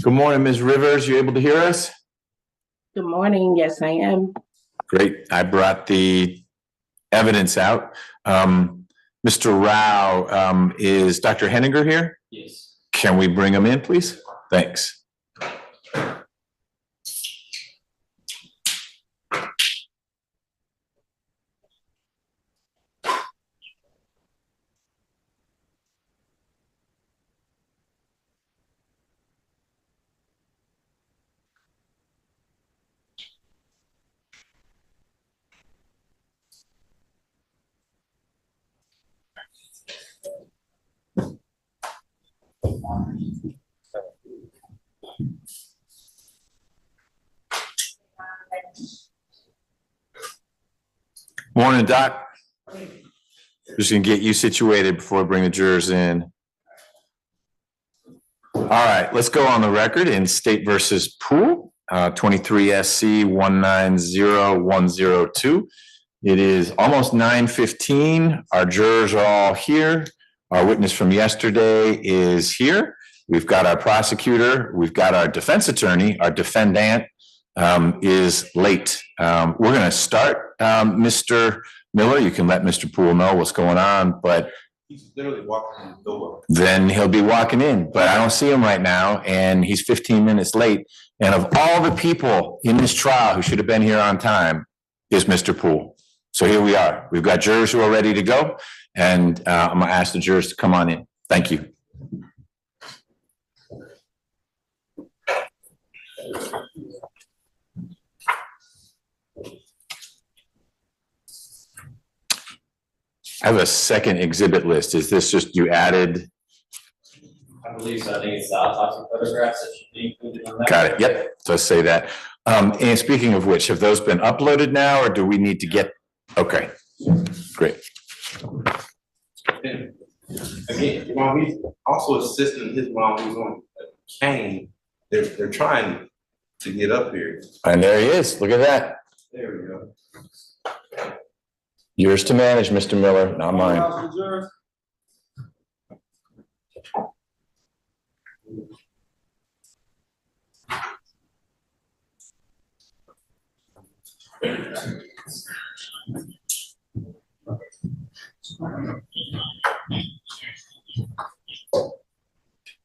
Good morning, Ms. Rivers. You able to hear us? Good morning. Yes, I am. Great. I brought the evidence out. Mr. Rao, is Dr. Henninger here? Yes. Can we bring him in, please? Thanks. Morning, Doc. Just gonna get you situated before I bring the jurors in. All right, let's go on the record in State versus Poole, 23 SC 190102. It is almost 9:15. Our jurors are all here. Our witness from yesterday is here. We've got our prosecutor. We've got our defense attorney. Our defendant is late. We're going to start, Mr. Miller. You can let Mr. Poole know what's going on, but he's literally walking in the door. Then he'll be walking in, but I don't see him right now, and he's 15 minutes late. And of all the people in this trial who should have been here on time is Mr. Poole. So here we are. We've got jurors who are ready to go, and I'm gonna ask the jurors to come on in. Thank you. I have a second exhibit list. Is this just you added? I believe so. I think it's the autopsy photographs that should be included on that. Got it. Yep. Does say that. And speaking of which, have those been uploaded now, or do we need to get? Okay, great. And again, while he's also assisting his mom who's on a cane, they're trying to get up here. And there he is. Look at that. There we go. Yours to manage, Mr. Miller, not mine.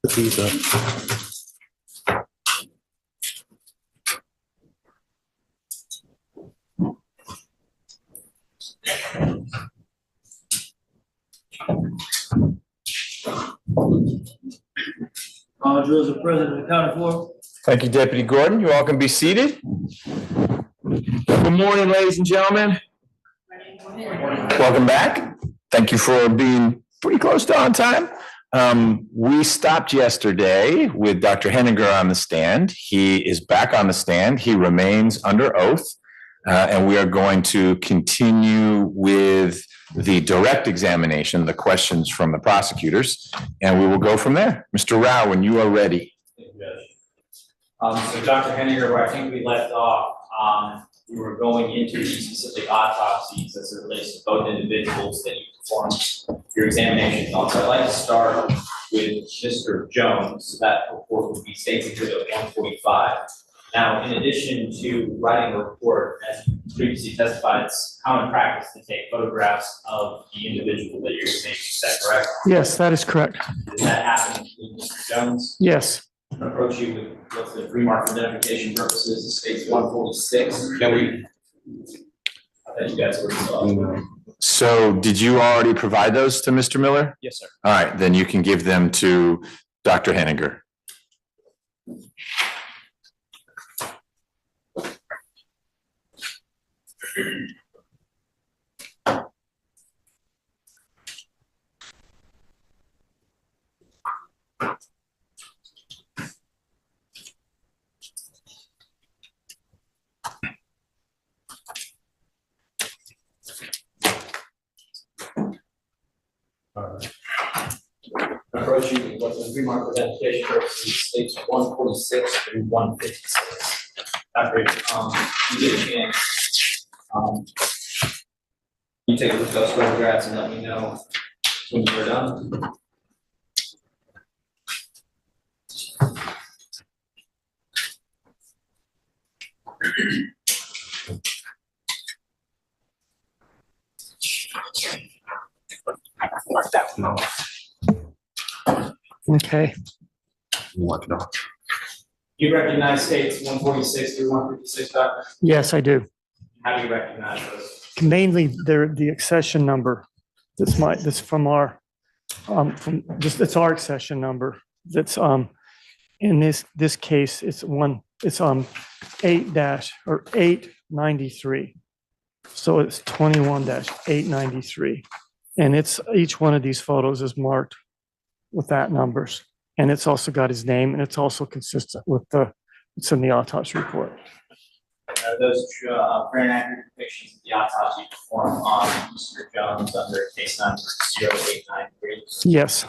Put these up. All jurors are present and accounted for. Thank you, Deputy Gordon. You all can be seated. Good morning, ladies and gentlemen. Welcome back. Thank you for being pretty close to on time. We stopped yesterday with Dr. Henninger on the stand. He is back on the stand. He remains under oath. And we are going to continue with the direct examination, the questions from the prosecutors, and we will go from there. Mr. Rao, when you are ready. So Dr. Henninger, where I think we left off, we were going into the specific autopsies as it relates to both individuals that you performed your examination on. So I'd like to start with Mr. Jones. So that report would be State's Exhibit 145. Now, in addition to writing a report, as you previously testified, it's common practice to take photographs of the individual that you're examining. Is that correct? Yes, that is correct. Did that happen with Mr. Jones? Yes. Approach you with what's the pre-mark for identification purposes, the State's 146. Can we? I bet you guys were. So did you already provide those to Mr. Miller? Yes, sir. All right, then you can give them to Dr. Henninger. Approach you with what's the pre-mark for identification purposes, State's 146 through 156. After you get a chance, you take a look at those photographs and let me know when you're done. Mark that one off. Okay. Mark it off. You recognize states 146 through 156, Doctor? Yes, I do. How do you recognize those? Mainly they're the accession number. That's from our, it's our accession number. That's, in this case, it's 893. So it's 21-893. And it's, each one of these photos is marked with that numbers. And it's also got his name, and it's also consistent with it's in the autopsy report. Those fair and accurate depictions of the autopsy performed on Mr. Jones under case number 0893. Yes.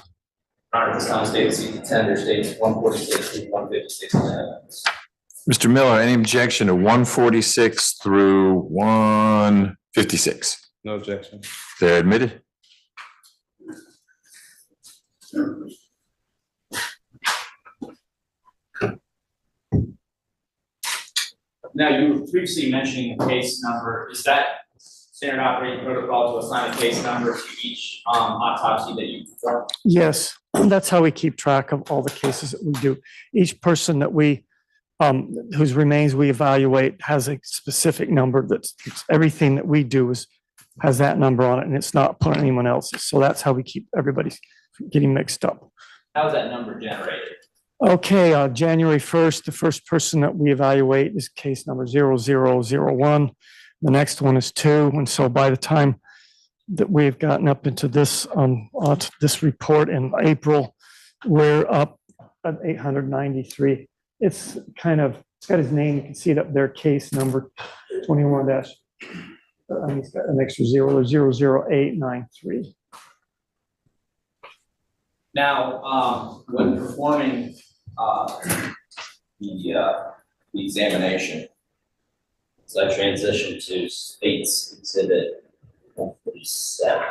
Honor, this time state seat tender states 146 through 156. Mr. Miller, any objection to 146 through 156? No objection. They're admitted. Now, you were previously mentioning a case number. Is that standard operating protocol to assign a case number to each autopsy that you perform? Yes, that's how we keep track of all the cases that we do. Each person that we, whose remains we evaluate has a specific number. That's everything that we do has that number on it, and it's not put on anyone else's. So that's how we keep everybody getting mixed up. How is that number generated? Okay, January 1st, the first person that we evaluate is case number 0001. The next one is 2. And so by the time that we've gotten up into this, this report in April, we're up at 893. It's got his name. You can see it up there, case number 21 dash. He's got an extra 00893. Now, when performing the examination, so I transition to States Exhibit 147.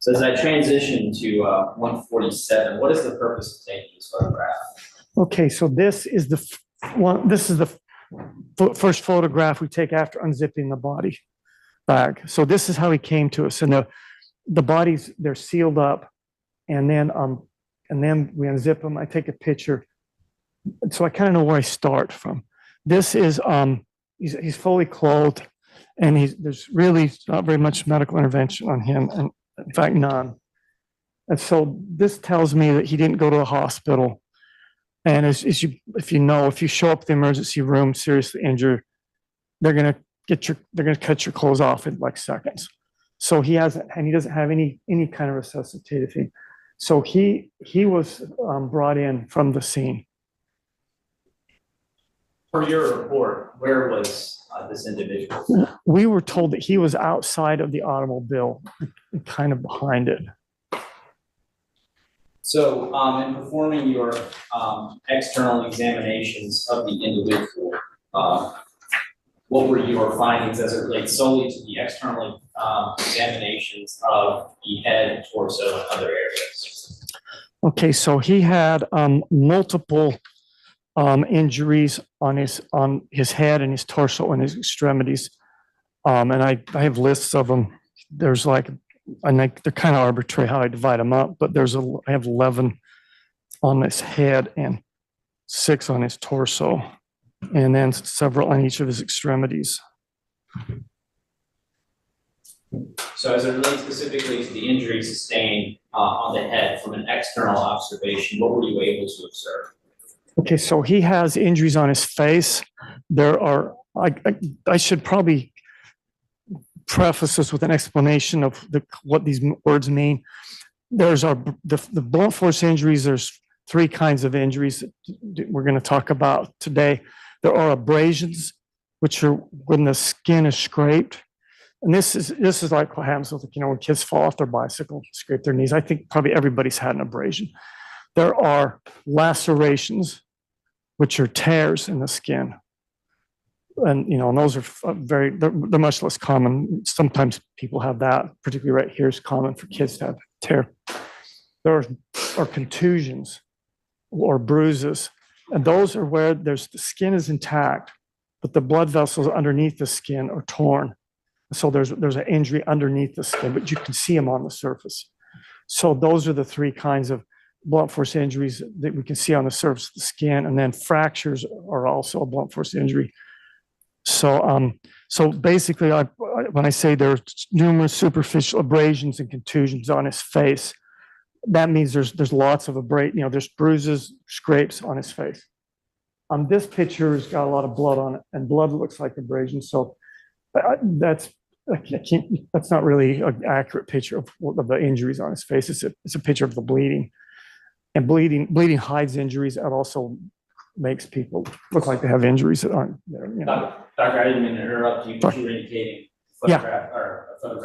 So as I transition to 147, what is the purpose of taking this photograph? Okay, so this is the first photograph we take after unzipping the body bag. So this is how he came to us, and the bodies, they're sealed up, and then we unzip them. I take a picture, so I kind of know where I start from. This is he's fully clothed, and there's really not very much medical intervention on him, and in fact, none. And so this tells me that he didn't go to a hospital. And if you show up at the emergency room seriously injured, they're gonna cut your clothes off in like seconds. So he doesn't have any kind of resuscitative thing. So he was brought in from the scene. For your report, where was this individual? We were told that he was outside of the automobile, kind of behind it. So in performing your external examinations of the individual, what were your findings as it relates solely to the external examinations of the head, torso, and other areas? Okay, so he had multiple injuries on his head and his torso and his extremities. And I have lists of them. There's they're kind of arbitrary how I divide them up, but I have 11 on his head and 6 on his torso, and then several on each of his extremities. So as it relates specifically to the injury sustained on the head from an external observation, what were you able to observe? Okay, so he has injuries on his face. There are, I should probably preface this with an explanation of what these words mean. There's the blunt force injuries. There's 3 kinds of injuries that we're going to talk about today. There are abrasions, which are when the skin is scraped. And this is like what happens with, when kids fall off their bicycle, scrape their knees. I think probably everybody's had an abrasion. There are lacerations, which are tears in the skin. And, and those are they're much less common. Sometimes people have that, particularly right here is common for kids to have tear. There are contusions or bruises, and those are where the skin is intact, but the blood vessels underneath the skin are torn. So there's an injury underneath the skin, but you can see them on the surface. So those are the three kinds of blunt force injuries that we can see on the surface of the skin, and then fractures are also a blunt force injury. So basically, when I say there are numerous superficial abrasions and contusions on his face, that means there's lots of there's bruises, scrapes on his face. This picture has got a lot of blood on it, and blood looks like abrasion. So that's not really an accurate picture of the injuries on his face. It's a picture of the bleeding, and bleeding hides injuries. It also makes people look like they have injuries that aren't there. Doctor, I didn't mean to interrupt you, but you were indicating photograph of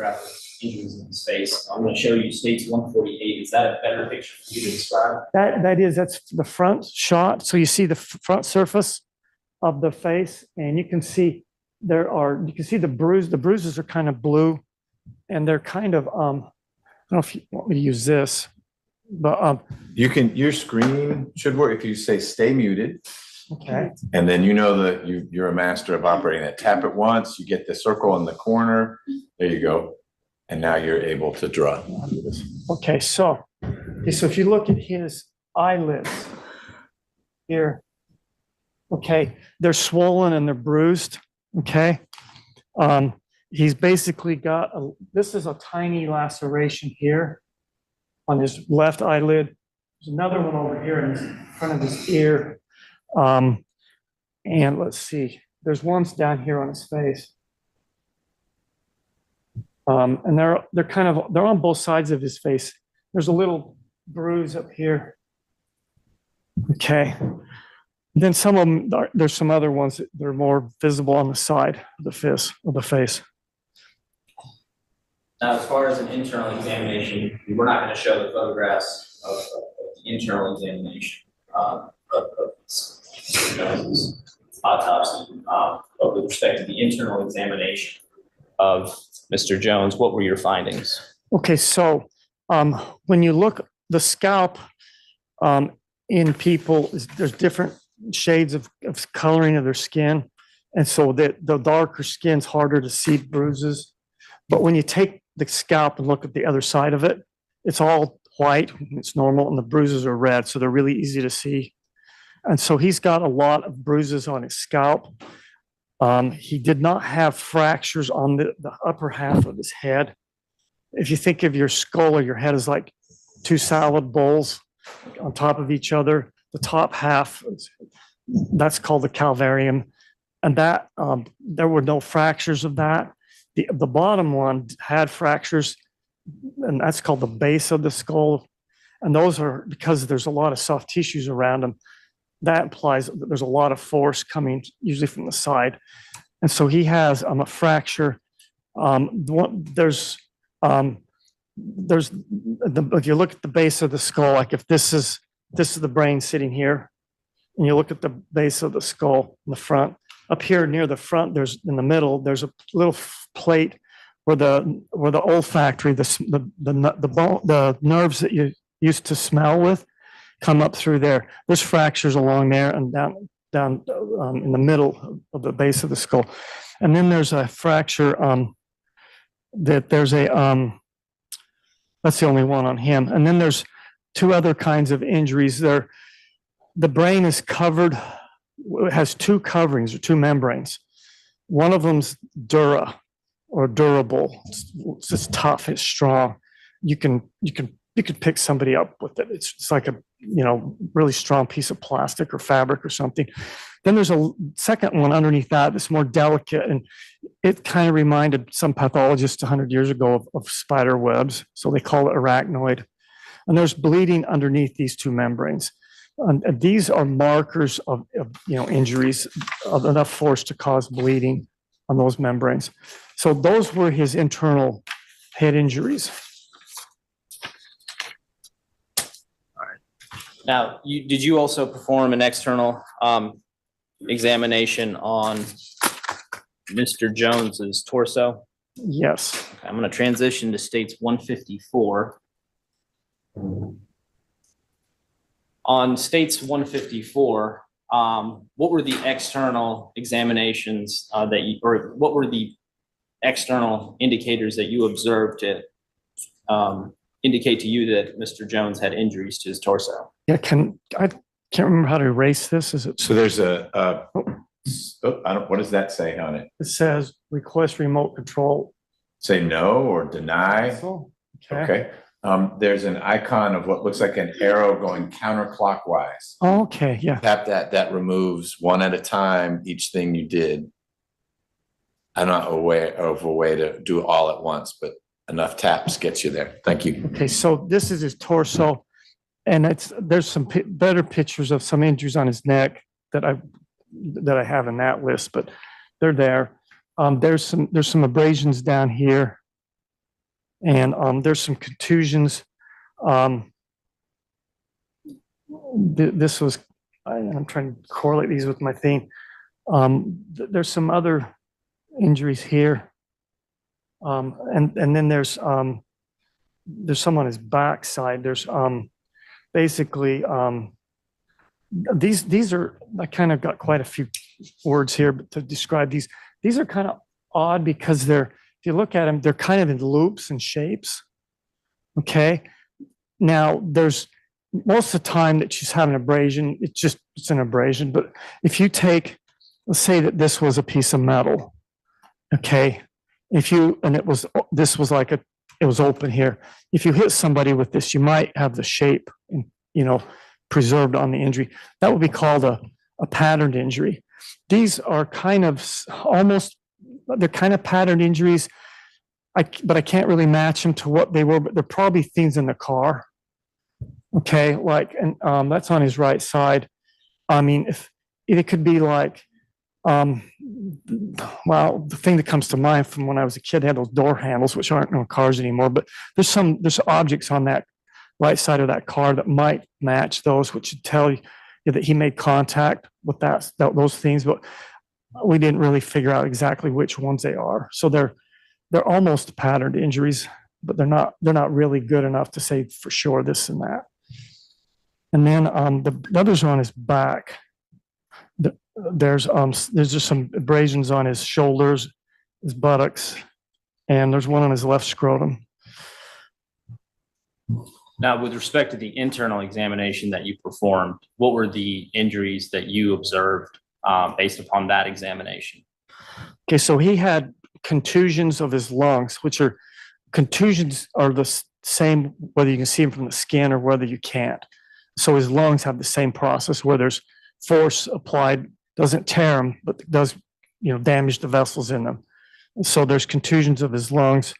injuries in his face. I'm going to show you states 148. Is that a better picture for you to describe? That's the front shot. So you see the front surface of the face, and you can see you can see the bruises are kind of blue, and they're kind of I don't know if you want me to use this, but your screen should work if you say stay muted. Okay. And then that you're a master of operating it. Tap it once, you get the circle in the corner. There you go. And now you're able to draw. Okay, so if you look at his eyelids here, okay, they're swollen and they're bruised. Okay. He's basically got this is a tiny laceration here on his left eyelid. There's another one over here in front of his ear. And let's see, there's ones down here on his face. And they're on both sides of his face. There's a little bruise up here. Okay. Then some of them, there's some other ones that they're more visible on the side of the face. Now, as far as an internal examination, we're not going to show the photographs of the internal examination of Jones's autopsy. But with respect to the internal examination of Mr. Jones, what were your findings? Okay, so when you look the scalp in people, there's different shades of coloring of their skin, and so the darker skin's harder to see bruises. But when you take the scalp and look at the other side of it, it's all white, it's normal, and the bruises are red, so they're really easy to see. And so he's got a lot of bruises on his scalp. He did not have fractures on the upper half of his head. If you think of your skull or your head as like two salad bowls on top of each other, the top half, that's called the calvarium. And that there were no fractures of that. The bottom one had fractures, and that's called the base of the skull. And those are because there's a lot of soft tissues around them. That implies that there's a lot of force coming usually from the side. And so he has a fracture. If you look at the base of the skull, like if this is the brain sitting here, and you look at the base of the skull in the front, up here near the front, in the middle, there's a little plate where the olfactory, the nerves that you used to smell with, come up through there. There's fractures along there and down in the middle of the base of the skull. And then there's a fracture that's the only one on him. And then there's two other kinds of injuries there. The brain is covered, it has two coverings or two membranes. One of them's dura or durable. It's just tough, it's strong. You can pick somebody up with it. It's like a really strong piece of plastic or fabric or something. Then there's a second one underneath that's more delicate, and it kind of reminded some pathologists 100 years ago of spider webs, so they call it arachnoid. And there's bleeding underneath these two membranes. And these are markers of injuries of enough force to cause bleeding on those membranes. So those were his internal head injuries. Now, did you also perform an external examination on Mr. Jones's torso? Yes. Okay, I'm going to transition to states 154. On states 154, what were the external examinations or what were the external indicators that you observed to indicate to you that Mr. Jones had injuries to his torso? Yeah, I can't remember how to erase this. Is it? So there's what does that say on it? It says request remote control. Say no or deny? So, Okay. There's an icon of what looks like an arrow going counterclockwise. Okay, yeah. Tap that removes one at a time each thing you did. I'm not aware of a way to do it all at once, but enough taps gets you there. Thank you. Okay, so this is his torso, and there's some better pictures of some injuries on his neck that I have in that list, but they're there. There's some abrasions down here, and there's some contusions. This was I'm trying to correlate these with my theme. There's some other injuries here, and then there's some on his back side. There's basically these are, I kind of got quite a few words here to describe these. These are kind of odd because if you look at them, they're kind of in loops and shapes. Okay. Now there's most of the time that she's having abrasion, it's an abrasion. But if you let's say that this was a piece of metal. Okay. It was open here. If you hit somebody with this, you might have the shape, preserved on the injury. That would be called a patterned injury. These are they're kind of patterned injuries, but I can't really match them to what they were, but they're probably things in the car. Okay, and that's on his right side. I mean, if it could be like, the thing that comes to mind from when I was a kid had those door handles, which aren't on cars anymore, but there's objects on that right side of that car that might match those, which would tell you that he made contact with those things, but we didn't really figure out exactly which ones they are. So they're almost patterned injuries, but they're not really good enough to say for sure this and that. And then the others are on his back. There's just some abrasions on his shoulders, his buttocks, and there's one on his left scrotum. Now, with respect to the internal examination that you performed, what were the injuries that you observed based upon that examination? Okay, so he had contusions of his lungs, contusions are the same whether you can see them from the skin or whether you can't. So his lungs have the same process where there's force applied, doesn't tear them, but does damage the vessels in them. So there's contusions of his lungs.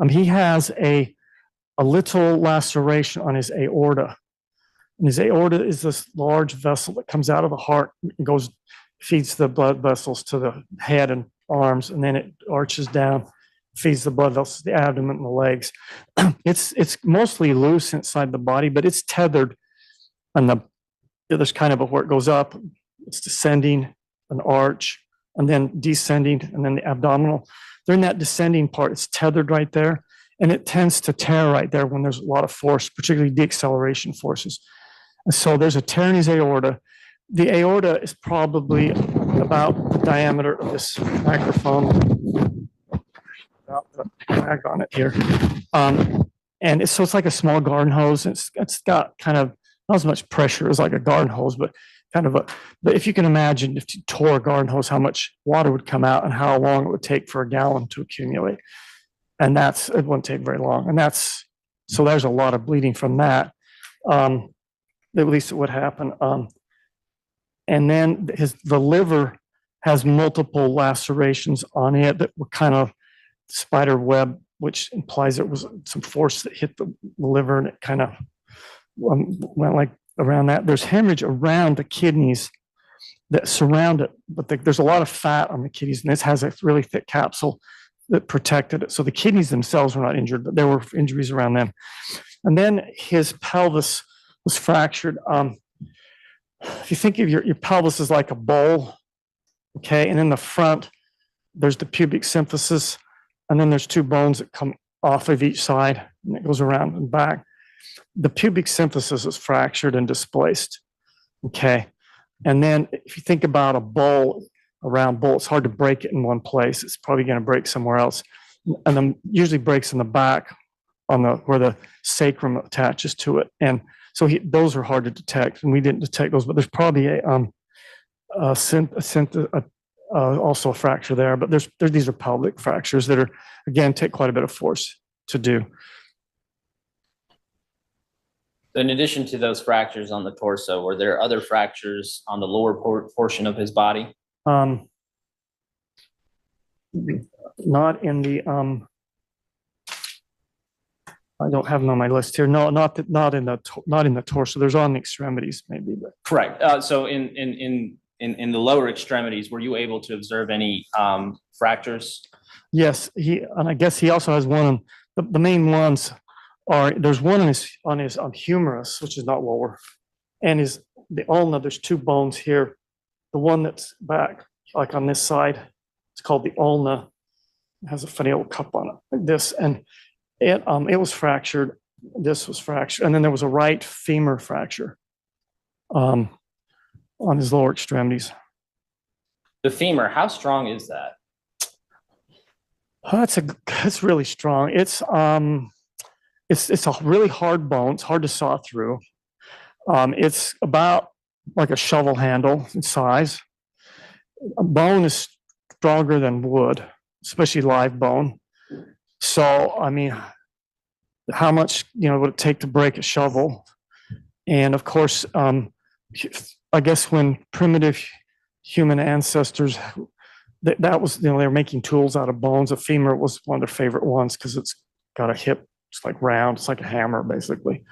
He has a little laceration on his aorta. And his aorta is this large vessel that comes out of the heart and feeds the blood vessels to the head and arms, and then it arches down, feeds the blood vessels, the abdomen and the legs. It's mostly loose inside the body, but it's tethered, and there's kind of where it goes up, it's descending, an arch, and then descending, and then the abdominal. During that descending part, it's tethered right there, and it tends to tear right there when there's a lot of force, particularly deceleration forces. And so there's a tear in his aorta. The aorta is probably about the diameter of this microphone. About the bag on it here. And it's like a small garden hose. It's got kind of not as much pressure as like a garden hose, but but if you can imagine, if you tore a garden hose, how much water would come out and how long it would take for a gallon to accumulate. And it wouldn't take very long. And so there's a lot of bleeding from that. At least it would happen. And then the liver has multiple lacerations on it that were kind of spider web, which implies there was some force that hit the liver, and it kind of went like around that. There's hemorrhage around the kidneys that surround it, but there's a lot of fat on the kidneys, and this has a really thick capsule that protected it. So the kidneys themselves were not injured, but there were injuries around them. And then his pelvis was fractured. If you think of your pelvis as like a bowl, okay, and in the front, there's the pubic symphysis, and then there's two bones that come off of each side, and it goes around and back. The pubic symphysis is fractured and displaced, okay? And then if you think about a bowl, a round bowl, it's hard to break it in one place. It's probably going to break somewhere else. And then usually breaks in the back on where the sacrum attaches to it. And so those are hard to detect, and we didn't detect those, but there's probably also a fracture there. But these are pelvic fractures that are, again, take quite a bit of force to do. In addition to those fractures on the torso, were there other fractures on the lower portion of his body? Not in the I don't have them on my list here. No, not in the torso. There's on the extremities, maybe. But. Correct. So in the lower extremities, were you able to observe any fractures? Yes, and I guess he also has one. The main ones are there's one on his humerus, which is not lower, and the ulna. There's two bones here. The one that's back, like on this side, it's called the ulna. It has a finial cup on it, like this, and it was fractured. This was fractured, and then there was a right femur fracture on his lower extremities. The femur, how strong is that? That's really strong. It's a really hard bone. It's hard to saw through. It's about like a shovel handle in size. A bone is stronger than wood, especially live bone. So, I mean, how much, would it take to break a shovel? And of course, I guess when primitive human ancestors, that was, they were making tools out of bones. A femur was one of their favorite ones because it's got a hip, it's like round, it's like a hammer, basically.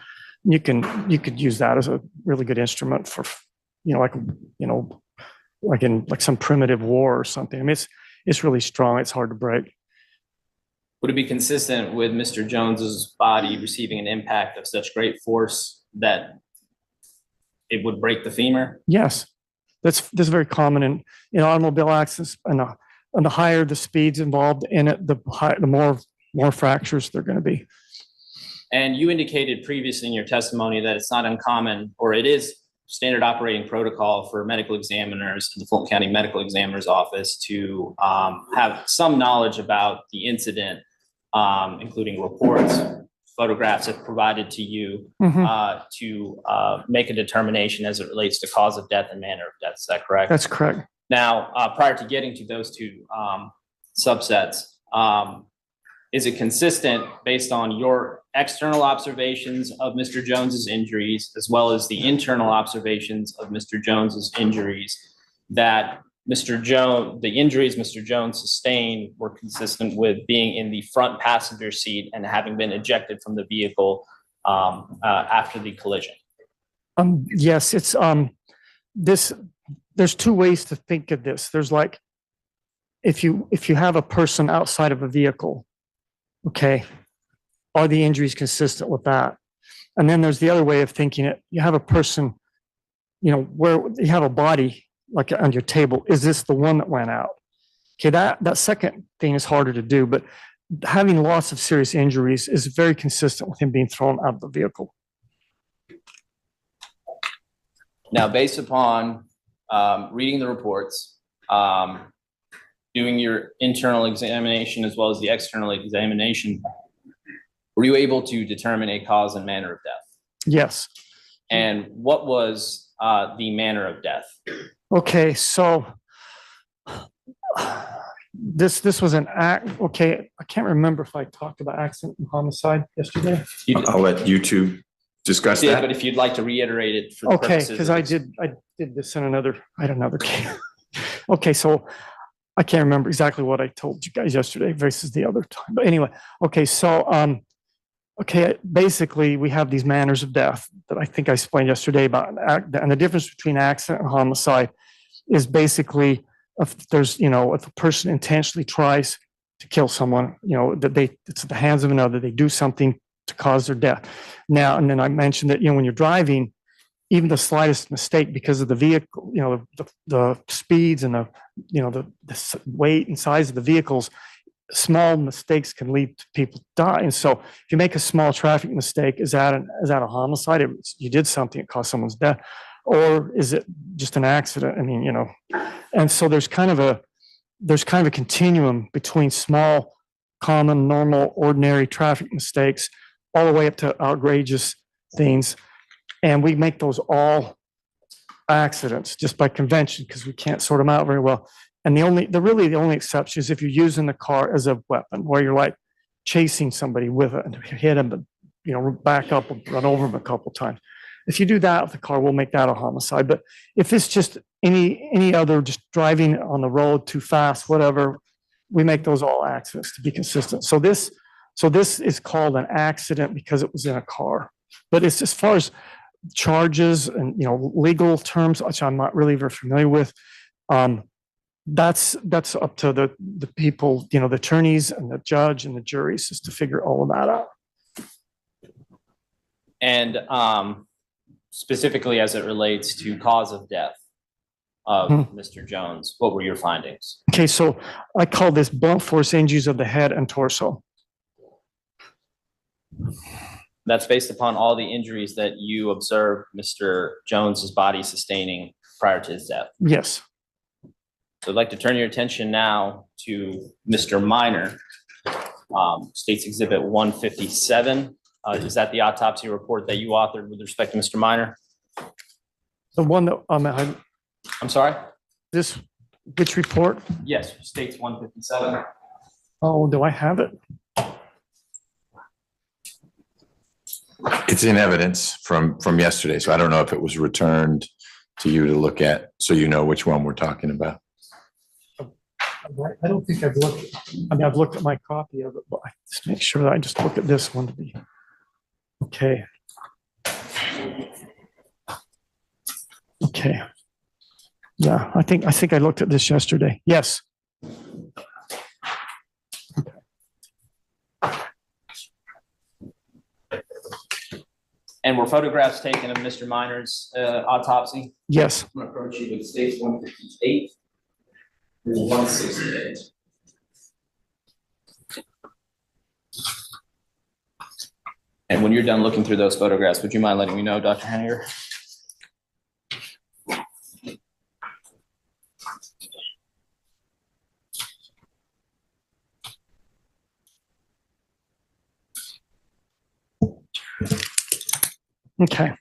You could use that as a really good instrument for, like in some primitive war or something. I mean, it's really strong. It's hard to break. Would it be consistent with Mr. Jones's body receiving an impact of such great force that it would break the femur? Yes, that's very common in automobile accidents, and the higher the speeds involved in it, the more fractures they're going to be. And you indicated previously in your testimony that it's not uncommon, or it is standard operating protocol for medical examiners in the Fulton County Medical Examiner's Office to have some knowledge about the incident, including reports, photographs that provided to you to make a determination as it relates to cause of death and manner of death. Is that correct? That's correct. Now, prior to getting to those two subsets, is it consistent based on your external observations of Mr. Jones's injuries, as well as the internal observations of Mr. Jones's injuries, that the injuries Mr. Jones sustained were consistent with being in the front passenger seat and having been ejected from the vehicle after the collision? Yes, it's there's two ways to think of this. There's like, if you have a person outside of a vehicle, okay, are the injuries consistent with that? And then there's the other way of thinking it. You have a person, where you have a body like on your table. Is this the one that went out? Okay, that second thing is harder to do, but having lots of serious injuries is very consistent with him being thrown out of the vehicle. Now, based upon reading the reports, doing your internal examination as well as the external examination, were you able to determine a cause and manner of death? Yes. And what was the manner of death? Okay, so this was an act. Okay, I can't remember if I talked about accident and homicide yesterday. I'll let you two discuss that. But if you'd like to reiterate it for the okay, purposes because I did this in another case. Okay, so I can't remember exactly what I told you guys yesterday versus the other time. But anyway, okay, so basically we have these manners of death that I think I explained yesterday about, and the difference between accident and homicide is basically if a person intentionally tries to kill someone, that it's at the hands of another, they do something to cause their death. Now, and then I mentioned that, when you're driving, even the slightest mistake because of the vehicle, the speeds and the weight and size of the vehicles, small mistakes can lead to people die. And so if you make a small traffic mistake, is that a homicide? You did something that caused someone's death, or is it just an accident? I mean, and so there's kind of a continuum between small, common, normal, ordinary traffic mistakes all the way up to outrageous things. And we make those all accidents just by convention because we can't sort them out very well. And the only exception is if you're using the car as a weapon, where you're like chasing somebody with it and hit them, back up and run over them a couple of times. If you do that with the car, we'll make that a homicide. But if it's just any other, just driving on the road too fast, whatever, we make those all accidents to be consistent. So this is called an accident because it was in a car. But it's as far as charges and legal terms, which I'm not really very familiar with. That's up to the people, the attorneys and the judge and the juries, is to figure all of that out. And specifically as it relates to cause of death of Mr. Jones, what were your findings? Okay, so I call this blunt force injuries of the head and torso. That's based upon all the injuries that you observed Mr. Jones's body sustaining prior to his death. Yes. So I'd like to turn your attention now to Mr. Minor, State's Exhibit 157. Is that the autopsy report that you authored with respect to Mr. Minor? The one that I'm sorry? Which report? Yes, State's 157. Oh, do I have it? It's in evidence from yesterday, so I don't know if it was returned to you to look at, so you know which one we're talking about. I don't think I've looked. I mean, I've looked at my copy of it, but I just make sure that I just look at this one to be okay. Okay. Yeah, I think I looked at this yesterday. Yes. And were photographs taken of Mr. Minor's autopsy? Yes. I'm going to approach you with State's 158 through 168. And when you're done looking through those photographs, would you mind letting me know, Dr. Henniger? Okay.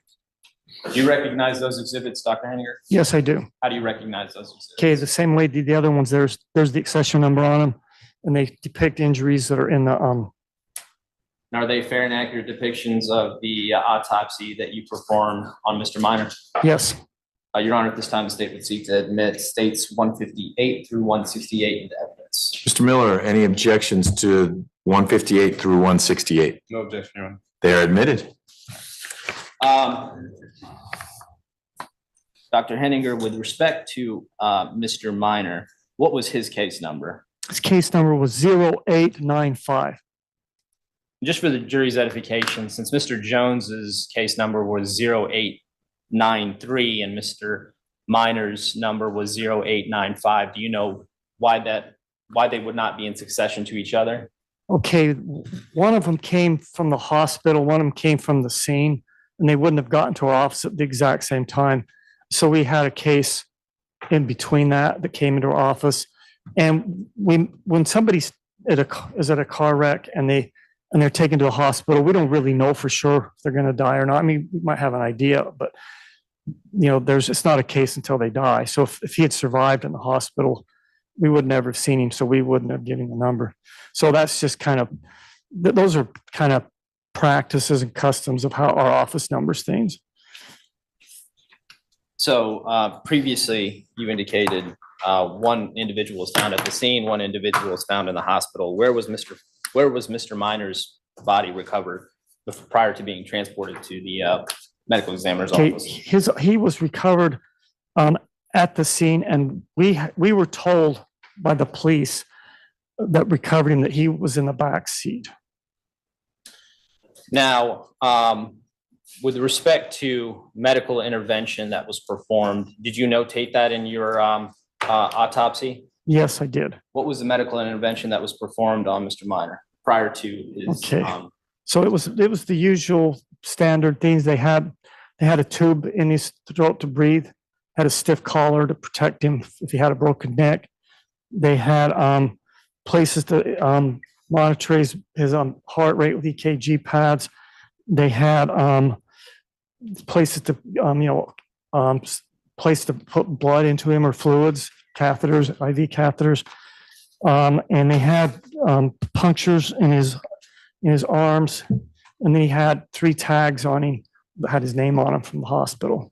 Do you recognize those exhibits, Dr. Henniger? Yes, I do. How do you recognize those exhibits? Okay, the same way the other ones. There's the accession number on them, and they depict injuries that are in the And are they fair and accurate depictions of the autopsy that you performed on Mr. Minor? Yes. Your Honor, at this time, the state would seek to admit States 158 through 168 into evidence. Mr. Miller, any objections to 158 through 168? No objection, Your Honor. They are admitted. Dr. Henniger, with respect to Mr. Minor, what was his case number? His case number was 0895. Just for the jury's edification, since Mr. Jones's case number was 0893 and Mr. Minor's number was 0895, do you know why they would not be in succession to each other? Okay, one of them came from the hospital, one of them came from the scene, and they wouldn't have gotten to our office at the exact same time. So we had a case in between that came into our office. And when somebody's is at a car wreck and they're taken to a hospital, we don't really know for sure if they're going to die or not. I mean, we might have an idea, but it's not a case until they die. So if he had survived in the hospital, we would never have seen him, so we wouldn't have given the number. So that's just those are kind of practices and customs of how our office numbers things. So previously you indicated one individual was found at the scene, one individual was found in the hospital. Where was Mr. Minor's body recovered prior to being transported to the medical examiner's office? He was recovered at the scene, and we were told by the police that recovered him that he was in the back seat. Now, with respect to medical intervention that was performed, did you notate that in your autopsy? Yes, I did. What was the medical intervention that was performed on Mr. Minor prior to his? Okay. So it was the usual standard things. They had a tube in his throat to breathe, had a stiff collar to protect him if he had a broken neck. They had places to monitor his heart rate with EKG pads. They had places to place to put blood into him or fluids, catheters, IV catheters, and they had punctures in his arms, and then he had 3 tags on him that had his name on them from the hospital.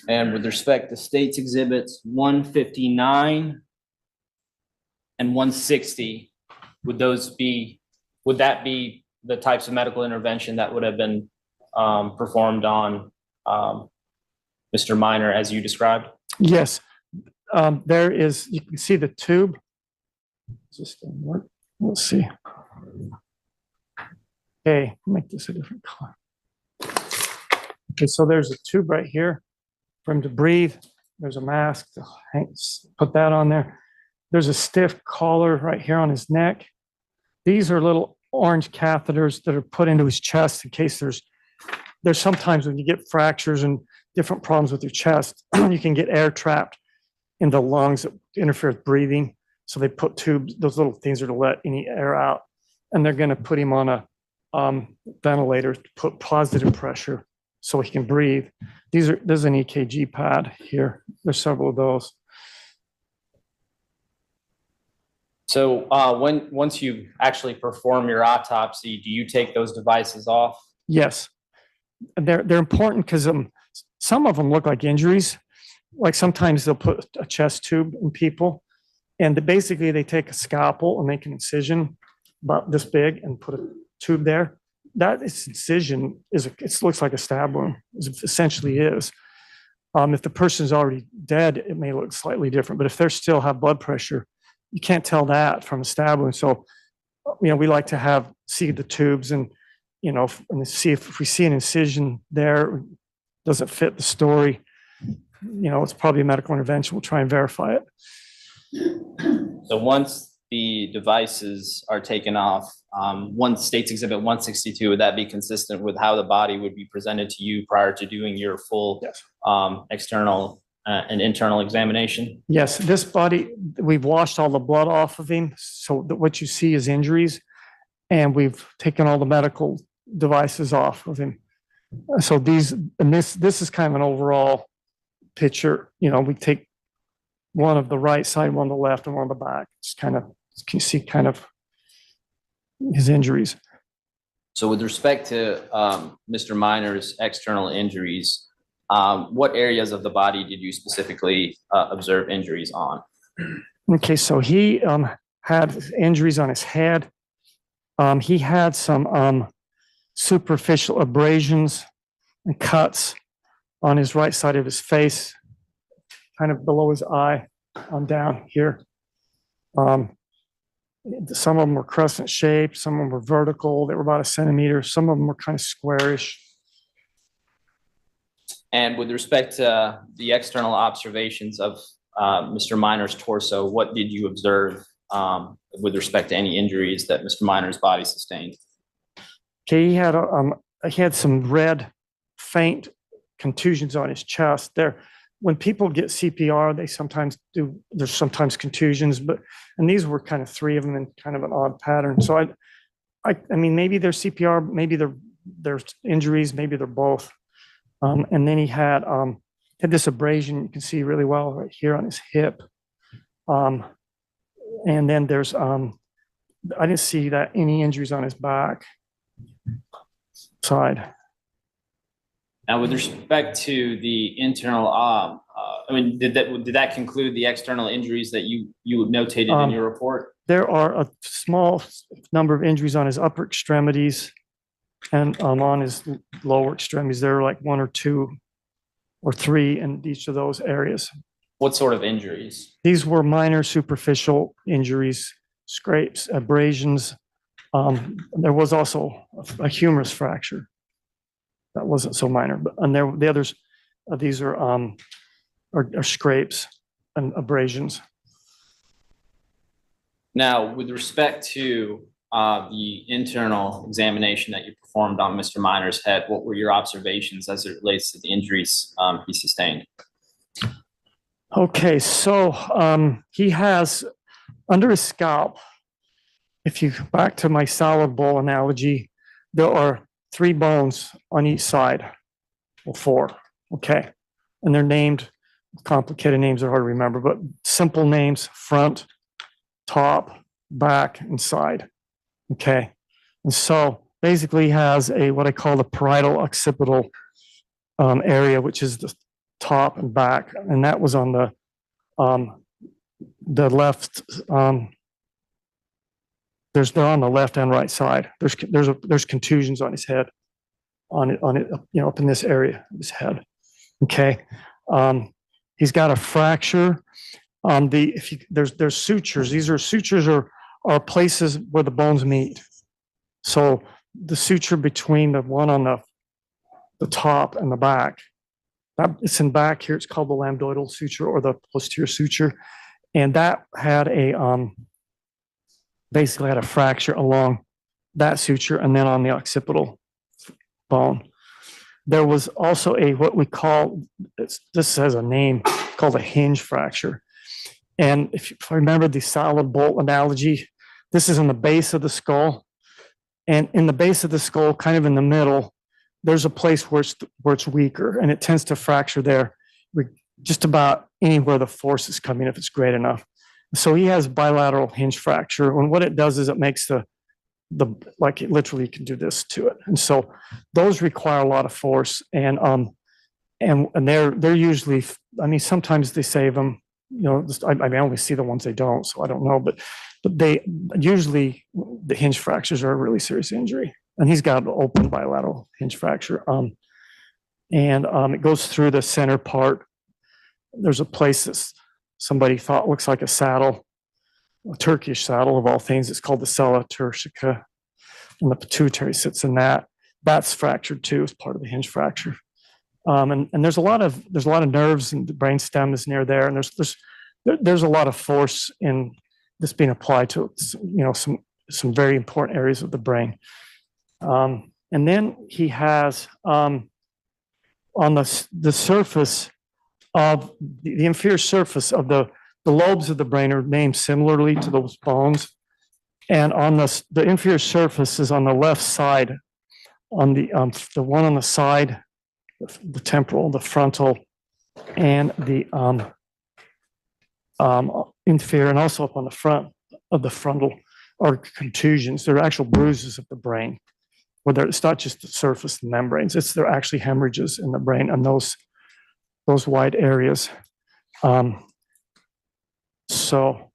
And with respect to states exhibits 159 and 160, would that be the types of medical intervention that would have been performed on Mr. Minor as you described? Yes, there is, you can see the tube. Is this thing work? Let's see. Okay, make this a different color. Okay, so there's a tube right here for him to breathe. There's a mask to put that on there. There's a stiff collar right here on his neck. These are little orange catheters that are put into his chest in case there's sometimes when you get fractures and different problems with your chest, you can get air trapped in the lungs that interfere with breathing. So they put tubes, those little things are to let any air out. And they're going to put him on a ventilator to put positive pressure so he can breathe. There's an EKG pad here. There's several of those. So once you actually perform your autopsy, do you take those devices off? Yes, they're important because some of them look like injuries. Like sometimes they'll put a chest tube in people, and basically they take a scalpel and make an incision about this big and put a tube there. That incision it looks like a stab wound. It essentially is. If the person's already dead, it may look slightly different. But if they still have blood pressure, you can't tell that from a stab wound. So, we like to see the tubes and see if we see an incision there, doesn't fit the story. It's probably a medical intervention. We'll try and verify it. So once the devices are taken off, one states exhibit 162, would that be consistent with how the body would be presented to you prior to doing your full Yes. External and internal examination? Yes, this body, we've washed all the blood off of him. So that what you see is injuries, and we've taken all the medical devices off of him. So this is kind of an overall picture. We take one of the right side, one on the left, and one on the back. It's kind of, you can see kind of his injuries. So with respect to Mr. Minor's external injuries, what areas of the body did you specifically observe injuries on? Okay, so he had injuries on his head. He had some superficial abrasions and cuts on his right side of his face, kind of below his eye on down here. Some of them were crescent shaped, some of them were vertical, they were about 1 centimeter, some of them were kind of squarish. And with respect to the external observations of Mr. Minor's torso, what did you observe with respect to any injuries that Mr. Minor's body sustained? Okay, he had some red, faint contusions on his chest. When people get CPR, there's sometimes contusions, and these were kind of 3 of them in kind of an odd pattern. So I mean, maybe they're CPR, maybe they're injuries, maybe they're both. And then he had this abrasion you can see really well right here on his hip. And then there's, I didn't see any injuries on his back side. Now, with respect to the internal, did that conclude the external injuries that you notated in your report? There are a small number of injuries on his upper extremities and on his lower extremities. There are like 1 or 2 or 3 in each of those areas. What sort of injuries? These were minor superficial injuries, scrapes, abrasions, There was also a humerus fracture. That wasn't so minor, but and the others, these are scrapes and abrasions. Now, with respect to the internal examination that you performed on Mr. Minor's head, what were your observations as it relates to the injuries he sustained? Okay, so he has under his scalp, if you back to my salad bowl analogy, there are 3 bones on each side, or 4, okay? And they're named, complicated names are hard to remember, but simple names: front, top, back, and side, okay? And so basically he has what I call the parietal occipital area, which is the top and back, and that was on the left. They're on the left and right side. There's contusions on his head, on it, up in this area of his head. Okay, he's got a fracture on there's sutures. These are sutures are places where the bones meet. So the suture between the one on the top and the back, it's in back here. It's called the lambdoidal suture or the posterior suture, and that had basically had a fracture along that suture and then on the occipital bone. There was also what we call, this has a name called a hinge fracture. And if I remember the salad bowl analogy, this is in the base of the skull. And in the base of the skull, kind of in the middle, there's a place where it's weaker, and it tends to fracture there just about anywhere the force is coming, if it's great enough. So he has bilateral hinge fracture, and what it does is it makes like it literally can do this to it. And so those require a lot of force, and they're usually, I mean, sometimes they save them, I only see the ones they don't, so I don't know, but they usually, the hinge fractures are a really serious injury, and he's got an open bilateral hinge fracture. And it goes through the center part. There's a place that's somebody thought looks like a saddle, a Turkish saddle of all things. It's called the sella turcica, and the pituitary sits in that. That's fractured too, as part of the hinge fracture. And there's a lot of nerves, and the brain stem is near there, and there's a lot of force in this being applied to some very important areas of the brain. And then he has on the surface of the inferior surface of the lobes of the brain are named similarly to those bones. And on the inferior surface is on the left side, on the one on the side, the temporal, the frontal, and the inferior, and also up on the front of the frontal are contusions. They're actual bruises of the brain, where it's not just the surface, the membranes. They're actually hemorrhages in the brain and those wide areas. So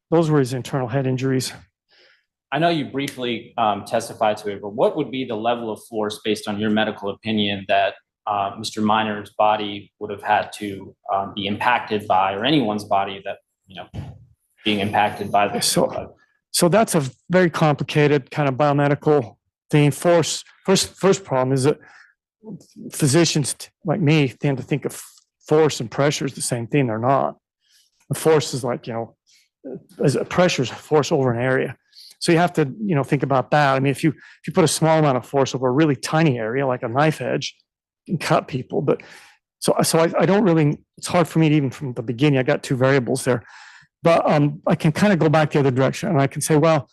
those were his internal head injuries. I know you briefly testified to it, but what would be the level of force, based on your medical opinion, that Mr. Minor's body would have had to be impacted by, or anyone's body that, being impacted by this? So that's a very complicated kind of biomedical thing. First problem is that physicians like me tend to think of force and pressure is the same thing. They're not. The force is like, as a pressure is a force over an area. So you have to, think about that. I mean, if you put a small amount of force over a really tiny area, like a knife edge, you can cut people. But so I don't really, it's hard for me to, even from the beginning, I got 2 variables there. But I can kind of go back the other direction, and I can say, well,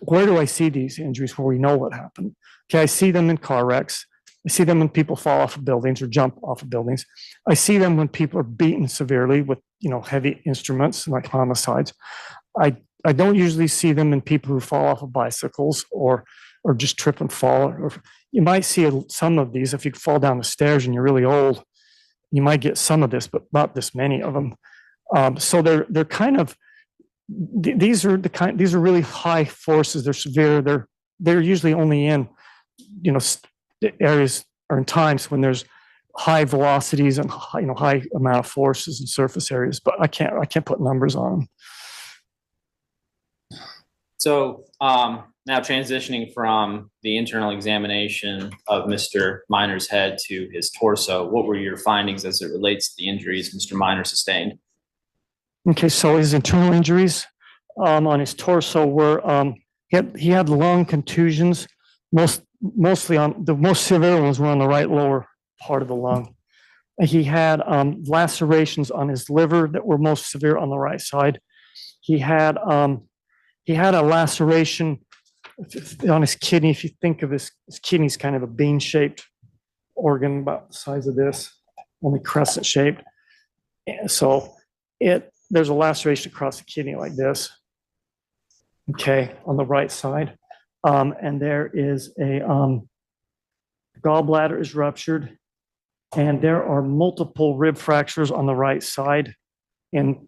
where do I see these injuries where we know what happened? Okay, I see them in car wrecks. I see them when people fall off of buildings or jump off of buildings. I see them when people are beaten severely with, heavy instruments like homicides. I don't usually see them in people who fall off of bicycles or just trip and fall. Or you might see some of these if you fall down the stairs and you're really old. You might get some of this, but not this many of them. So they're kind of, these are really high forces. They're severe. They're usually only in areas or in times when there's high velocities and high amount of forces in surface areas. But I can't put numbers on them. So Now transitioning from the internal examination of Mr. Minor's head to his torso, what were your findings as it relates to the injuries Mr. Minor sustained? Okay, so his internal injuries on his torso were he had lung contusions, mostly on the most severe ones were on the right lower part of the lung. And he had lacerations on his liver that were most severe on the right side. He had a laceration on his kidney. If you think of his kidney's kind of a bean-shaped organ about the size of this, only crescent shaped. And so there's a laceration across the kidney like this, okay, on the right side. And there is a gallbladder is ruptured, and there are multiple rib fractures on the right side. And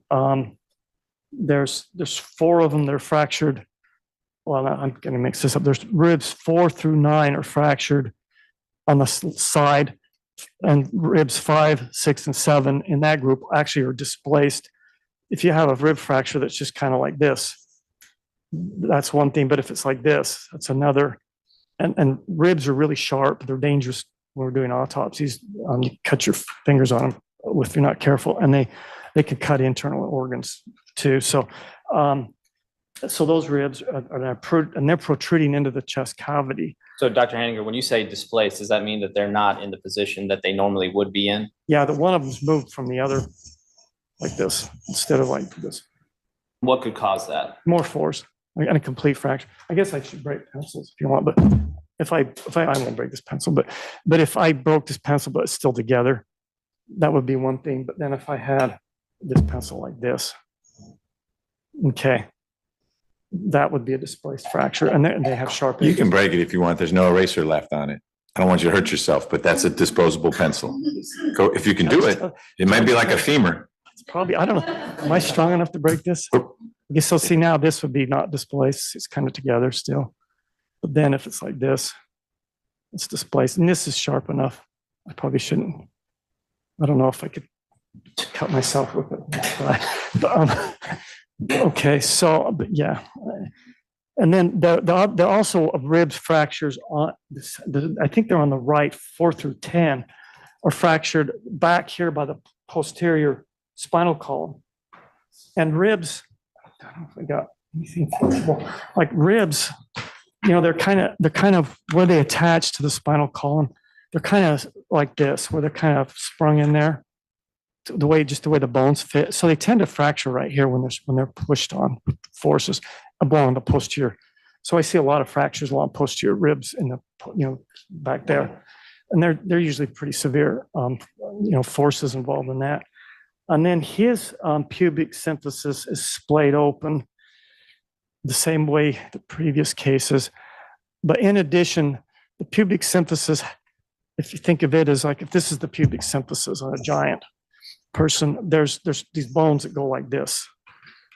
there's 4 of them that are fractured. Well, I'm going to mix this up. There's ribs 4 through 9 are fractured on the side, and ribs 5, 6, and 7 in that group actually are displaced. If you have a rib fracture that's just kind of like this, that's one thing. But if it's like this, that's another. And ribs are really sharp. They're dangerous when we're doing autopsies. You cut your fingers on them if you're not careful, and they can cut internal organs too. So those ribs are they're protruding into the chest cavity. So Dr. Henninger, when you say displaced, does that mean that they're not in the position that they normally would be in? Yeah, the one of them's moved from the other like this instead of like this. What could cause that? More force and a complete fracture. I guess I should break pencils if you want, but if I won't break this pencil, but if I broke this pencil but it's still together, that would be one thing. But then if I had this pencil like this, okay, that would be a displaced fracture, and they have sharp edges. You can break it if you want. There's no eraser left on it. I don't want you to hurt yourself, but that's a disposable pencil. Go if you can do it. It might be like a femur. It's probably, I don't know. Am I strong enough to break this? I guess so. See, now this would be not displaced. It's kind of together still. But then if it's like this, it's displaced. And this is sharp enough. I probably shouldn't. I don't know if I could cut myself with it. But, okay, so, but yeah. And then there are also ribs fractures on this. I think they're on the right, 4 through 10, are fractured back here by the posterior spinal column. And ribs, I don't know if I got anything flexible. Like ribs, you know, they're kind of where they attach to the spinal column. They're kind of like this, where they're kind of sprung in there, the way the bones fit. So they tend to fracture right here when they're pushed on forces along the posterior. So I see a lot of fractures along posterior ribs in the back there, and they're usually pretty severe. Forces involved in that. And then his pubic symphysis is splayed open the same way the previous cases. But in addition, the pubic symphysis, if you think of it as like, if this is the pubic symphysis on a giant person, there's these bones that go like this,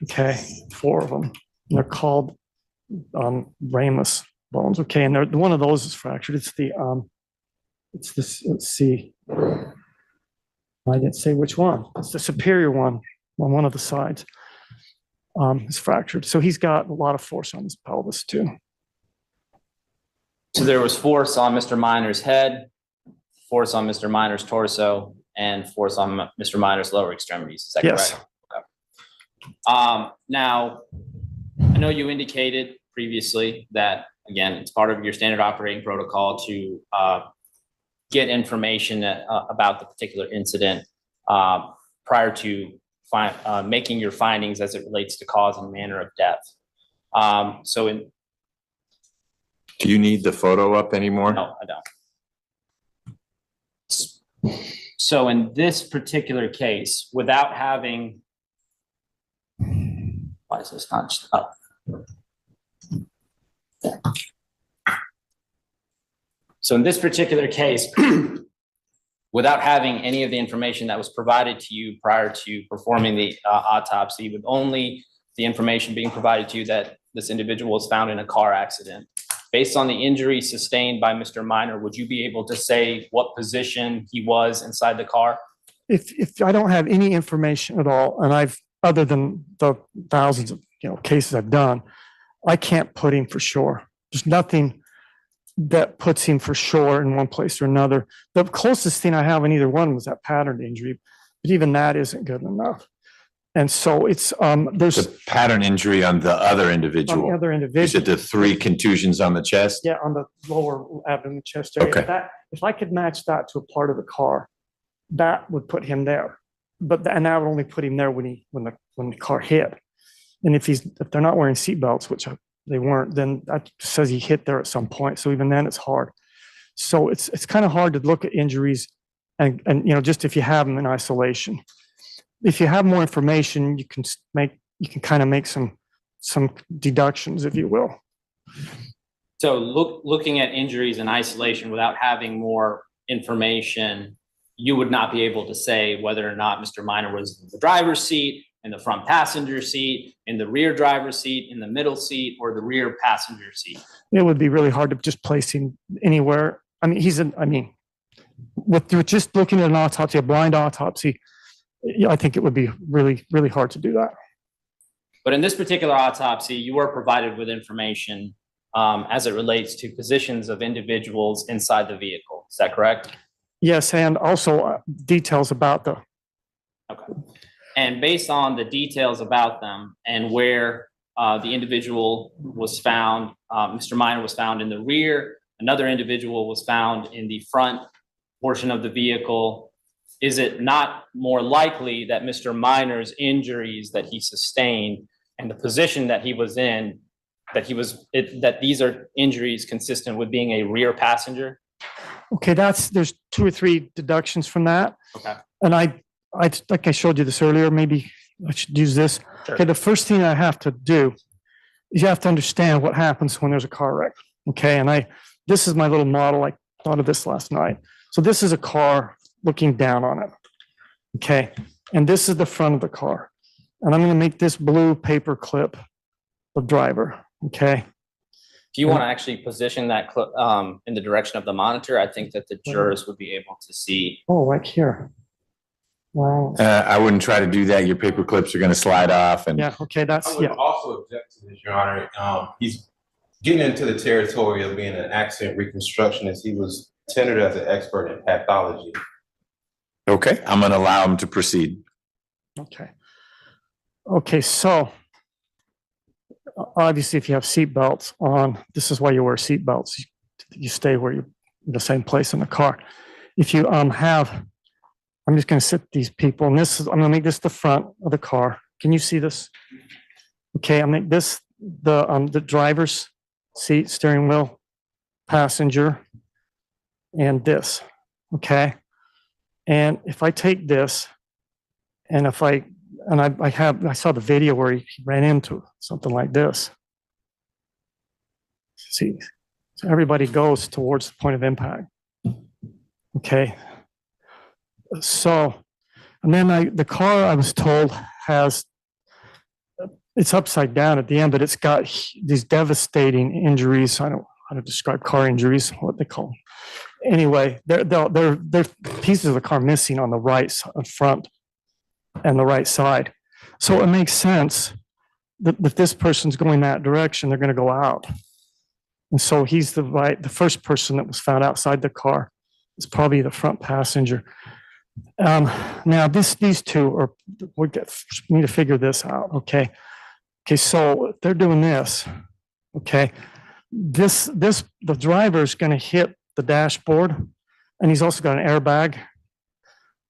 okay, 4 of them. And they're called ramus bones, okay, and one of those is fractured. It's this, let's see. I didn't say which one. It's the superior one on one of the sides. Is fractured. So he's got a lot of force on his pelvis too. So there was force on Mr. Minor's head, force on Mr. Minor's torso, and force on Mr. Minor's lower extremities. Is that Yes. correct? Okay. Now, I know you indicated previously that, again, it's part of your standard operating protocol to get information about the particular incident prior to making your findings as it relates to cause and manner of death. Do you need the photo up anymore? No, I don't. So in this particular case, without having, why is this not up? So in this particular case, without having any of the information that was provided to you prior to performing the autopsy, with only the information being provided to you that this individual was found in a car accident, based on the injury sustained by Mr. Minor, would you be able to say what position he was inside the car? If I don't have any information at all, and other than the thousands of cases I've done, I can't put him for sure. There's nothing that puts him for sure in one place or another. The closest thing I have in either one was that pattern injury, but even that isn't good enough. And so it's, there's The pattern injury on the other on the individual. other Is individual. it the 3 contusions on the chest? Yeah, on the lower abdomen, chest area. Okay. If I could match that to a part of the car, that would put him there. And that would only put him there when the car hit. And if they're not wearing seatbelts, which they weren't, then that says he hit there at some point. So even then it's hard. So it's kind of hard to look at injuries and just if you have them in isolation. If you have more information, you can kind of make some deductions, if you will. So looking at injuries in isolation without having more information, you would not be able to say whether or not Mr. Minor was in the driver's seat, in the front passenger seat, in the rear driver's seat, in the middle seat, or the rear passenger seat. It would be really hard to just place him anywhere. I mean, with just looking at an autopsy, a blind autopsy, I think it would be really, really hard to do that. But in this particular autopsy, you were provided with information as it relates to positions of individuals inside the vehicle. Is that correct? Yes, and also details about the. Okay. And based on the details about them and where the individual was found, Mr. Minor was found in the rear, another individual was found in the front portion of the vehicle. Is it not more likely that Mr. Minor's injuries that he sustained and the position that he was in, that these are injuries consistent with being a rear passenger? Okay, there's 2 or 3 deductions from that. Okay. And I like I showed you this earlier, maybe I should use this. Sure. Okay, the first thing I have to do is you have to understand what happens when there's a car wreck. Okay, and this is my little model. I thought of this last night. So this is a car looking down on it. Okay, and this is the front of the car. And I'm going to make this blue paper clip the driver. Okay. If you want to actually position that clip in the direction of the monitor, I think that the jurors would be able to see. Oh, right here. Wow. I wouldn't try to do that. Your paper clips are going to slide off. And Yeah. Okay. I would Yeah. also object to this, Your Honor. He's getting into the territory of being an accident reconstructionist. He was tendered as an expert in pathology. okay, I'm going to allow him to proceed. Okay. Okay. So obviously, if you have seat belts on, this is why you wear seat belts. You stay where you're in the same place in the car. If you I'm just going to sit these people, and I'm going to make this the front of the car. Can you see this? Okay, I'll make this the driver's seat, steering wheel, passenger, and this. Okay, and if I take this, and I saw the video where he ran into something like this. See, so everybody goes towards the point of impact. Okay. So, and then the car, I was told, it's upside down at the end, but it's got these devastating injuries. I don't know how to describe car injuries, what they call them. Anyway, they're pieces of the car missing on the right front and the right side. So it makes sense that if this person's going that direction, they're going to go out. And so he's the first person that was found outside the car is probably the front passenger. Now these two we need to figure this out. Okay. So they're doing this. Okay. The driver is going to hit the dashboard, and he's also got an airbag.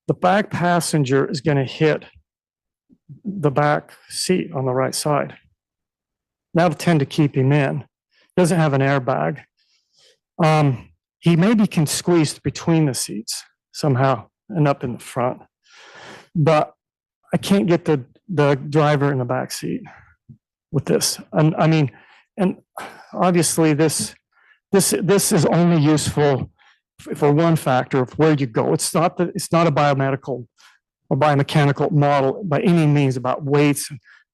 The back passenger is going to hit the back seat on the right side. That'll tend to keep him in. Doesn't have an airbag. He maybe can squeeze between the seats somehow and up in the front, but I can't get the driver in the back seat with this. And I mean, and obviously this is only useful for one factor of where you go. It's not a biomedical or biomechanical model by any means about weights,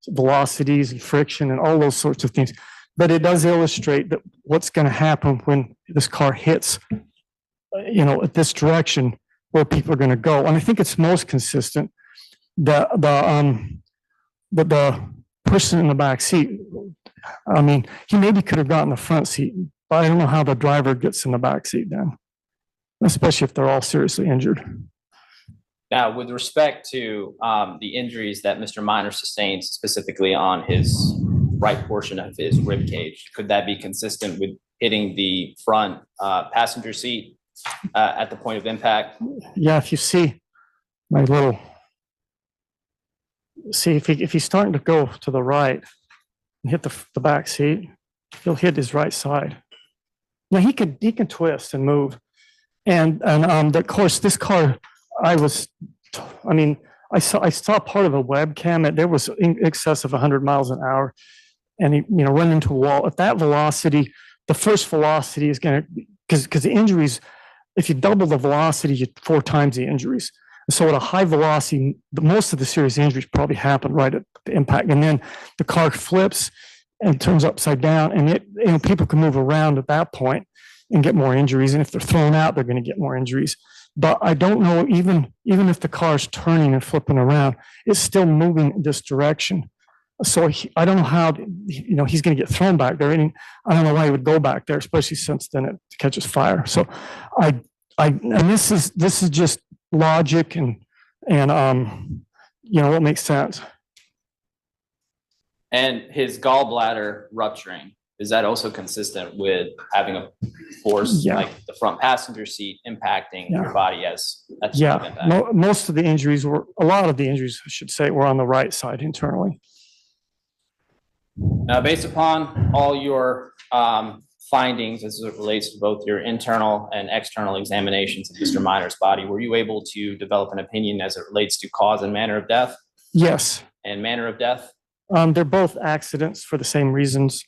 velocities, and friction, and all those sorts of things. But it does illustrate that what's going to happen when this car hits, at this direction where people are going to go. And I think it's most consistent that the person in the back seat I mean, he maybe could have gotten the front seat, but I don't know how the driver gets in the back seat then, especially if they're all seriously injured. Now, with respect to the injuries that Mr. Minor sustained specifically on his right portion of his rib cage, could that be consistent with hitting the front passenger seat at the point of impact? Yeah, if you see my little, see if he's starting to go to the right and hit the back seat, he'll hit his right side. Now he can twist and move, and of course this car, I saw part of a webcam. There was in excess of 100 miles an hour, and he run into a wall. At that velocity, the first velocity is going to, because the injuries, if you double the velocity, you 4 times the injuries. So at a high velocity, most of the serious injuries probably happen right at the impact, and then the car flips and turns upside down, and people can move around at that point and get more injuries. And if they're thrown out, they're going to get more injuries. But I don't know, even if the car's turning and flipping around, it's still moving in this direction. So I don't know how he's going to get thrown back there. And I don't know why he would go back there, especially since then it catches fire. So and this is just logic and what makes sense. And his gallbladder rupturing, is that also consistent with having a force like the front passenger seat impacting your body as at the time of impact? Most of the injuries a lot of the injuries, I should say, were on the right side internally. Now, based upon all your findings as it relates to both your internal and external examinations of Mr. Minor's body, were you able to develop an opinion as it relates to cause and manner of death? Yes. And manner of death? They're both accidents for the same reasons,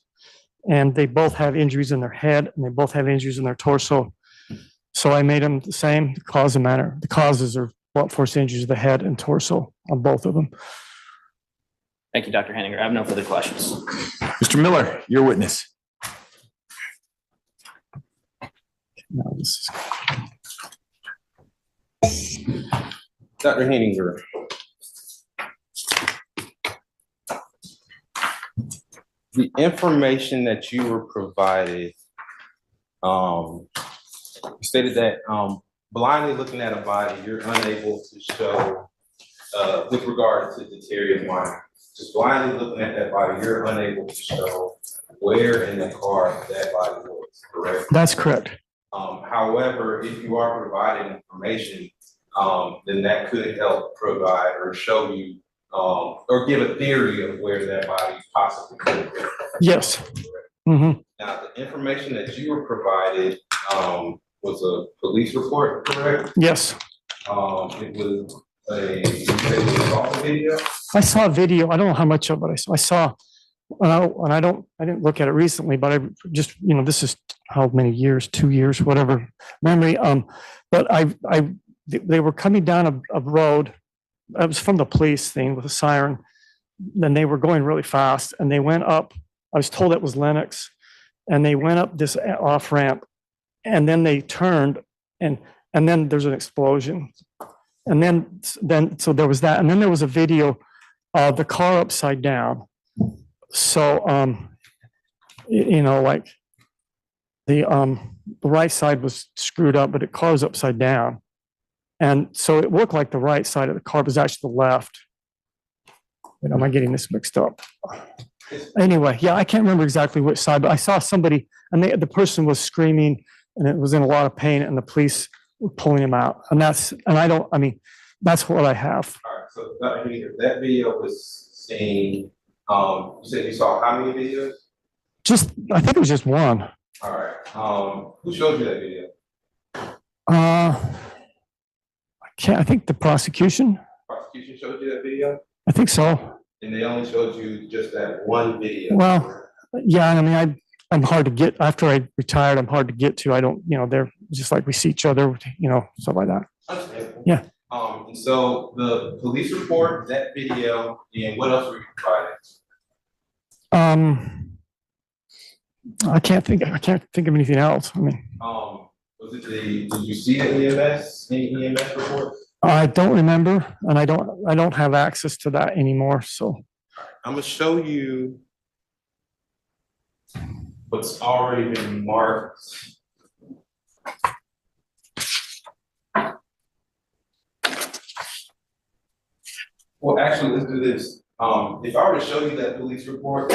and they both have injuries in their head, and they both have injuries in their torso. So I made them the same, the cause and manner. The causes are blunt force injuries of the head and torso on both of them. Thank you, Dr. Henninger. I have no further questions. Mr. Miller, your witness. No, this is... Dr. Henninger. The information that you were provided, you stated that blindly looking at a body, you're unable to show, with regard to deteriorating minor, just blindly looking at that body, you're unable to show where in the car that body was, correct? That's correct. However, if you are providing information, then that could help provide or show you or give a theory of where that body possibly could have been. Yes. Mm-hmm. Now, the information that you were provided was a police report, correct? Yes. It was a video. I saw a video. I don't know how much of it I saw. And I didn't look at it recently, but I just, this is how many years, 2 years, whatever memory. But they were coming down a road. I was from the police thing with a siren. Then they were going really fast, and they went up. I was told it was Lennox, and they went up this off ramp, and then they turned, and then there's an explosion, and then so there was that, and then there was a video of the car upside down. So like the right side was screwed up, but the car's upside down. And so it looked like the right side of the car was actually the left. Am I getting this mixed up? Anyway, yeah, I can't remember exactly which side, but I saw somebody, and the person was screaming, and it was in a lot of pain, and the police were pulling him out. And that's what I have. All right, so that video was seen, you said you saw how many videos? I think it was just one. All right, who showed you that video? I think the prosecution. Prosecution showed you that video? I think so. And they only showed you just that one video? Well, yeah, I mean, I'm hard to get, after I retired, I'm hard to get to. I don't, they're just like we see each other, stuff like that. Understandable. Yeah. And so the police report, that video, and what else were you provided? I can't think of anything else. I mean, did you see any EMS report? I don't remember, and I don't have access to that anymore. So I'm gonna show you what's already been marked. Well, actually, let's do this. If I were to show you that police report,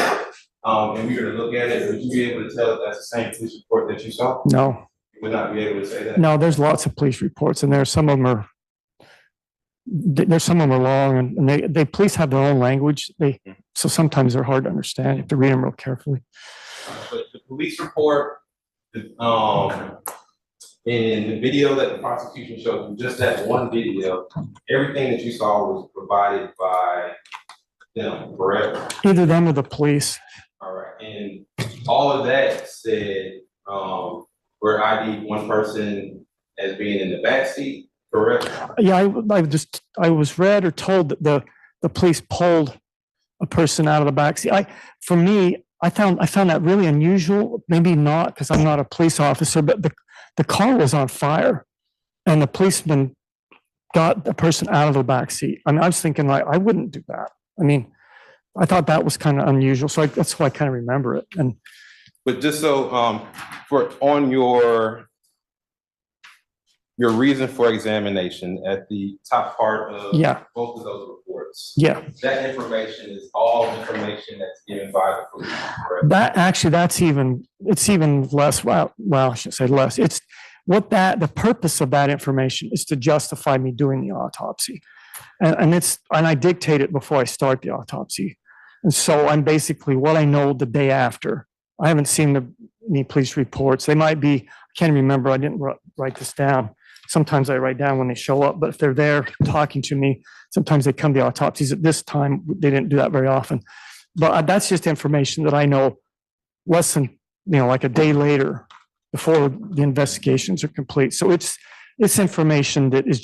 and we were to look at it, would you be able to tell if that's the same police report that you saw? No, You would not be able to say that? no, there's lots of police reports and some of them are, there's some of them are long and they police have their own language. So sometimes they're hard to understand. You have to read them real carefully. But the police report, in the video that the prosecution showed you, just that one video, everything that you saw was provided by them, correct? Either them or the police. All right, and all of that said, we're ID one person as being in the backseat, correct? Yeah, I was read or told that the police pulled a person out of the backseat. For me, I found that really unusual. Maybe not because I'm not a police officer, but the car was on fire, and the policeman got the person out of the backseat. I mean, I was thinking like I wouldn't do that. I mean, I thought that was kind of unusual, so that's why I kind of remember it. And But just so, for on your reason for examination at the top part of Yeah. both of those reports, yeah, that information is all information that's given by the police, correct? it's even less. Well, I shouldn't say less. It's the purpose of that information is to justify me doing the autopsy, and I dictate it before I start the autopsy, and so I'm basically what I know the day after. I haven't seen any police reports. They might be. I can't remember. I didn't write this down. Sometimes I write down when they show up, but if they're there talking to me, sometimes they come to autopsies. At this time, they didn't do that very often. But that's just information that I know less than, like a day later before the investigations are complete. So it's information that is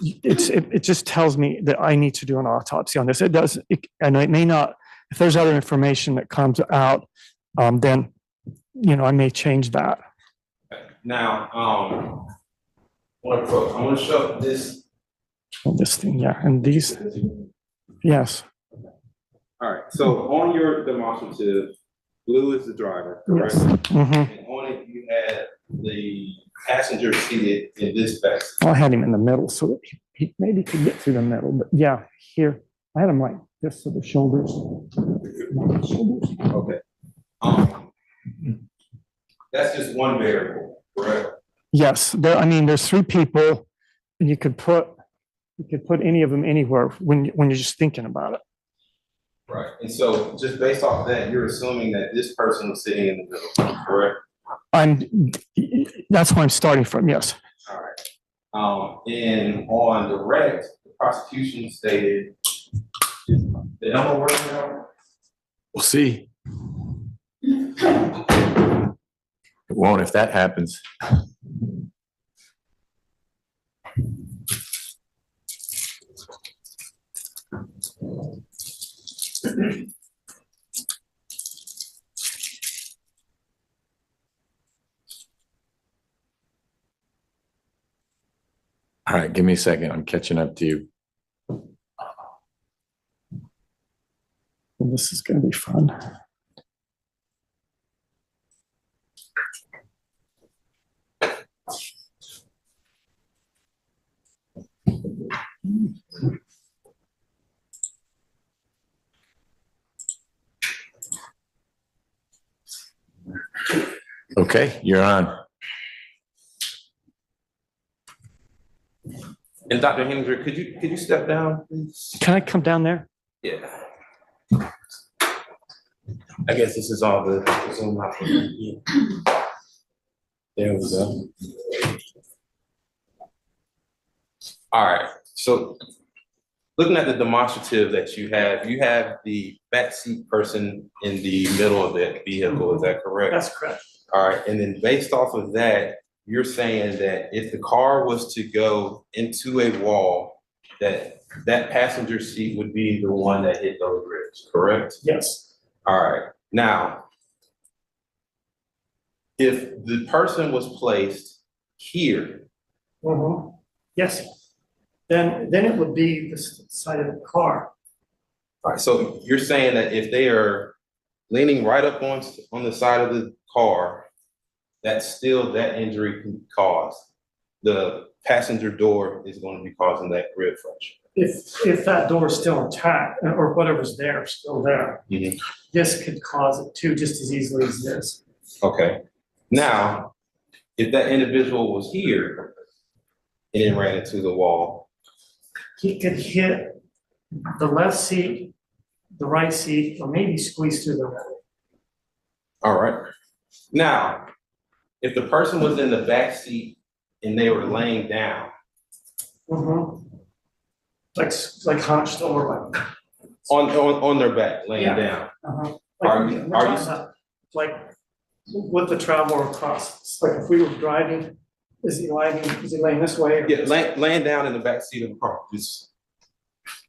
it just tells me that I need to do an autopsy on this. And it may not, if there's other information that comes out, then, I may change that. Now, I'm going to show this. This thing, yeah, and these, yes, All right, so on your demonstrative, blue is the driver, correct? yes. Mhm. And on it, you had the passenger seated in this back seat. I had him in the middle so that he maybe could get through the middle, but yeah, here, I had him like this to the shoulders. Okay. That's just one variable, correct? Yes, there's three people, and you could put any of them anywhere when you're just thinking about it. Right, and so just based off of that, you're assuming that this person was sitting in the middle, correct? That's where I'm starting from, yes. All right. And on direct, the prosecution stated, the Elmo working out? We'll see. It won't if that happens. All right, give me a second. I'm catching up to you. This is going to be fun. Okay, you're on. And Dr. Hendrick, could you step down, please? Can I come down there? Yeah. I guess this is all the Zoom out. There we go. All right, so looking at the demonstrative that you have the backseat person in the middle of that vehicle, is that correct? That's correct. All right, and then based off of that, you're saying that if the car was to go into a wall, that passenger seat would be the one that hit those ribs, correct? Yes. All right, now, if the person was placed here, Mm-hmm. Yes. Then it would be the side of the car. all right, so you're saying that if they are leaning right up on the side of the car, that's still that injury can cause. The passenger door is going to be causing that rib fracture. If that door is still intact or whatever's there, still there, Mhm. this could cause it too, just as easily as this. Okay. Now, if that individual was here and then ran into the wall, He could hit the left seat, the right seat, or maybe squeeze through the middle. all right. Now, if the person was in the back seat and they were laying down Like hunched over, like. on their back, laying Yeah. down, Uh-huh. Are Like, you- we're are talking you- about, like, with the traveler across, it's like if we were driving, is he laying this way? or yeah, this? laying down in the back seat of the car. Just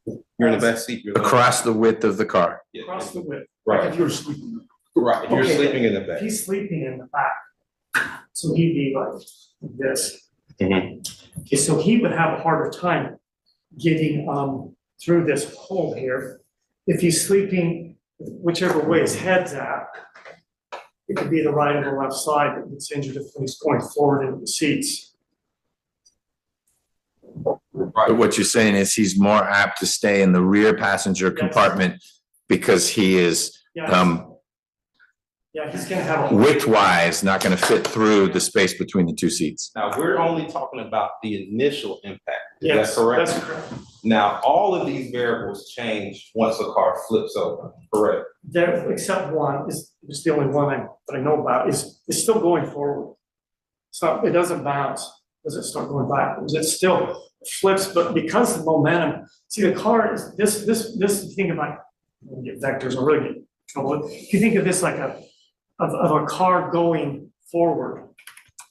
you're in the back seat. You're laying Across the width of the car. Yeah, Across the width, like right, if you were sleeping. right. You're Okay. sleeping in the If back. he's sleeping in the back, so he'd be like this. Mhm. Okay, so he would have a harder time getting through this hole here. If he's sleeping whichever way his head's at, it could be the right or the left side that gets injured if he's going forward into the seats. But what you're saying is he's more apt to stay in the rear passenger compartment because he is Yeah, yeah, he's gonna have a. width-wise not going to fit through the space between the two seats. Now, we're only talking about the initial impact. Is Yes, that correct? that's correct. Now, all of these variables change once a car flips over, correct? There, except one, is the only one that I know about, is still going forward. So it doesn't bounce, does it start going backwards? It still flips, but because the momentum, see, the car is, this, if you think about, I'm gonna get vectors, I'll really get in trouble. If you think of this like of a car going forward,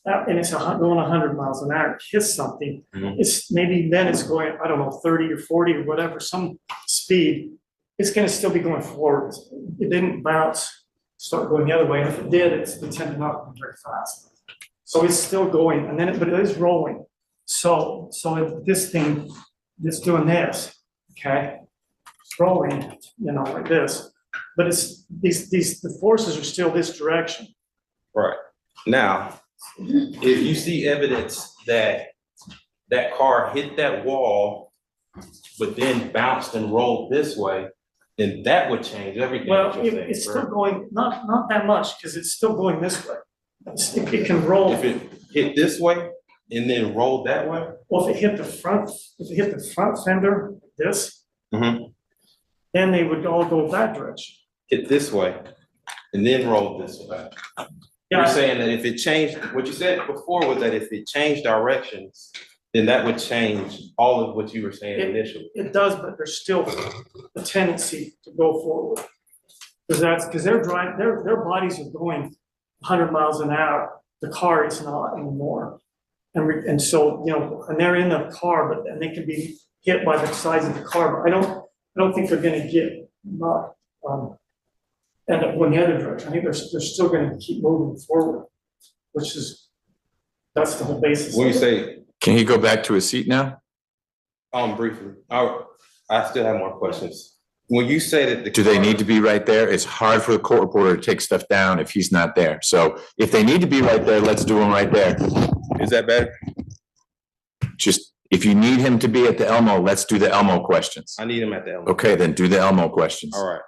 and it's going 100 miles an hour, it hits something, Mhm. it's maybe then it's going, I don't know, 30 or 40 or whatever, some speed, it's gonna still be going forward. It didn't bounce, start going the other way, and if it did, it tended not to go very fast. So it's still going, and then, but it is rolling. So if this thing, it's doing this, okay? It's rolling, you know, like this, but it's, the forces are still this direction. Right. Now, if you see evidence that that car hit that wall, but then bounced and rolled this way, then that would change everything. Well, that you're saying, it's still correct? going, not that much, because it's still going this way. It can roll, If it hit this way and then rolled that way, well, if it hit the front fender, this, Mhm. then they would all go that direction. hit this way and then rolled this way. You're Yeah, saying that if it changed, what you said before was that if it changed directions, then that would change all of what you were saying initially. it does, but there's still a tendency to go forward. Because they're driving, their bodies are going 100 miles an hour, the car is not anymore. And so, you know, and they're in the car, and they can be hit by the size of the car, but I don't think they're gonna get, not, end up going the other direction. I think they're still gonna keep moving forward, which is, that's the whole basis. When you of it. say, Can he go back to his seat now? briefly, I still have more questions. When you say that the. Do they need to be right there? It's hard for the court reporter to take stuff down if he's not there. So if they need to be right there, let's do them right there. Is that better? Just, if you need him to be at the Elmo, let's do the Elmo questions. I need him at the element. Okay, then do the Elmo questions. All right.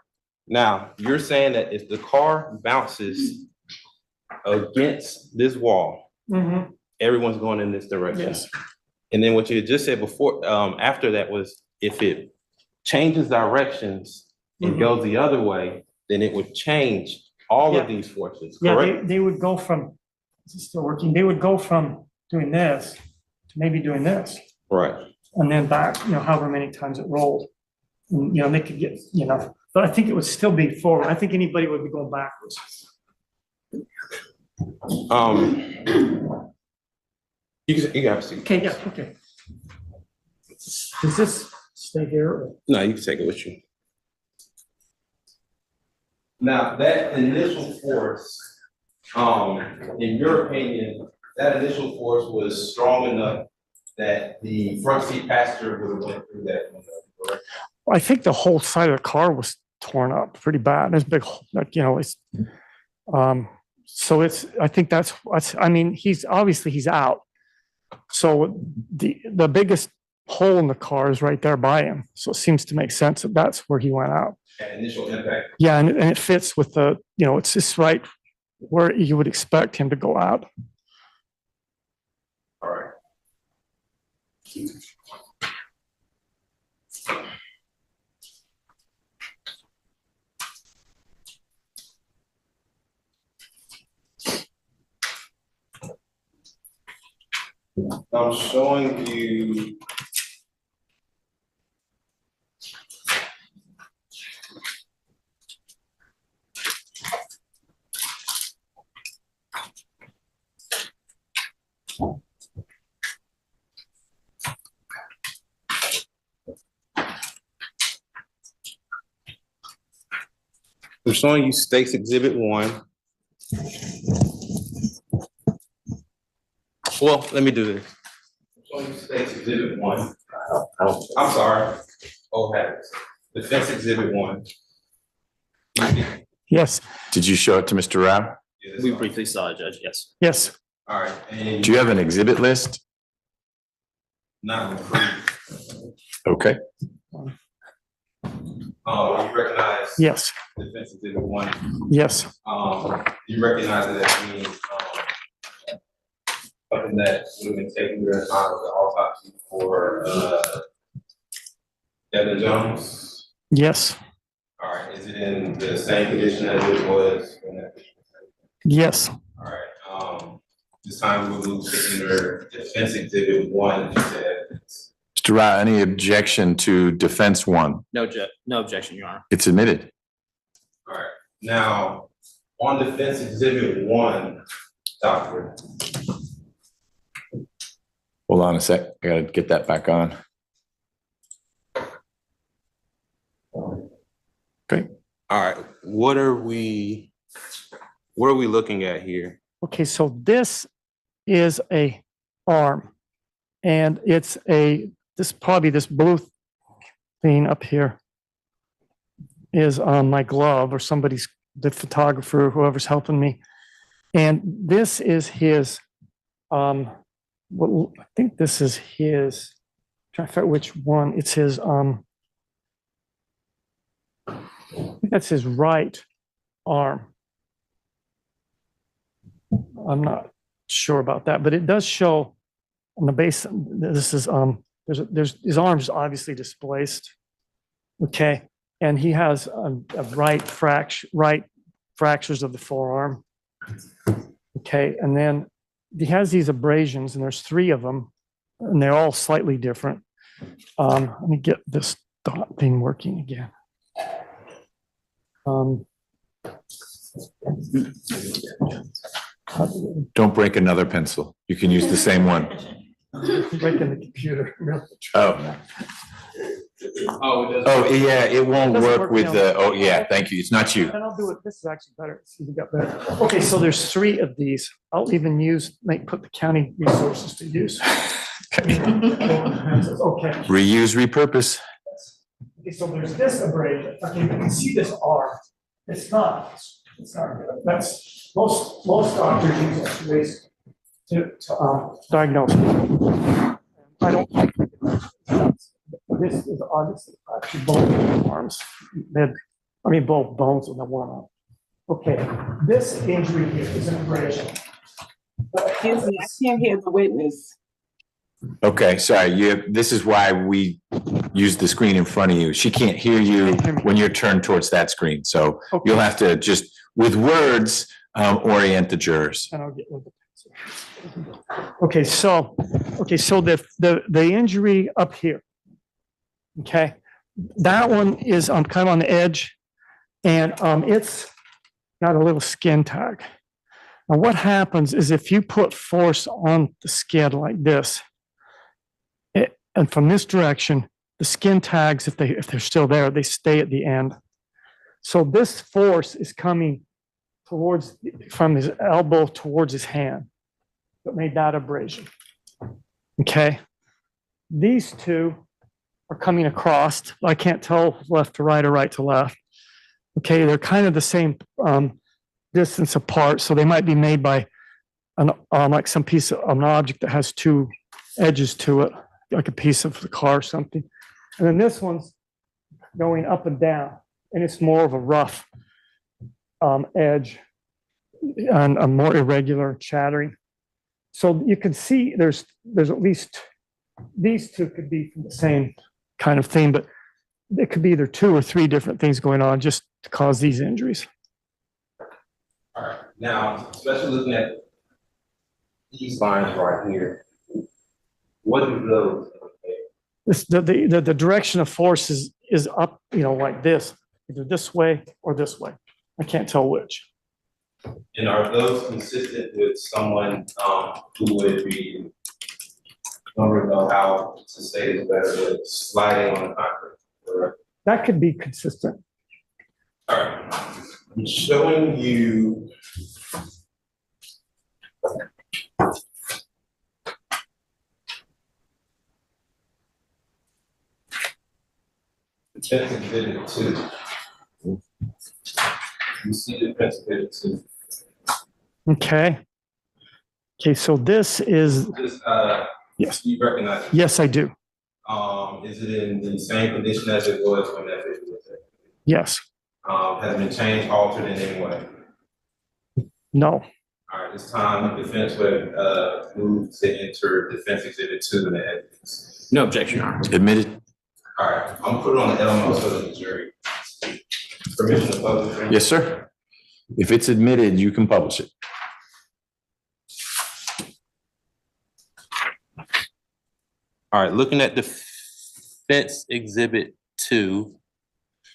Now, you're saying that if the car bounces against this wall, Mhm, everyone's going in this direction. yes, And then what you had just said before, after that was if it changes directions and Mhm. goes the other way, then it would change all of Yeah. these forces, yeah, correct? they would go from, is it still working? They would go from doing this to maybe doing this. Right. And then back, you know, however many times it rolled. And, you know, they could get, you know, but I think it would still be forward. I think anybody would be going backwards. You can have a seat. Okay, yeah, okay. Does this stay here? or- No, you can take it with you. Now, that initial force, in your opinion, that initial force was strong enough that the front seat passenger would have went through that window, correct? I think the whole side of the car was torn up pretty bad. There's a big, like, you know, it's, so it's, I think that's, I mean, he's out. So the biggest hole in the car is right there by him. So it seems to make sense that that's where he went out. Initial impact. Yeah, and it fits with the, you know, it's just right where you would expect him to go out. All right. I'm showing you. I'm showing you State's Exhibit 1. Well, let me do this. I'm showing you State's Exhibit 1. I'm sorry. Oh, heavens. Defense Exhibit 1. Yes, Did you show it to Mr. Rao? We briefly saw it, Judge, yes. yes. All right. And Do you have an exhibit list? not approved. Okay. You recognize Yes, Defense Exhibit 1. yes, You recognize that that means something that would have been taken during the time of the autopsy for Devin Jones. yes, All right, is it in the same condition as it was when that picture was taken? yes, All right, this time we'll move to enter Defense Exhibit 1 into evidence. Mr. Rao, any objection to defense one? No objection, Your Honor. It's admitted. All right, now on Defense Exhibit 1, Doctor. Hold on a sec. I gotta get that back on. Okay. All right, what are we looking at here? okay, so this is a arm, and it's probably this blue thing up here is on my glove or the photographer, whoever's helping me. And this is his, well, I think this is his, trying to figure out which one, it's his, I think that's his right arm. I'm not sure about that, but it does show on the base. This is there's his arms obviously displaced. Okay, and he has a right fractures of the forearm. Okay, and then he has these abrasions, and there's 3 of them, and they're all slightly different. Let me get this dot thing working again. Don't break another pencil. You can use the same one. Breaking the computer. Oh. Oh, it does. Oh, yeah, it won't Doesn't work work with now. the, oh, yeah, thank you. It's not you. Then I'll do it. This is actually better. See, we got better. Okay, so there's 3 of these. I'll even put the county resources to use. Okay. Reuse, repurpose. Okay, so there's this abrasion. Okay, you can see this arm. It's not good. That's most doctors use X-rays to diagnose. I don't think this is obviously actually both arms. Both bones in the one arm. Okay, this injury here is an abrasion. Excuse me, I can't hear the witness. Okay, sorry. This is why we use the screen in front of you. She can't hear you when you're turned towards that screen. So Okay. you'll have to just, with words, orient the jurors. And I'll get with the pencil. Okay, so the injury up here. Okay, that one is kind of on the edge, and it's got a little skin tag. Now, what happens is if you put force on the skin like this, and from this direction, the skin tags, if they're still there, they stay at the end. So this force is coming from his elbow towards his hand that made that abrasion. Okay, these 2 are coming across. I can't tell left to right or right to left. Okay, they're kind of the same distance apart, so they might be made by like some piece of an object that has two edges to it, like a piece of the car or something. And then this one's going up and down, and it's more of a rough edge and a more irregular chattering. So you can see there's at least these two could be from the same kind of thing, but it could be either two or three different things going on just to cause these injuries. All right, now, especially looking at these lines right here, what do those? The direction of force is up, like this, either this way or this way. I can't tell which. And are those consistent with someone who would be wondering about how to say it better with sliding on the concrete? Correct? That could be consistent. All right, I'm showing you. Defense exhibit 2. You see defense exhibit 2. Okay. Okay, so this is, Just, yes, you recognize it? yes, I do. Is it in the same condition as it was when that video was taken? Yes, Has it been changed, altered in any way? no, All right, it's time the defense would move to enter defense exhibit 2 in the evidence. No objection, Your Honor. Admitted? All right, I'm gonna put it on the LMO so that the jury. Permission to publish? Yes, sir. If it's admitted, you can publish it. All right, looking at defense exhibit 2,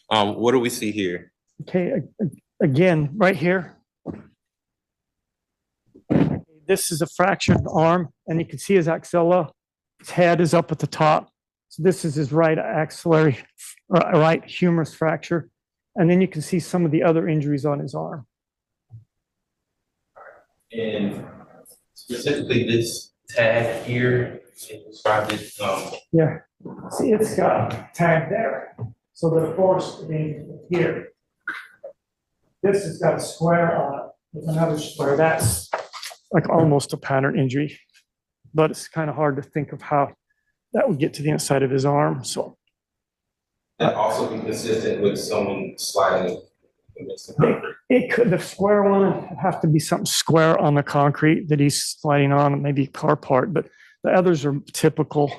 what do we see here? okay, again, right here. This is a fractured arm, and you can see his axilla. His head is up at the top. So this is his right axillary, right humerus fracture. And then you can see some of the other injuries on his arm. And specifically this tag here, it described it, Yeah, see, it's got a tag there. So the force being here. This has got a square on it with another square. That's like almost a pattern injury, but it's kind of hard to think of how that would get to the inside of his arm. So that also be consistent with someone sliding against the concrete. it could, the square one would have to be something square on the concrete that he's sliding on, maybe a car part, but the others are typical.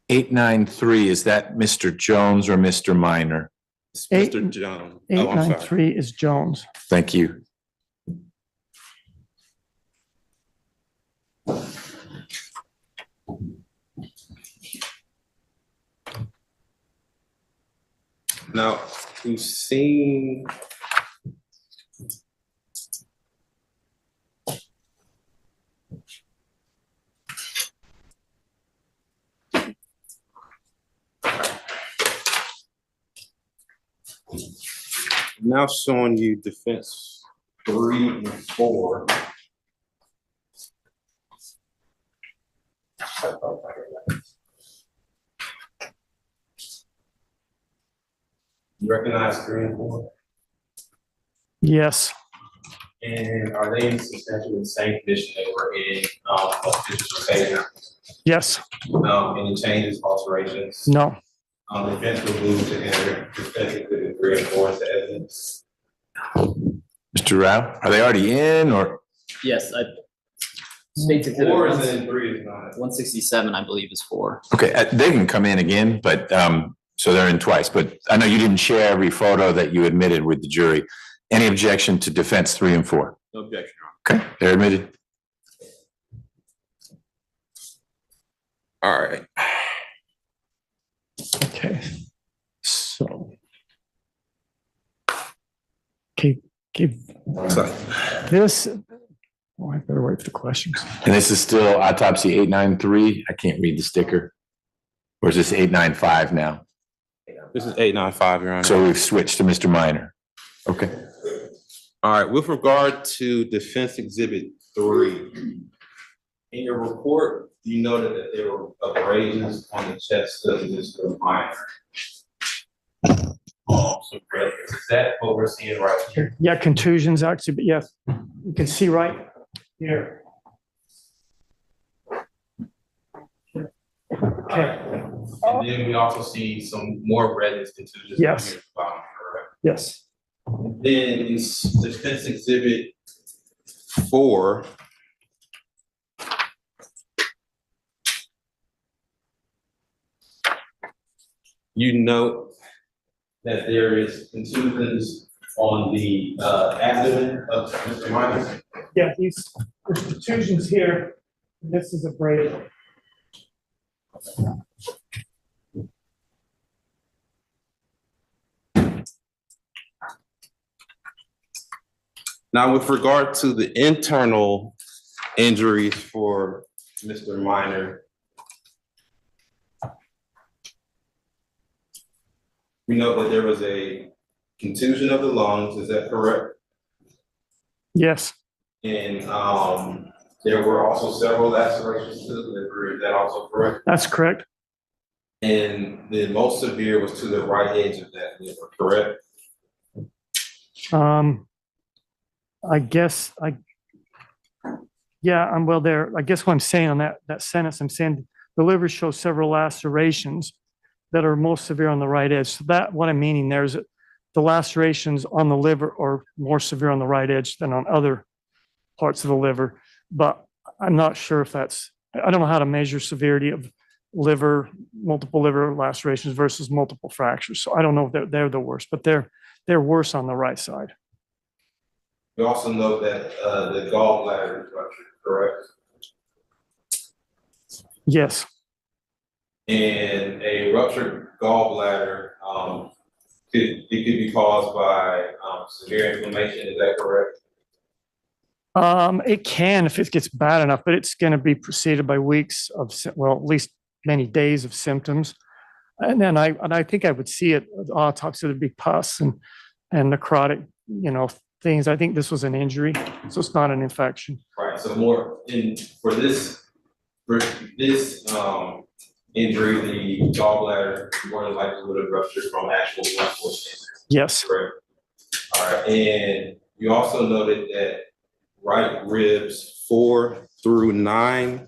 893, is that Mr. Jones or Mr. Minor? It's Eight- Mr. Jones. Oh, I'm sorry. 893 is Jones. Thank you. Now, we've seen. Now showing you defense 3 and 4. You recognize 3 and 4? Yes, And are they in substantially the same condition they were in, most pictures were taken? yes, Any changes, alterations? no, Defense will move to enter defense exhibit 3 and 4 as the evidence. Mr. Rao, are they already in or? Yes, I states exhibit 4 is in, 3 is not. 167, I believe, is 4. Okay, they can come in again, but, so they're in twice, but I know you didn't share every photo that you admitted with the jury. Any objection to defense 3 and 4? No objection, Your Honor. Okay, they're admitted. All right. okay. So. Okay, Sorry. this, oh, I better wait for the questions. And this is still autopsy 893? I can't read the sticker. Or is this 895 now? This is 895, Your Honor. So we've switched to Mr. Minor. Okay. All right, with regard to defense exhibit 3, in your report, you noted that there were abrasions on the chest of Mr. Minor. Some red. Is that what we're seeing right here? Yeah, contusions actually, but yes, you can see right here. Okay, And then we also see some more redness contusions. Yes. Here at the bottom, correct? yes. Then in defense exhibit 4. You note that there is contusions on the abdomen of Mr. Minor. Yeah, there's contusions here. This is a braid. Now, with regard to the internal injuries for Mr. Minor, we know that there was a contusion of the lungs, is that correct? Yes, And there were also several lacerations to the liver, is that also correct? that's correct. And the most severe was to the right edge of that liver, correct? Yeah, I'm well there. I guess what I'm saying on that sentence, I'm saying the liver shows several lacerations that are most severe on the right edge. So that what I'm meaning there is that the lacerations on the liver are more severe on the right edge than on other parts of the liver. But I'm not sure if I don't know how to measure severity of multiple liver lacerations versus multiple fractures. So I don't know if they're the worst, but they're worse on the right side. We also know that the gallbladder is ruptured, correct? Yes, And a ruptured gallbladder, it could be caused by severe inflammation, is that correct? it can if it gets bad enough, but it's going to be preceded by weeks of, well, at least many days of symptoms. And then I think I would see it, autopsy, would be pus and necrotic, things. I think this was an injury, so it's not an infection. Right, so for this injury, the gallbladder more than likely would have ruptured from actual blood force. Yes, Correct. All right, and you also noted that right ribs 4 through 9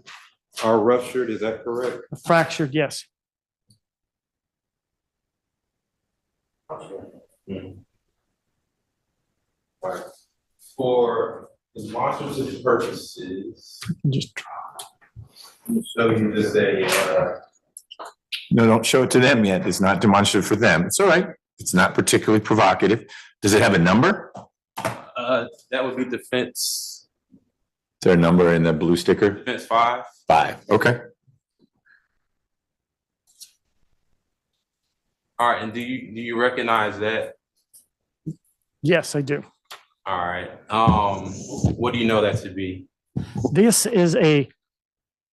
are ruptured, is that correct? fractured, yes. Mhm. All right. For demonstrative purposes, Just show you this No, don't show it to them yet. It's not demonstrative for them. It's all right. It's not particularly provocative. Does it have a number? that would be defense Is there a number in the blue sticker? 5. 5. Okay. All right, and do you recognize that? yes, I do. All right. What do you know that to be? This is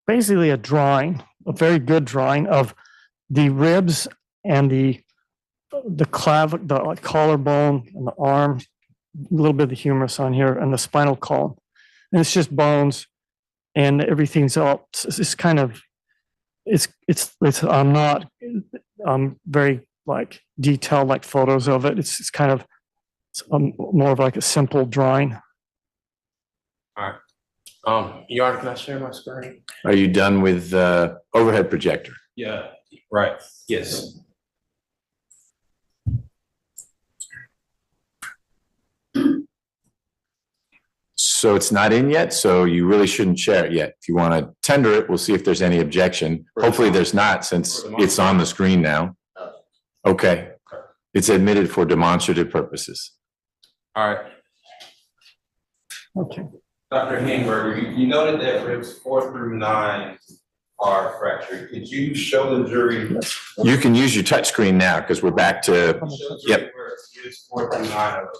basically a drawing, a very good drawing of the ribs and the collarbone and the arm, a little bit of the humerus on here, and the spinal column. And it's just bones, and everything's all. It's kind of, it's. I'm not very like detailed like photos of it. It's kind of more of like a simple drawing. All right. Yarn, can I share my screen? Are you done with overhead projector? Yeah. Right. Yes. So it's not in yet, so you really shouldn't share it yet. If you want to tender it, we'll see if there's any objection. Hopefully there's not, since it's on the screen now. Okay. It's admitted for demonstrative purposes. All right. Okay. Dr. Hamburger, you noted that ribs 4 through 9 are fractured. Could you show the jury? You can use your touch screen now because we're back to, Show the jury Yep. where ribs 4 through 9 are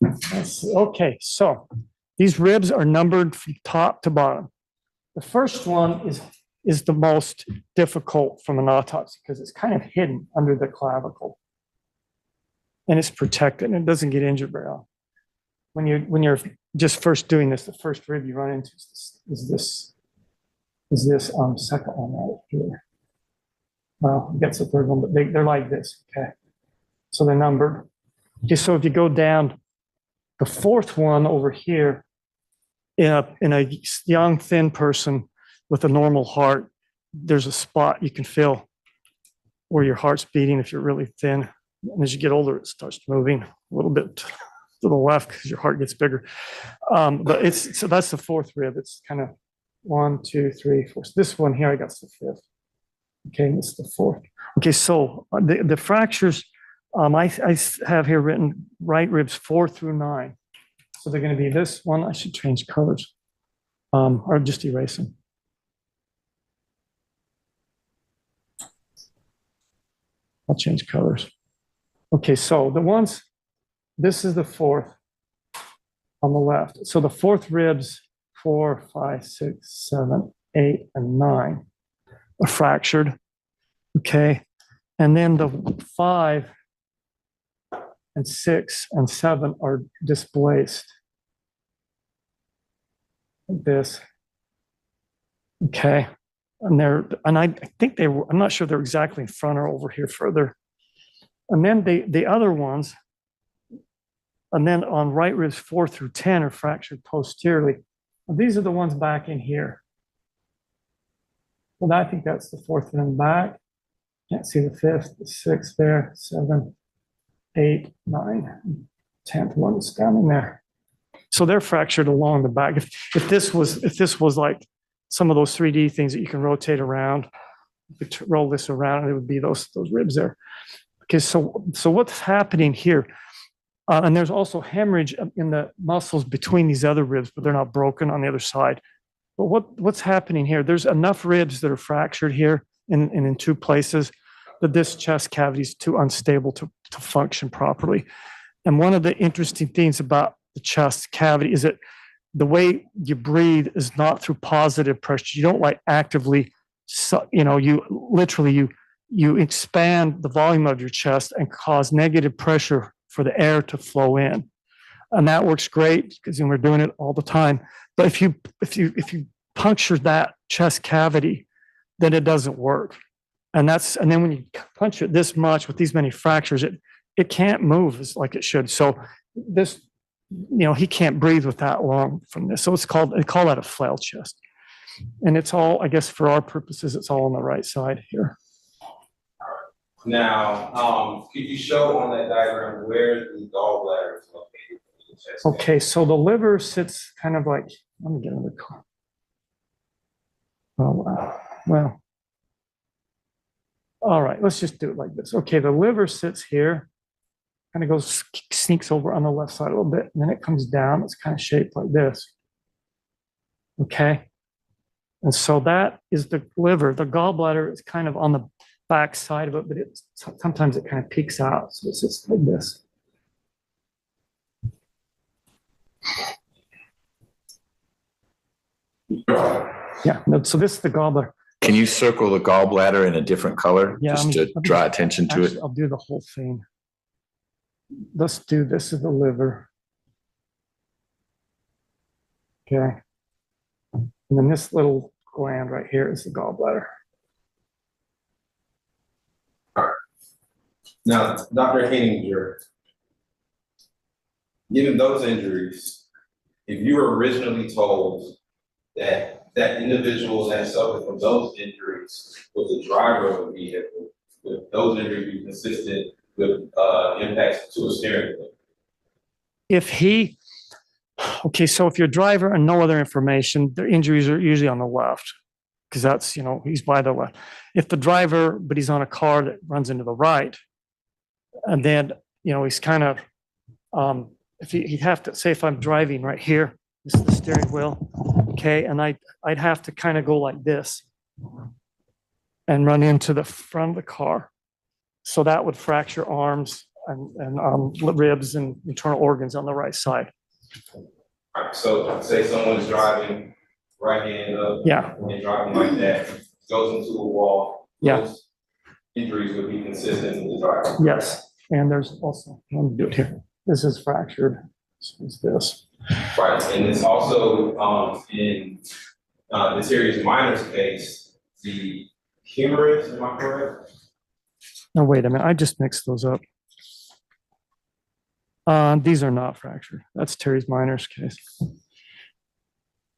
located. Okay, so these ribs are numbered from top to bottom. The first one is the most difficult from an autopsy because it's kind of hidden under the clavicle. And it's protected and it doesn't get injured very often. When you're just first doing this, the first rib you run into is this second one right here. Well, that's the third one, but they're like this, okay? So they're numbered. Okay, so if you go down, the fourth one over here, in a young, thin person with a normal heart, there's a spot you can feel where your heart's beating if you're really thin. And as you get older, it starts moving a little bit to the left because your heart gets bigger. But so that's the fourth rib. It's kind of 1, 2, 3, 4. So this one here, I got the fifth. Okay, and it's the fourth. Okay, so the fractures, I have here written right ribs 4 through 9. So they're going to be this one. I should change colors, or just erase them. I'll change colors. Okay, so the ones, this is the fourth on the left. So the fourth ribs, 4, 5, 6, 7, 8, and 9 are fractured. Okay, and then the 5 and 6 and 7 are displaced. Like this. Okay, and I think they were, I'm not sure they're exactly in front or over here further. And then the other ones, and then on right ribs 4 through 10 are fractured posteriorly. And these are the ones back in here. Well, I think that's the fourth one back. Can't see the fifth, the sixth there, 7, 8, 9, 10th one is down in there. So they're fractured along the back. If this was like some of those 3D things that you can rotate around, you could roll this around and it would be those ribs there. Okay, so what's happening here? And there's also hemorrhage in the muscles between these other ribs, but they're not broken on the other side. But what's happening here? There's enough ribs that are fractured here in 2 places that this chest cavity is too unstable to function properly. And one of the interesting things about the chest cavity is that the way you breathe is not through positive pressure. You don't like actively, you literally, you expand the volume of your chest and cause negative pressure for the air to flow in. And that works great because we're doing it all the time. But if you puncture that chest cavity, then it doesn't work. And then when you puncture it this much with these many fractures, it can't move as like it should. So this, he can't breathe with that long from this. So they call that a flail chest. And it's all, I guess for our purposes, it's all on the right side here. Now, could you show on that diagram where the gallbladder is located in the chest? Okay, so the liver sits kind of like, let me get another car. Oh, wow. Well, all right, let's just do it like this. Okay, the liver sits here, kind of sneaks over on the left side a little bit, and then it comes down. It's kind of shaped like this. Okay, and so that is the liver. The gallbladder is kind of on the back side of it, but sometimes it kind of peeks out. So it sits like this. Yeah, no, so this is the gallbladder. Can you circle the gallbladder in a different color, Yeah, just to draw attention to it? I'll do the whole thing. Let's do this is the liver. Okay. And then this little gland right here is the gallbladder. Now, Dr. Henninger, given those injuries, if you were originally told that individual that suffered from those injuries was the driver of a vehicle, would those injuries be consistent with impacts to a steering wheel? Okay, so if you're a driver and no other information, the injuries are usually on the left because that's, he's by the left. If the driver, but he's on a car that runs into the right, and then, he's kind of, if he'd have to say, if I'm driving right here, this is the steering wheel, okay, and I'd have to kind of go like this and run into the front of the car. So that would fracture arms and ribs and internal organs on the right side. All right, so say someone's driving right hand up, Yeah, and driving like that, goes into a wall. Yeah. Those injuries would be consistent with the driver. yes, and there's also, let me do it here. This is fractured. So it's this. Right, and it's also in Natarius Minor's case, the humerus, am I correct? No, wait a minute. I just mixed those up. These are not fractured. That's Terry's Minor's case.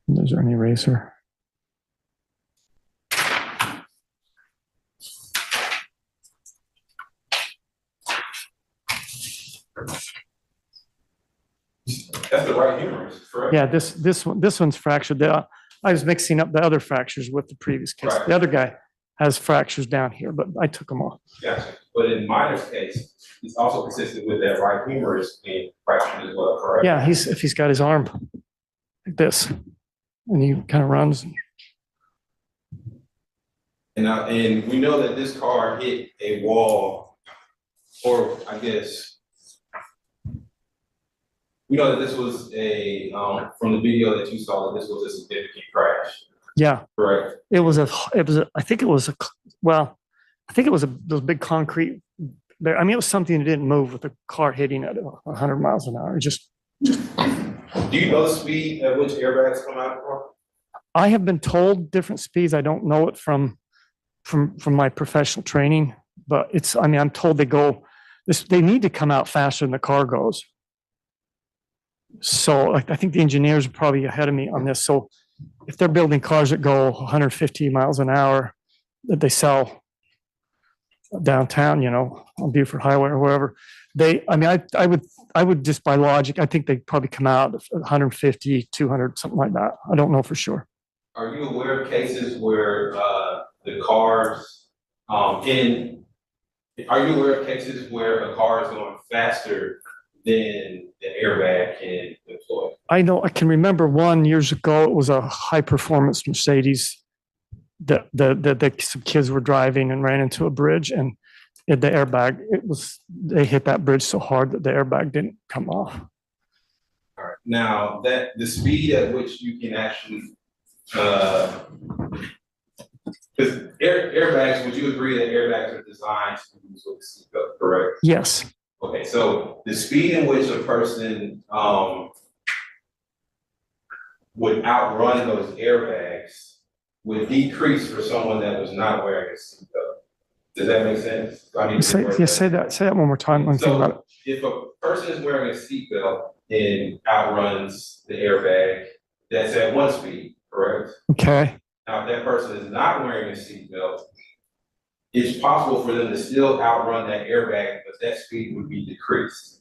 Is there any eraser? That's the right humerus, correct? Yeah, this one's fractured. I was mixing up the other fractures with the previous case. Right. The other guy has fractures down here, but I took them off. Gotcha. But in Minor's case, it's also consistent with that right humerus being fractured as well, correct? Yeah, if he's got his arm like this, and he kind of runs. And we know that this car hit a wall, or I guess we know that this was from the video that you saw, that this was a significant crash. Yeah, Correct. I think it was those big concrete. I mean, it was something that didn't move with the car hitting at 100 miles an hour. Just. Do you know the speed at which airbags come out from? I have been told different speeds. I don't know it from my professional training, but I'm told they need to come out faster than the car goes. So I think the engineers are probably ahead of me on this. So if they're building cars that go 150 miles an hour that they sell downtown, on Beaufort Highway or wherever, I would just by logic, I think they probably come out 150, 200, something like that. I don't know for sure. Are you aware of cases where the cars are you aware of cases where a car is going faster than the airbag can deploy? I know, I can remember one years ago, it was a high performance Mercedes that some kids were driving and ran into a bridge, and the airbag, they hit that bridge so hard that the airbag didn't come off. All right. Now that the speed at which you can actually, because airbags, would you agree that airbags are designed to use with a seatbelt, correct? Yes. Okay, so the speed in which a person would outrun those airbags would decrease for someone that was not wearing a seatbelt. Does that make sense? Say that one more time. So if a person is wearing a seatbelt and outruns the airbag, that's at one speed, correct? Okay. Now, if that person is not wearing a seatbelt, it's possible for them to still outrun that airbag, but that speed would be decreased.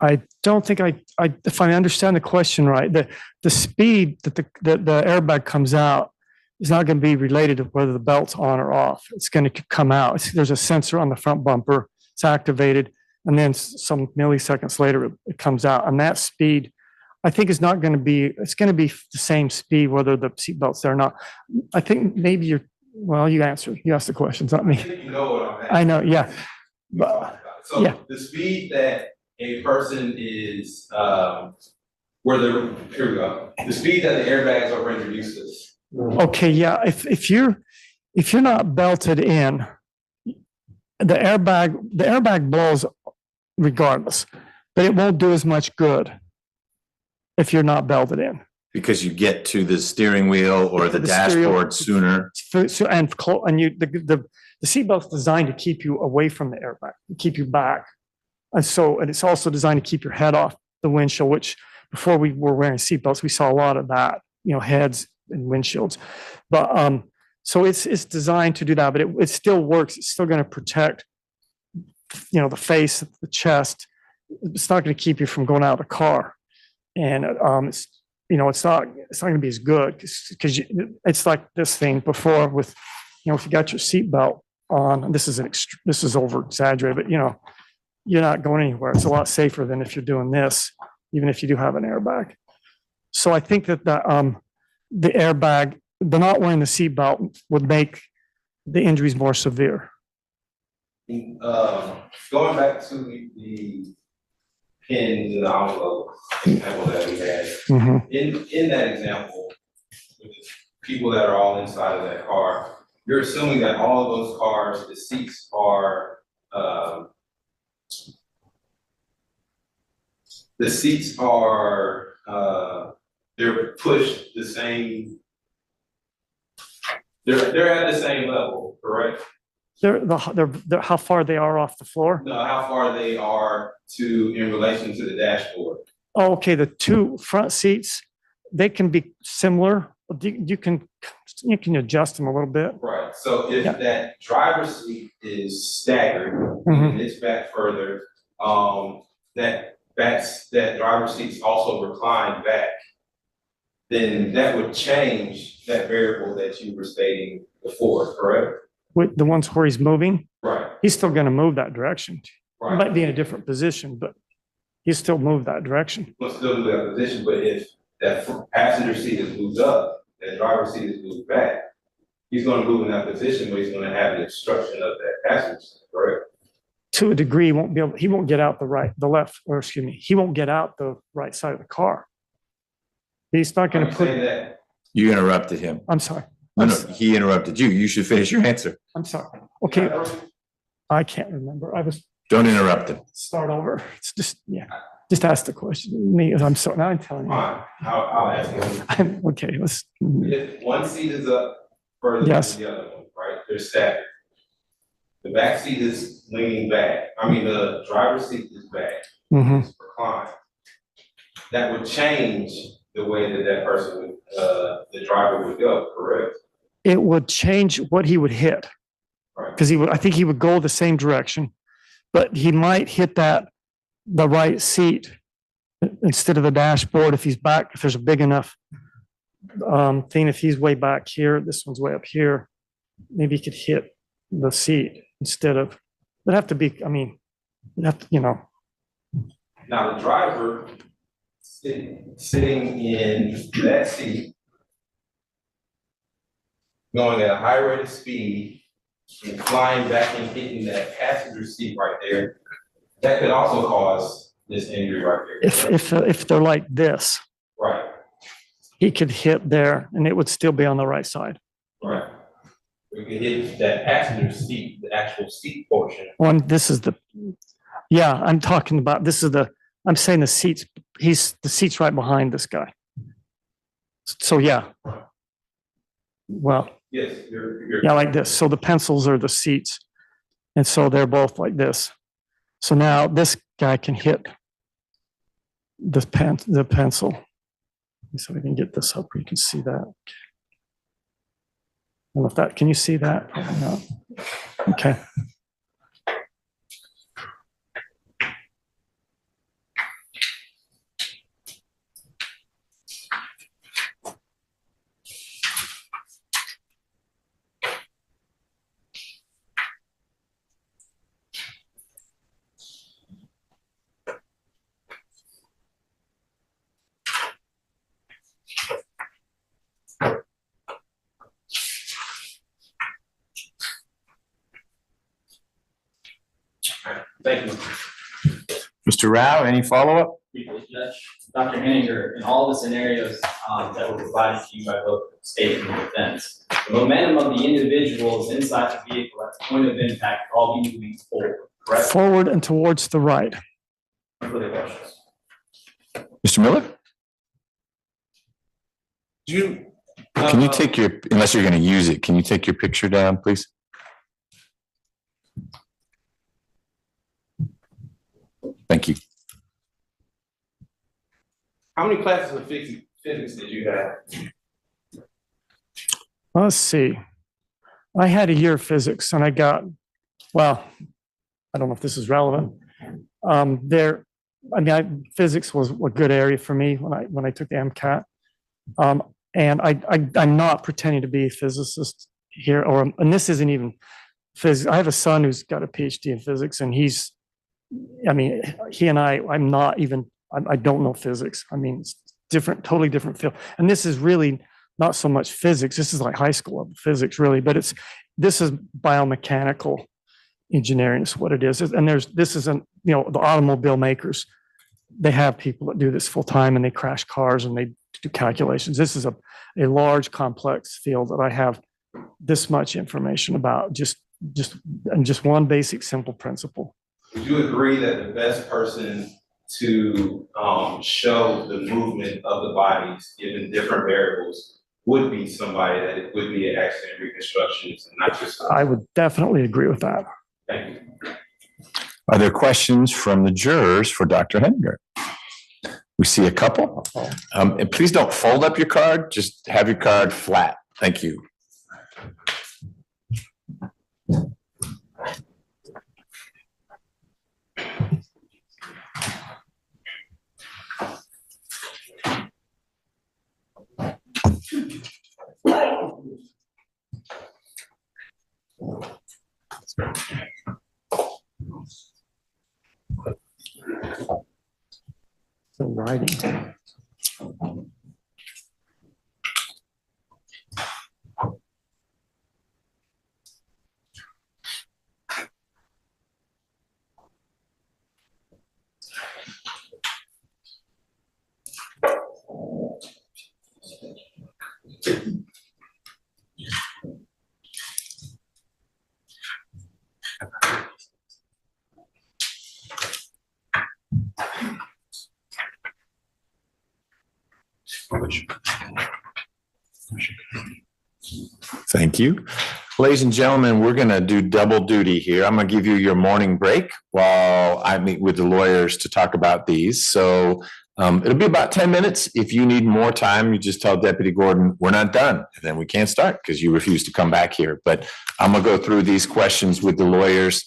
I don't think if I understand the question right, the speed that the airbag comes out is not going to be related to whether the belt's on or off. It's going to come out. There's a sensor on the front bumper. It's activated, and then some milliseconds later it comes out. And that speed, I think, is not going to be. It's going to be the same speed whether the seatbelt's there or not. I think maybe you answered. You asked the questions, not me. I think you know what I'm asking. I know, yeah. So yeah. The speed that a person is, here we go. The speed that the airbags are introduced to. Okay, yeah. If you're not belted in, the airbag blows regardless, but it won't do as much good if you're not belted in. Because you get to the steering wheel or the dashboard sooner. And the seatbelt's designed to keep you away from the airbag, to keep you back. And it's also designed to keep your head off the windshield, which before we were wearing seatbelts, we saw a lot of that, heads and windshields. But so it's designed to do that, but it still works. It's still going to protect, the face, the chest. It's not going to keep you from going out of the car. And it's not going to be as good because it's like this thing before with, if you got your seatbelt on, this is over exaggerated, but you're not going anywhere. It's a lot safer than if you're doing this, even if you do have an airbag. So I think that the airbag, the not wearing the seatbelt would make the injuries more severe. Going back to the pins and the envelope example that we had, in that example, with the people that are all inside of that car, you're assuming that all of those cars, the seats are they're pushed the same. They're at the same level, correct? They're how far they are off the floor. No, how far they are in relation to the dashboard. Oh, okay, the two front seats, they can be similar. You can adjust them a little bit. Right, so if Yeah. that driver's seat is staggered, Mhm. and it's back further, that driver's seat's also reclined back, then that would change that variable that you were stating before, correct? With the ones where he's moving, Right, he's still going to move that direction. He right. might be in a different position, but he still move that direction. We'll still do that position, but if that passenger seat is moved up, that driver's seat is moved back, he's gonna move in that position, but he's gonna have the obstruction of that passenger seat, correct? To a degree, he won't get out the left, or excuse me, he won't get out the right side of the car. He's not going to put, Say that. You interrupted him. I'm sorry. No, no, he interrupted you. You should finish your answer. I'm sorry. Okay, I can't remember. I was Don't interrupt him. start over. It's just, yeah, just ask the question. Me, I'm sorry, now I'm telling you. Fine, I'll ask you. Okay, let's, If one seat is up further Yes. than the other one, right, they're staggered. The back seat is leaning back, the driver's seat is back, mhm. it's reclined. That would change the way that person would, the driver would go, correct? It would change what he would hit. Right. Because I think he would go the same direction, but he might hit the right seat instead of the dashboard if he's back, if there's a big enough thing, if he's way back here, this one's way up here, maybe he could hit the seat instead of, it'd have to be, it'd have to, Now, the driver sitting in that seat, going at a high rate of speed and flying back and hitting that passenger seat right there, that could also cause this injury right there. if they're like this, Right, he could hit there and it would still be on the right side. right. We could hit that passenger seat, the actual seat portion. This is I'm talking about, I'm saying the seats, the seat's right behind this guy. So yeah. Well, Yes, you're. yeah, like this. So the pencils are the seats. And so they're both like this. So now this guy can hit the pencil. So we can get this up where you can see that. I don't know if that, can you see that? No. Okay. Thank you. Mr. Rao, any follow-up? Dr. Henninger, in all the scenarios that were provided to you by both the state and the defense, the momentum of the individuals inside the vehicle at the point of impact are all moving forward, correct? Forward and towards the right. Further questions? Mr. Miller? Can you Uh, take unless you're going to use it, can you take your picture down, please? Thank you. How many classes of physics did you have? Let's see. I had a year of physics and I got, well, I don't know if this is relevant. Physics was a good area for me when I took the MCAT. And I'm not pretending to be a physicist here, and this isn't even physics. I have a son who's got a PhD in physics, and he and I'm not even, I don't know physics. It's different, totally different field. And this is really not so much physics. This is like high school level physics, really, but this is biomechanical engineering is what it is. And the automobile makers, they have people that do this full time and they crash cars and they do calculations. This is a large, complex field that I have this much information about, just one basic, simple principle. Would you agree that the best person to show the movement of the bodies, given different variables, would be somebody that it would be an accident reconstructionist and not just. I would definitely agree with that. Thank you. Are there questions from the jurors for Dr. Henninger? We see a couple. And please don't fold up your card, just have your card flat. Thank you. The writing. Thank you. Ladies and gentlemen, we're going to do double duty here. I'm going to give you your morning break while I meet with the lawyers to talk about these. So it'll be about 10 minutes. If you need more time, you just tell Deputy Gordon, we're not done. And then we can't start because you refuse to come back here. But I'm going to go through these questions with the lawyers,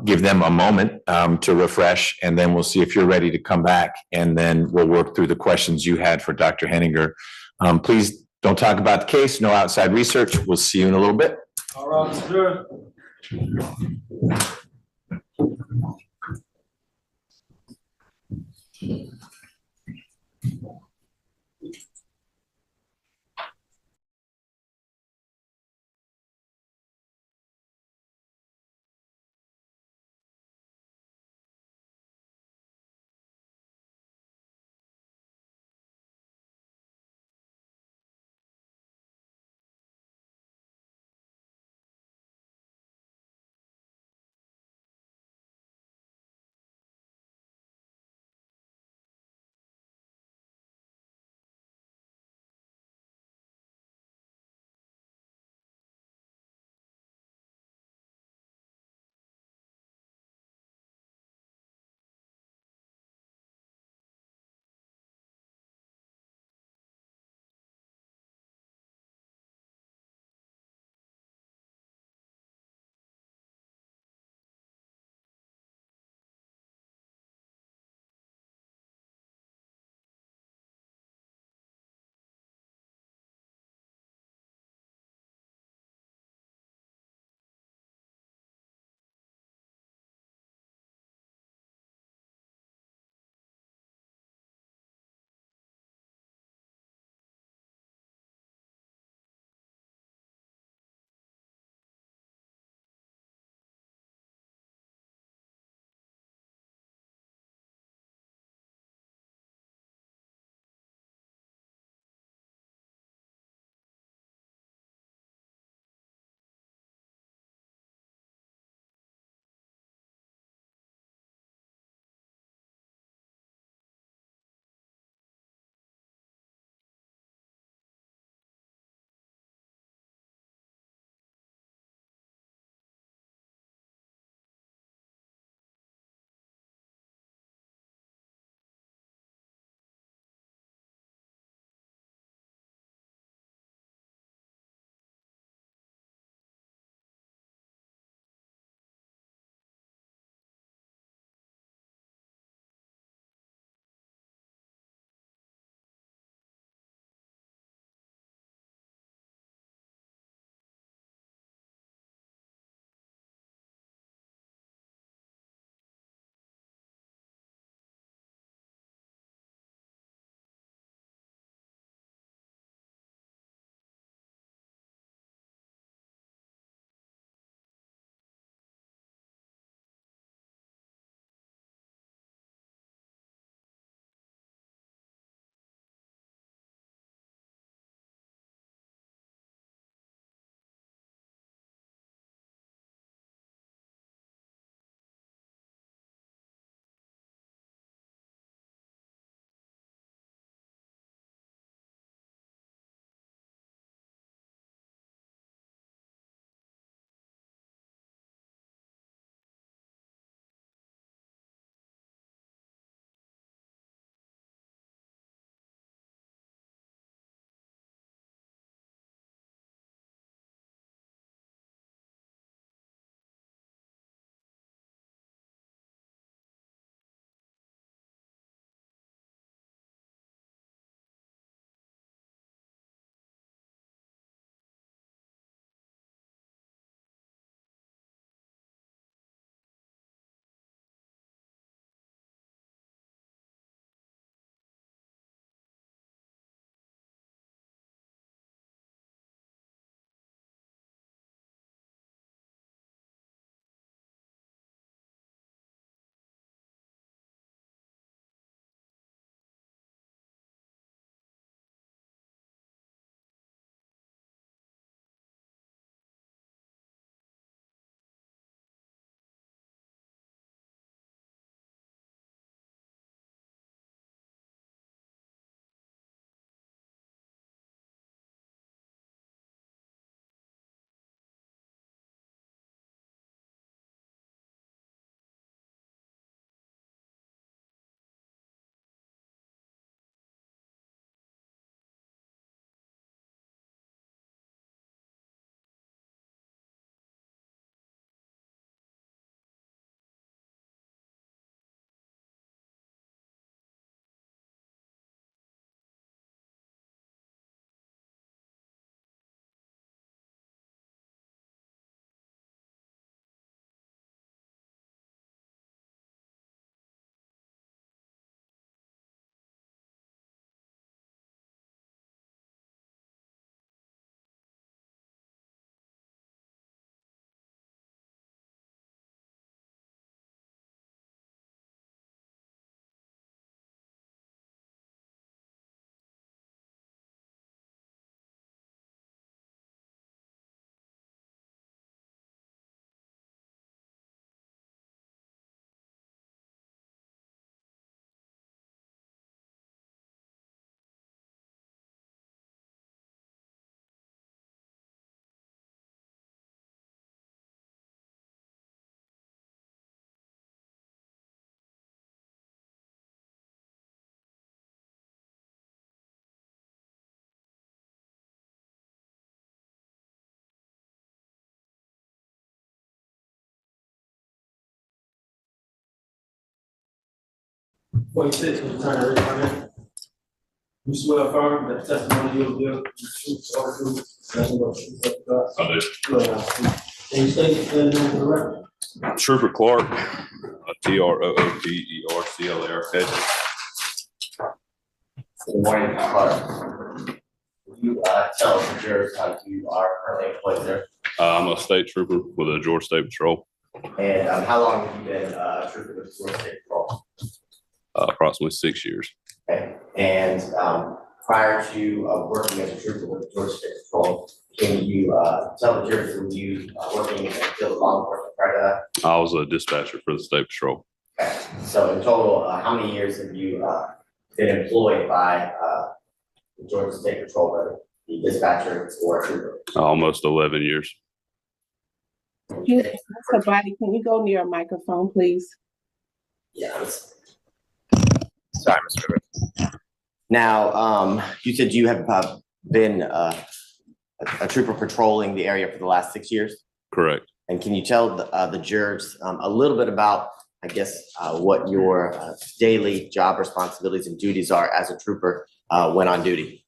give them a moment to refresh, and then we'll see if you're ready to come back. And then we'll work through the questions you had for Dr. Henninger. Please don't talk about the case, no outside research. We'll see you in a little bit. All right, sir. 46, was trying to raise my hand. You swear affirm that the testimony you'll give is true, so help you, nothing but truth, so help you God. I do. Swear not to. And you state your name for the record. Trooper Clark, TROOPERCLARK. Good morning, Clark. Will you tell the jurors how you are currently employed there? I'm a state trooper with the Georgia State Patrol, And how long have you been a trooper with the Georgia State Patrol? approximately 6 years. Okay. And prior to working as a trooper with the Georgia State Patrol, can you tell the jurors who you working in the field of law enforcement prior to that? I was a dispatcher for the State Patrol. Okay. So in total, how many years have you been employed by the Georgia State Patrol, whether the dispatcher or a trooper? Almost 11 years. Mr. Body, can you go near a microphone, please? Yeah. Sorry, Mr. Rivers. Now, you said you have been a trooper patrolling the area for the last 6 years? Correct. And can you tell the jurors a little bit about, I guess, what your daily job responsibilities and duties are as a trooper when on duty?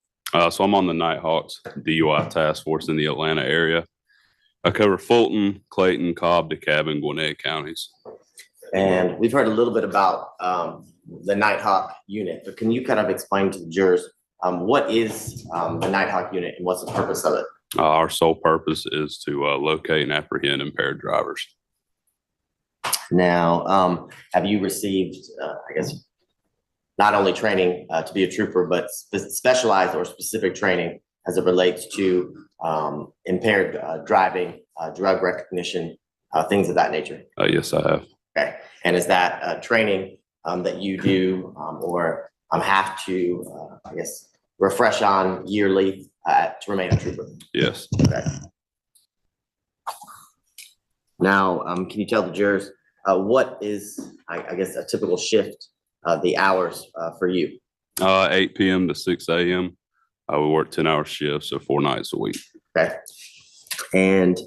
So I'm on the Nighthawks DUI task force in the Atlanta area. I cover Fulton, Clayton, Cobb, DeKalb, and Gwinnett counties. And we've heard a little bit about the Nighthawk unit, but can you kind of explain to the jurors what is the Nighthawk unit and what's the purpose of it? Our sole purpose is to locate and apprehend impaired drivers. Now, have you received, I guess, not only training to be a trooper, but specialized or specific training as it relates to impaired driving, drug recognition, things of that nature? Yes, I have. Okay. And is that training that you do or have to, I guess, refresh on yearly to remain a trooper? Yes. Okay. Now, can you tell the jurors what is, I guess, a typical shift, the hours for you? 8 p.m. to 6 a.m. We work 10-hour shifts, so 4 nights a week. Okay. And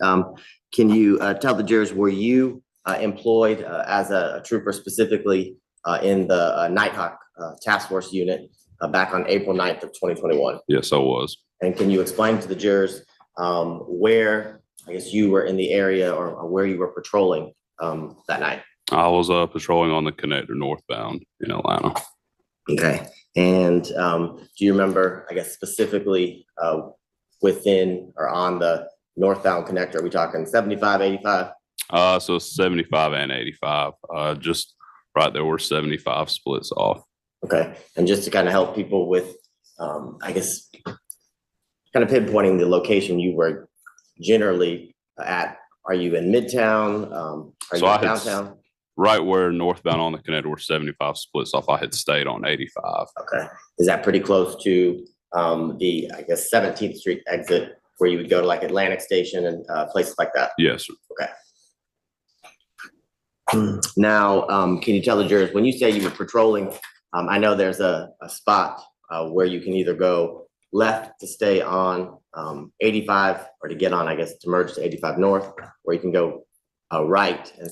can you tell the jurors, were you employed as a trooper specifically in the Nighthawk Task Force unit back on April 9th of 2021? Yes, I was. And can you explain to the jurors where, I guess, you were in the area or where you were patrolling that night? I was patrolling on the connector northbound in Atlanta. Okay. And do you remember, I guess, specifically within or on the northbound connector? Are we talking 75, 85? So 75 and 85, just right there where 75 splits off. Okay. And just to kind of help people with, I guess, kind of pinpointing the location you were generally at, are you in Midtown? Are you in downtown? Right where northbound on the connector where 75 splits off, I had stayed on 85. Okay. Is that pretty close to the, I guess, 17th Street exit where you would go to like Atlantic Station and places like that? Yes, sir. Okay. Now, can you tell the jurors, when you say you were patrolling, I know there's a spot where you can either go left to stay on 85 or to get on, I guess, to merge to 85 North, or you can go right and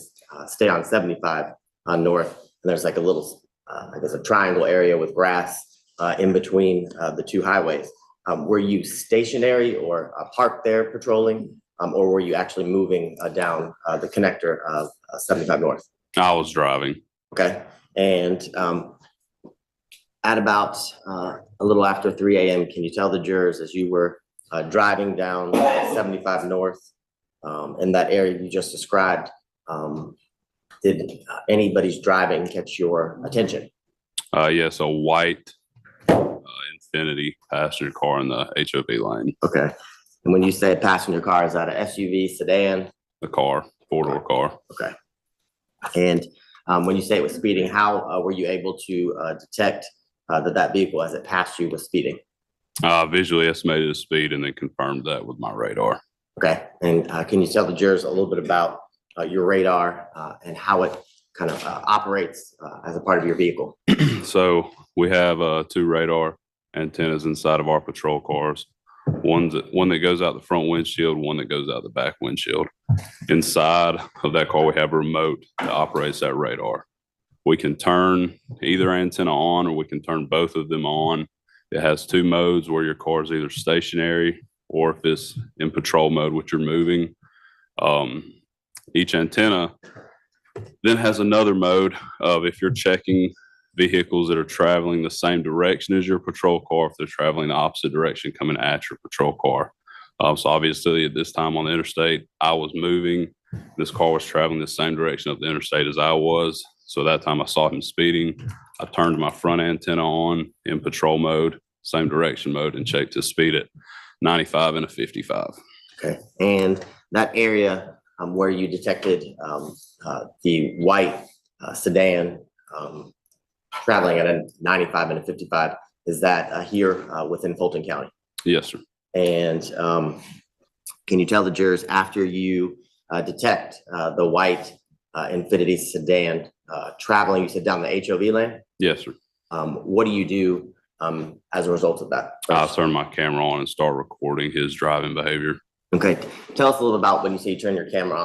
stay on 75 north. And there's like a little, I guess, a triangle area with grass in between the two highways. Were you stationary or parked there patrolling, or were you actually moving down the connector of 75 North? I was driving. Okay. And at about a little after 3 a.m., can you tell the jurors as you were driving down 75 North in that area you just described, did anybody's driving catch your attention? Yes, a white Infiniti passenger car in the HOV lane. Okay. And when you say passenger car, is that a SUV, sedan? A car, 4-door car. Okay. And when you say it was speeding, how were you able to detect that vehicle as it passed you was speeding? Visually estimated the speed and then confirmed that with my radar. Okay. And can you tell the jurors a little bit about your radar and how it kind of operates as a part of your vehicle? So we have 2 radar antennas inside of our patrol cars. One that goes out the front windshield, one that goes out the back windshield. Inside of that car, we have a remote that operates that radar. We can turn either antenna on or we can turn both of them on. It has two modes where your car is either stationary or if it's in patrol mode, which you're moving. Each antenna then has another mode of if you're checking vehicles that are traveling the same direction as your patrol car, if they're traveling the opposite direction coming at your patrol car. So obviously at this time on the interstate, I was moving. This car was traveling the same direction of the interstate as I was. So that time I saw him speeding. I turned my front antenna on in patrol mode, same direction mode, and checked his speed at 95 and a 55. Okay, and that area where you detected the white sedan traveling at a 95 and a 55, is that here within Fulton County? Yes, sir. And can you tell the jurors after you detect the white Infiniti sedan traveling, you said down the HOV lane? Yes, sir. What do you do as a result of that? I turn my camera on and start recording his driving behavior. Okay, tell us a little about when you say you turn your camera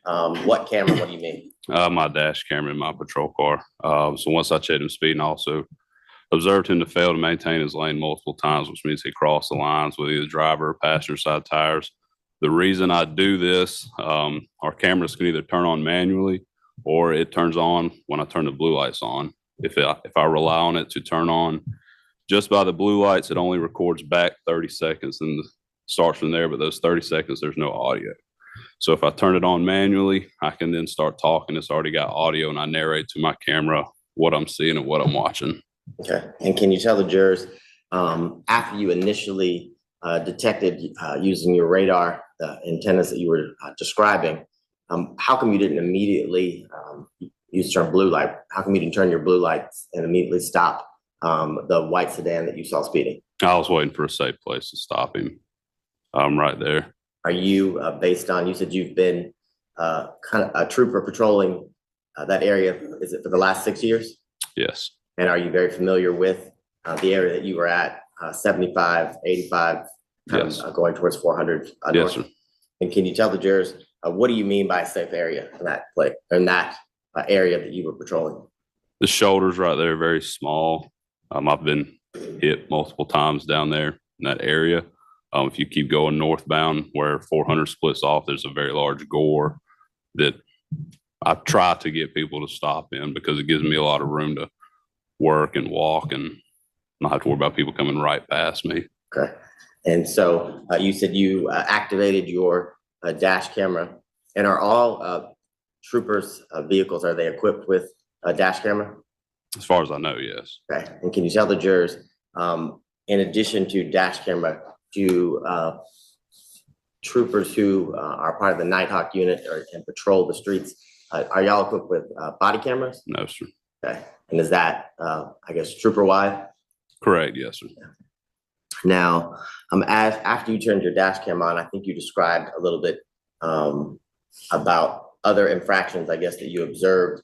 on. What camera? What do you mean? My dash camera in my patrol car. So once I checked him speeding, I also observed him to fail to maintain his lane multiple times, which means he crossed the lines with either driver or passenger side tires. The reason I do this, our cameras can either turn on manually or it turns on when I turn the blue lights on. If I rely on it to turn on just by the blue lights, it only records back 30 seconds and starts from there, but those 30 seconds, there's no audio. So if I turn it on manually, I can then start talking. It's already got audio and I narrate to my camera what I'm seeing and what I'm watching. Okay, and can you tell the jurors, after you initially detected using your radar, the antennas that you were describing, how come you didn't immediately use the term blue light? How come you didn't turn your blue lights and immediately stop the white sedan that you saw speeding? I was waiting for a safe place to stop him. Right there. Are you based on, you said you've been kind of a trooper patrolling that area, is it for the last 6 years? Yes. And are you very familiar with the area that you were at, 75, 85, Yes. Going towards 400? Yes, north? sir. And can you tell the jurors, what do you mean by a safe area in that place, in that area that you were patrolling? The shoulders right there, very small. I've been hit multiple times down there in that area. If you keep going northbound where 400 splits off, there's a very large gore that I try to get people to stop in because it gives me a lot of room to work and walk and not have to worry about people coming right past me. Okay. And so you said you activated your dash camera, and are all troopers' vehicles, are they equipped with a dash camera? As far as I know, yes. Okay. And can you tell the jurors, in addition to dash camera, do troopers who are part of the Nighthawk unit and patrol the streets, are y'all equipped with body cameras? No, sir. Okay. And is that, I guess, trooper wide? Correct. Yes, sir. Now, as after you turned your dash cam on, I think you described a little bit about other infractions, I guess, that you observed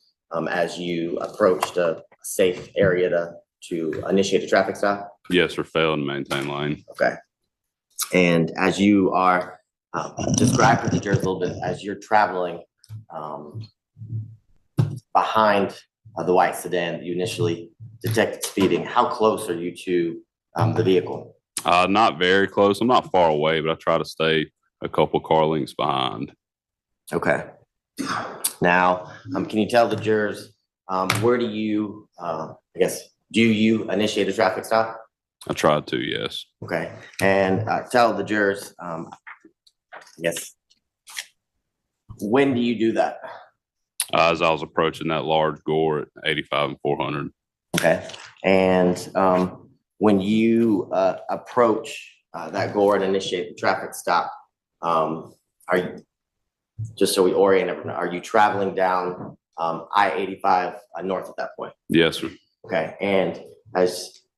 as you approached a safe area to initiate a traffic stop? Yes, sir. Fail to maintain lane. Okay. And as you are, describe to the jurors a little bit, as you're traveling behind the white sedan that you initially detected speeding, how close are you to the vehicle? Not very close. I'm not far away, but I try to stay a couple car lengths behind. Okay. Now, can you tell the jurors, where do you, I guess, do you initiate a traffic stop? I tried to, yes. Okay. And tell the jurors, I guess, when do you do that? As I was approaching that large gore at 85 and 400. Okay. And when you approach that gore and initiate the traffic stop, are you, just so we orient everyone, are you traveling down I-85 north at that point? Yes, sir. Okay. And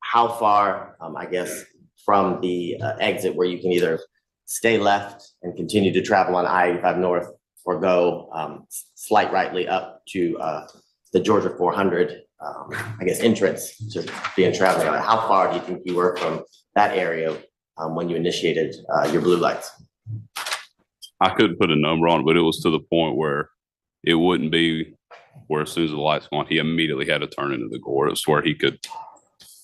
how far, I guess, from the exit where you can either stay left and continue to travel on I-85 north or go slight rightly up to the Georgia 400, I guess, entrance to being traveling on it. How far do you think you were from that area when you initiated your blue lights? I couldn't put a number on it, but it was to the point where it wouldn't be where as soon as the lights went on, he immediately had to turn into the gore. It's where he could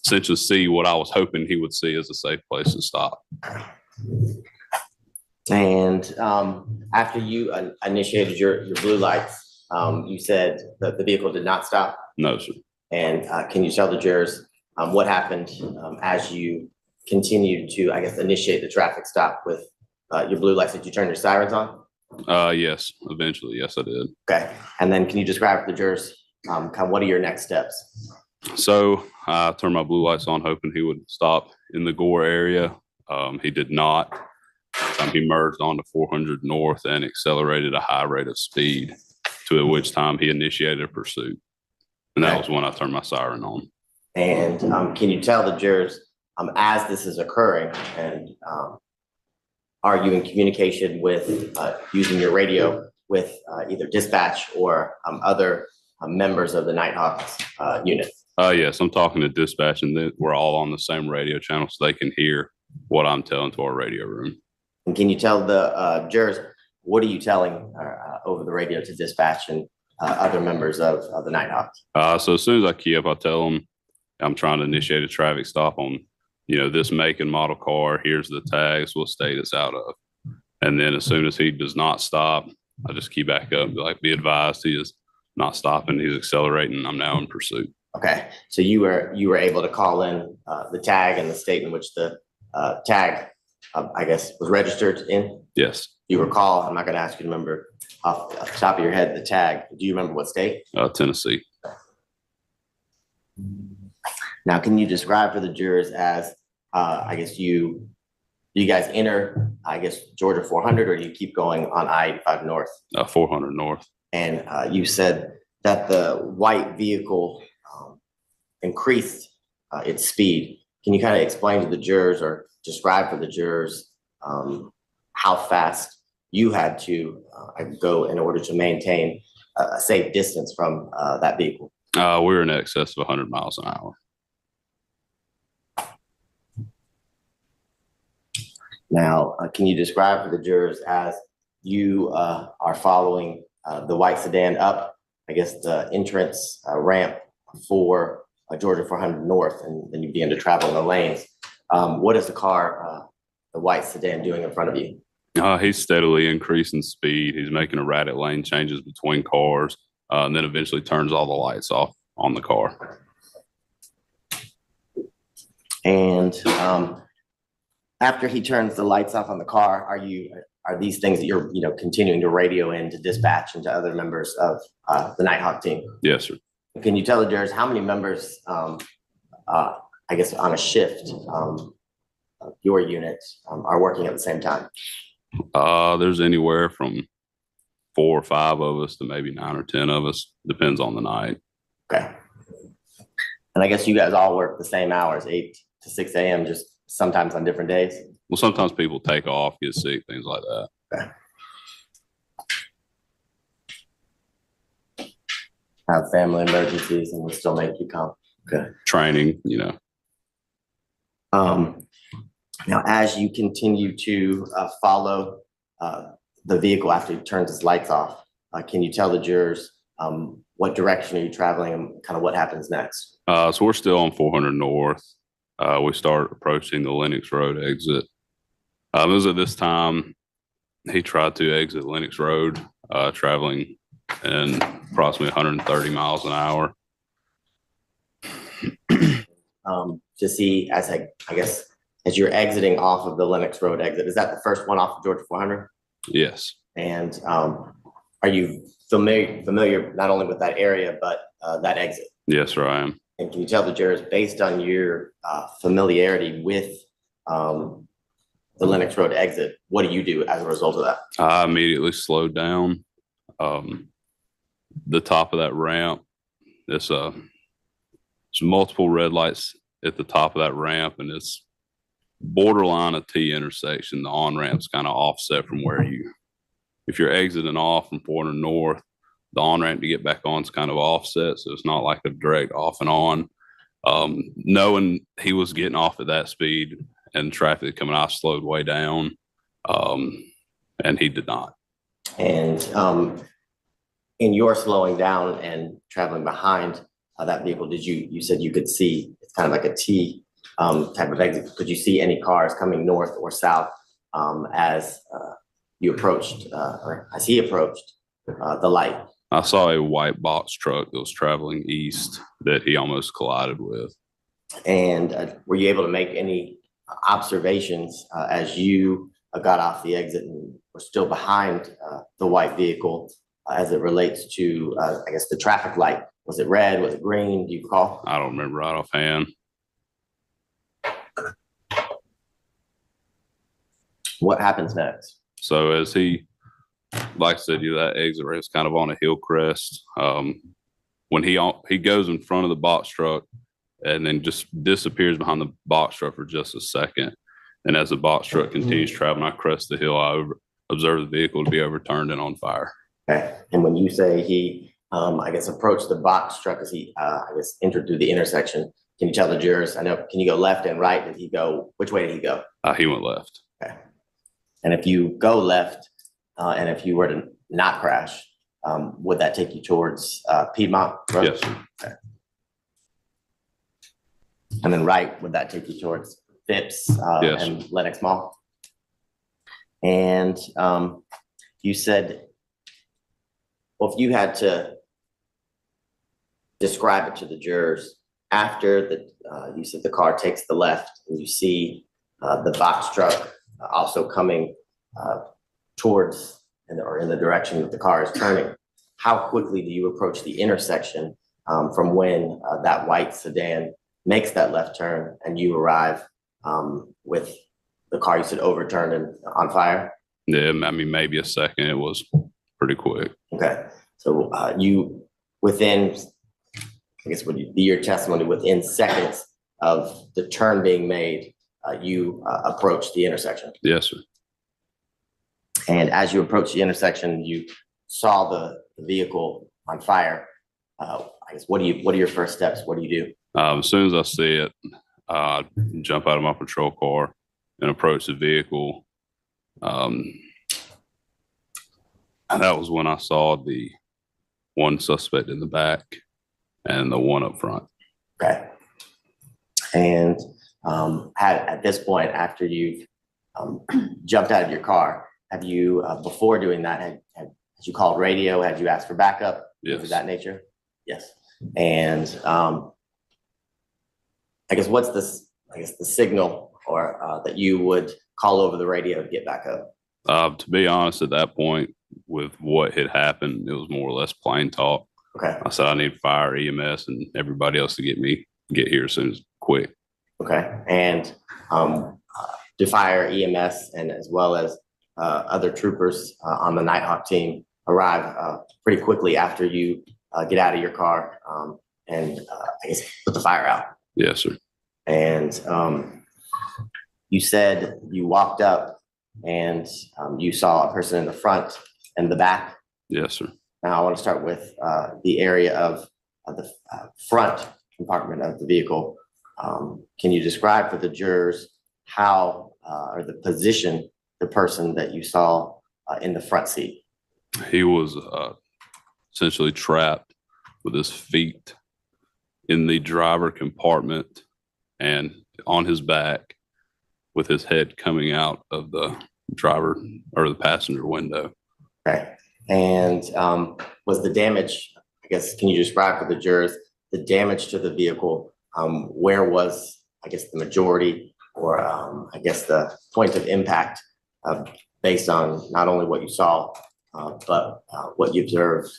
essentially see what I was hoping he would see as a safe place to stop. And after you initiated your blue lights, you said that the vehicle did not stop. No, sir. And can you tell the jurors what happened as you continued to, I guess, initiate the traffic stop with your blue lights? Did you turn your sirens on? Yes, eventually. Yes, I did. Okay. And then can you describe for the jurors kind of what are your next steps? So I turned my blue lights on, hoping he would stop in the gore area. He did not. He merged onto 400 North and accelerated a high rate of speed, to which time he initiated a pursuit. And that was when I turned my siren on. And can you tell the jurors as this is occurring, and are you in communication with using your radio with either dispatch or other members of the Nighthawks unit? Yes, I'm talking to dispatch, and we're all on the same radio channel so they can hear what I'm telling to our radio room. And can you tell the jurors, what are you telling over the radio to dispatch and other members of the Nighthawks? So as soon as I key up, I tell them I'm trying to initiate a traffic stop on, this make and model car. Here's the tags, what state it's out of. And then as soon as he does not stop, I just key back up and be like, be advised, he is not stopping. He's accelerating. I'm now in pursuit. Okay, so you were able to call in the tag and the state in which the tag, I guess, was registered in? Yes. You recall, I'm not going to ask you to remember off the top of your head the tag. Do you remember what state? Tennessee. Now, can you describe for the jurors as, I guess, you guys enter, I guess, Georgia 400, or do you keep going on I-85 North? 400 North. And you said that the white vehicle increased its speed. Can you kind of explain to the jurors or describe for the jurors how fast you had to go in order to maintain a safe distance from that vehicle? We were in excess of 100 miles an hour. Now, can you describe for the jurors as you are following the white sedan up, I guess, the entrance ramp for Georgia 400 North, and then you begin to travel in the lanes? What is the car, the white sedan, doing in front of you? He's steadily increasing speed. He's making erratic lane changes between cars, and then eventually turns all the lights off on the car. And after he turns the lights off on the car, are these things that you're continuing to radio in to dispatch and to other members of the Nighthawk team? Yes, sir. Can you tell the jurors how many members, I guess, on a shift, your unit are working at the same time? There's anywhere from 4 or 5 of us to maybe 9 or 10 of us. Depends on the night. Okay. And I guess you guys all work the same hours, 8 to 6 a.m., just sometimes on different days? Well, sometimes people take off, get sick, things like that. Okay. Have family emergencies and we still make you come. Okay. Training, Now, as you continue to follow the vehicle after he turns his lights off, can you tell the jurors what direction are you traveling and kind of what happens next? So we're still on 400 North. We start approaching the Lennox Road exit. It was at this time he tried to exit Lennox Road, traveling in approximately 130 miles an hour. To see, I guess, as you're exiting off of the Lennox Road exit, is that the first one off of Georgia 400? Yes. And are you familiar not only with that area, but that exit? Yes, sir, I am. And can you tell the jurors, based on your familiarity with the Lennox Road exit, what do you do as a result of that? I immediately slowed down. The top of that ramp, there's multiple red lights at the top of that ramp, and it's borderline a T intersection. The on-ramp's kind of offset from if you're exiting off from 400 North, the on-ramp to get back on is kind of offset, so it's not like a direct off and on. Knowing he was getting off at that speed and traffic coming out, slowed way down, and he did not. And in your slowing down and traveling behind that vehicle, you said you could see, it's kind of like a T type of exit. Could you see any cars coming north or south as you approached, or as he approached the light? I saw a white box truck that was traveling east that he almost collided with. And were you able to make any observations as you got off the exit and were still behind the white vehicle as it relates to, I guess, the traffic light? Was it red? Was it green? Do you recall? I don't remember right offhand. What happens next? So as he, like I said, that exit rate is kind of on a hill crest. When he goes in front of the box truck and then just disappears behind the box truck for just a second. And as the box truck continues traveling, I crest the hill, I observe the vehicle to be overturned and on fire. Okay. And when you say he, I guess, approached the box truck as he, I guess, entered through the intersection, can you tell the jurors, I know, can you go left and right? Did he go, which way did he go? He went left. Okay. And if you go left, and if you were to not crash, would that take you towards Piedmont Road? Yes, sir. Okay. And then right, would that take you towards Phipps Yes, and Lenox Mall? And you said, well, if you had to describe it to the jurors, after you said the car takes the left and you see the box truck also coming towards or in the direction that the car is turning, how quickly do you approach the intersection from when that white sedan makes that left turn and you arrive with the car you said overturned and on fire? Yeah, I mean, maybe a second. It was pretty quick. Okay. So you, within, I guess, would be your testimony, within seconds of the turn being made, you approach the intersection. Yes, sir. And as you approach the intersection, you saw the vehicle on fire. I guess, what are your first steps? What do you do? As soon as I see it, I jump out of my patrol car and approach the vehicle. And that was when I saw the one suspect in the back and the one up front. Okay. And at this point, after you've jumped out of your car, have you, before doing that, had you called radio? Had you asked for backup? Yes. Of that nature? Yes. And I guess, what's this, I guess, the signal or that you would call over the radio to get back up? To be honest, at that point, with what had happened, it was more or less plain talk. Okay. I said I need fire, EMS, and everybody else to get here as soon as quick. Okay. And do fire, EMS, and as well as other troopers on the Nighthawk team arrive pretty quickly after you get out of your car and I guess put the fire out? Yes, sir. And you said you walked up and you saw a person in the front and the back. Yes, sir. Now I want to start with the area of the front compartment of the vehicle. Can you describe for the jurors how or the position, the person that you saw in the front seat? He was essentially trapped with his feet in the driver compartment and on his back with his head coming out of the driver or the passenger window. Okay. And was the damage, I guess, can you describe for the jurors the damage to the vehicle? Where was, I guess, the majority or I guess the point of impact based on not only what you saw, but what you observed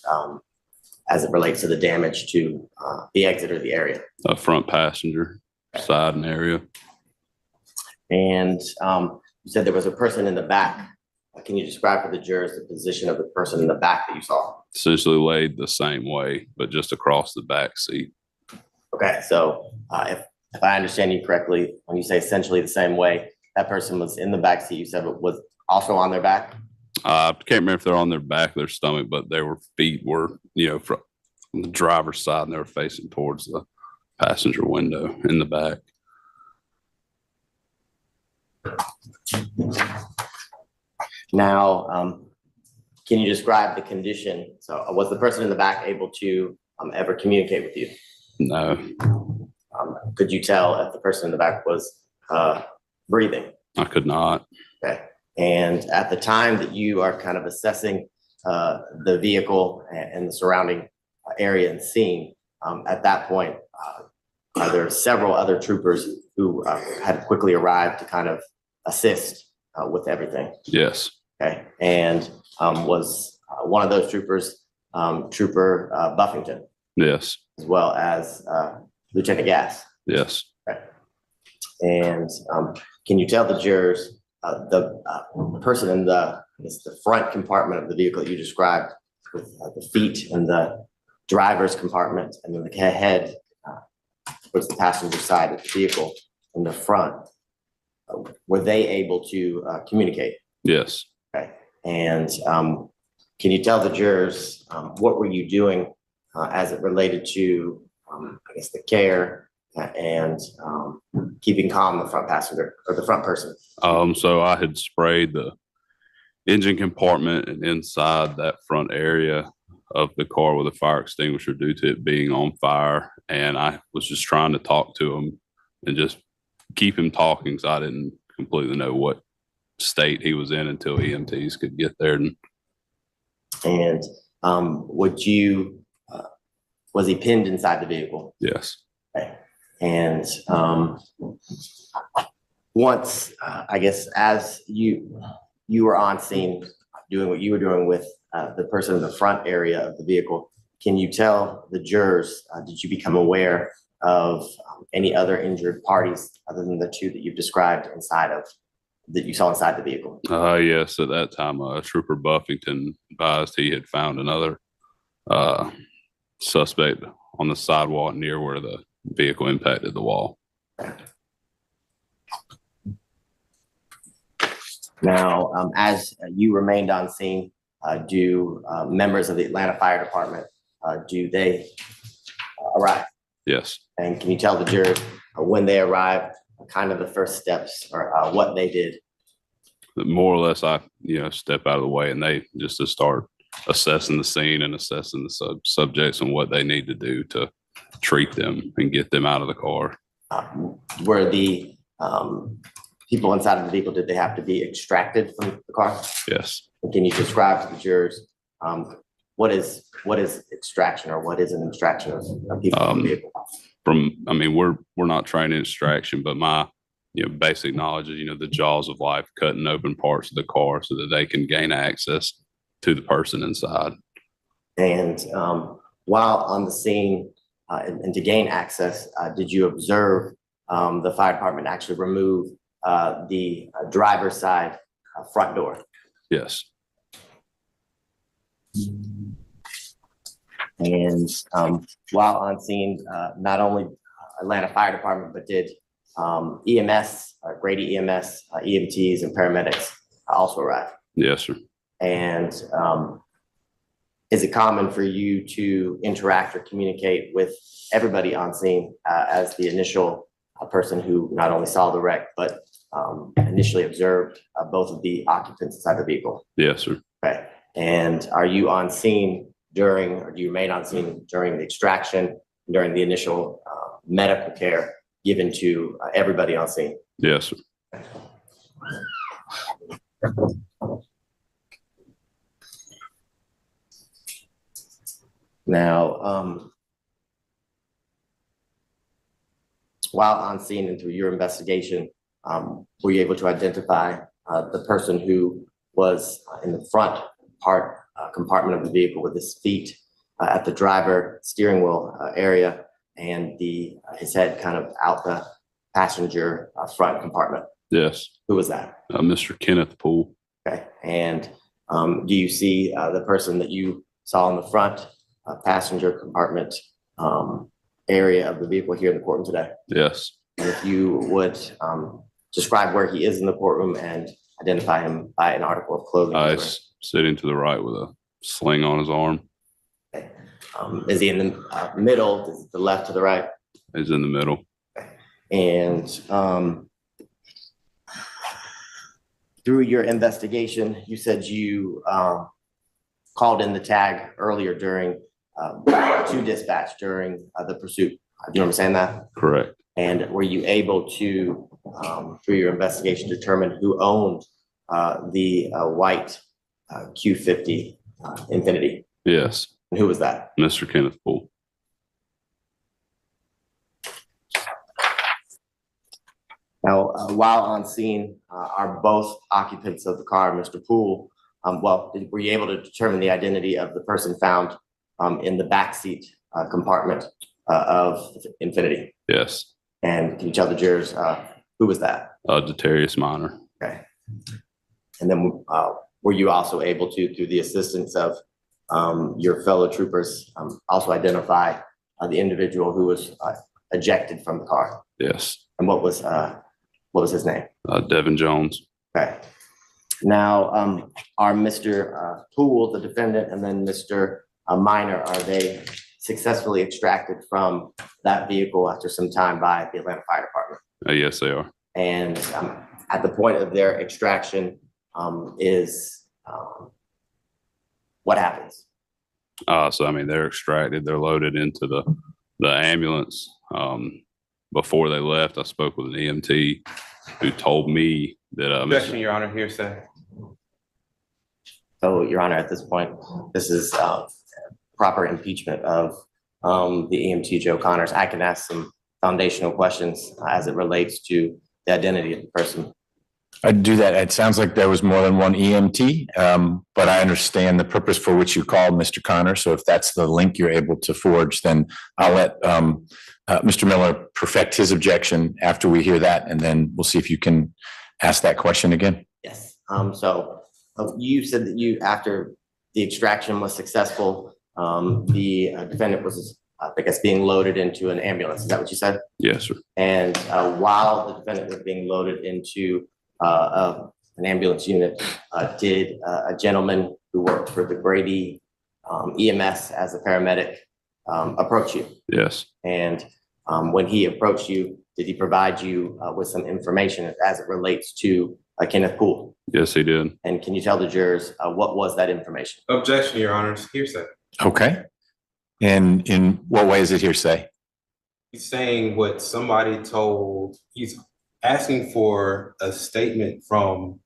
as it relates to the damage to the exit or the area? A front passenger side and area. And you said there was a person in the back. Can you describe for the jurors the position of the person in the back that you saw? Essentially laid the same way, but just across the back seat. Okay, so if I understand you correctly, when you say essentially the same way, that person was in the back seat, you said it was also on their back? I can't remember if they're on their back or their stomach, but their feet were, from the driver's side and they were facing towards the passenger window in the back. Now, Can you describe the condition? So was the person in the back able to ever communicate with you? No, Could you tell if the person in the back was breathing? I could not. Okay. And at the time that you are kind of assessing the vehicle and the surrounding area and scene, at that point, are there several other troopers who had quickly arrived to kind of assist with everything? Yes, Okay. And was one of those troopers Trooper Buffington, yes, as well as Lieutenant Gass? yes. And can you tell the jurors, the person in the front compartment of the vehicle that you described with the feet in the driver's compartment and then the head towards the passenger side of the vehicle in the front, were they able to communicate? Yes. Okay. And can you tell the jurors what were you doing as it related to, I guess, the care and keeping calm the front passenger or the front person? So I had sprayed the engine compartment and inside that front area of the car with a fire extinguisher due to it being on fire. And I was just trying to talk to him and just keep him talking. So I didn't completely know what state he was in until EMTs could get there. And would you, was he pinned inside the vehicle? Yes. Okay. And once, I guess, as you were on scene doing what you were doing with the person in the front area of the vehicle, can you tell the jurors, did you become aware of any other injured parties other than the two that you've described that you saw inside the vehicle? Yes, at that time, Trooper Buffington advised he had found another suspect on the sidewalk near where the vehicle impacted the wall. Now, as you remained on scene, do members of the Atlanta Fire Department, do they arrive? Yes. And can you tell the jurors when they arrived, kind of the first steps or what they did? More or less, I step out of the way and they just to start assessing the scene and assessing the subjects and what they need to do to treat them and get them out of the car. Were the people inside of the vehicle, did they have to be extracted from the car? Yes. And can you describe to the jurors what is extraction or what is an extraction of people from the vehicle? We're not trained in extraction, but my basic knowledge is the jaws of life, cutting open parts of the car so that they can gain access to the person inside. And while on the scene and to gain access, did you observe the fire department actually remove the driver's side front door? Yes. And while on scene, not only Atlanta Fire Department, but did EMS, Grady EMS, EMTs, and paramedics also arrive? Yes, sir. And is it common for you to interact or communicate with everybody on scene as the initial person who not only saw the wreck, but initially observed both of the occupants inside the vehicle? Yes, sir. Okay. And are you on scene or do you remain on scene during the extraction, during the initial medical care given to everybody on scene? Yes, sir. Now, while on scene and through your investigation, were you able to identify the person who was in the front compartment of the vehicle with his feet at the driver steering wheel area and his head kind of out the passenger front compartment? Yes. Who was that? Mr. Kenneth Poole. Okay. And do you see the person that you saw in the front passenger compartment area of the vehicle here in the courtroom today? Yes. And if you would describe where he is in the courtroom and identify him by an article of clothing. He's sitting to the right with a sling on his arm. Okay. Is he in the middle? Is it the left to the right? He's in the middle. Okay. And through your investigation, you said you called in the tag earlier during, to dispatch during the pursuit. Do you understand that? Correct. And were you able to, through your investigation, determine who owned the white Q50 Infiniti? Yes, And who was that? Mr. Kenneth Poole. Now, while on scene, are both occupants of the car, Mr. Poole, were you able to determine the identity of the person found in the backseat compartment of Infiniti? Yes. And can you tell the jurors who was that? Detarius Minor. Okay. And then were you also able to, through the assistance of your fellow troopers, also identify the individual who was ejected from the car? Yes. And what was his name? Devin Jones. Okay. Now, are Mr. Poole, the defendant, and then Mr. Minor, are they successfully extracted from that vehicle after some time by the Atlanta Fire Department? Yes, they are. And at the point of their extraction, what happens? So I mean, they're extracted. They're loaded into the ambulance. Before they left, I spoke with an EMT who told me that. Objection, Your Honor, hearsay. So, Your Honor, at this point, this is proper impeachment of the EMT Joe Connors. I can ask some foundational questions as it relates to the identity of the person. I'd do that. It sounds like there was more than one EMT, but I understand the purpose for which you called Mr. Connor. So if that's the link you're able to forge, then I'll let Mr. Miller perfect his objection after we hear that, and then we'll see if you can ask that question again. Yes. So you said that after the extraction was successful, the defendant was, I guess, being loaded into an ambulance. Is that what you said? Yes, sir. And while the defendant was being loaded into an ambulance unit, did a gentleman who worked for the Grady EMS as a paramedic approach you? Yes. And when he approached you, did he provide you with some information as it relates to Kenneth Poole? Yes, he did. And can you tell the jurors what was that information? Objection, Your Honor, hearsay. Okay. And in what way is it hearsay? He's saying what somebody told, he's asking for a statement from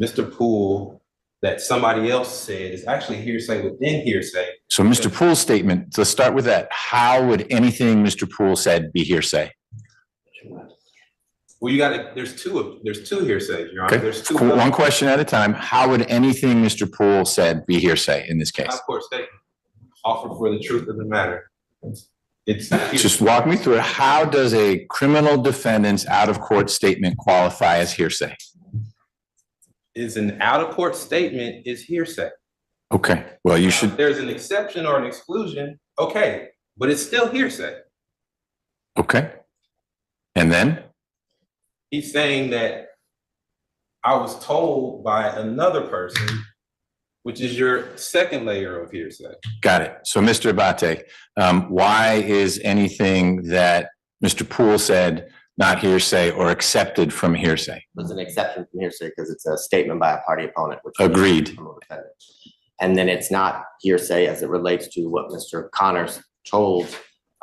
Mr. Poole that somebody else said is actually hearsay within hearsay. So Mr. Poole's statement, let's start with that. How would anything Mr. Poole said be hearsay? Well, there's two hearsays, Your Honor. Okay. There's two. One question at a time. How would anything Mr. Poole said be hearsay in this case? Of course, statement offered for the truth of the matter. It's Just walk me through it. How does a criminal defendant's out-of-court statement qualify as hearsay? is an out-of-court statement is hearsay. Okay, well, you should. There's an exception or an exclusion, okay, but it's still hearsay. Okay. And then? He's saying that I was told by another person, which is your second layer of hearsay. Got it. So, Mr. Abate, why is anything that Mr. Poole said not hearsay or accepted from hearsay? There's an exception from hearsay because it's a statement by a party opponent. Which Agreed. And then it's not hearsay as it relates to what Mr. Connors told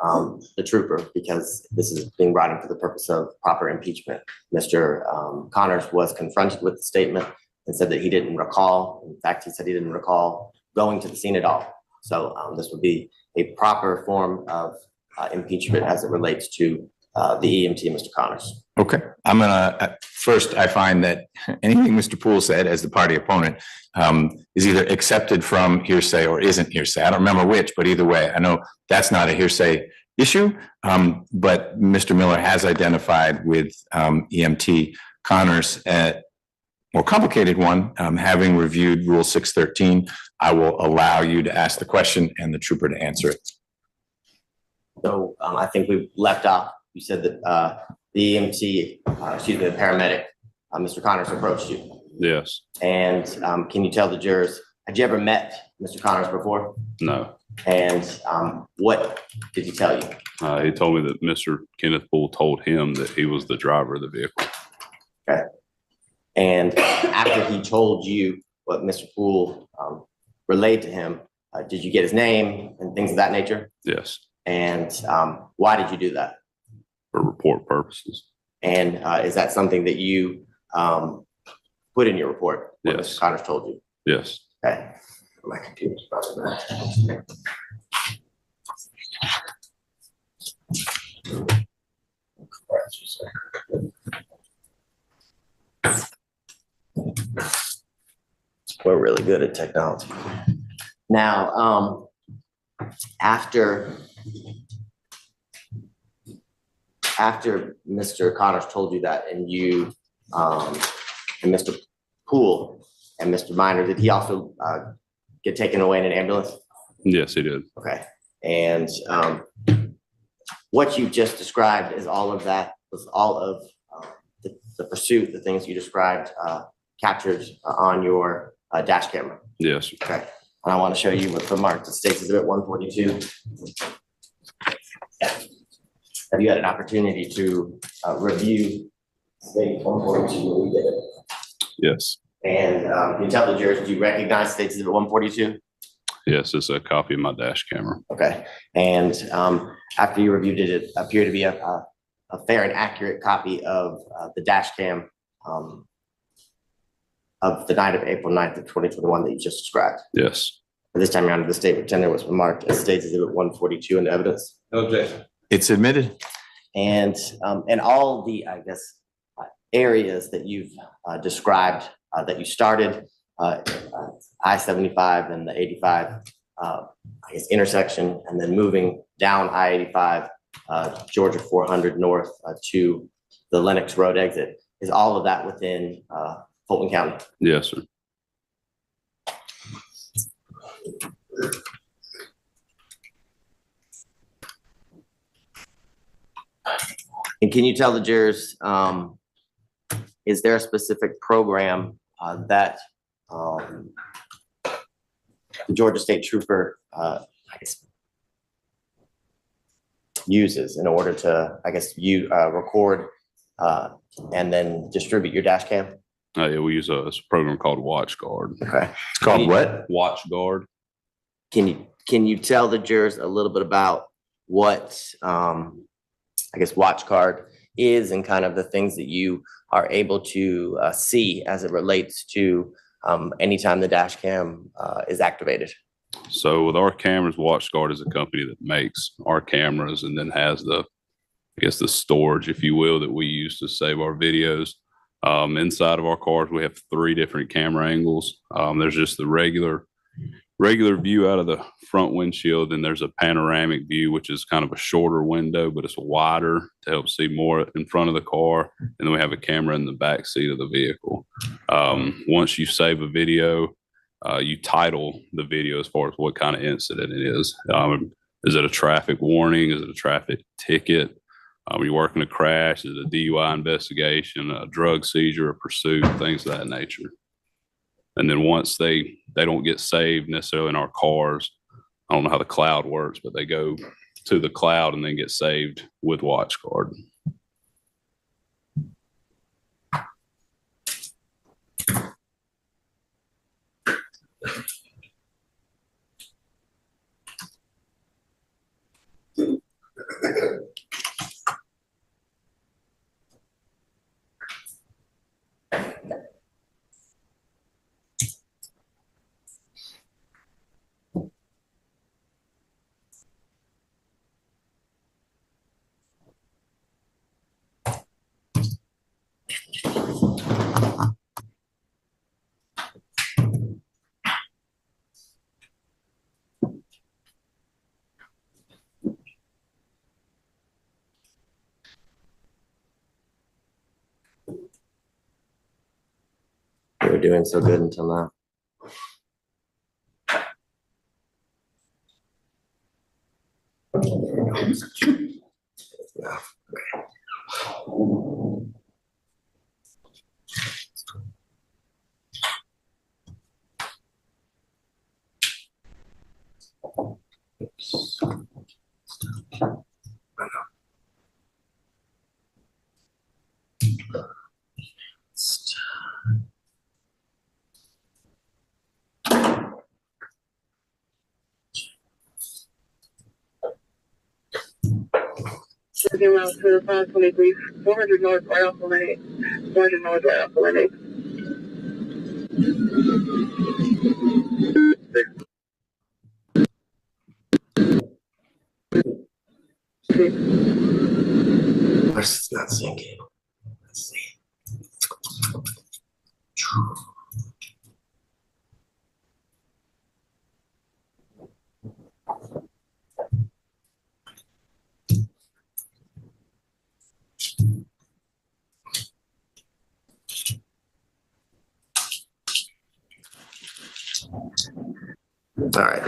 the trooper, because this is being brought in for the purpose of proper impeachment. Mr. Connors was confronted with the statement and said that he didn't recall. In fact, he said he didn't recall going to the scene at all. So this would be a proper form of impeachment as it relates to the EMT, Mr. Connors. Okay, I'm gonna, first, I find that anything Mr. Poole said as the party opponent is either accepted from hearsay or isn't hearsay. I don't remember which, but either way, I know that's not a hearsay issue. But Mr. Miller has identified with EMT Connors a more complicated one. Having reviewed Rule 613, I will allow you to ask the question and the trooper to answer it. So I think we left off. You said that the EMT, the paramedic, Mr. Connors approached you. Yes. And can you tell the jurors, had you ever met Mr. Connors before? No. And what did he tell you? He told me that Mr. Kenneth Poole told him that he was the driver of the vehicle. Okay. And after he told you what Mr. Poole relayed to him, did you get his name and things of that nature? Yes, And why did you do that? for report purposes. And is that something that you put in your report? What Yes. Mr. Connors told you? Yes. Okay. My computer's probably not. We're really good at technology. Now, after Mr. Connors told you that, and you and Mr. Poole and Mr. Minor, did he also get taken away in an ambulance? Yes, he did. Okay. And what you just described is all of that, was all of the pursuit, the things you described captured on your dash camera. Yes. Okay. And I want to show you what's marked. It states Exhibit 142. Have you had an opportunity to review State 142 when we did it? Yes. And can you tell the jurors, do you recognize State Exhibit 142? Yes, it's a copy of my dash camera. Okay. And after you reviewed it, it appeared to be a fair and accurate copy of the dash cam of the night of April 9th of 2021 that you just described. Yes. At this time, Your Honor, the statement tender was marked as State Exhibit 142 in the evidence. No objection. It's admitted. And all the, I guess, areas that you've described that you started, I-75 and the 85, I guess, intersection, and then moving down I-85, Georgia 400 north to the Lenox Road exit, is all of that within Fulton County? Yes, sir. And can you tell the jurors, is there a specific program that the Georgia State Trooper, I guess, uses in order to, I guess, you record and then distribute your dash cam? Yeah, we use a program called Watch Guard. Okay. It's called what? Watch Guard. Can you tell the jurors a little bit about what I guess Watch Guard is and kind of the things that you are able to see as it relates to anytime the dash cam is activated? So with our cameras, Watch Guard is a company that makes our cameras and then has the, I guess, the storage, if you will, that we use to save our videos. Inside of our cars, we have 3 different camera angles. There's just the regular view out of the front windshield, and there's a panoramic view, which is kind of a shorter window, but it's wider to help see more in front of the car. And then we have a camera in the back seat of the vehicle. Once you save a video, you title the video as far as what kind of incident it is. Is it a traffic warning? Is it a traffic ticket? Are you working a crash? Is it a DUI investigation, a drug seizure, a pursuit, things of that nature? And then once they don't get saved necessarily in our cars, I don't know how the cloud works, but they go to the cloud and then get saved with Watch Guard. We were doing so good until now. Again, route to 523, 400 north, right off the lane. 400 north, right off the lane. It's not sinking. Let's see. All right.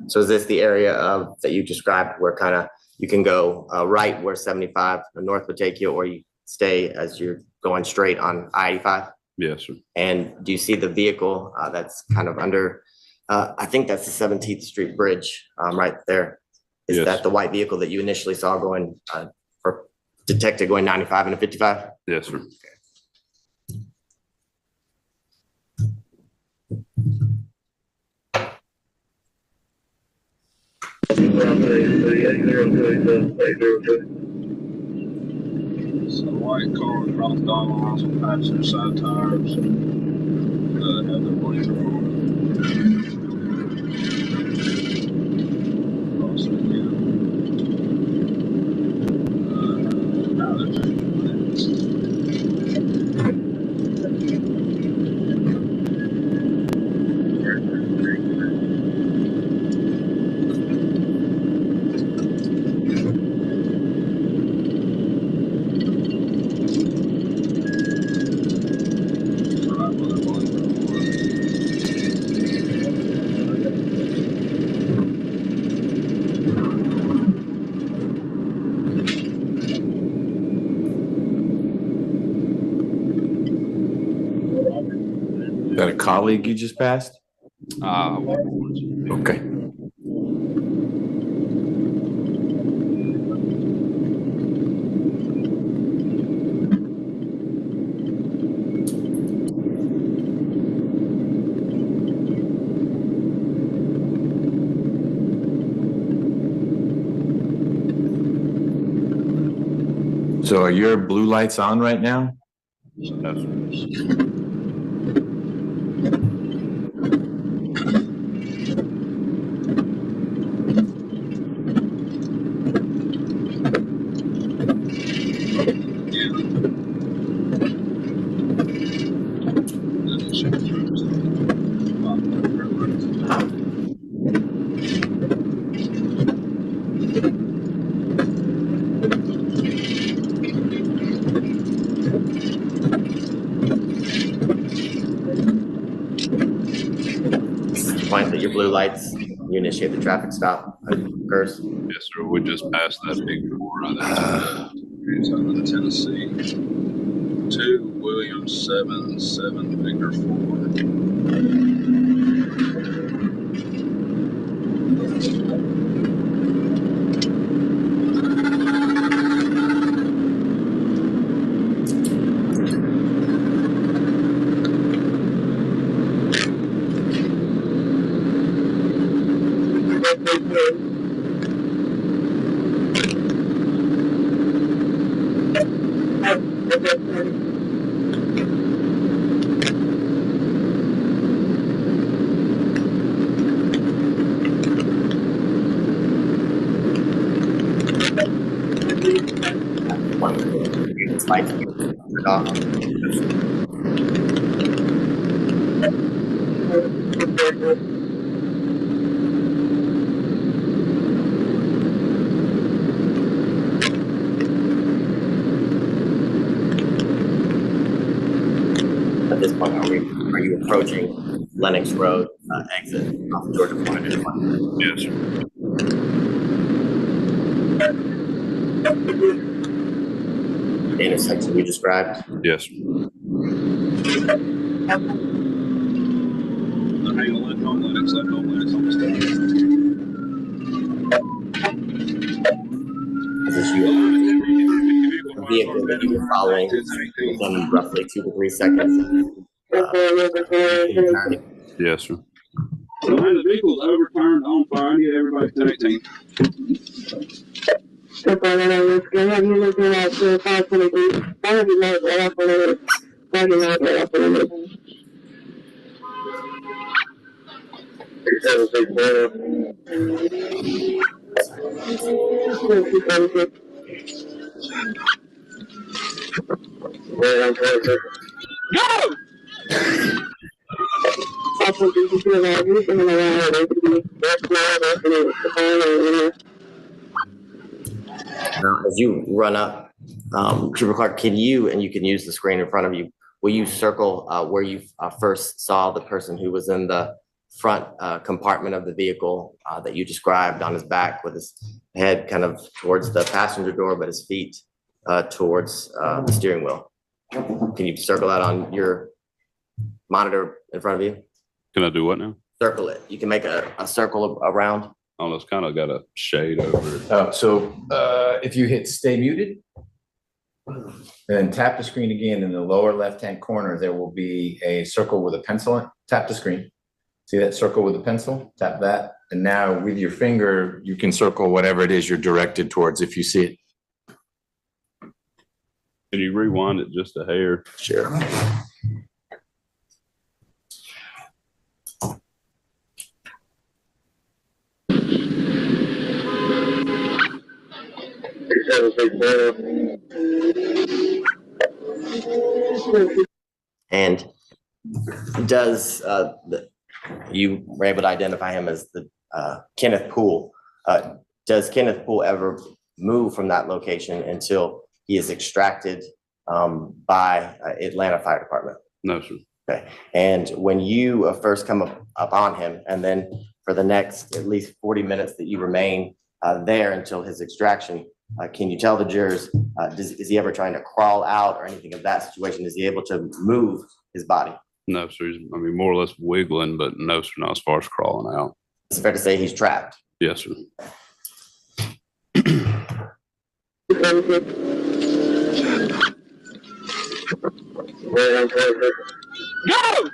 So is this the area of that you described where kind of you can go right where 75 north would take you, or you stay as you're going straight on I-85? Yes, sir. And do you see the vehicle that's kind of under, I think that's the 17th Street Bridge right there. Is Yes. that the white vehicle that you initially saw going or detected going 95 and a 55? Yes, sir. It's a white car across Donald House with passenger side tires. Have their blinker on. Cross it again. Now they're changing lanes. Right with their blinker on. Is that a colleague you just passed? Okay. So are your blue lights on right now? No, sir. Point that your blue lights, you initiate the traffic stop occurs. Yes, sir. We just passed that big door right there. It's out of the Tennessee. 2 Williams 7 Victor 4. Lights turned off. At this point, are you approaching Lenox Road exit off of Georgia Point? Yes, sir. The intersection you described? Yes, sir. Hang on, left on Linux on the stage. Is this you? The vehicle that you were following within roughly 2 to 3 seconds. Yes, sir. So the vehicle's overturned on fire. I need everybody to 18. So far, I have you looking at 523. I have you marked right off on it. Marking out right off on it. 276. Also, did you feel like you can allow Now, as you run up, Trooper Clark, can you, and you can use the screen in front of you, will you circle where you first saw the person who was in the front compartment of the vehicle that you described on his back with his head kind of towards the passenger door, but his feet towards the steering wheel? Can you circle that on your monitor in front of you? Can I do what now? Circle it. You can make a circle around. Oh, it's kind of got a shade over it. So if you hit stay muted, then tap the screen again in the lower left-hand corner, there will be a circle with a pencil. Tap the screen. See that circle with a pencil? Tap that. And now with your finger, you can circle whatever it is you're directed towards if you see it. Can you rewind it just a hair? Sure. And does you were able to identify him as the Kenneth Poole? Does Kenneth Poole ever move from that location until he is extracted by Atlanta Fire Department? No, sir. Okay. And when you first come up on him, and then for the next at least 40 minutes that you remain there until his extraction, can you tell the jurors, is he ever trying to crawl out or anything of that situation? Is he able to move his body? No, sir. I mean, more or less wiggling, but no, sir, not as far as crawling out. It's fair to say he's trapped. Yes, sir. Go!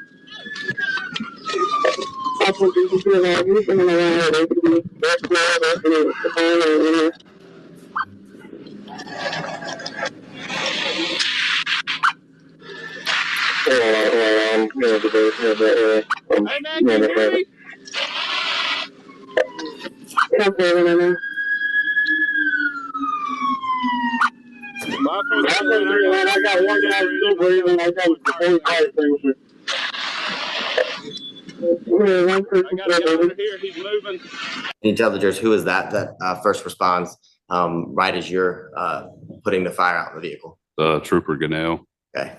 Also, did you feel like you can allow Hey man, can you hear me? I got one guy still breathing. I got the fire extinguisher. I got a guy over here, he's moving. Can you tell the jurors who is that first responds right as you're putting the fire out in the vehicle? Trooper Ganell. Okay.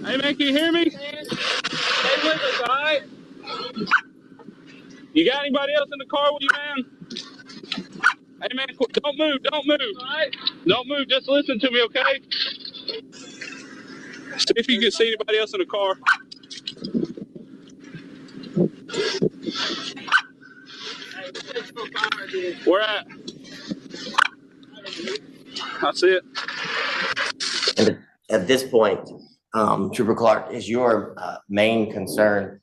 Hey man, can you hear me? Stay with us, all right? You got anybody else in the car with you, man? Hey man, don't move, don't move. All right? Don't move, just listen to me, okay? See if you can see anybody else in the car. Where at? That's it. And at this point, Trooper Clark, is your main concern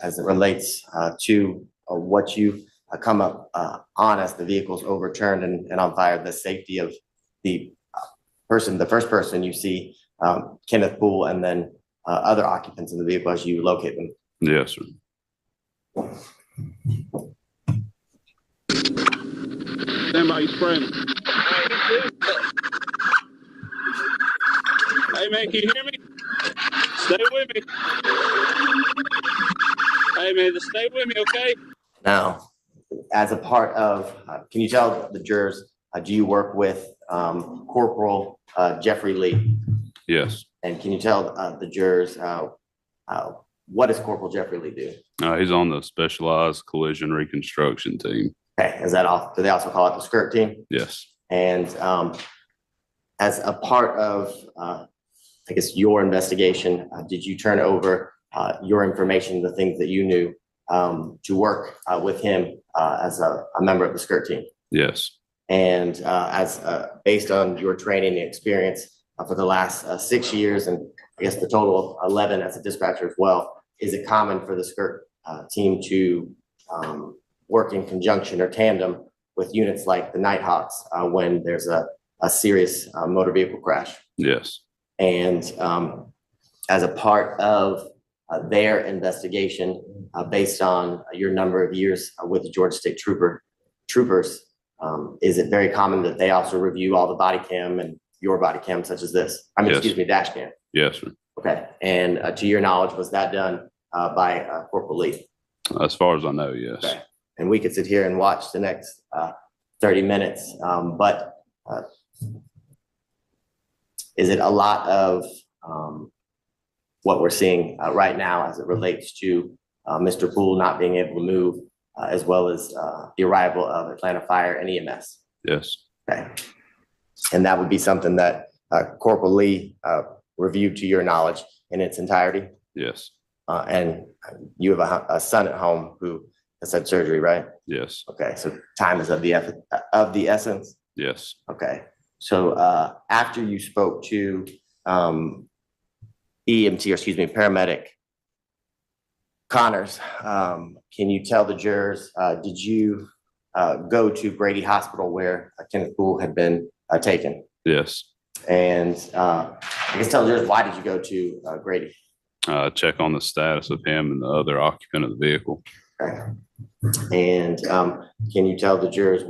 as it relates to what you come up on as the vehicle's overturned and on fire, the safety of the first person you see, Kenneth Poole, and then other occupants in the vehicle as you locate them? Yes, sir. Stand by, you spraying. Hey man, can you hear me? Stay with me. Hey man, just stay with me, okay? Now, as a part of, can you tell the jurors, do you work with Corporal Jeffrey Lee? Yes. And can you tell the jurors what does Corporal Jeffrey Lee do? He's on the specialized collision reconstruction team. Okay, is that off? Do they also call it the skirt team? Yes. And as a part of, I guess, your investigation, did you turn over your information, the things that you knew, to work with him as a member of the skirt team? Yes. And as based on your training and experience for the last 6 years, and I guess the total of 11 as a dispatcher as well, is it common for the skirt team to work in conjunction or tandem with units like the Nighthawks when there's a serious motor vehicle crash. Yes. And as a part of their investigation, based on your number of years with the Georgia State Troopers, is it very common that they also review all the body cam and your body cam such as this? I mean, Yes. excuse me, dash cam. Yes, sir. Okay. And to your knowledge, was that done by Corporal Lee? As far as I know, yes. Okay. And we could sit here and watch the next 30 minutes, but is it a lot of what we're seeing right now as it relates to Mr. Poole not being able to move, as well as the arrival of Atlanta Fire and EMS? Yes. Okay. And that would be something that Corporal Lee reviewed to your knowledge in its entirety? Yes. And you have a son at home who has had surgery, right? Yes. Okay, so time is of the essence? Yes. Okay, so after you spoke to paramedic Connors, can you tell the jurors, did you go to Grady Hospital where Kenneth Poole had been taken? Yes. And I guess tell the jurors, why did you go to Grady? Check on the status of him and the other occupant of the vehicle. Okay. And can you tell the jurors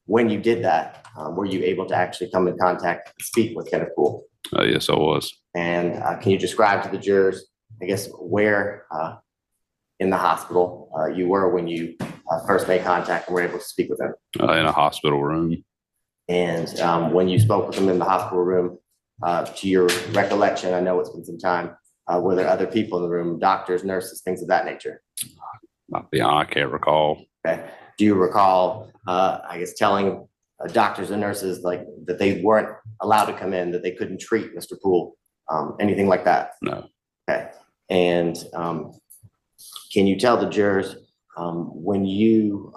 when you did that, were you able to actually come in contact and speak with Kenneth Poole? Yes, I was. And can you describe to the jurors, I guess, where in the hospital you were when you first made contact and were able to speak with him? In a hospital room. And when you spoke with him in the hospital room, to your recollection, I know it's been some time, were there other people in the room, doctors, nurses, things of that nature? I can't recall. Okay. Do you recall, I guess, telling doctors and nurses like that they weren't allowed to come in, that they couldn't treat Mr. Poole, anything like that? No. Okay. And can you tell the jurors when you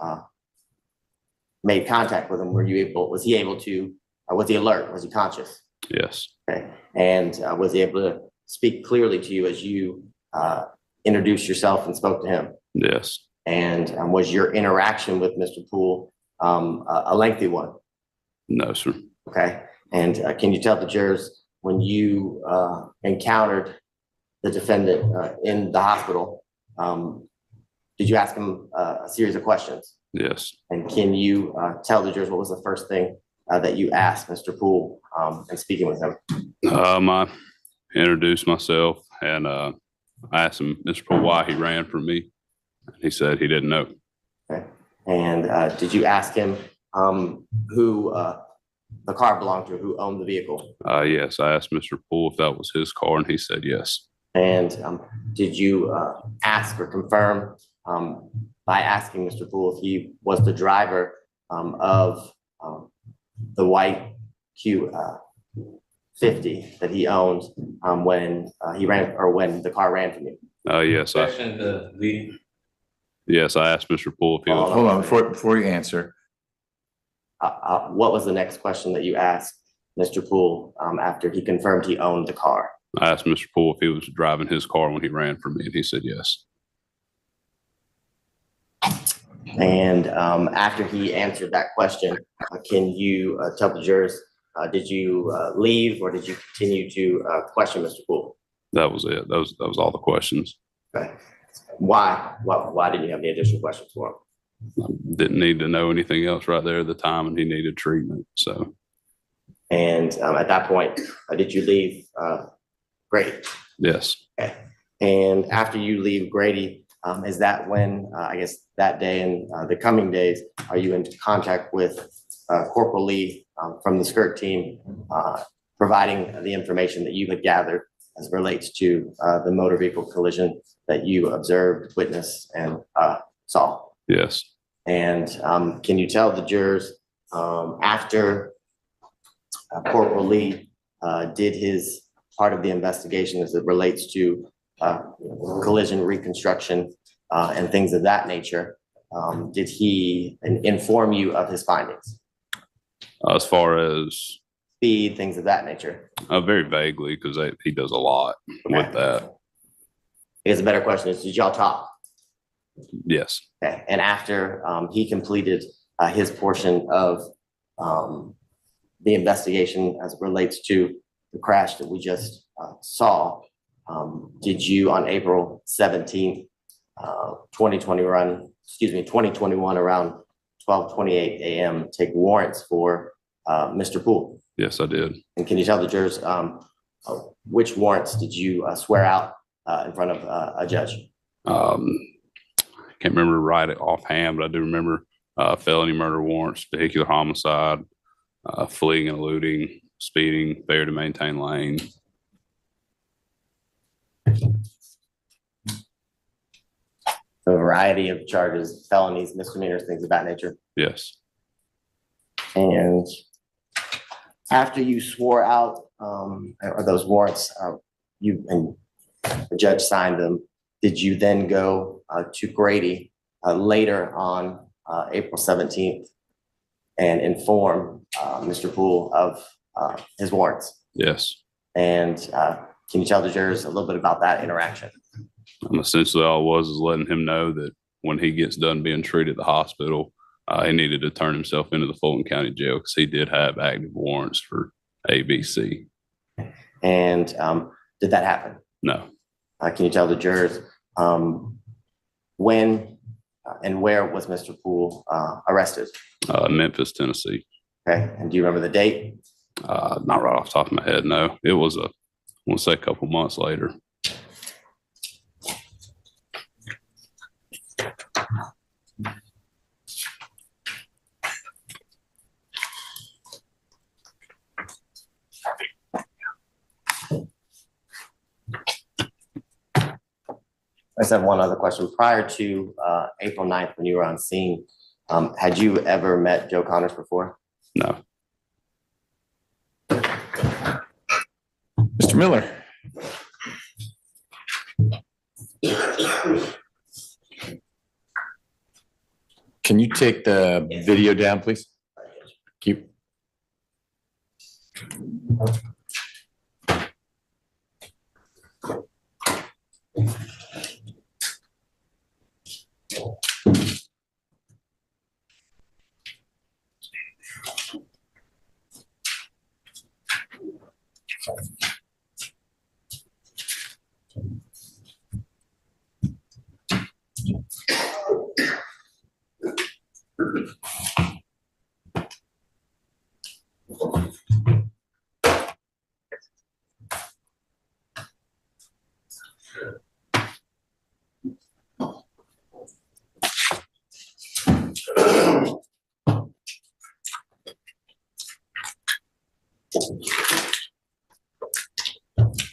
made contact with him, was he able to, was he alert? Was he conscious? Yes. Okay. And was he able to speak clearly to you as you introduced yourself and spoke to him? Yes. And was your interaction with Mr. Poole a lengthy one? No, sir. Okay. And can you tell the jurors when you encountered the defendant in the hospital, did you ask him a series of questions? Yes. And can you tell the jurors what was the first thing that you asked Mr. Poole in speaking with him? I introduced myself and I asked him, Mr. Poole, why he ran from me. He said he didn't know. Okay. And did you ask him who the car belonged to, who owned the vehicle? Yes, I asked Mr. Poole if that was his car and he said yes. And did you ask or confirm by asking Mr. Poole if he was the driver of the white Q50 that he owned when he ran, or when the car ran from you? Yes. Yes, I asked Mr. Poole if he was. Hold on, before you answer. What was the next question that you asked Mr. Poole after he confirmed he owned the car? I asked Mr. Poole if he was driving his car when he ran from me and he said yes. And after he answered that question, can you tell the jurors, did you leave or did you continue to question Mr. Poole? That was it. That was all the questions. Okay. Why didn't you have any additional questions for him? I didn't need to know anything else right there at the time, and he needed treatment. So. And at that point, did you leave Grady? Yes. Okay. And after you leave Grady, is that when I guess that day and the coming days, are you in contact with Corporal Lee from the skirt team, providing the information that you had gathered as it relates to the motor vehicle collision that you observed, witnessed, and saw? Yes. And can you tell the jurors after Corporal Lee did his part of the investigation as it relates to collision reconstruction and things of that nature, did he inform you of his findings? As far as speed, things of that nature? Very vaguely, because he does a lot with that. Here's a better question: is did y'all talk? Yes, Okay, and after he completed his portion of the investigation as it relates to the crash that we just saw, did you on April 17th, 2021 around 12:28 a.m. take warrants for Mr. Poole? yes, I did. And can you tell the jurors which warrants did you swear out in front of a judge? Can't remember right offhand, but I do remember felony murder warrants, vehicular homicide, fleeing and eluding, speeding, failure to maintain lane. A variety of charges, felonies, misdemeanors, things of that nature. Yes. And after you swore out or those warrants, you and the judge signed them, did you then go to Grady later on April 17th and inform Mr. Poole of his warrants? Yes. And can you tell the jurors a little bit about that interaction? Essentially, all I was is letting him know that when he gets done being treated at the hospital, he needed to turn himself into the Fulton County Jail because he did have active warrants for ABC. And did that happen? No. Can you tell the jurors when and where was Mr. Poole arrested? Memphis, Tennessee. Okay. And do you remember the date? Not right off the top of my head. No, it was I want to say a couple months later. I just have one other question. Prior to April 9th, when you were on scene, had you ever met Joe Connors before? No. Mr. Miller. Can you take the video down, please? Keep.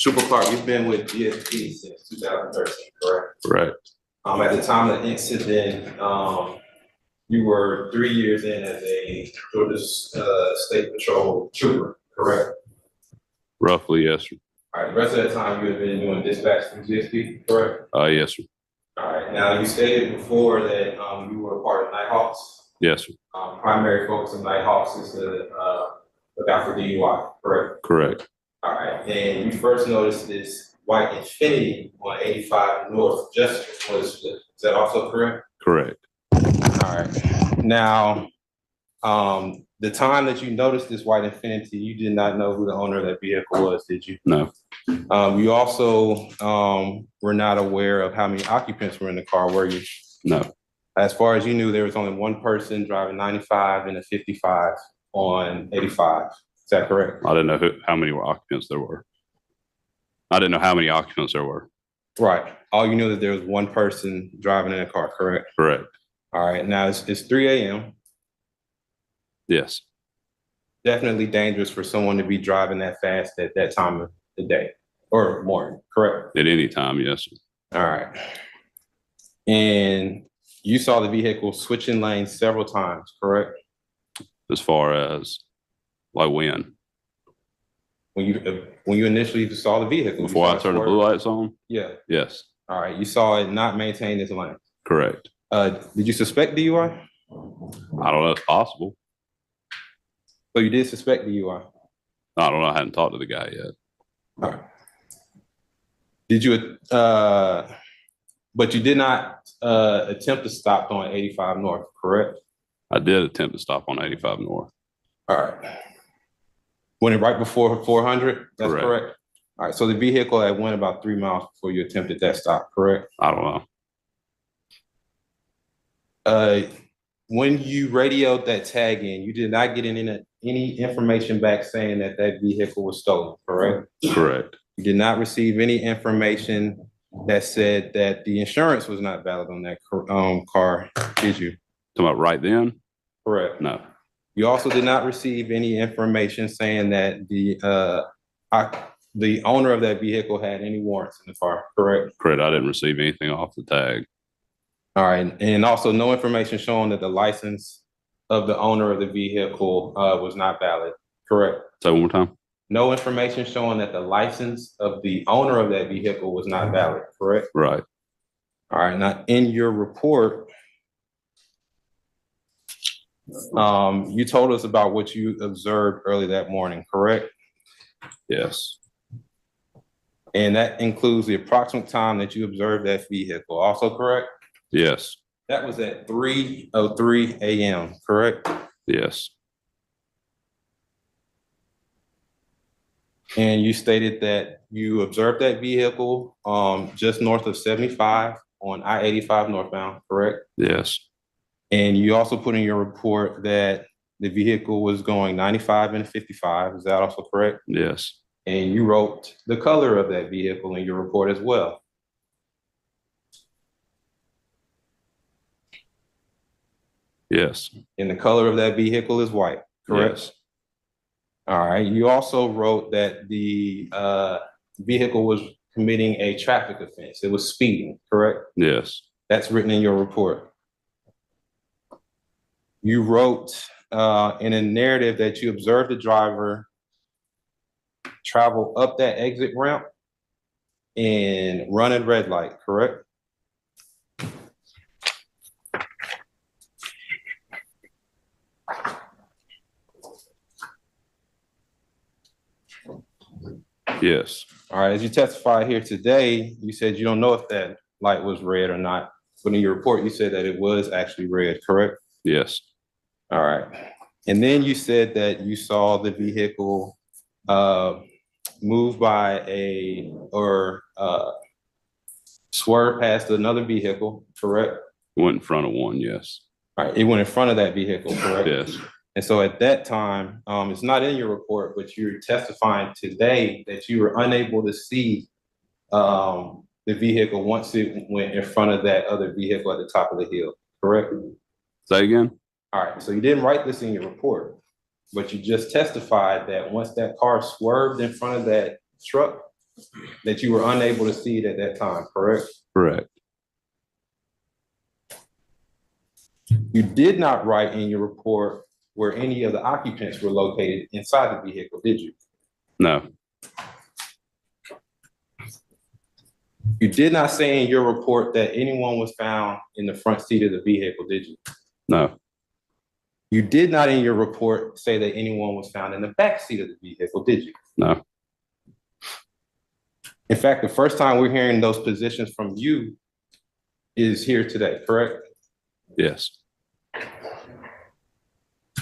Super Clark, you've been with DSP since 2013, correct? Correct. At the time of the incident, you were 3 years in as a Georgia State Patrol trooper, correct? Roughly, yes, sir. All right, the rest of that time you have been doing dispatch from GSP, correct? Yes, sir. All right, now you stated before that you were a part of Nighthawks. Yes, sir. Primary focus of Nighthawks is to look out for DUI, correct? Correct. All right, and you first noticed this white Infiniti on 85 North Justice is that also correct? Correct. All right, now, the time that you noticed this white Infiniti, you did not know who the owner of that vehicle was, did you? No. You also were not aware of how many occupants were in the car, were you? No. As far as you knew, there was only one person driving 95 and a 55 on 85. Is that correct? I didn't know how many occupants there were. I didn't know how many occupants there were. Right. All you knew that there was one person driving in a car, correct? Correct. All right. Now it's 3 a.m. Yes. Definitely dangerous for someone to be driving that fast at that time of the day or morning, correct? At any time, yes, sir. All right. And you saw the vehicle switching lanes several times, correct? As far as like when? When you initially saw the vehicle. Before I turned the blue lights on? Yeah. Yes. All right. You saw it not maintain its lane. Correct. Did you suspect DUI? I don't know. It's possible. So you did suspect DUI? I don't know. I hadn't talked to the guy yet. All right. Did you But you did not attempt to stop on 85 North, correct? I did attempt to stop on 85 North. All right. Went it right before 400? That's Correct. correct? All right, so the vehicle had went about 3 miles before you attempted that stop, correct? I don't know. When you radioed that tag in, you did not get any information back saying that that vehicle was stolen, correct? Correct. You did not receive any information that said that the insurance was not valid on that car, did you? Talking about right then? Correct. No. You also did not receive any information saying that the owner of that vehicle had any warrants in the car, correct? Correct. I didn't receive anything off the tag. All right, and also no information showing that the license of the owner of the vehicle was not valid, correct? Say one more time. No information showing that the license of the owner of that vehicle was not valid, correct? Right. All right, now in your report, you told us about what you observed early that morning, correct? Yes. And that includes the approximate time that you observed that vehicle, also correct? Yes. That was at 3:03 a.m., correct? Yes. And you stated that you observed that vehicle just north of 75 on I-85 northbound, correct? Yes. And you also put in your report that the vehicle was going 95 and 55. Is that also correct? Yes. And you wrote the color of that vehicle in your report as well. Yes. And the color of that vehicle is white, correct? Yes. All right. You also wrote that the vehicle was committing a traffic offense. It was speeding, correct? Yes. That's written in your report. You wrote in a narrative that you observed the driver travel up that exit ramp and run a red light, correct? Yes. All right, as you testify here today, you said you don't know if that light was red or not, but in your report, you said that it was actually red, correct? Yes. All right. And then you said that you saw the vehicle move by swerve past another vehicle, correct? Went in front of one. Yes. All right, it went in front of that vehicle, correct? Yes. And so at that time, it's not in your report, but you're testifying today that you were unable to see the vehicle once it went in front of that other vehicle at the top of the hill, correct? Say again? All right, so you didn't write this in your report, but you just testified that once that car swerved in front of that truck, that you were unable to see it at that time, correct? Correct. You did not write in your report where any of the occupants were located inside the vehicle, did you? No. You did not say in your report that anyone was found in the front seat of the vehicle, did you? No. You did not in your report say that anyone was found in the back seat of the vehicle, did you? No. In fact, the first time we're hearing those positions from you is here today, correct? Yes.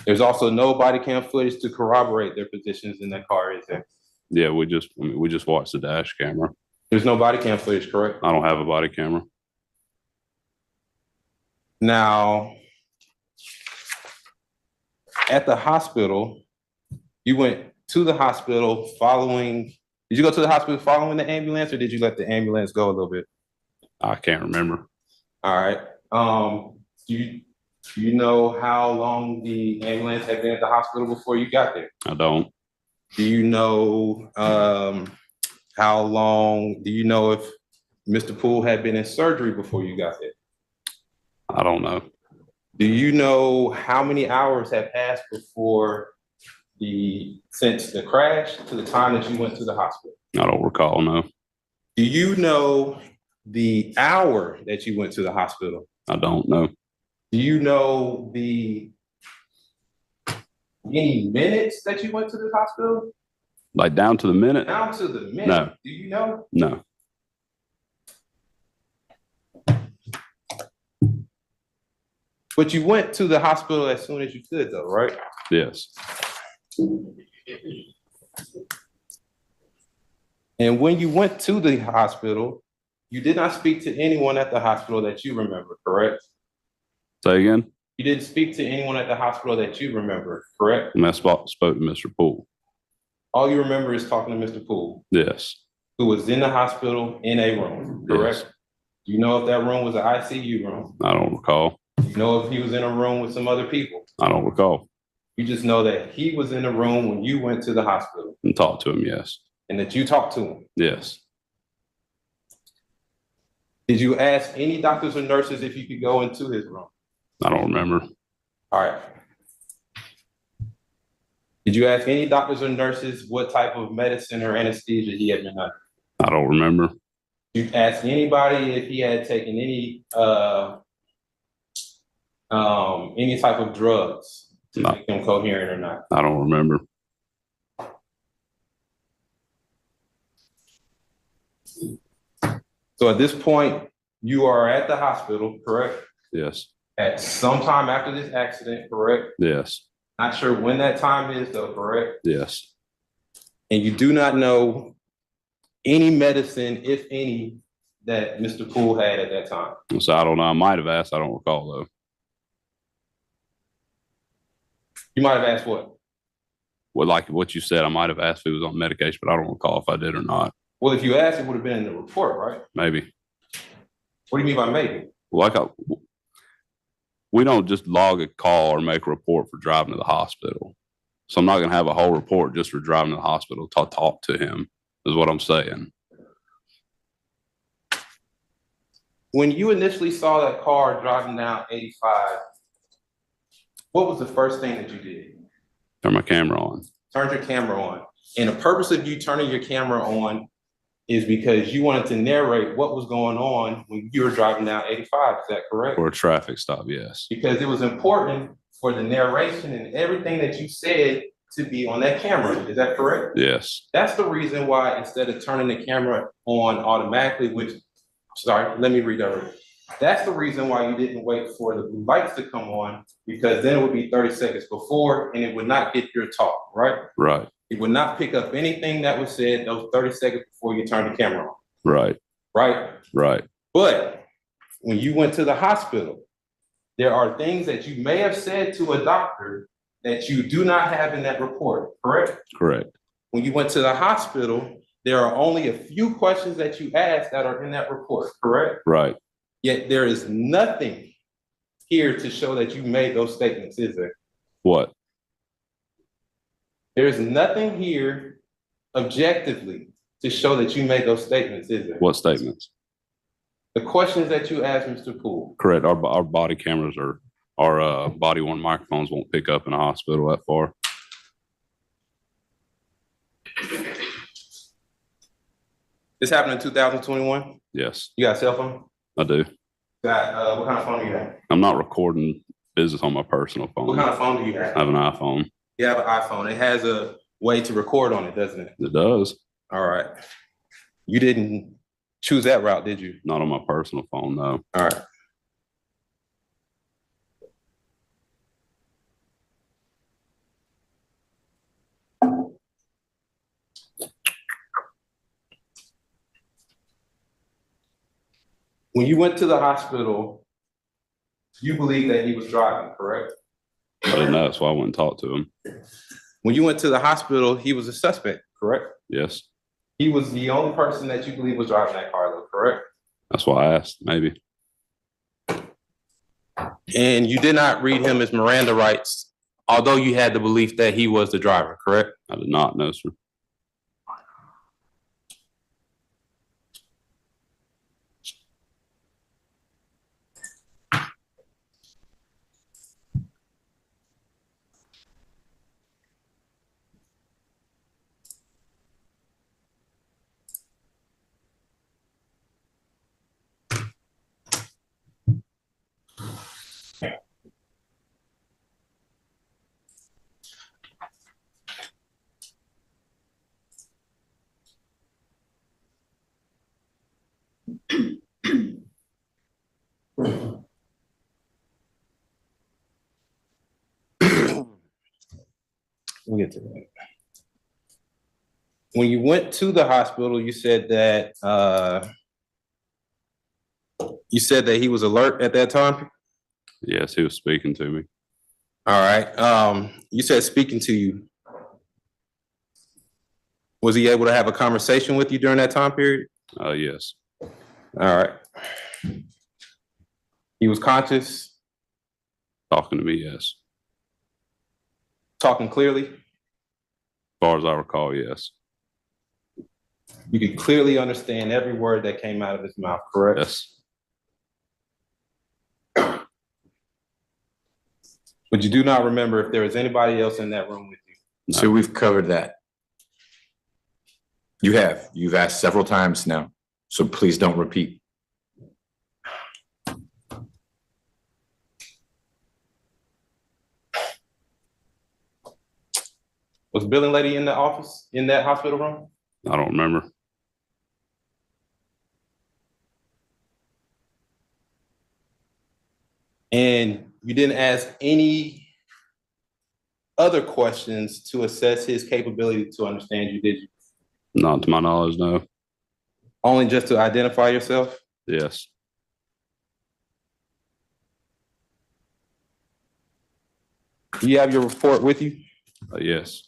There's also no body cam footage to corroborate their positions in that car, is there? Yeah, we just watched the dash camera. There's no body cam footage, correct? I don't have a body camera. Now, at the hospital, you went to the hospital following, did you go to the hospital following the ambulance, or did you let the ambulance go a little bit? I can't remember. All right. Do you know how long the ambulance had been at the hospital before you got there? I don't. Do you know how long, do you know if Mr. Poole had been in surgery before you got there? I don't know. Do you know how many hours have passed since the crash to the time that you went to the hospital? I don't recall, no. Do you know the hour that you went to the hospital? I don't know. Do you know any minutes that you went to the hospital? Like down to the minute? Down to the minute? No. Do you know? No. But you went to the hospital as soon as you could though, right? Yes. And when you went to the hospital, you did not speak to anyone at the hospital that you remember, correct? Say again? You didn't speak to anyone at the hospital that you remember, correct? And I spoke to Mr. Poole. All you remember is talking to Mr. Poole, Yes. who was in the hospital in a room, correct? Yes. Do you know if that room was an ICU room? I don't recall. Do you know if he was in a room with some other people? I don't recall. You just know that he was in the room when you went to the hospital And talked to him, yes. and that you talked to him. Yes. Did you ask any doctors or nurses if you could go into his room? I don't remember. All right. Did you ask any doctors or nurses what type of medicine or anesthesia he had been under? I don't remember. You asked anybody if he had taken any type of drugs to No. make him coherent or not? I don't remember. So at this point, you are at the hospital, correct? Yes. At some time after this accident, correct? Yes. Not sure when that time is though, correct? Yes. And you do not know any medicine, if any, that Mr. Poole had at that time. So I don't know. I might have asked. I don't recall though. You might have asked what? Well, like what you said, I might have asked if he was on medication, but I don't recall if I did or not. Well, if you asked, it would have been in the report, right? Maybe. What do you mean by maybe? We don't just log a call or make a report for driving to the hospital. So I'm not going to have a whole report just for driving to the hospital to talk to him, is what I'm saying. When you initially saw that car driving down 85, what was the first thing that you did? Turn my camera on. Turned your camera on. And the purpose of you turning your camera on is because you wanted to narrate what was going on when you were driving down 85. Is that correct? For a traffic stop, yes. Because it was important for the narration and everything that you said to be on that camera. Is that correct? Yes. That's the reason why instead of turning the camera on automatically, let me read that. That's the reason why you didn't wait for the blue lights to come on, because then it would be 30 seconds before and it would not get your talk, right? Right. It would not pick up anything that was said those 30 seconds before you turn the camera on. Right. Right? Right. But when you went to the hospital, there are things that you may have said to a doctor that you do not have in that report, correct? Correct. When you went to the hospital, there are only a few questions that you asked that are in that report, correct? Right. Yet there is nothing here to show that you made those statements, is there? What? There's nothing here objectively to show that you made those statements, is there? What statements? The questions that you asked Mr. Poole. Correct. Our body cameras are, our body worn microphones won't pick up in a hospital that far. This happened in 2021? Yes, You got a cell phone? I do. Got, what kind of phone do you have? I'm not recording business on my personal What phone. kind I of phone do you have? have an iPhone. You have an iPhone. It has a way to record on it, doesn't it? It does. All right. You didn't choose that route, did you? Not on my personal phone, though. All right. When you went to the hospital, you believe that he was driving, correct? I didn't know, that's why I went and talked to him. When you went to the hospital, he was a suspect, correct? Yes, He was the only person that you believe was driving that car, though, correct? that's why I asked, maybe. And you did not read him his Miranda rights, although you had the belief that he was the driver, correct? I did not know, sir. we'll get to that. When you went to the hospital, you said that he was alert at that time? Yes, he was speaking to me. All right. You said speaking to you. Was he able to have a conversation with you during that time period? Yes. All right. He was conscious, Talking to me, yes. talking clearly. As far as I recall, yes. You could clearly understand every word that came out of his mouth, correct? Yes. But you do not remember if there was anybody else in that room with you? No. So we've covered that. You've asked several times now, so please don't repeat. Was the billing lady in the office, in that hospital room? I don't remember. And you didn't ask any other questions to assess his capability to understand you, did you? Not to my knowledge, no. Only just to identify yourself? Yes. Do you have your report with you? Yes.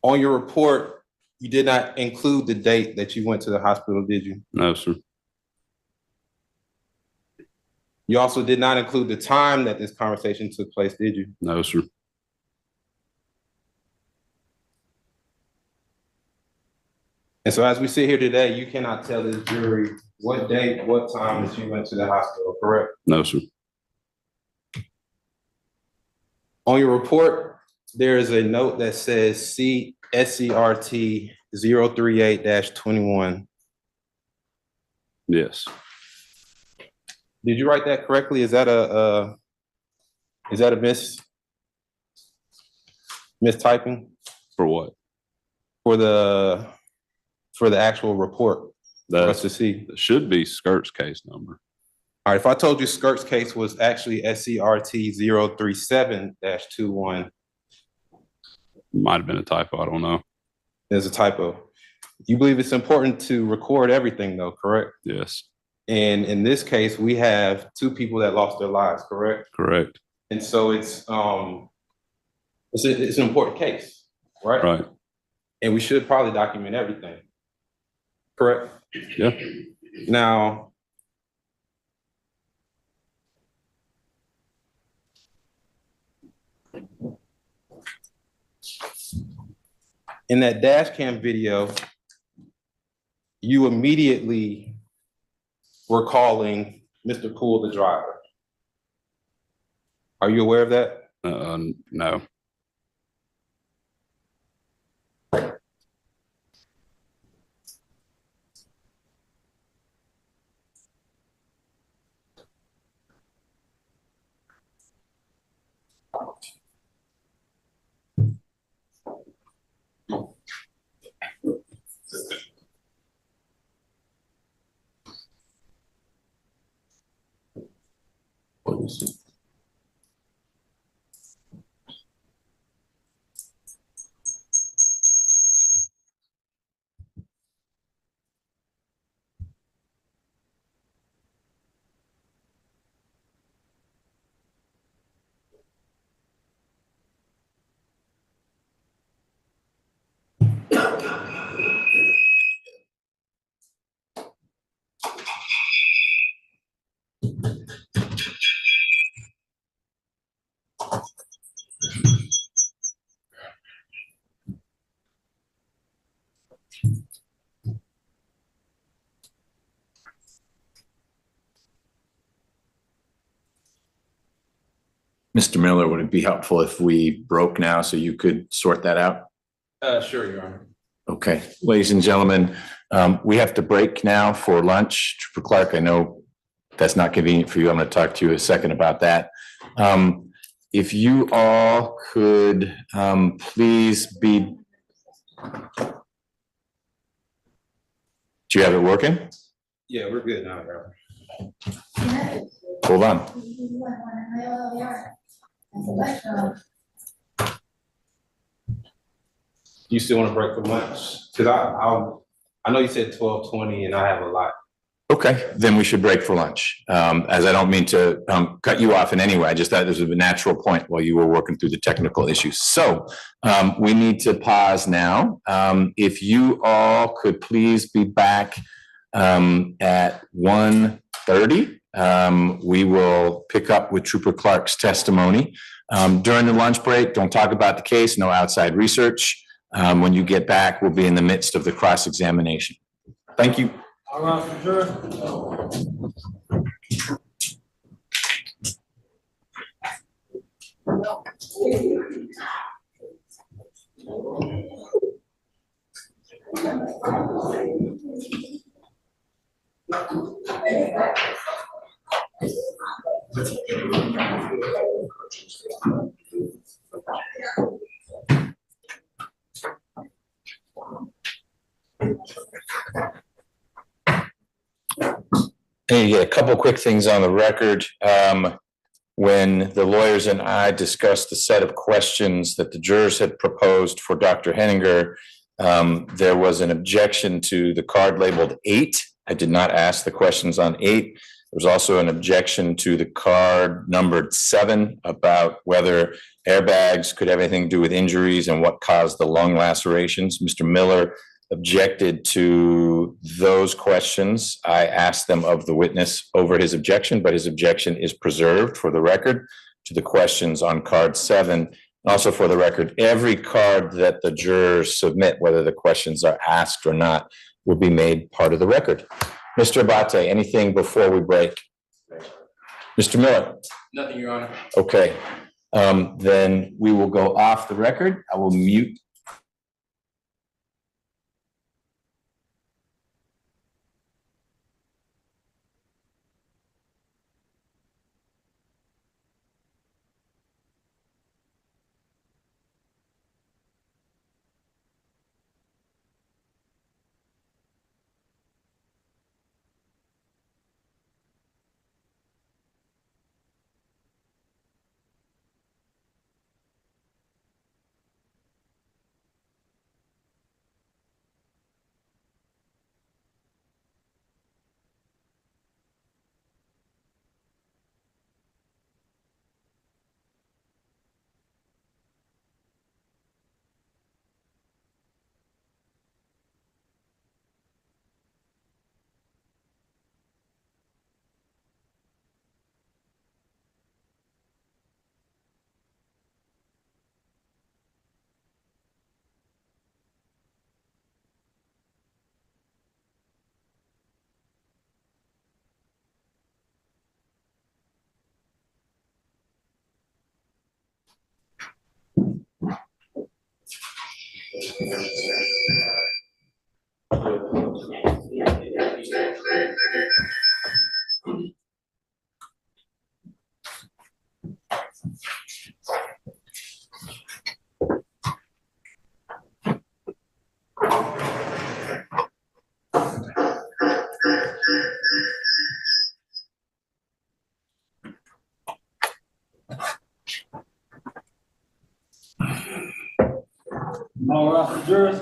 On your report, you did not include the date that you went to the hospital, did you? No, sir. You also did not include the time that this conversation took place, did you? No, sir. And so as we sit here today, you cannot tell this jury what date, what time that you went to the hospital, correct? No, sir. On your report, there is a note that says SCRT 038-21. Yes. Did you write that correctly? Is that a mistyping For what? for the actual report for us That to see? should be Skirt's case number. All right, if I told you Skirt's case was actually SCRT 037-21, Might have been a typo. I don't know. there's a typo. You believe it's important to record everything though, correct? Yes. And in this case, we have 2 people that lost their lives, correct? Correct. And so it's an important case, right? Right. And we should probably document everything, correct? Yeah. Now, in that dash cam video, you immediately were calling Mr. Poole the driver. Are you aware of that? No. Mr. Miller, would it be helpful if we broke now so you could sort that out? Sure, Your Honor. Okay, ladies and gentlemen, We have to break now for lunch. Trooper Clark, I know that's not convenient for you. I'm going to talk to you a second about that. If you all could please be. Do you have it working? Yeah, we're good now, bro. Hold on. You still want to break for lunch? Because I know you said 12:20 and I have a lot. Okay, then we should break for lunch. As I don't mean to cut you off in any way, I just thought this was a natural point while you were working through the technical issues. So we need to pause now. If you all could please be back at 1:30, we will pick up with Trooper Clark's testimony. During the lunch break, don't talk about the case, no outside research. When you get back, we'll be in the midst of the cross-examination. Thank you. All right, for sure. Hey, a couple quick things on the record. When the lawyers and I discussed the set of questions that the jurors had proposed for Dr. Henninger, there was an objection to the card labeled 8. I did not ask the questions on 8. There was also an objection to the card numbered 7 about whether airbags could have anything to do with injuries and what caused the lung lacerations. Mr. Miller objected to those questions. I asked them of the witness over his objection, but his objection is preserved for the record to the questions on card 7. Also for the record, every card that the jurors submit, whether the questions are asked or not, will be made part of the record. Mr. Abate, anything before we break? Mr. Miller? Nothing, Your Honor. Okay, then we will go off the record. I will mute. All right, for jurors.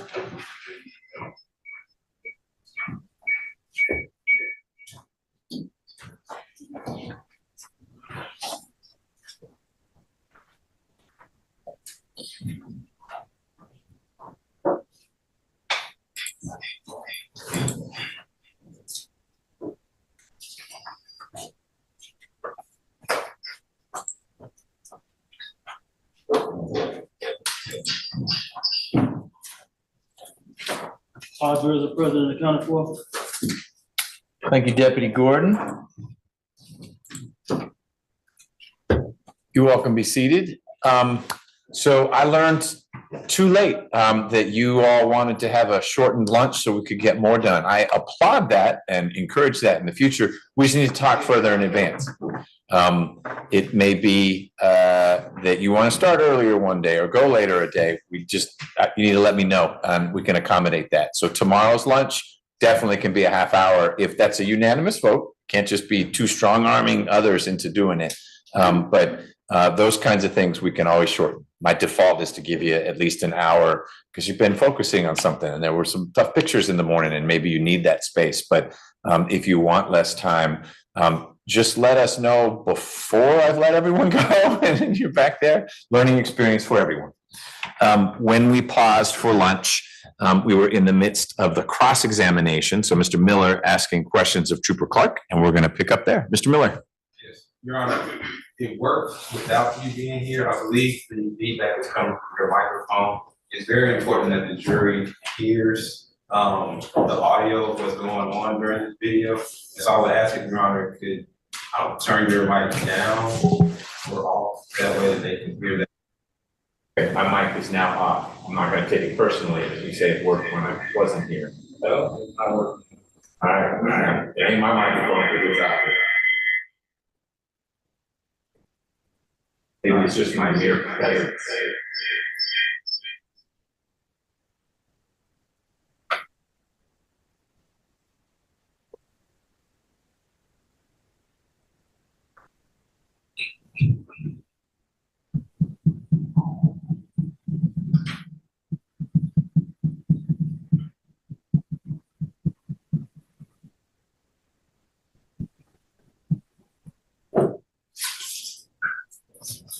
All jurors are present and accounted for. Thank you, Deputy Gordon. You all can be seated. So I learned too late, that you all wanted to have a shortened lunch so we could get more done. I applaud that and encourage that in the future. We just need to talk further in advance. It may be that you want to start earlier one day or go later a day. You need to let me know and we can accommodate that. So tomorrow's lunch definitely can be a half hour if that's a unanimous vote. Can't just be too strong arming others into doing it. But those kinds of things we can always shorten. My default is to give you at least an hour because you've been focusing on something and there were some tough pictures in the morning and maybe you need that space. But if you want less time, just let us know before I've let everyone go and you're back there. Learning experience for everyone. When we paused for lunch, we were in the midst of the cross-examination. So Mr. Miller asking questions of Trooper Clark, and we're going to pick up there. Mr. Miller. Yes, Your Honor, it works without you being here. I believe the feedback is coming from your microphone. It's very important that the jury hears the audio of what's going on during this video. So I would ask if Your Honor could turn your mic down or off, that way that they can hear that. Okay, my mic is now off. I'm not going to take it personally as you say it worked when I wasn't here. Oh, it's not working. All right. It ain't my microphone, but it's out. Maybe it's just my ear.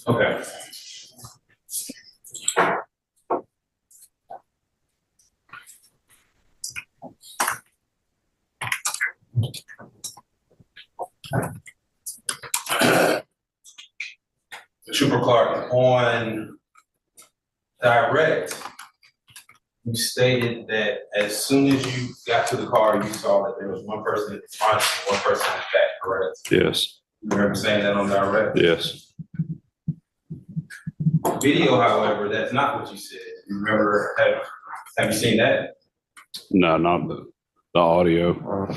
Okay. Trooper Clark, on direct, you stated that as soon as you got to the car, you saw that there was one person in the front and one person in the back, correct? Yes. You remember saying that on direct? Yes. Video, however, that's not what you said. You remember, have you seen that? No, not the audio.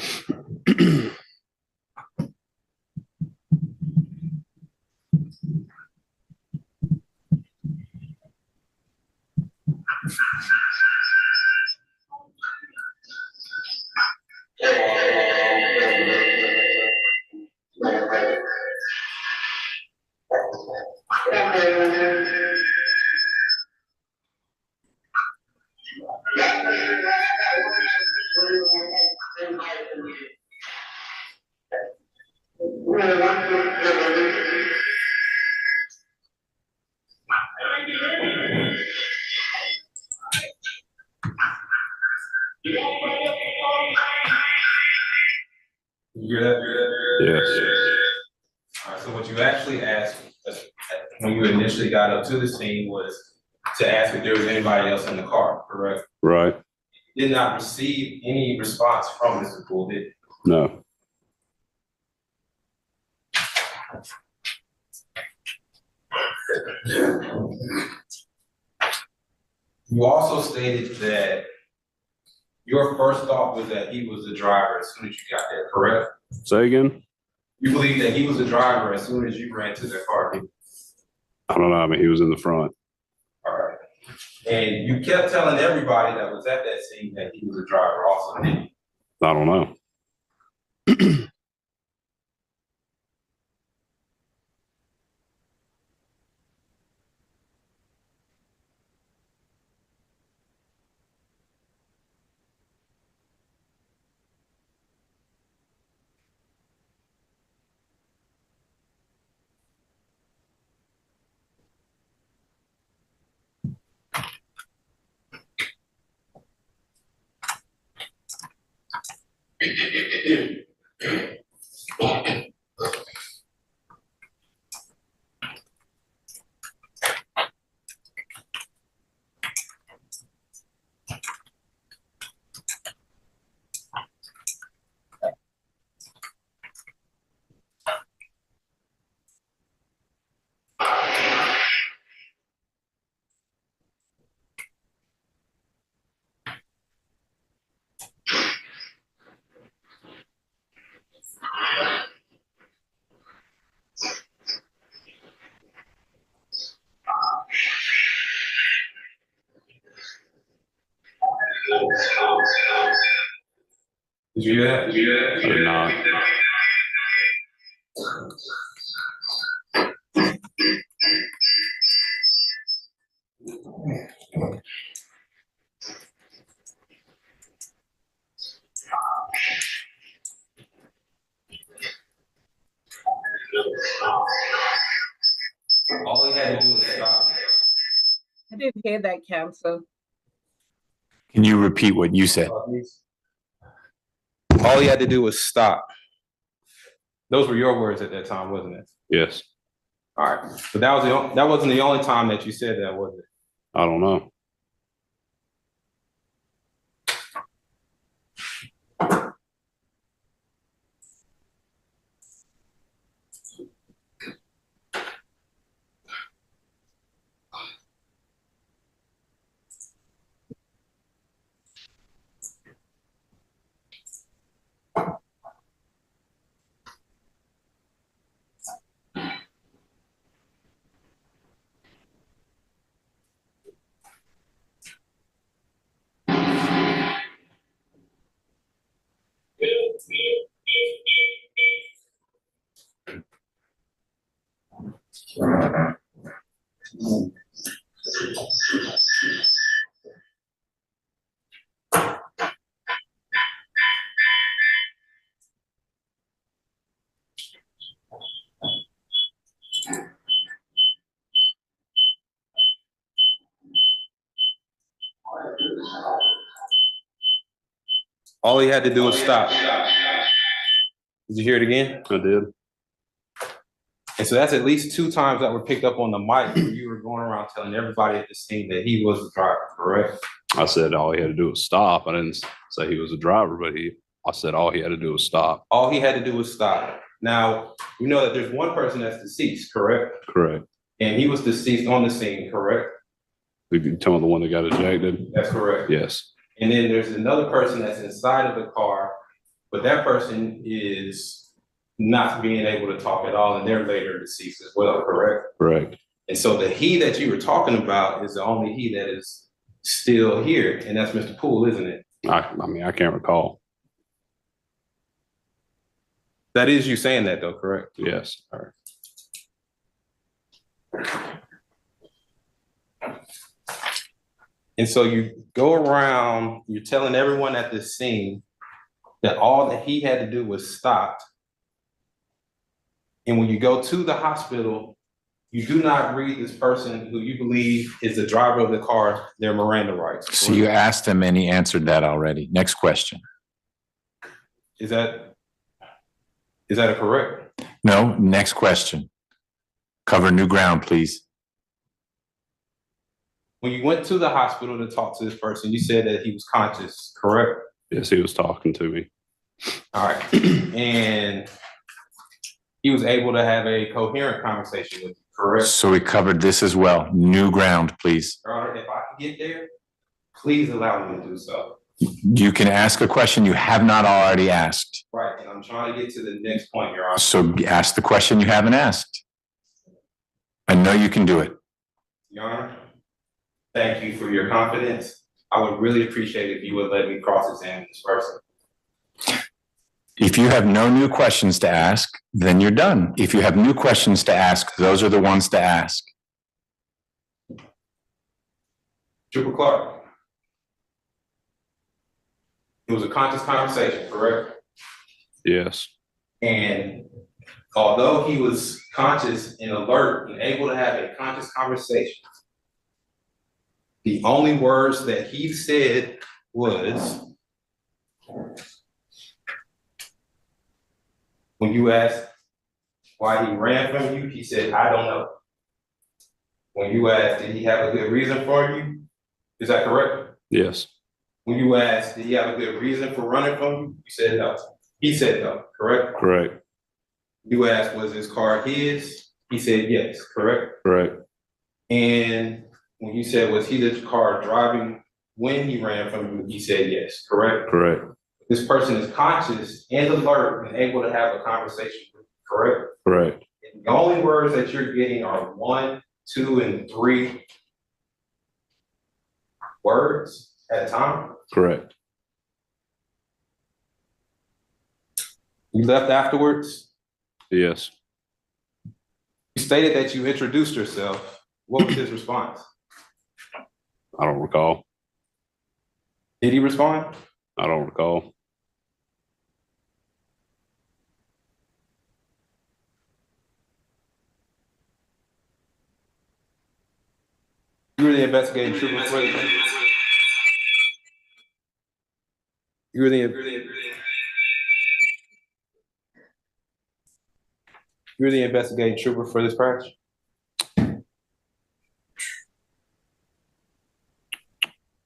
You hear that? Yes. All right, so what you actually asked when you initially got up to the scene was to ask if there was anybody else in the car, correct? Right. You did not receive any response from Mr. Poole, did you? No. You also stated that your first thought was that he was the driver as soon as you got there, correct? Say again? You believe that he was the driver as soon as you ran to the car, didn't you? I don't know. I mean, he was in the front. All right. And you kept telling everybody that was at that scene that he was a driver also, didn't you? I don't know. Did you hear that? I did not. All he had to do was stop. I didn't hear that, counsel. Can you repeat what you said? All he had to do was stop. Those were your words at that time, wasn't it? Yes. All right, but that wasn't the only time that you said that, was it? I don't know. All he had to do was stop. Did you hear it again? I did. And so that's at least 2 times that were picked up on the mic where you were going around telling everybody at the scene that he was the driver, correct? I said all he had to do was stop. I didn't say he was a driver, but I said all he had to do was stop. All he had to do was stop. Now, we know that there's one person that's deceased, correct? Correct. And he was deceased on the scene, correct? You can tell me the one that got ejected? That's correct. Yes. And then there's another person that's inside of the car, but that person is not being able to talk at all, and they're later deceased as well, correct? Correct. And so the he that you were talking about is the only he that is still here, and that's Mr. Poole, isn't it? I mean, I can't recall. That is you saying that though, correct? Yes. All right. And so you go around, you're telling everyone at this scene that all that he had to do was stop. And when you go to the hospital, you do not read this person who you believe is the driver of the car their Miranda rights. So you asked him and he answered that already. Next question. Is that a correct? No, next question. Cover new ground, please. When you went to the hospital to talk to this person, you said that he was conscious, correct? Yes, he was talking to me. All right. And he was able to have a coherent conversation with you, correct? So we covered this as well. New ground, please. Your Honor, if I can get there, please allow me to do so. You can ask a question you have not already asked. Right, and I'm trying to get to the next point, Your Honor. So ask the question you haven't asked. I know you can do it. Your Honor, thank you for your confidence. I would really appreciate if you would let me cross-examine this person. If you have no new questions to ask, then you're done. If you have new questions to ask, those are the ones to ask. Trooper Clark. It was a conscious conversation, correct? Yes. And although he was conscious and alert and able to have a conscious conversation, the only words that he said was, when you asked why he ran from you, he said, I don't know. When you asked, did he have a good reason for you? Is that correct? Yes. When you asked, did he have a good reason for running from you? You said no. He said no, correct? Correct. You asked, was his car his? He said yes, correct? Correct. And when you said, was he the car driving when he ran from you? He said yes, correct? Correct. This person is conscious and alert and able to have a conversation with you, correct? Correct. And the only words that you're getting are 1, 2, and 3 words at a time. Correct. You left afterwards? Yes. You stated that you introduced yourself. What was his response? I don't recall. Did he respond? I don't recall. You were the investigating trooper for it? You were the investigating trooper for this crash?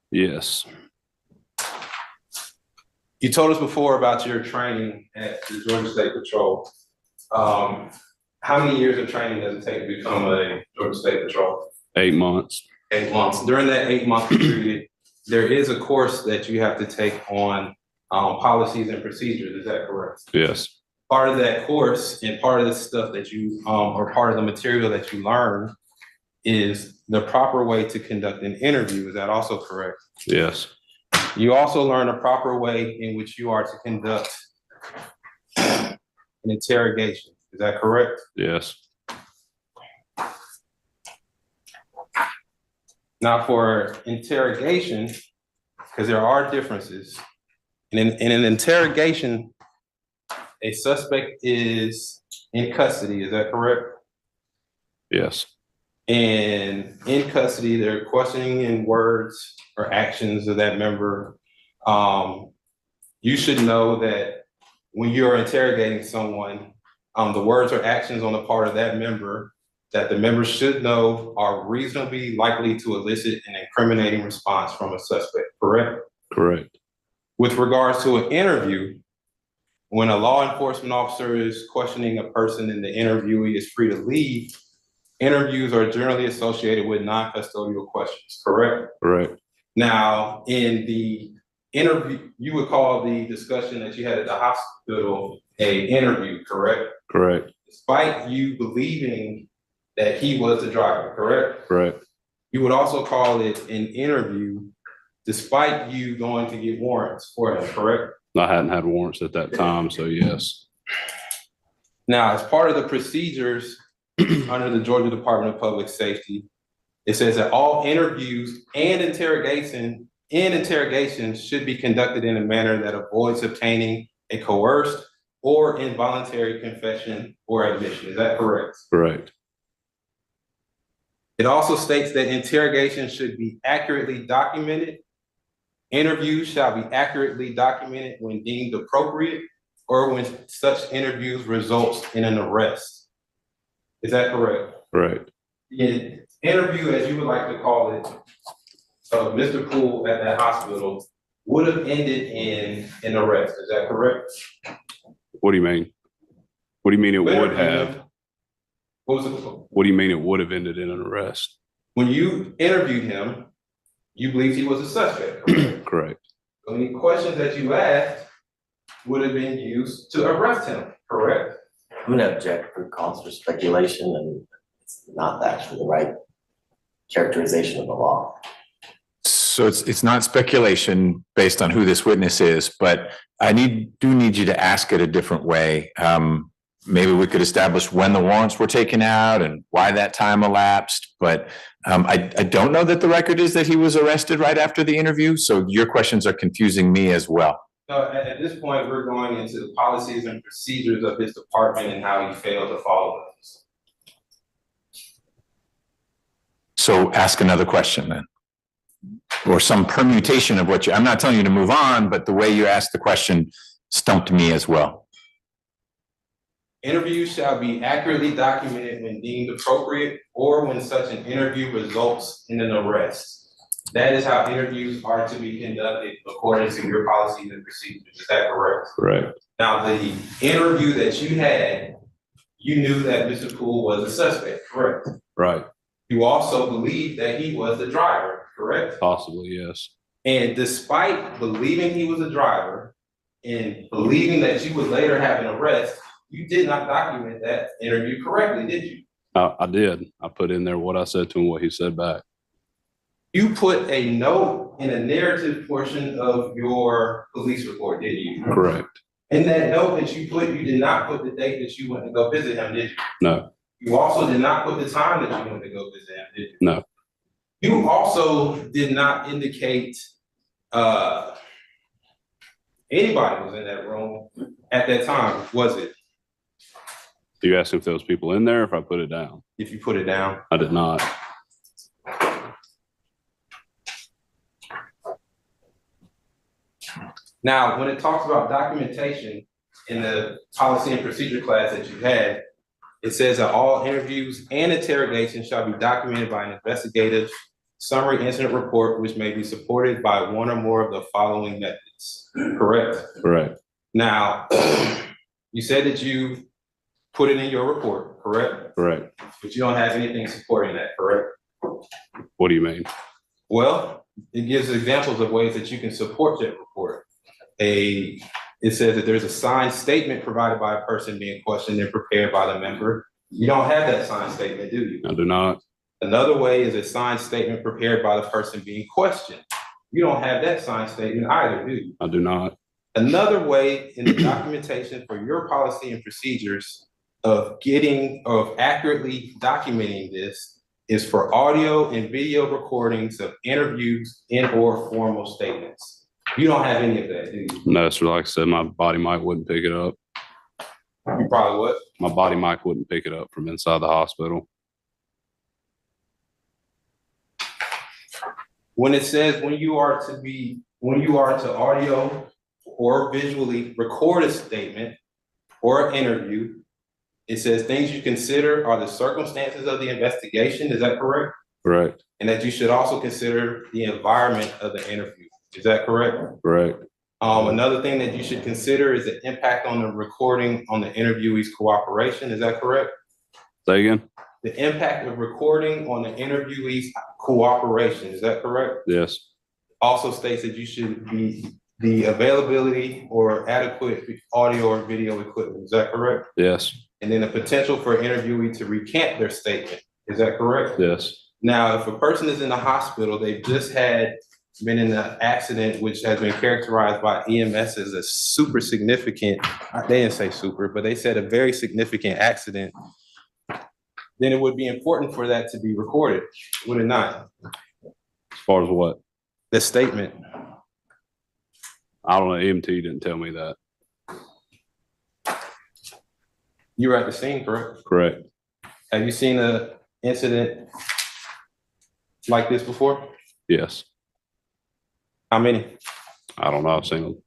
Yes. You told us before about your training at the Georgia State Patrol. How many years of training does it take to become a Georgia State Patrol? 8 months. 8 months. During that 8 month period, there is a course that you have to take on policies and procedures. Is that correct? Yes. Part of that course and part of the stuff that you, or part of the material that you learn is the proper way to conduct an interview. Is that also correct? Yes. You also learn a proper way in which you are to conduct an interrogation. Is that correct? Yes. Now for interrogation, because there are differences, in an interrogation, a suspect is in custody. Is that correct? Yes. And in custody, they're questioning in words or actions of that member. You should know that when you're interrogating someone, the words or actions on the part of that member that the member should know are reasonably likely to elicit an incriminating response from a suspect, correct? Correct. With regards to an interview, when a law enforcement officer is questioning a person and the interviewee is free to leave, interviews are generally associated with non-custodial questions, correct? Correct. Now, in the interview, you would call the discussion that you had at the hospital a interview, correct? Correct. Despite you believing that he was the driver, correct? Correct. You would also call it an interview despite you going to get warrants for him, correct? I hadn't had warrants at that time, so yes. Now, as part of the procedures under the Georgia Department of Public Safety, it says that all interviews and interrogations should be conducted in a manner that avoids obtaining a coerced or involuntary confession or admission. Is that correct? Correct. It also states that interrogation should be accurately documented. Interviews shall be accurately documented when deemed appropriate or when such interviews results in an arrest. Is that correct? Correct. The interview, as you would like to call it, of Mr. Poole at that hospital would have ended in an arrest. Is that correct? What do you mean? What do you mean it would have? What was it? What do you mean it would have ended in an arrest? When you interviewed him, you believed he was a suspect, correct? Correct. So any questions that you asked would have been used to arrest him, correct? I'm gonna object for cause for speculation, and it's not actually the right characterization of the law. So it's not speculation based on who this witness is, but I do need you to ask it a different way. Maybe we could establish when the warrants were taken out and why that time elapsed. But I don't know that the record is that he was arrested right after the interview. So your questions are confusing me as well. So at this point, we're going into the policies and procedures of his department and how he failed to follow those. So ask another question then. Or some permutation of what I'm not telling you to move on, but the way you asked the question stumped me as well. Interviews shall be accurately documented when deemed appropriate or when such an interview results in an arrest. That is how interviews are to be conducted according to your policies and procedures. Is that correct? Correct. Now, the interview that you had, you knew that Mr. Poole was a suspect, correct? Right. You also believed that he was the driver, correct? Possibly, yes. And despite believing he was a driver and believing that you would later have an arrest, you did not document that interview correctly, did you? I did. I put in there what I said to him, what he said back. You put a note in a narrative portion of your police report, did you? Correct. In that note that you put, you did not put the date that you went to go visit him, did you? No, You also did not put the time that you went to go visit him, did you? no, You also did not indicate, anybody was in that room at that time, was it? you asked if there was people in there, if I put it down. If you put it down. I did not. Now, when it talks about documentation in the policy and procedure class that you had, it says that all interviews and interrogations shall be documented by an investigative summary incident report, which may be supported by one or more of the following methods. Correct? Correct. Now, you said that you put it in your report, correct? Correct. But you don't have anything supporting that, correct? What do you mean? Well, it gives examples of ways that you can support that report. It says that there's a signed statement provided by a person being questioned and prepared by the member. You don't have that signed statement, do you? I do not. Another way is a signed statement prepared by the person being questioned. You don't have that signed statement either, do you? I do not. Another way in the documentation for your policy and procedures of accurately documenting this is for audio and video recordings of interviews and or formal statements. You don't have any of that, do you? No, sir. Like I said, my body mic wouldn't pick it up. You probably would. My body mic wouldn't pick it up from inside the hospital. When it says when you are to audio or visually record a statement or an interview, it says things you consider are the circumstances of the investigation. Is that correct? Correct. And that you should also consider the environment of the interview. Is that correct? Correct. Another thing that you should consider is the impact on the recording on the interviewee's cooperation. Is that correct? Say again? The impact of recording on the interviewee's cooperation. Is that correct? Yes. Also states that you should be the availability or adequate audio or video equipment. Is that correct? Yes. And then the potential for interviewee to recant their statement. Is that correct? Yes. Now, if a person is in the hospital, they've just been in an accident which has been characterized by EMS as a super significant, they didn't say super, but they said a very significant accident, then it would be important for that to be recorded, would it not? As far as what? The statement. I don't know. EMT didn't tell me that. You were at the scene, correct? Correct. Have you seen an incident like this before? Yes. How many? I don't know. I've seen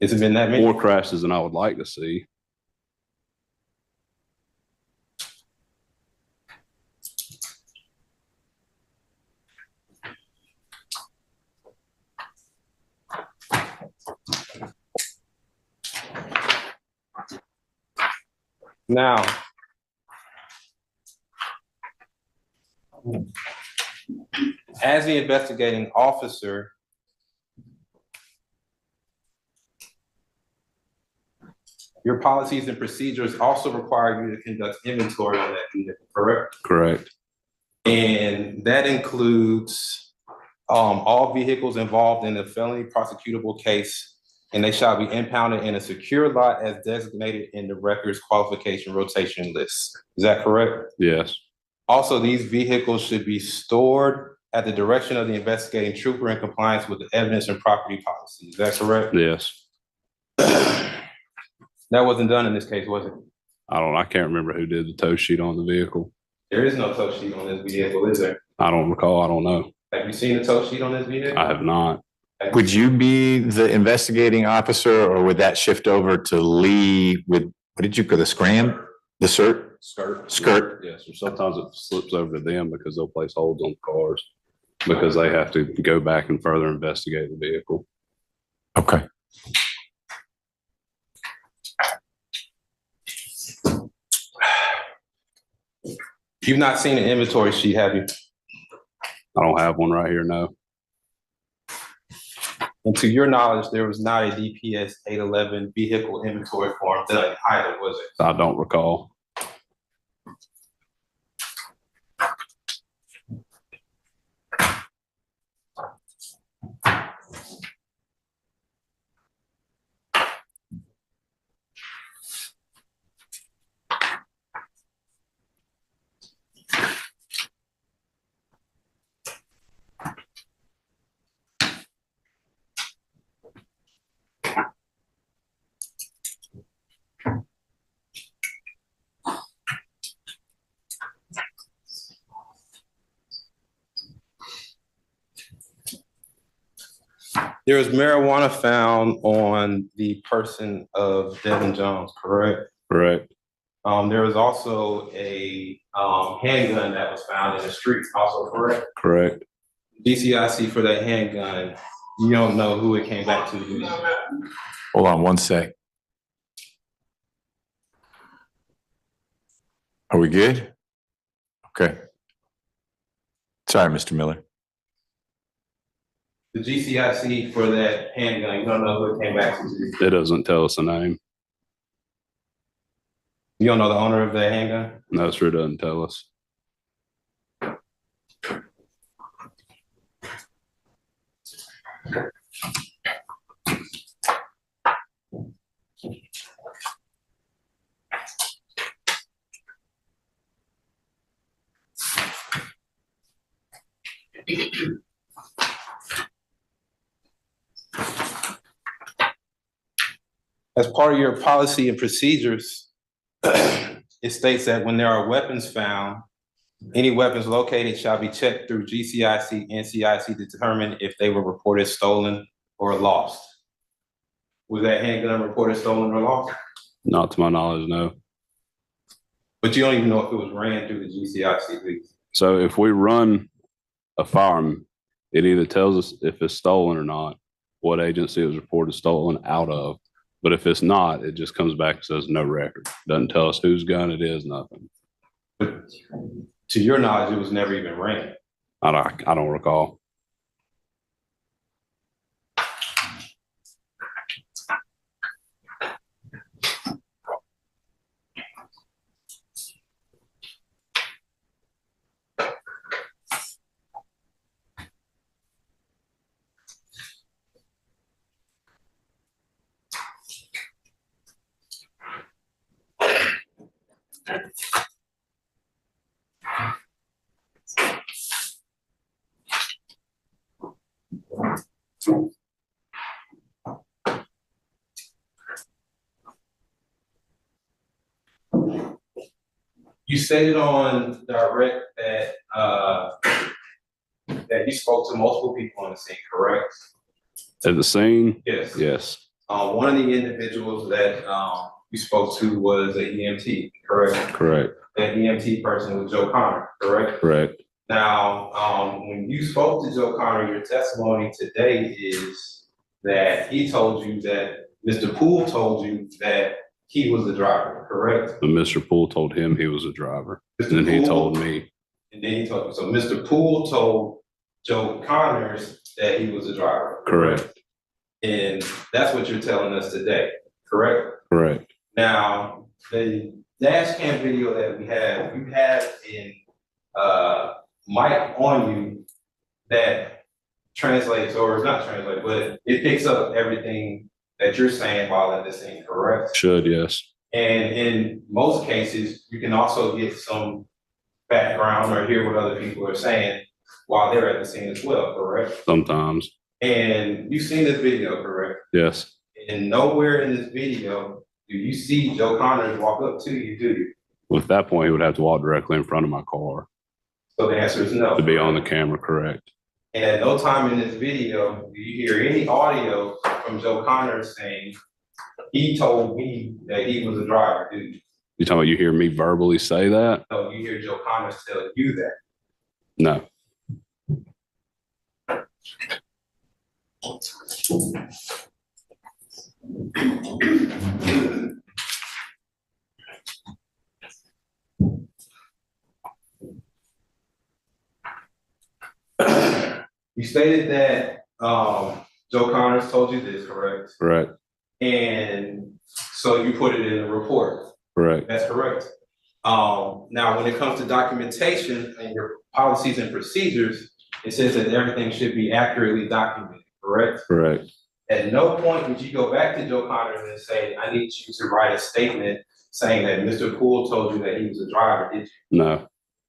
Has it been that many? more crashes than I would like to see. Now, as the investigating officer, your policies and procedures also require you to conduct inventory on that vehicle, correct? Correct. And that includes all vehicles involved in a felony prosecutable case, and they shall be impounded in a secure lot as designated in the records qualification rotation list. Is that correct? Yes. Also, these vehicles should be stored at the direction of the investigating trooper in compliance with the evidence and property policy. Is that correct? Yes. That wasn't done in this case, was it? I can't remember who did the tow sheet on the vehicle. There is no tow sheet on this vehicle, is there? I don't recall. I don't know. Have you seen the tow sheet on this vehicle? I have not. Would you be the investigating officer, or would that shift over to Lee with, what did you call the scram? The cert? Skirt. Yes, or sometimes it slips over to them because they'll place holds on cars because they have to go back and further investigate the vehicle. Okay. You've not seen an inventory sheet, have you? I don't have one right here, no. And to your knowledge, there was not a DPS 811 vehicle inventory form done either, was it? I don't recall. There was marijuana found on the person of Devin Jones, correct? Correct. There was also a handgun that was found in the street, also correct? Correct. DCIC for that handgun, you don't know who it came back to, do you? Hold on one sec. Are we good? Okay. Sorry, Mr. Miller. The GCIC for that handgun, you don't know who it came back to? It doesn't tell us a name. You don't know the owner of that handgun? No, sir, it doesn't tell us. As part of your policy and procedures, it states that when there are weapons found, any weapons located shall be checked through GCIC and CIC to determine if they were reported stolen or lost. Was that handgun reported stolen or lost? Not to my knowledge, no. But you don't even know if it was ran through the GCIC, please. So if we run a firearm, it either tells us if it's stolen or not, what agency it was reported stolen out of. But if it's not, it just comes back and says no record. Doesn't tell us whose gun it is, nothing. But to your knowledge, it was never even ran. I don't recall. You stated on direct that that you spoke to multiple people on the scene, correct? At the scene? Yes. Yes. One of the individuals that you spoke to was an EMT, correct? Correct. That EMT person was Joe Connor, correct? Correct. Now, when you spoke to Joe Connor, your testimony today is that he told you that Mr. Poole told you that he was the driver, correct? And Mr. Poole told him he was a driver. Mr. And then he Poole- told me. And then he told you. So Mr. Poole told Joe Connors that he was a driver. Correct. And that's what you're telling us today, correct? Correct. Now, the dash cam video that you have in mic on you that translates, or is not translate, but it picks up everything that you're saying while at the scene, correct? Should, yes. And in most cases, you can also get some background or hear what other people are saying while they're at the scene as well, correct? Sometimes. And you've seen this video, correct? Yes. And nowhere in this video do you see Joe Connors walk up to you, do you? Well, at that point, he would have to walk directly in front of my car So the answer is no. to be on the camera, correct? And at no time in this video do you hear any audio from Joe Connors saying, he told me that he was a driver, do you? You talking about you hear me verbally say that? No, you hear Joe Connors tell you that. No. You stated that Joe Connors told you this, correct? Correct. And so you put it in the report. Correct. That's correct. Now, when it comes to documentation and your policies and procedures, it says that everything should be accurately documented, correct? Correct. At no point did you go back to Joe Connors and say, I need you to write a statement saying that Mr. Poole told you that he was a driver, did you? No.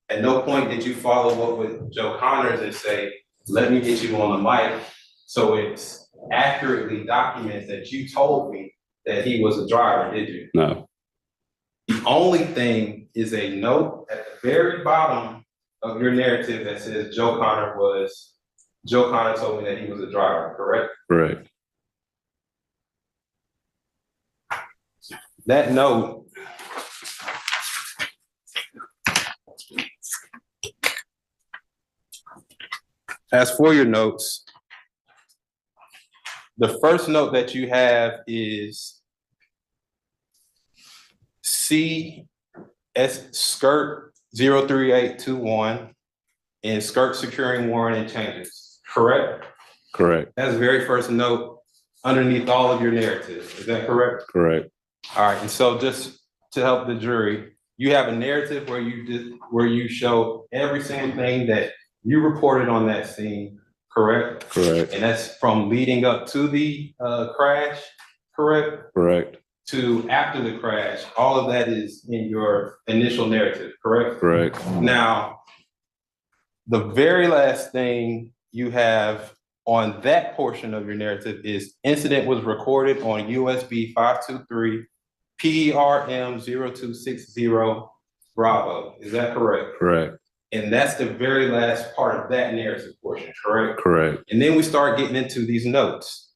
At no point did you follow up with Joe Connors and say, let me get you on the mic so it's accurately documents that you told me that he was a driver, did you? No. The only thing is a note at the very bottom of your narrative that says Joe Connor was Joe Connor told me that he was a driver, correct? Correct. That note as for your notes, the first note that you have is CS skirt 03821 and skirt securing warrant and changes, correct? Correct. That's the very first note underneath all of your narrative. Is that correct? Correct. All right, and so just to help the jury, you have a narrative where you show every single thing that you reported on that scene, correct? Correct. And that's from leading up to the crash, correct? Correct. To after the crash. All of that is in your initial narrative, correct? Correct. Now, the very last thing you have on that portion of your narrative is incident was recorded on USB 523 PERM 0260 Bravo. Is that correct? Correct. And that's the very last part of that narrative portion, correct? Correct. And then we start getting into these notes.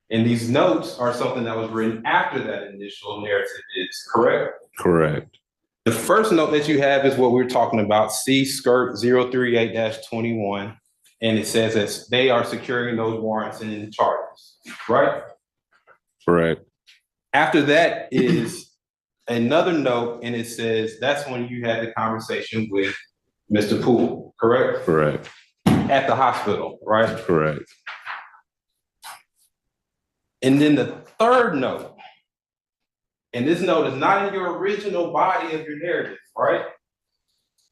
And these notes are something that was written after that initial narrative is correct? Correct. The first note that you have is what we're talking about, C skirt 038-21. And it says that they are securing those warrants and charges, right? Correct. After that is another note, and it says that's when you had the conversation with Mr. Poole, correct? Correct. At the hospital, right? Correct. And then the third note, and this note is not in your original body of your narrative, right?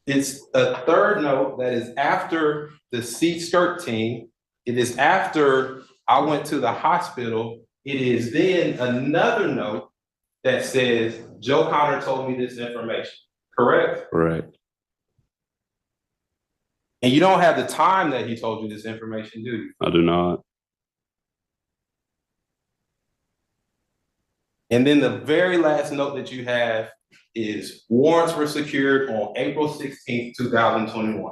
It's a third note that is after the C skirt team. It is after I went to the hospital. It is then another note that says, Joe Connor told me this information, correct? Correct. And you don't have the time that he told you this information, do you? I do not. And then the very last note that you have is warrants were secured on April 16th, 2021.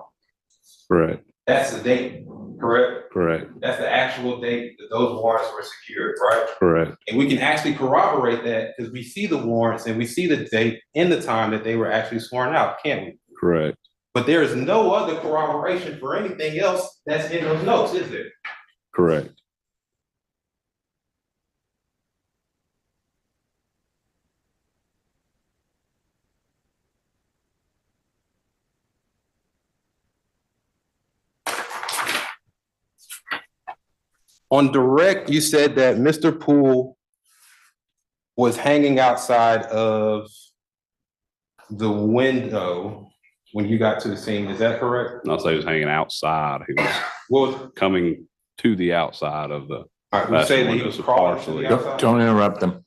Correct. That's the date, correct? Correct. That's the actual date that those warrants were secured, right? Correct. And we can actually corroborate that because we see the warrants and we see the date and the time that they were actually sworn out, can't we? Correct. But there is no other corroboration for anything else that's in those notes, is there? Correct. On direct, you said that Mr. Poole was hanging outside of the window when you got to the scene. Is that correct? I'll say he was hanging outside. He was Well, coming to the outside of the, all right, we say that he window, was so crawling to partially. the outside? Don't interrupt them.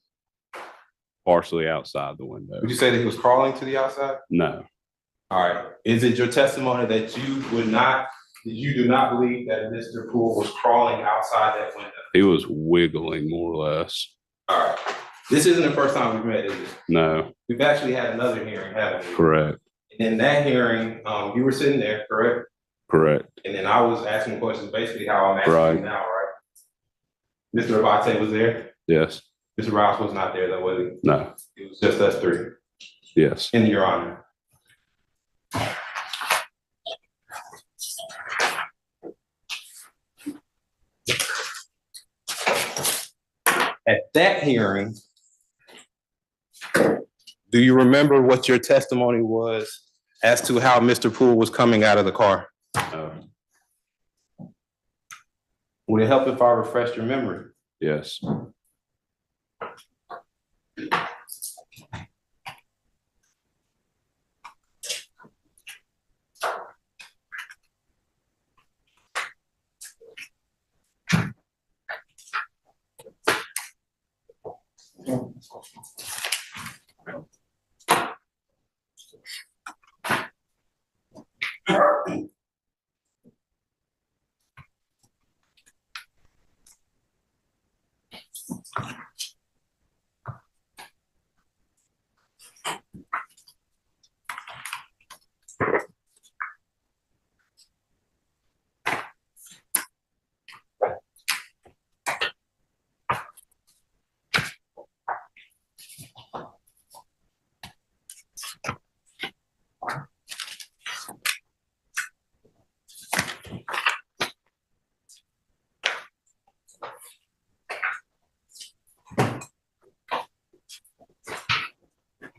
partially outside the window. Would you say that he was crawling to the outside? No. All right. Is it your testimony that you do not believe that Mr. Poole was crawling outside that window? He was wiggling more or less. All right. This isn't the first time we've met, is it? No. We've actually had another hearing, haven't we? Correct. And in that hearing, you were sitting there, correct? Correct. And then I was asking questions basically how I'm asking Right. you now, right? Mr. Abate was there. Yes. Mr. Rouse was not there though, was he? No. It was just us three, Yes. in your honor. At that hearing, do you remember what your testimony was as to how Mr. Poole was coming out of the car? No. Would it help if I refreshed your memory? Yes.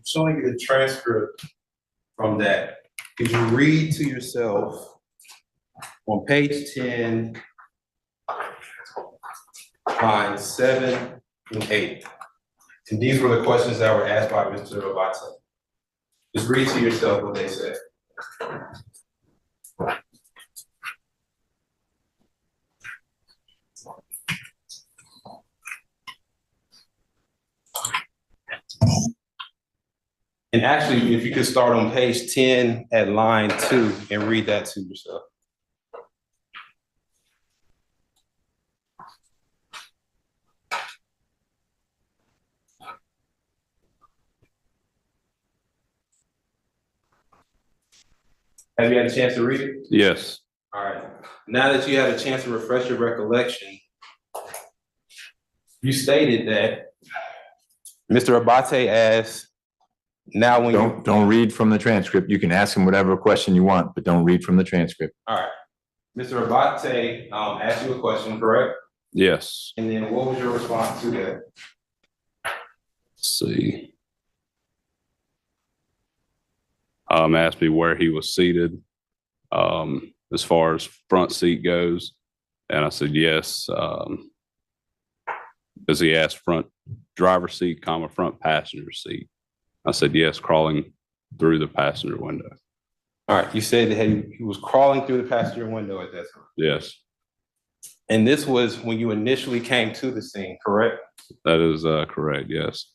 showing you the transcript from that. Could you read to yourself on page 10, lines 7 and 8? And these were the questions that were asked by Mr. Abate. Just read to yourself what they said. And actually, if you could start on page 10 at line 2 and read that to yourself. Have you had a chance to read it? Yes. All right. Now that you had a chance to refresh your recollection, you stated that Mr. Abate asked, now when you. Don't read from the transcript. You can ask him whatever question you want, but don't read from the transcript. All right. Mr. Abate asked you a question, correct? Yes. And then what was your response to that? Let's see. Asked me where he was seated, as far as front seat goes. And I said, yes. As he asked front driver seat, front passenger seat. I said, yes, crawling through the passenger window. All right. You said that he was crawling through the passenger window at that time. Yes. And this was when you initially came to the scene, correct? That is correct. Yes.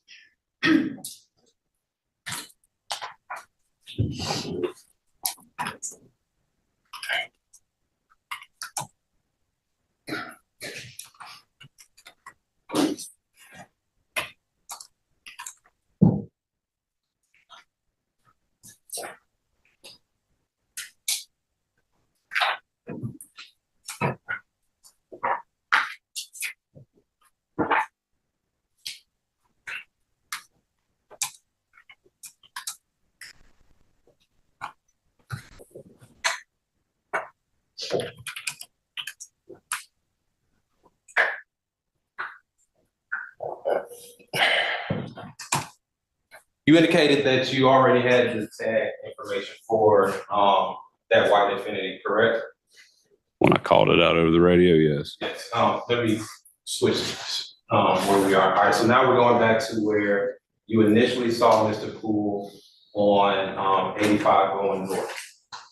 You indicated that you already had the tag information for that white Infiniti, correct? When I called it out over the radio, yes. Yes. Let me switch where we are. All right. So now we're going back to where you initially saw Mr. Poole on 85 going north.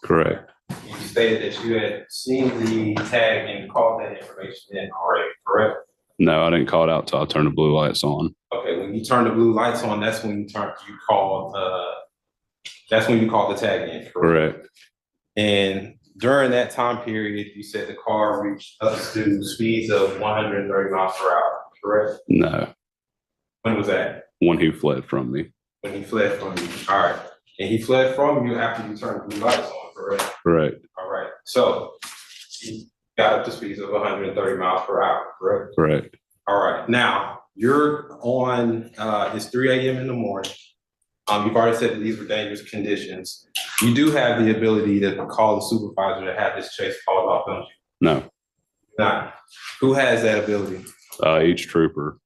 Correct. You stated that you had seen the tag and called that information in already, correct? No, I didn't call it out till I turned the blue lights on. Okay, when you turn the blue lights on, that's when you called the tag in, correct? Correct. And during that time period, you said the car reached up to speeds of 130 miles per hour, correct? No, When was that? when he fled from me. When he fled from you. All right. And he fled from you after you turned the blue lights on, correct? Correct. All right. So he got up to speeds of 130 miles per hour, correct? Correct. All right. Now you're on, it's 3 a.m. in the morning. You've already said that these were dangerous conditions. You do have the ability to call the supervisor to have this chase called off, don't you? No. Not. Who has that ability? Each trooper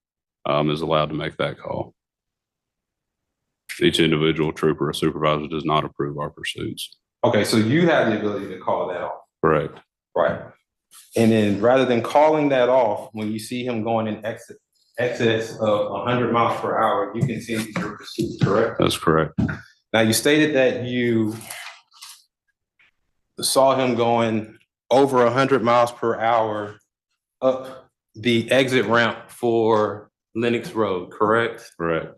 is allowed to make that call. Each individual trooper or supervisor does not approve our pursuits. Okay, so you have the ability to call that off. Correct. Right. And then rather than calling that off, when you see him going in excess of 100 miles per hour, you continue your pursuit, correct? That's correct. Now, you stated that you saw him going over 100 miles per hour up the exit ramp for Lennox Road, correct? Correct.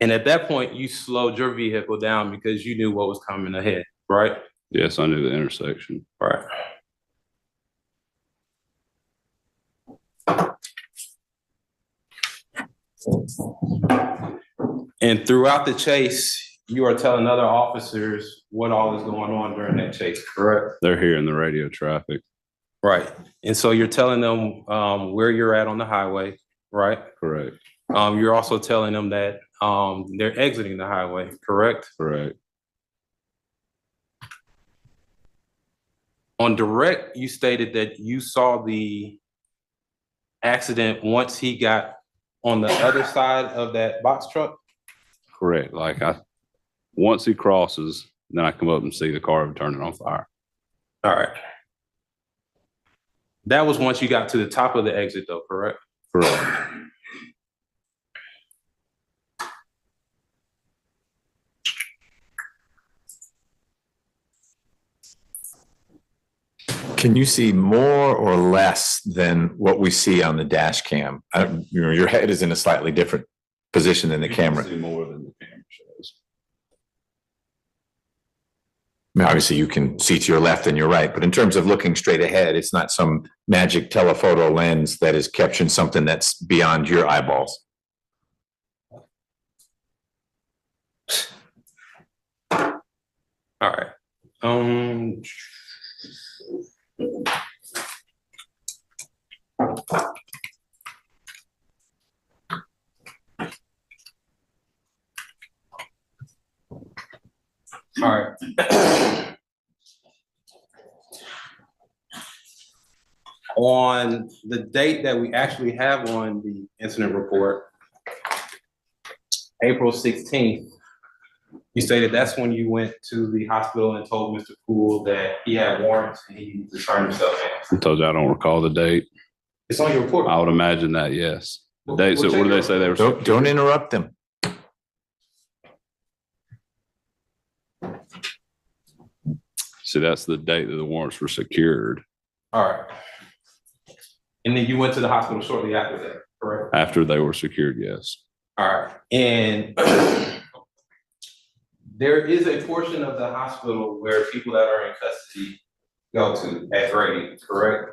And at that point, you slowed your vehicle down because you knew what was coming ahead, right? Yes, I knew the intersection. Right. And throughout the chase, you are telling other officers what all is going on during that chase, correct? They're hearing the radio traffic. Right. And so you're telling them where you're at on the highway, right? Correct. You're also telling them that they're exiting the highway, correct? Correct. On direct, you stated that you saw the accident once he got on the other side of that box truck? Correct. Like once he crosses, then I come up and see the car turning on fire. All right. That was once you got to the top of the exit though, correct? Correct. Can you see more or less than what we see on the dash cam? Your head is in a slightly different position than the You can camera. see more than the camera shows. I mean, obviously, you can see to your left and your right, but in terms of looking straight ahead, it's not some magic telephoto lens that is capturing something that's beyond your eyeballs. All right. All right. On the date that we actually have on the incident report, April 16th, you stated that's when you went to the hospital and told Mr. Poole that he had warrants and he returned himself in. I told you I don't recall the date. It's on your report. I would imagine that, yes. The date, so what did they say they were? Don't interrupt them. See, that's the date that the warrants were secured. All right. And then you went to the hospital shortly after that, correct? After they were secured, yes. All right. And there is a portion of the hospital where people that are in custody go to at Grady, correct?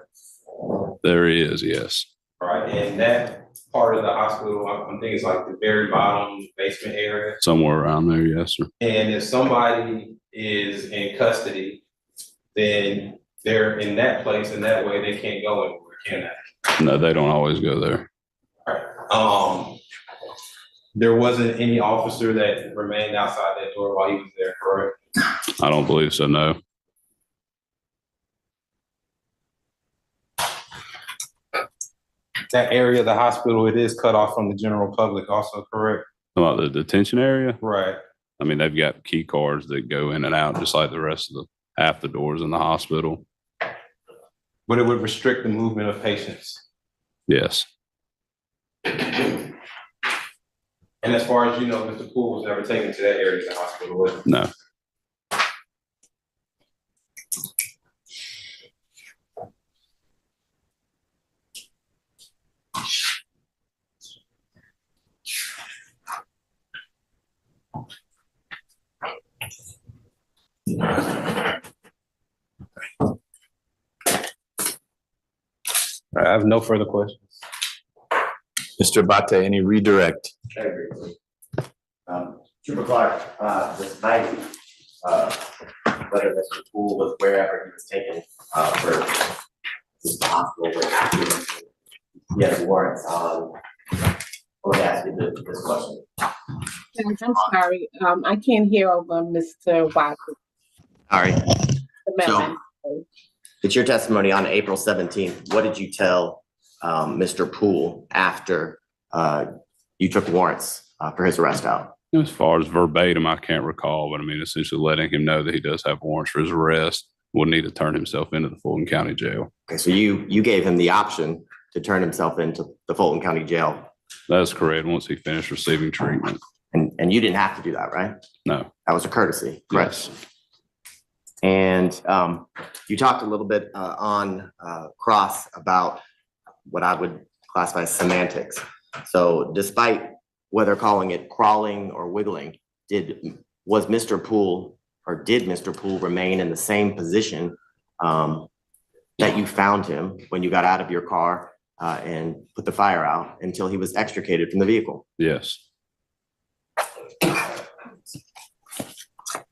There is, yes. All right. And that part of the hospital, I'm thinking it's like the very bottom basement area. Somewhere around there, yes, sir. And if somebody is in custody, then they're in that place, and that way they can't go anywhere, can they? No, they don't always go there. All right. There wasn't any officer that remained outside that door while he was there, correct? I don't believe so, no. That area of the hospital, it is cut off from the general public also, correct? About the detention area? Right. I mean, they've got key cards that go in and out, just like the rest of half the doors in the hospital. But it would restrict the movement of patients. Yes. And as far as you know, Mr. Poole was never taken to that area of the hospital, was he? No. All right, I have no further questions. Mr. Abate, any redirect? Very briefly. Trooper Clark, this night, whether Mr. Poole was wherever he was taken, for the hospital where he has warrants on. Let me ask you this question. I'm sorry, I can't hear over Mr. Watson. All right, The amendment. it's your testimony on April 17th. What did you tell Mr. Poole after you took warrants for his arrest out? As far as verbatim, I can't recall, but I mean, essentially letting him know that he does have warrants for his arrest, will need to turn himself into the Fulton County Jail. Okay, so you gave him the option to turn himself into the Fulton County Jail. That is correct, once he finished receiving treatment. And you didn't have to do that, right? No. That was a courtesy, correct? Yes. And you talked a little bit on cross about what I would classify as semantics. So despite whether calling it crawling or wiggling, did Mr. Poole remain in the same position that you found him when you got out of your car and put the fire out until he was extricated from the vehicle? Yes.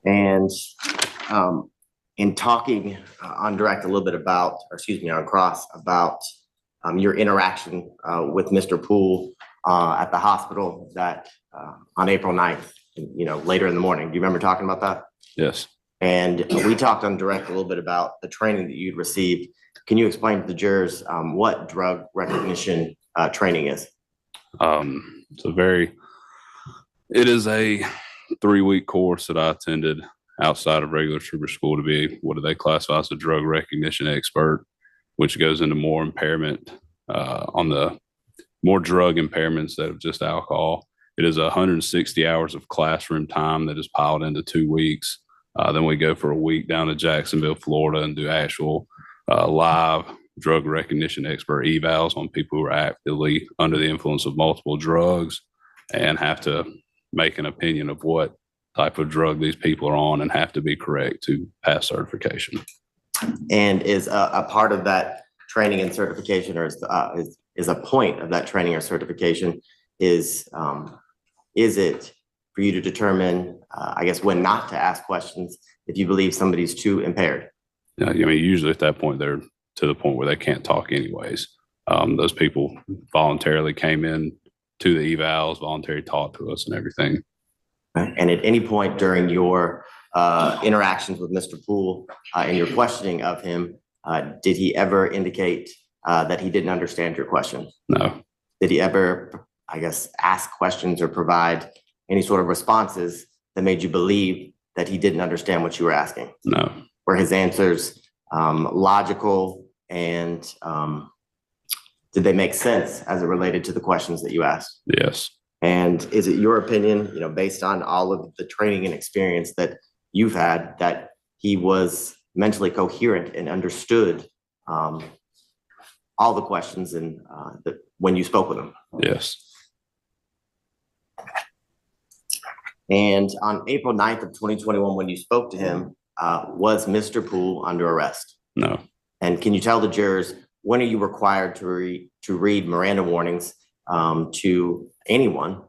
And in talking on direct a little bit about, or excuse me, on cross about your interaction with Mr. Poole at the hospital that on April 9th, later in the morning. Do you remember talking about that? Yes. And we talked on direct a little bit about the training that you'd received. Can you explain to the jurors what drug recognition training is? It is a 3-week course that I attended outside of regular trooper school to be, what do they classify as a drug recognition expert, which goes into more impairment on the more drug impairments instead of just alcohol. It is 160 hours of classroom time that is piled into 2 weeks. Then we go for a week down to Jacksonville, Florida, and do actual live drug recognition expert evals on people who are actively under the influence of multiple drugs and have to make an opinion of what type of drug these people are on and have to be correct to pass certification. And is a part of that training and certification, or is a point of that training or certification, is it for you to determine, I guess, when not to ask questions if you believe somebody's too impaired? I mean, usually at that point, they're to the point where they can't talk anyways. Those people voluntarily came in to the evals, voluntarily taught to us and everything. And at any point during your interactions with Mr. Poole and your questioning of him, did he ever indicate that he didn't understand your question? No. Did he ever, I guess, ask questions or provide any sort of responses that made you believe that he didn't understand what you were asking? No. Were his answers logical, and did they make sense as it related to the questions that you asked? Yes. And is it your opinion, based on all of the training and experience that you've had, that he was mentally coherent and understood all the questions and when you spoke with him? Yes. And on April 9th of 2021, when you spoke to him, was Mr. Poole under arrest? No. And can you tell the jurors, when are you required to read Miranda warnings to anyone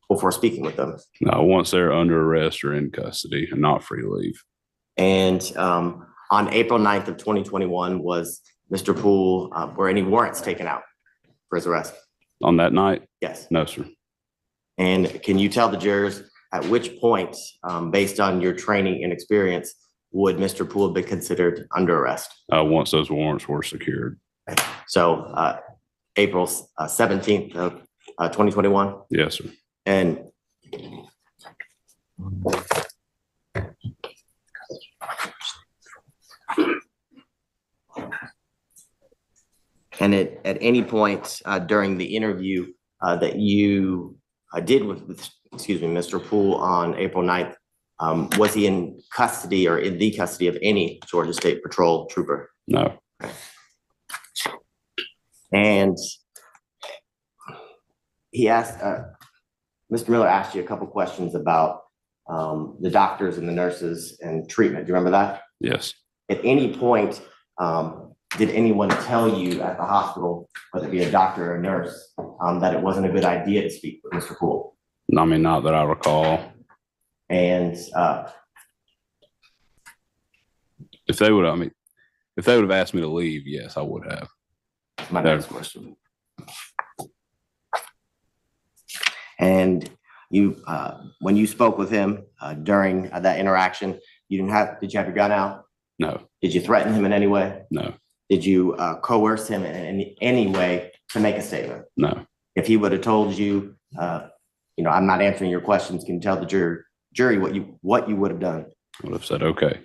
before speaking with them? No, once they're under arrest or in custody and not free to leave. And on April 9th of 2021, was Mr. Poole, were any warrants taken out for his arrest? On that night? Yes. No, sir. And can you tell the jurors at which point, based on your training and experience, would Mr. Poole be considered under arrest? Once those warrants were secured. So April 17th of 2021? Yes, sir. And at any point during the interview that you did with Mr. Poole on April 9th, was he in custody or in the custody of any Georgia State Patrol trooper? No. And he asked, Mr. Miller asked you a couple questions about the doctors and the nurses and treatment. Do you remember that? Yes. At any point, did anyone tell you at the hospital, whether it be a doctor or a nurse, that it wasn't a good idea to speak with Mr. Poole? I mean, not that I recall. And if they would have asked me to leave, yes, I would have. my next question. And you, when you spoke with him during that interaction, did you have your gun out? No. Did you threaten him in any way? No. Did you coerce him in any way to make a statement? No. If he would have told you, I'm not answering your questions, can you tell the jury what you would have done? I would have said, okay.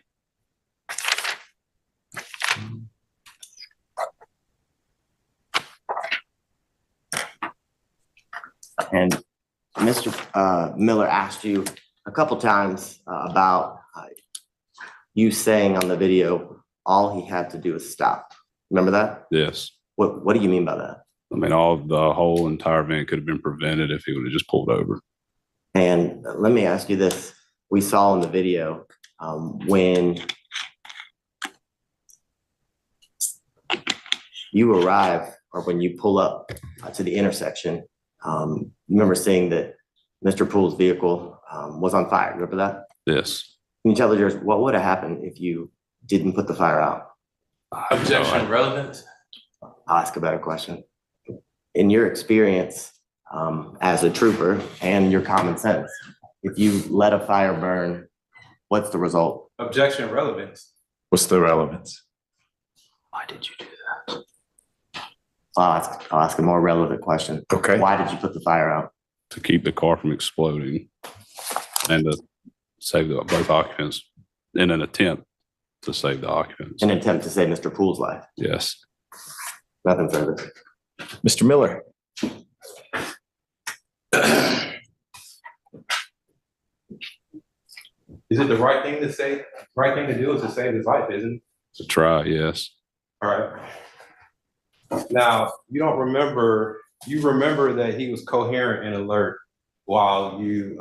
And Mr. Miller asked you a couple times about you saying on the video, all he had to do is stop. Remember that? Yes. What do you mean by that? I mean, the whole entire event could have been prevented if he would have just pulled over. And let me ask you this. We saw in the video when you arrive or when you pull up to the intersection, you remember seeing that Mr. Poole's vehicle was on fire. Remember that? Yes. Can you tell the jurors what would have happened if you didn't put the fire out? Objection relevant? I'll ask a better question. In your experience as a trooper and your common sense, if you let a fire burn, what's the result? Objection relevant? What's the relevance? Why did you do that? I'll ask a more relevant question. Okay. Why did you put the fire out? To keep the car from exploding and to save both occupants in an attempt to save the occupants. An attempt to save Mr. Poole's life. Yes. Nothing further. Mr. Miller? Is it the right thing to say? Right thing to do is to save his life, isn't it? To try, yes. All right. Now, you remember that he was coherent and alert while you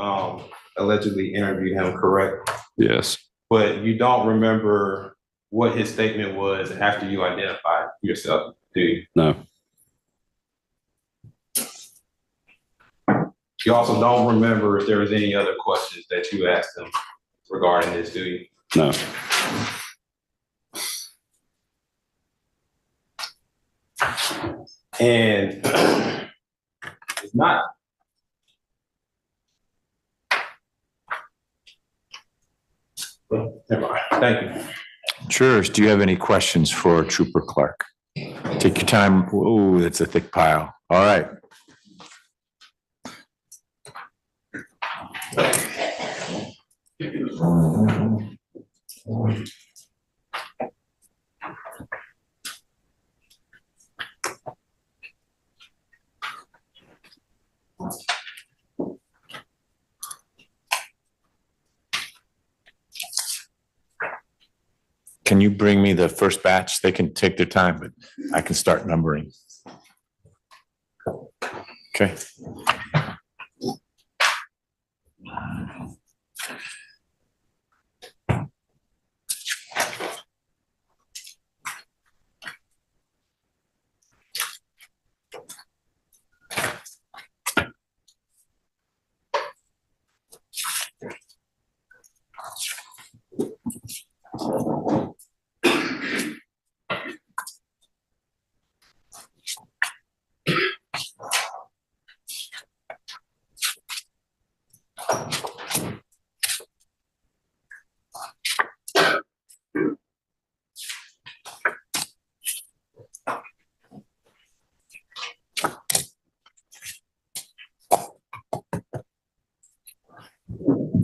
allegedly interviewed him, correct? Yes. But you don't remember what his statement was after you identified yourself, do you? No. You also don't remember if there was any other questions that you asked him regarding this, do you? No. And it's not. Well, never mind. Thank you. Jurors, do you have any questions for Trooper Clark? Take your time. Ooh, that's a thick pile. All right. Can you bring me the first batch? They can take their time, but I can start numbering. Okay.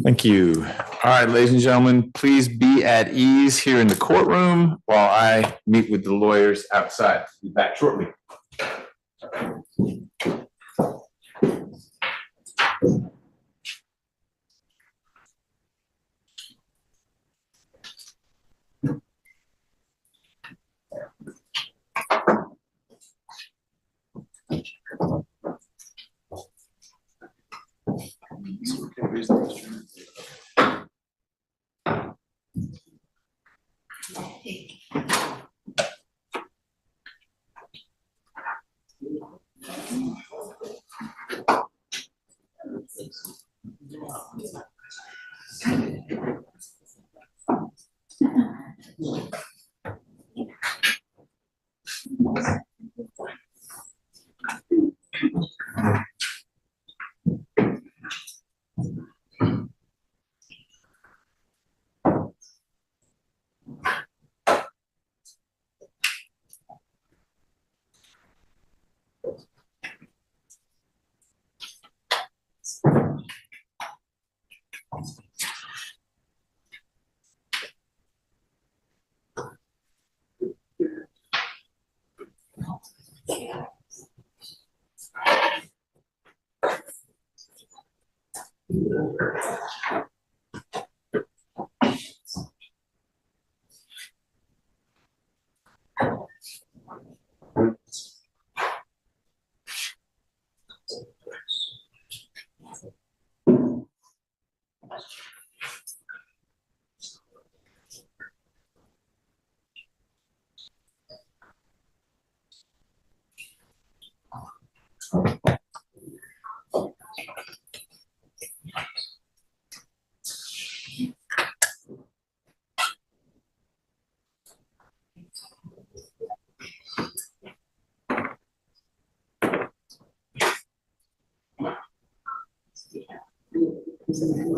Thank you. All right, ladies and gentlemen, please be at ease here in the courtroom while I meet with the lawyers outside. Be back shortly. Just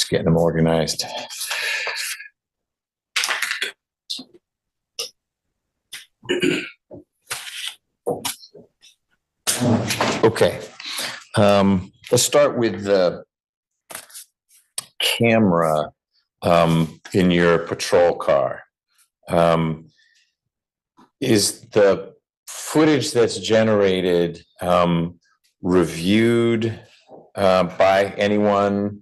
getting them organized. Okay, let's start with the camera in your patrol car. Is the footage that's generated reviewed by anyone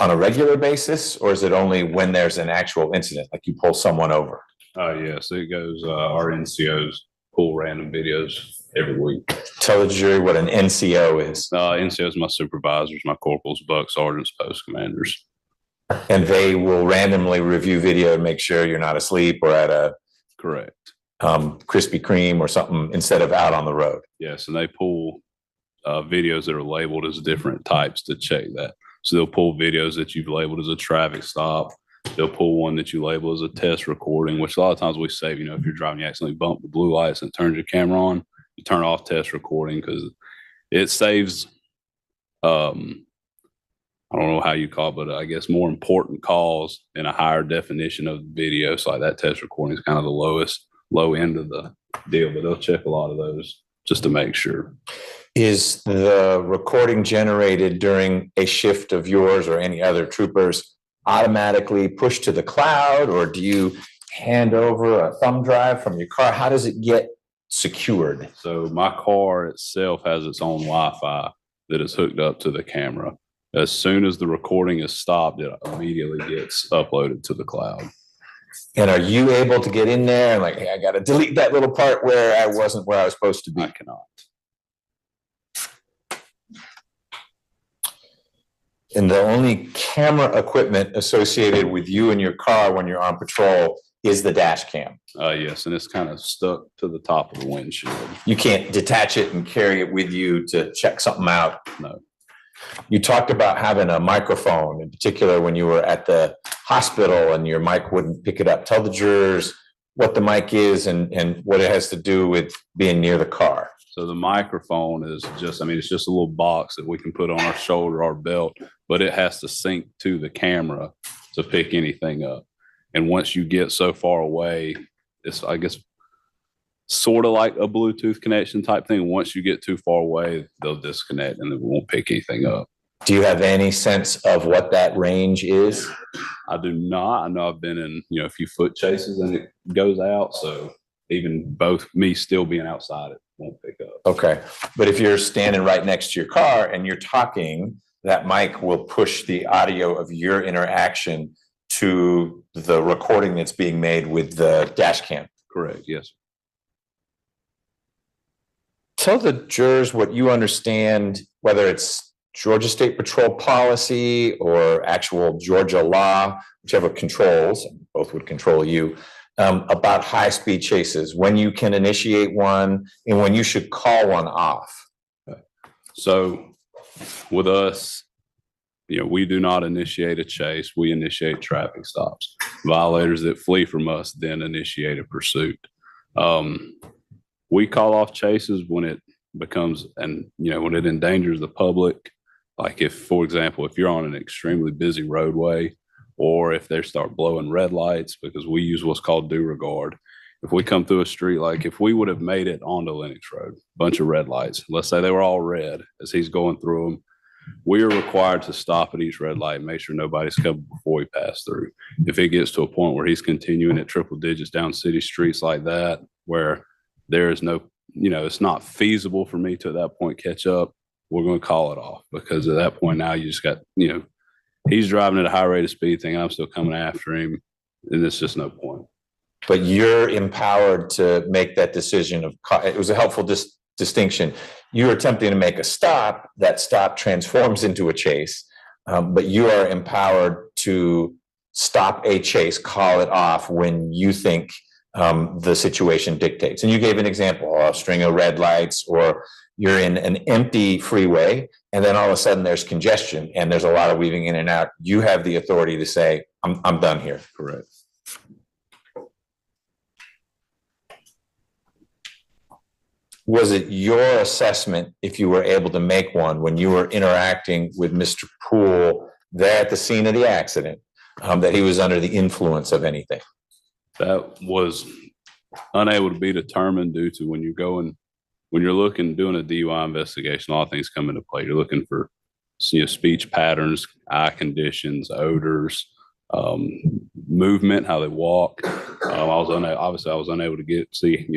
on a regular basis, or is it only when there's an actual incident, like you pull someone over? Yes, it goes, our NCOs pull random videos every week. Tell the jury what an NCO is. NCOs, my supervisors, my corporals, buck sergeants, post commanders. And they will randomly review video and make sure you're not asleep or at a Correct. Krispy Kreme or something instead of out on the road. Yes, and they pull videos that are labeled as different types to check that. So they'll pull videos that you've labeled as a traffic stop. They'll pull one that you label as a test recording, which a lot of times we save, you know, if you're driving, you accidentally bump the blue lights and it turns your camera on, you turn off test recording because it saves, I don't know how you call it, but I guess more important calls in a higher definition of the video. So like that test recording is kind of the low end of the deal, but they'll check a lot of those just to make sure. Is the recording generated during a shift of yours or any other troopers automatically pushed to the cloud, or do you hand over a thumb drive from your car? How does it get secured? So my car itself has its own Wi-Fi that is hooked up to the camera. As soon as the recording is stopped, it immediately gets uploaded to the cloud. And are you able to get in there and like, hey, I got to delete that little part where I wasn't where I was supposed to be? I cannot. And the only camera equipment associated with you and your car when you're on patrol is the dash cam. Yes, and it's kind of stuck to the top of the windshield. You can't detach it and carry it with you to check something out. No. You talked about having a microphone, in particular when you were at the hospital and your mic wouldn't pick it up. Tell the jurors what the mic is and what it has to do with being near the car. So the microphone is just, I mean, it's just a little box that we can put on our shoulder, our belt, but it has to sync to the camera to pick anything up. And once you get so far away, it's, I guess, sort of like a Bluetooth connection type thing. Once you get too far away, they'll disconnect and it won't pick anything up. Do you have any sense of what that range is? I do not. I know I've been in, a few foot chases and it goes out. So even both me still being outside, it won't pick up. Okay. But if you're standing right next to your car and you're talking, that mic will push the audio of your interaction to the recording that's being made with the dash cam. Correct. Yes. Tell the jurors what you understand, whether it's Georgia State Patrol policy or actual Georgia law, whichever controls, both would control you, about high-speed chases, when you can initiate one and when you should call one off. So with us, we do not initiate a chase. We initiate traffic stops. Violators that flee from us then initiate a pursuit. We call off chases when it becomes, and when it endangers the public. Like if, for example, if you're on an extremely busy roadway, or if they start blowing red lights, because we use what's called due regard. If we come through a street, like if we would have made it onto Lennox Road, bunch of red lights, let's say they were all red as he's going through them, we are required to stop at each red light and make sure nobody's coming before we pass through. If it gets to a point where he's continuing at triple digits down city streets like that, where there is no, it's not feasible for me to at that point catch up, we're going to call it off, because at that point now you just got, he's driving at a high rate of speed thing. I'm still coming after him, and it's just no point. But you're empowered to make that decision of, it was a helpful distinction. You're attempting to make a stop, that stop transforms into a chase, but you are empowered to stop a chase, call it off when you think the situation dictates. And you gave an example, a string of red lights, or you're in an empty freeway and then all of a sudden there's congestion and there's a lot of weaving in and out. You have the authority to say, I'm done here. Correct. Was it your assessment, if you were able to make one, when you were interacting with Mr. Poole there at the scene of the accident, that he was under the influence of anything? That was unable to be determined due to when you're looking, doing a DUI investigation, a lot of things come into play. You're looking for, speech patterns, eye conditions, odors, movement, how they walk. I was unable to see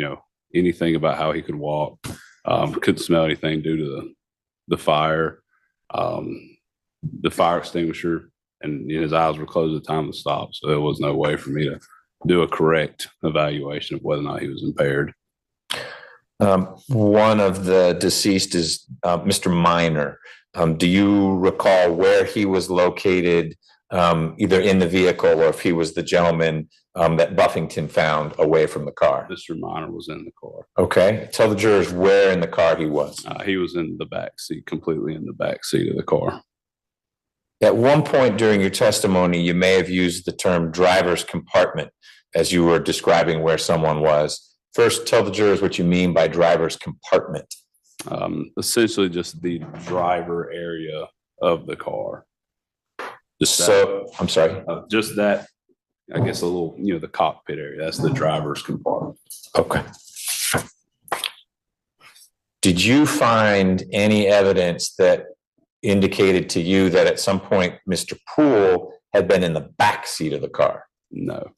anything about how he could walk. Couldn't smell anything due to the fire, the fire extinguisher, and his eyes were closed at the time of the stop. So there was no way for me to do a correct evaluation of whether or not he was impaired. One of the deceased is Mr. Minor. Do you recall where he was located, either in the vehicle or if he was the gentleman that Buffington found away from the car? Mr. Minor was in the car. Okay. Tell the jurors where in the car he was. He was in the back seat, completely in the back seat of the car. At one point during your testimony, you may have used the term driver's compartment as you were describing where someone was. First, tell the jurors what you mean by driver's compartment. Essentially just the driver area of the car. I'm sorry. Just that, I guess, a little, the cockpit area. That's the driver's compartment. Okay. Did you find any evidence that indicated to you that at some point Mr. Poole had been in the back seat of the car? No.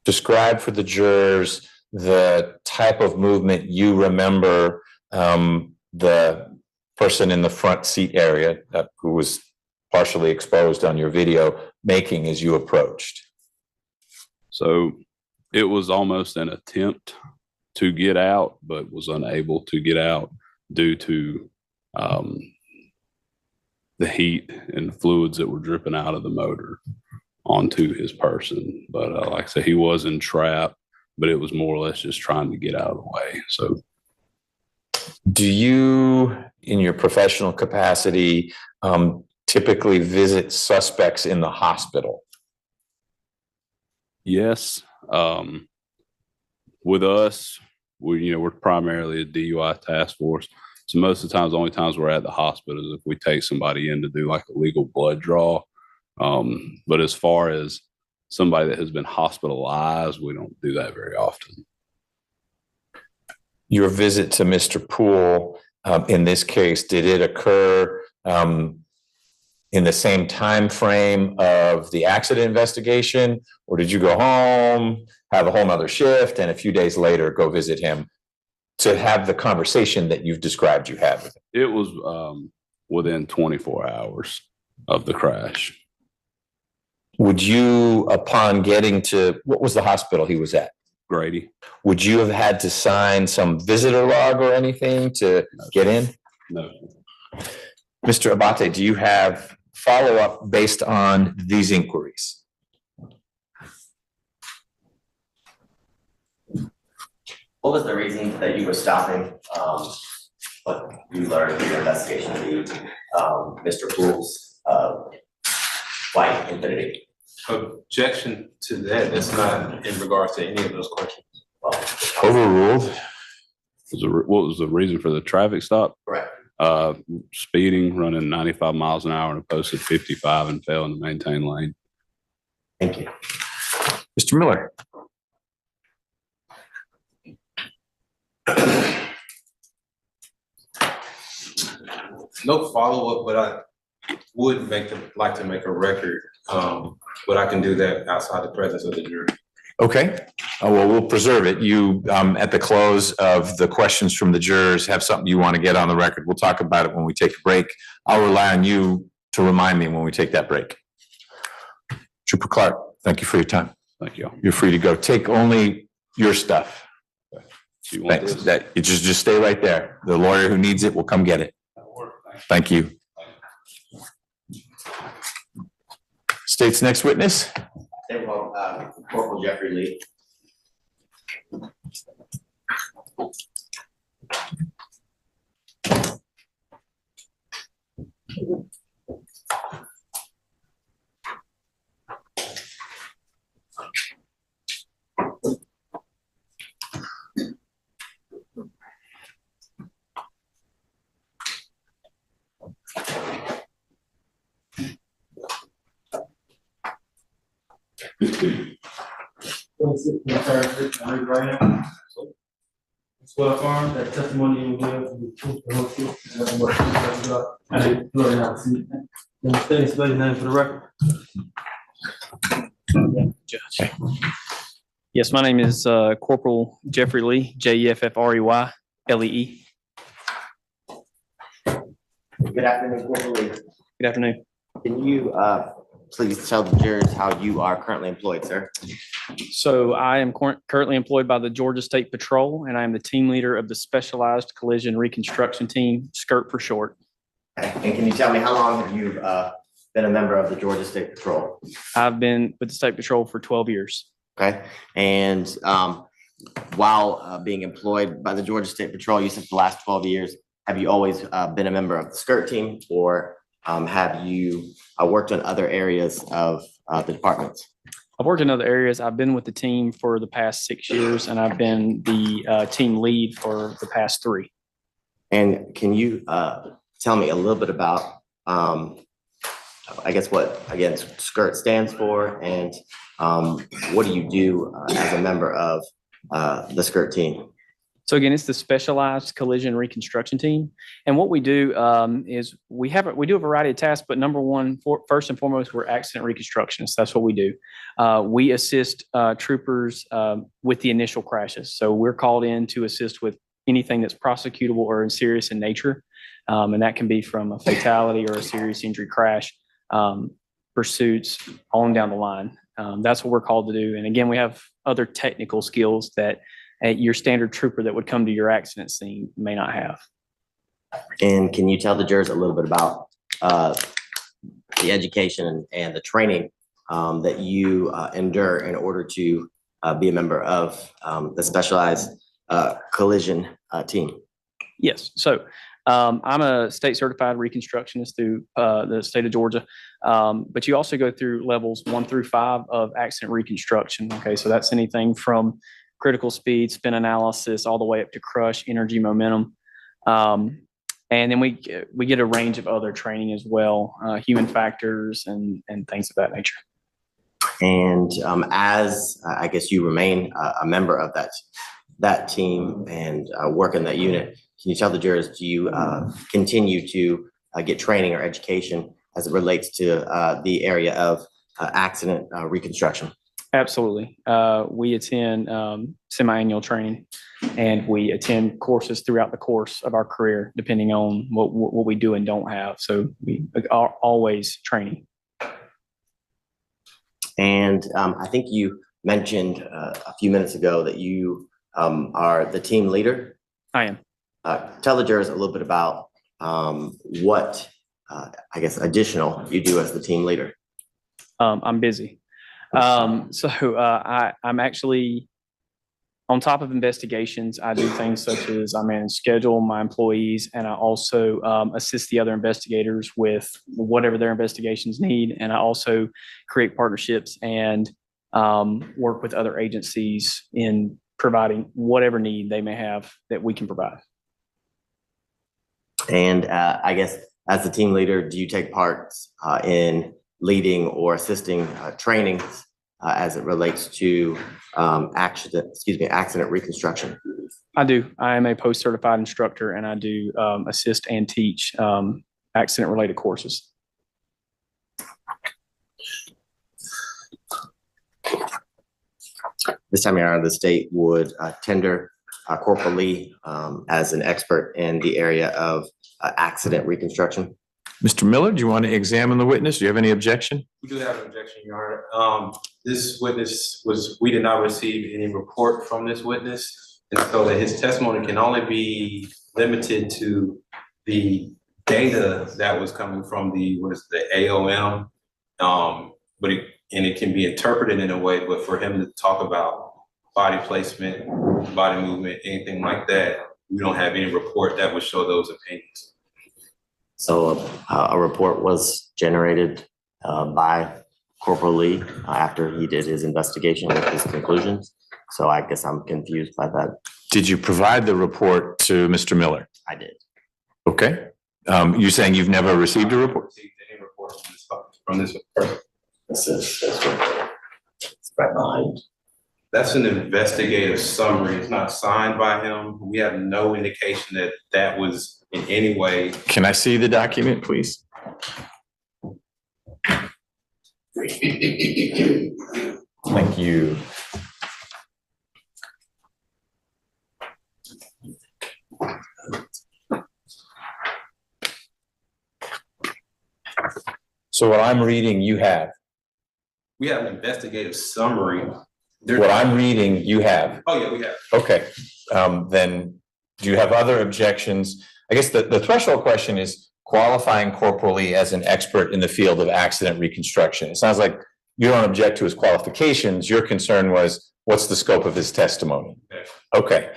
Describe for the jurors the type of movement you remember the person in the front seat area who was partially exposed on your video making as you approached. So it was almost an attempt to get out, but was unable to get out due to the heat and fluids that were dripping out of the motor onto his person. But like I said, he was entrapped, but it was more or less just trying to get out of the way. So do you, in your professional capacity, typically visit suspects in the hospital? Yes, With us, we're primarily a DUI task force. So most of the times, the only times we're at the hospital is if we take somebody in to do like a legal blood draw. But as far as somebody that has been hospitalized, we don't do that very often. Your visit to Mr. Poole, in this case, did it occur in the same time frame of the accident investigation, or did you go home, have a whole nother shift, and a few days later go visit him to have the conversation that you've described you had with him? It was within 24 hours of the crash. Would you, upon getting to, what was the hospital he was at? Grady. Would you have had to sign some visitor log or anything to get in? No. Mr. Abate, do you have follow-up based on these inquiries? What was the reason that you were stopping, what you learned in your investigation of the, Mr. Poole's, flight Infinity? Objection to that. That's not in regards to any of those questions. Overruled. What was the reason for the traffic stop? Correct. Speeding, running 95 miles an hour in a posted 55 and failing to maintain lane. Thank you. Mr. Miller. No follow-up, but I would like to make a record, but I can do that outside the presence of the jury. Okay, well, we'll preserve it. You, at the close of the questions from the jurors, have something you want to get on the record. We'll talk about it when we take a break. I'll rely on you to remind me when we take that break. Trooper Clark, thank you for your time. Thank you. You're free to go. Take only your stuff. Do you want Thanks. this? That, you just stay right there. The lawyer who needs it will come get it. Thank you. State's next witness. Corporal Jeffrey Lee. Swear affirm that testimony you will give will be true, the whole truth, and nothing but the truth, so help you God. I do. Glory now. Then state and spell your name for the record. Judge. Yes, my name is Corporal Jeffrey Lee, Jeffrey Lee. Good afternoon, Corporal Lee. Good afternoon. Can you please tell the jurors how you are currently employed, sir? So I am currently employed by the Georgia State Patrol, and I am the team leader of the Specialized Collision Reconstruction Team, SCIRT for short. And can you tell me how long have you been a member of the Georgia State Patrol? I've been with the State Patrol for 12 years. Okay, and while being employed by the Georgia State Patrol, you said for the last 12 years, have you always been a member of the SCIRT team, or have you worked in other areas of the departments? I've worked in other areas. I've been with the team for the past 6 years, and I've been the team lead for the past 3. And can you tell me a little bit about, I guess what, again, SCIRT stands for, and what do you do as a member of the SCIRT team? So again, it's the Specialized Collision Reconstruction Team. And what we do is we do a variety of tasks, but number one, first and foremost, we're accident reconstructionists. That's what we do. We assist troopers with the initial crashes. So we're called in to assist with anything that's prosecutable or serious in nature. And that can be from a fatality or a serious injury crash, pursuits, on down the line. That's what we're called to do. And again, we have other technical skills that your standard trooper that would come to your accident scene may not have. And can you tell the jurors a little bit about the education and the training that you endure in order to be a member of the Specialized Collision Team? Yes. So I'm a state certified reconstructionist through the state of Georgia. But you also go through levels 1 through 5 of accident reconstruction. Okay, so that's anything from critical speed, spin analysis, all the way up to crush, energy, momentum. And then we get a range of other training as well, human factors and things of that nature. And as I guess you remain a member of that team and work in that unit, can you tell the jurors, do you continue to get training or education as it relates to the area of accident reconstruction? Absolutely. We attend semi-annual training, and we attend courses throughout the course of our career, depending on what we do and don't have. So we are always training. And I think you mentioned a few minutes ago that you are the team leader. I am. Tell the jurors a little bit about what, I guess, additional you do as the team leader. I'm busy. I'm actually on top of investigations. I do things such as I manage schedule my employees, and I also assist the other investigators with whatever their investigations need. And I also create partnerships and work with other agencies in providing whatever need they may have that we can provide. And I guess as the team leader, do you take part in leading or assisting trainings as it relates to accident reconstruction? I do. I am a post-certified instructor, and I do assist and teach accident-related courses. This time around, the state would tender Corporal Lee as an expert in the area of accident reconstruction. Mr. Miller, do you want to examine the witness? Do you have any objection? We do have an objection, Your Honor. This witness we did not receive any report from this witness. And so that his testimony can only be limited to the data that was coming from the AOM. And it can be interpreted in a way, but for him to talk about body placement, body movement, anything like that, we don't have any report that would show those opinions. So a report was generated by Corporal Lee after he did his investigation with his conclusions. So I guess I'm confused by that. Did you provide the report to Mr. Miller? I did. Okay. You're saying you've never received a report? Received any reports from this person? It's right behind. That's an investigative summary. It's not signed by him. We have no indication that that was in any way. Can I see the document, please? Thank you. So what I'm reading, you have. We have an investigative summary. What I'm reading, you have. Oh, yeah, we have. Okay. Then do you have other objections? I guess the threshold question is qualifying Corporal Lee as an expert in the field of accident reconstruction. It sounds like you don't object to his qualifications. Your concern was, what's the scope of his testimony? Okay.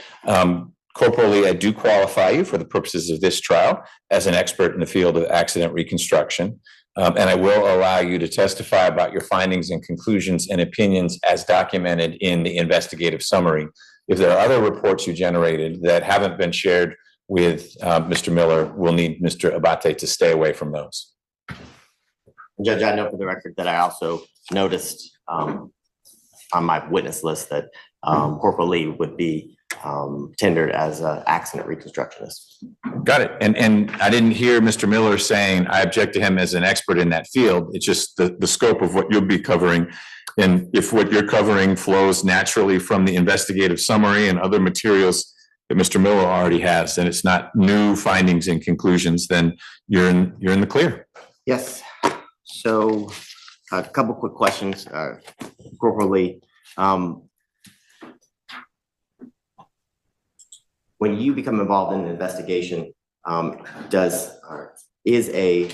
Corporal Lee, I do qualify you for the purposes of this trial as an expert in the field of accident reconstruction. And I will allow you to testify about your findings and conclusions and opinions as documented in the investigative summary. If there are other reports you generated that haven't been shared with Mr. Miller, we'll need Mr. Abate to stay away from those. Judge, I know for the record that I also noticed on my witness list that Corporal Lee would be tendered as an accident reconstructionist. Got it. And I didn't hear Mr. Miller saying I object to him as an expert in that field. It's just the scope of what you'll be covering. And if what you're covering flows naturally from the investigative summary and other materials that Mr. Miller already has, and it's not new findings and conclusions, then you're in the clear. Yes. So a couple quick questions, Corporal Lee. When you become involved in an investigation, is a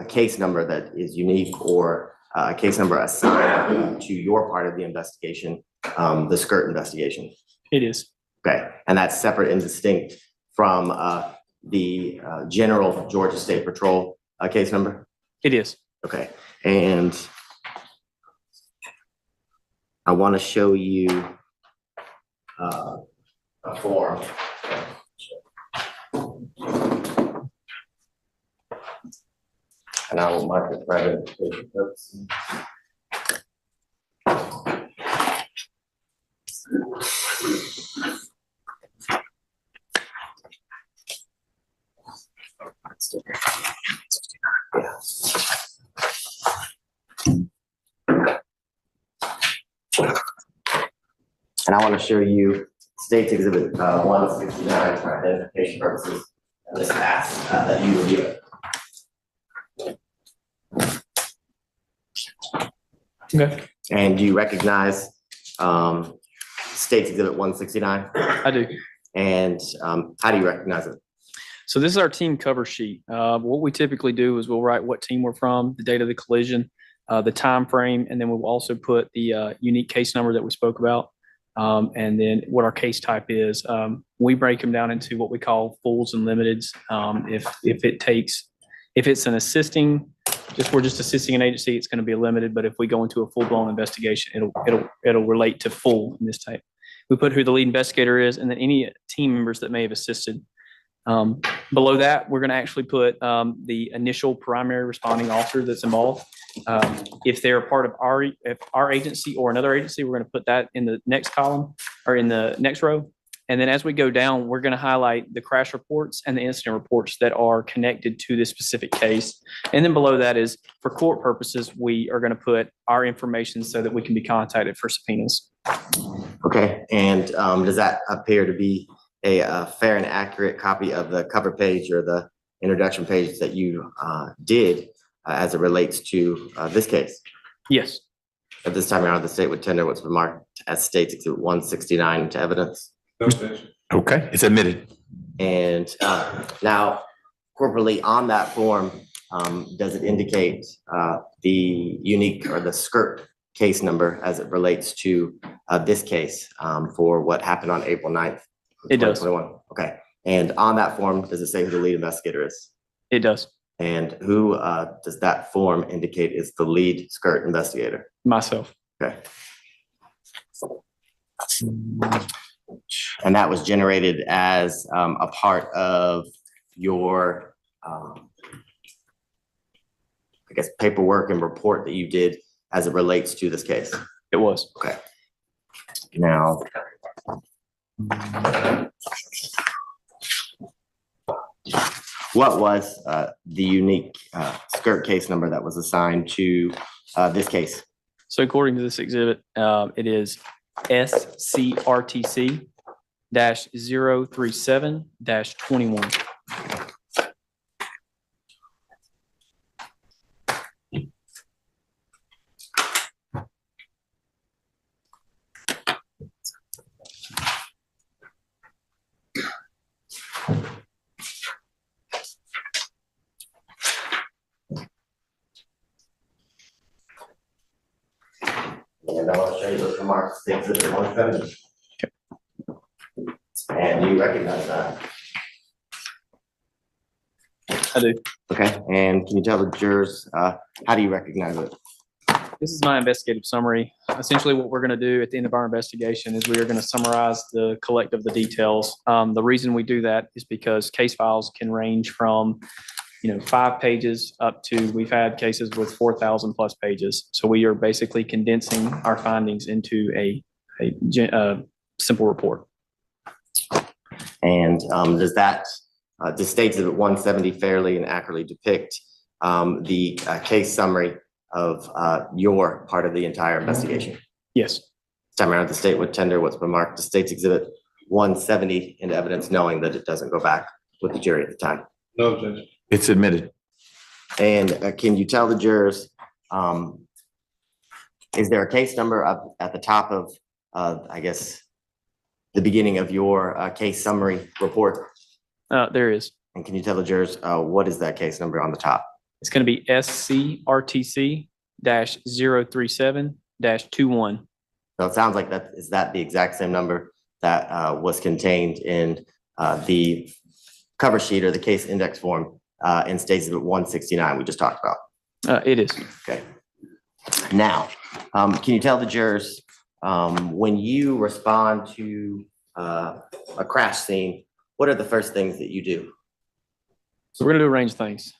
case number that is unique or a case number assigned to your part of the investigation, the skirt investigation? It is. Okay, and that's separate and distinct from the general Georgia State Patrol case number? It is. Okay, and I want to show you a form. And I will mark it for identification purposes. And I want to show you State's Exhibit 169 for identification purposes. And this asks that you review it. Okay. And do you recognize State's Exhibit 169? I do. And how do you recognize it? So this is our team cover sheet. What we typically do is we'll write what team we're from, the date of the collision, the time frame, and then we'll also put the unique case number that we spoke about, and then what our case type is. We break them down into what we call fulls and limiteds. If it's an assisting, we're just assisting an agency, it's going to be a limited. But if we go into a full blown investigation, it'll relate to full in this type. We put who the lead investigator is, and then any team members that may have assisted. Below that, we're going to actually put the initial primary responding officer that's involved. If they're part of our agency or another agency, we're going to put that in the next column or in the next row. And then as we go down, we're going to highlight the crash reports and the incident reports that are connected to this specific case. And then below that is, for court purposes, we are going to put our information so that we can be contacted for subpoenas. Okay, and does that appear to be a fair and accurate copy of the cover page or the introduction page that you did as it relates to this case? Yes. At this time around, the state would tender what's been marked as State's Exhibit 169 to evidence. No objection. Okay, it's admitted. And now, corporately on that form, does it indicate the unique or the skirt case number as it relates to this case for what happened on April 9th? It does. Okay. And on that form, does it say who the lead investigator is? It does. And who does that form indicate is the lead skirt investigator? Myself. Okay. And that was generated as a part of your, I guess, paperwork and report that you did as it relates to this case? It was. Okay. Now, what was the unique skirt case number that was assigned to this case? So according to this exhibit, it is SCRTC-037-21. And I want to show you the remarks, the exhibit 170. And do you recognize that? I do. Okay, and can you tell the jurors, how do you recognize it? This is my investigative summary. Essentially, what we're going to do at the end of our investigation is we are going to summarize the collective of the details. The reason we do that is because case files can range from 5 pages up to, we've had cases with 4,000 plus pages. So we are basically condensing our findings into a simple report. And does State's Exhibit 170 fairly and accurately depict the case summary of your part of the entire investigation? Yes. Time around, the state would tender what's been marked to State's Exhibit 170 into evidence, knowing that it doesn't go back with the jury at the time. No objection. It's admitted. And can you tell the jurors, is there a case number up at the top of, I guess, the beginning of your case summary report? There is. And can you tell the jurors, what is that case number on the top? It's going to be SCRTC-037-21. So it sounds like is that the exact same number that was contained in the cover sheet or the case index form in State Exhibit 169 we just talked about? It is. Okay. Now, can you tell the jurors, when you respond to a crash scene, what are the first things that you do? So we're gonna do a range of things.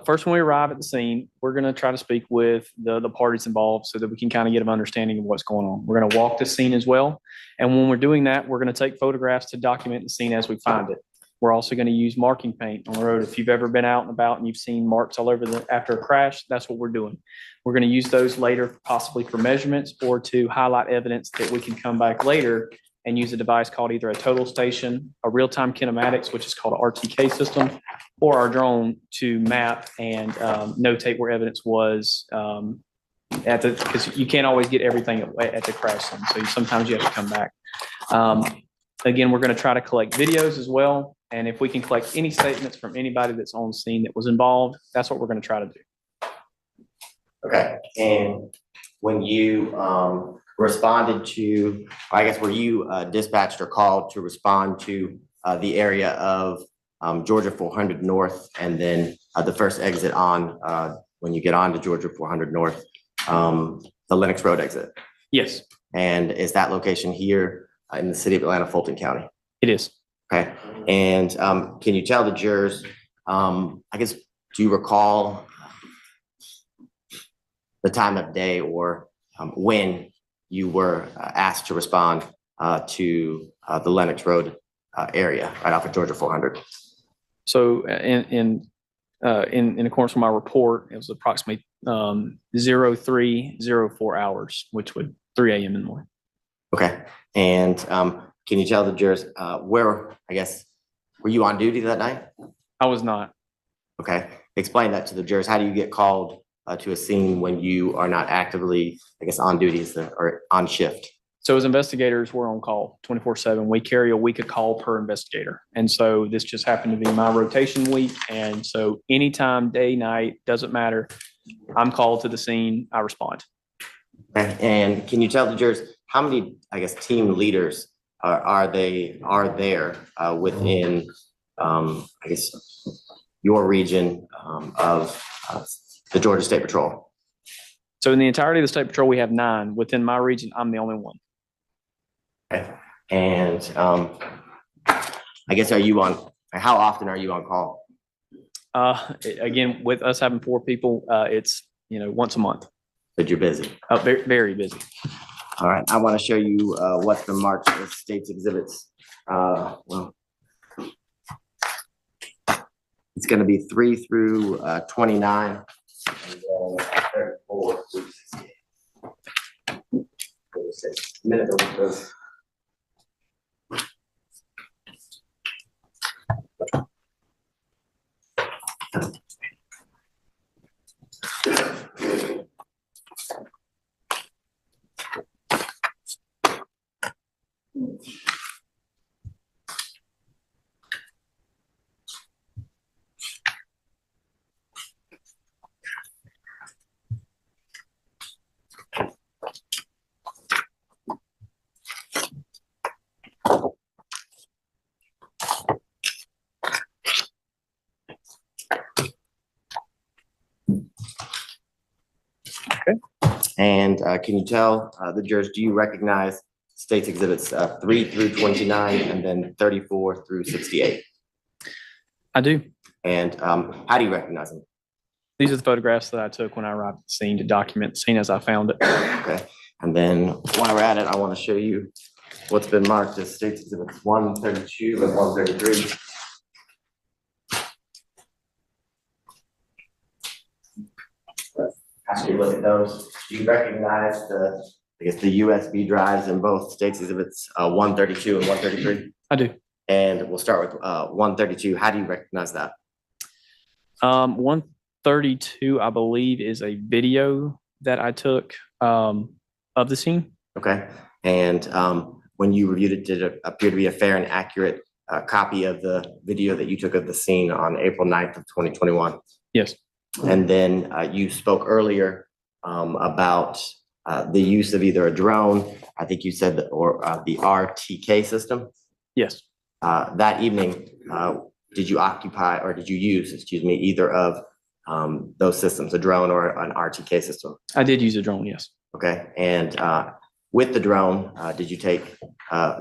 First, when we arrive at the scene, we're gonna try to speak with the parties involved so that we can kind of get an understanding of what's going on. We're gonna walk the scene as well. And when we're doing that, we're gonna take photographs to document the scene as we find it. We're also gonna use marking paint on the road. If you've ever been out and about and you've seen marks all over after a crash, that's what we're doing. We're gonna use those later, possibly for measurements or to highlight evidence that we can come back later and use a device called either a total station, a real-time kinematics, which is called an RTK system, or our drone to map and notate where evidence was because you can't always get everything at the crash scene. So sometimes you have to come back. Again, we're going to try to collect videos as well. And if we can collect any statements from anybody that's on scene that was involved, that's what we're going to try to do. Okay. And when you responded to, I guess, were you dispatched or called to respond to the area of Georgia 400 North and then the first exit on when you get on to Georgia 400 North, the Lennox Road exit? Yes, And is that location here in the city of Atlanta, Fulton County? it is. Okay. And can you tell the jurors, I guess, do you recall the time of day or when you were asked to respond to the Lennox Road area right off of Georgia 400? So in accordance with my report, it was approximately 0304 hours, which would 3 a.m. in the morning. Okay. And can you tell the jurors where, I guess, were you on duty that night? I was not. Okay. Explain that to the jurors. How do you get called to a scene when you are not actively, I guess, on duty or on shift? So as investigators, we're on call 24/7. We carry a week of call per investigator. And so this just happened to be my rotation week. And so anytime, day, night, doesn't matter. I'm called to the scene, I respond. Okay. And can you tell the jurors how many, I guess, team leaders are there within, I guess, your region of the Georgia State Patrol? So in the entirety of the State Patrol, we have 9. Within my region, I'm the only one. Okay. And I guess, how often are you on call? Again, with us having 4 people, it's, once a month. But you're busy. Very, very busy. All right. I want to show you what's been marked as state's exhibits. Well, it's going to be 3 through 29. And then 34 through 68. Minute of those. And can you tell the jurors, do you recognize state's exhibits 3 through 29 and then 34 through 68? I do. And how do you recognize them? These are the photographs that I took when I arrived at the scene to document the scene as I found it. Okay. And then while we're at it, I want to show you what's been marked as state's exhibits 132 and 133. After you look at those, do you recognize the USB drives in both state's exhibits 132 and 133? I do. And we'll start with 132. How do you recognize that? 132, I believe, is a video that I took of the scene. Okay. And when you reviewed it, did it appear to be a fair and accurate copy of the video that you took of the scene on April 9th of 2021? Yes. And then you spoke earlier about the use of either a drone, I think you said, or the RTK system. Yes. That evening, did you occupy or did you use, excuse me, either of those systems, a drone or an RTK system? I did use a drone, yes. Okay, and with the drone, did you take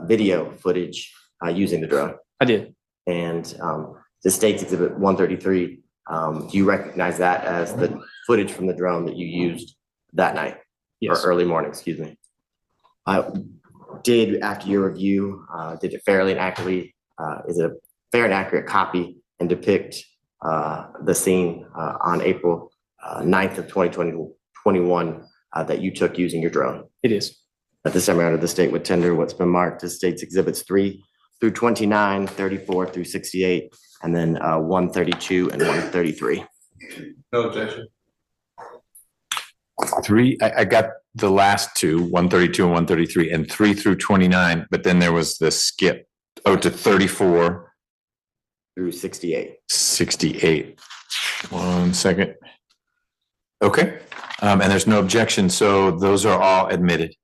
video footage using the drone? I did. And the state's exhibit 133, do you recognize that as the footage from the drone that you used that night? Yes. Or early morning, excuse me. Did, after your review, did it fairly and accurately, is it a fair and accurate copy and depict the scene on April 9th of 2021 that you took using your drone? It is. At this time around, the state would tender what's been marked as state's exhibits 3 through 29, 34 through 68, and then 132 and 133. No objection. I got the last two, 132 and 133, and 3 through 29, but then there was the skip, to 34. Through 68. 68. 1 second. Okay, and there's no objection, so those are all admitted.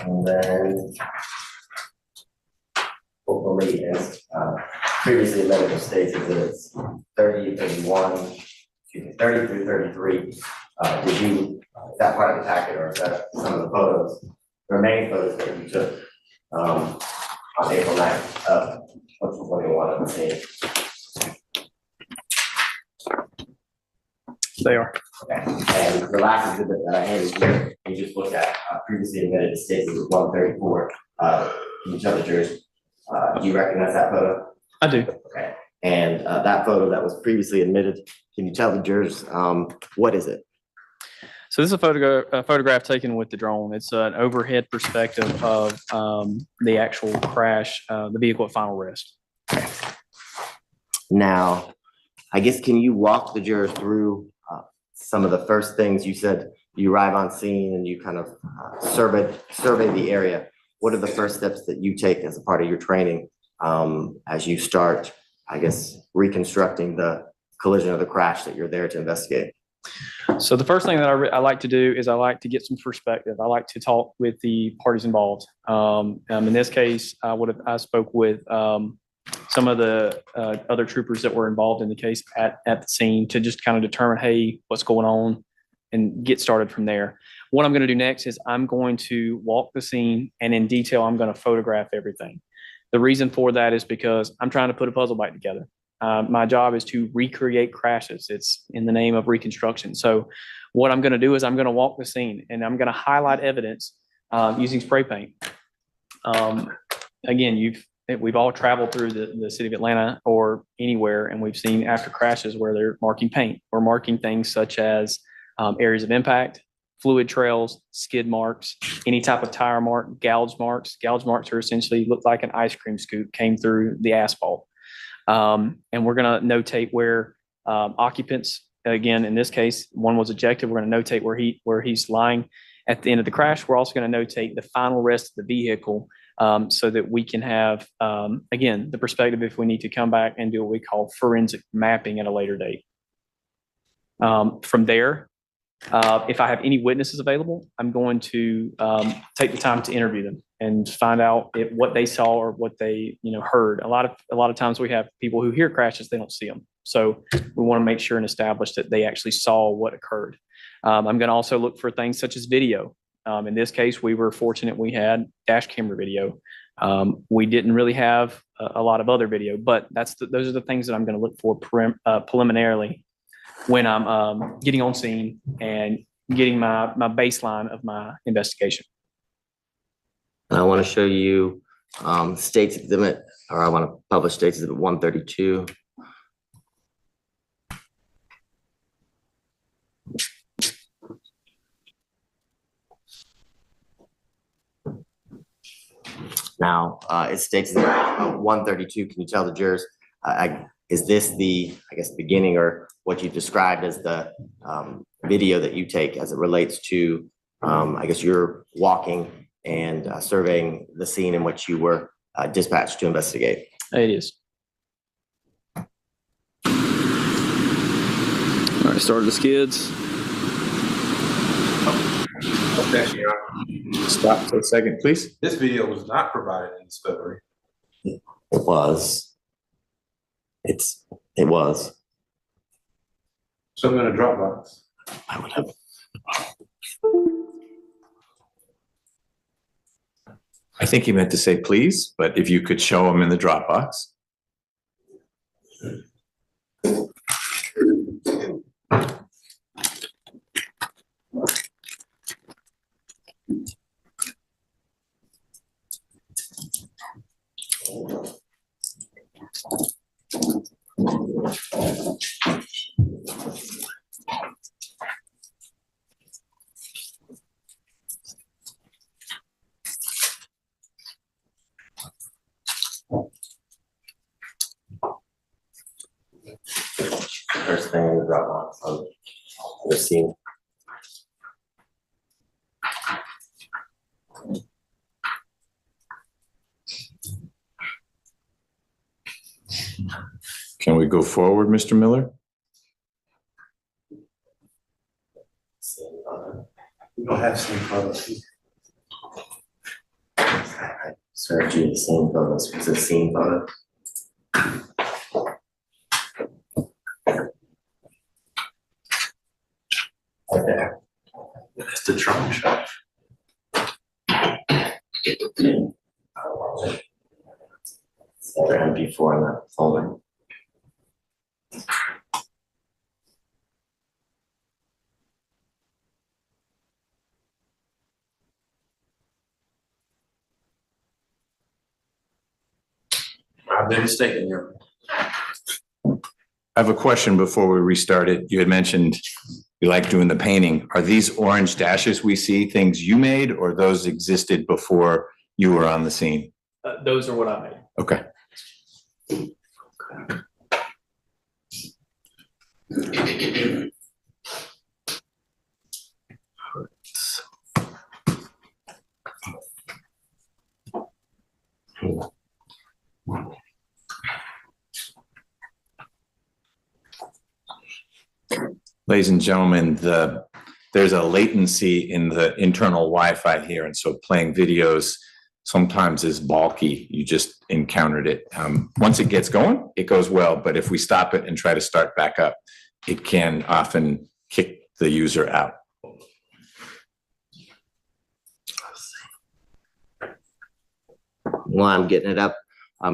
And then hopefully, as previously medical states exhibits 30, 31, excuse me, 30 through 33. Did you, is that part of the packet or is that some of the photos, the remaining photos that you took on April 9th of 2021 of the scene? They are. Okay, and the last exhibit that I handed you, you just looked at previously admitted to states was 134. Can you tell the jurors, do you recognize that photo? I do. Okay, and that photo that was previously admitted, can you tell the jurors what is it? So this is a photograph taken with the drone. It's an overhead perspective of the actual crash, the vehicle at final rest. Now, I guess, can you walk the jurors through some of the first things you said? You arrive on scene and you kind of survey the area. What are the first steps that you take as a part of your training as you start, I guess, reconstructing the collision or the crash that you're there to investigate? So the first thing that I like to do is I like to get some perspective. I like to talk with the parties involved. In this case, I spoke with some of the other troopers that were involved in the case at the scene to just kind of determine, hey, what's going on, and get started from there. What I'm going to do next is I'm going to walk the scene, and in detail, I'm going to photograph everything. The reason for that is because I'm trying to put a puzzle back together. My job is to recreate crashes. It's in the name of reconstruction. So what I'm going to do is I'm going to walk the scene and I'm going to highlight evidence using spray paint. Again, we've all traveled through the city of Atlanta or anywhere, and we've seen after crashes where they're marking paint or marking things such as areas of impact, fluid trails, skid marks, any type of tire mark, gouge marks. Gouge marks are essentially look like an ice cream scoop came through the asphalt. And we're going to notate where occupants, again, in this case, one was ejected. We're going to notate where he's lying at the end of the crash. We're also going to notate the final rest of the vehicle so that we can have, again, the perspective if we need to come back and do what we call forensic mapping at a later date. From there, if I have any witnesses available, I'm going to take the time to interview them and find out what they saw or what they heard. A lot of times we have people who hear crashes, they don't see them. So we want to make sure and establish that they actually saw what occurred. I'm going to also look for things such as video. In this case, we were fortunate we had dash camera video. We didn't really have a lot of other video, but those are the things that I'm going to look for preliminarily when I'm getting on scene and getting my baseline of my investigation. And I want to show you States exhibit, or I want to publish States Exhibit 132. Now, it states that 132, can you tell the jurors, is this the, I guess, beginning or what you described as the video that you take as it relates to, I guess, you're walking and surveying the scene in which you were dispatched to investigate? It is. All right, start the skids. Objection, Your Honor. Stop for a second, please. This video was not provided in discovery. It was. It was. Show me in a Dropbox. I would have. I think he meant to say please, but if you could show him in the Dropbox. First thing in the Dropbox on the scene. Can we go forward, Mr. Miller? We don't have same photos. I served you the scene photos. It's a scene photo. Right there. That's the trunk shot. And before in that folder. I've been mistaken here. I have a question before we restart it. You had mentioned you like doing the painting. Are these orange dashes we see things you made, or those existed before you were on the scene? Those are what I made. Okay. Ladies and gentlemen, there's a latency in the internal Wi-Fi here, and so playing videos sometimes is bulky. You just encountered it. Once it gets going, it goes well, but if we stop it and try to start back up, it can often kick the user out. While I'm getting it up,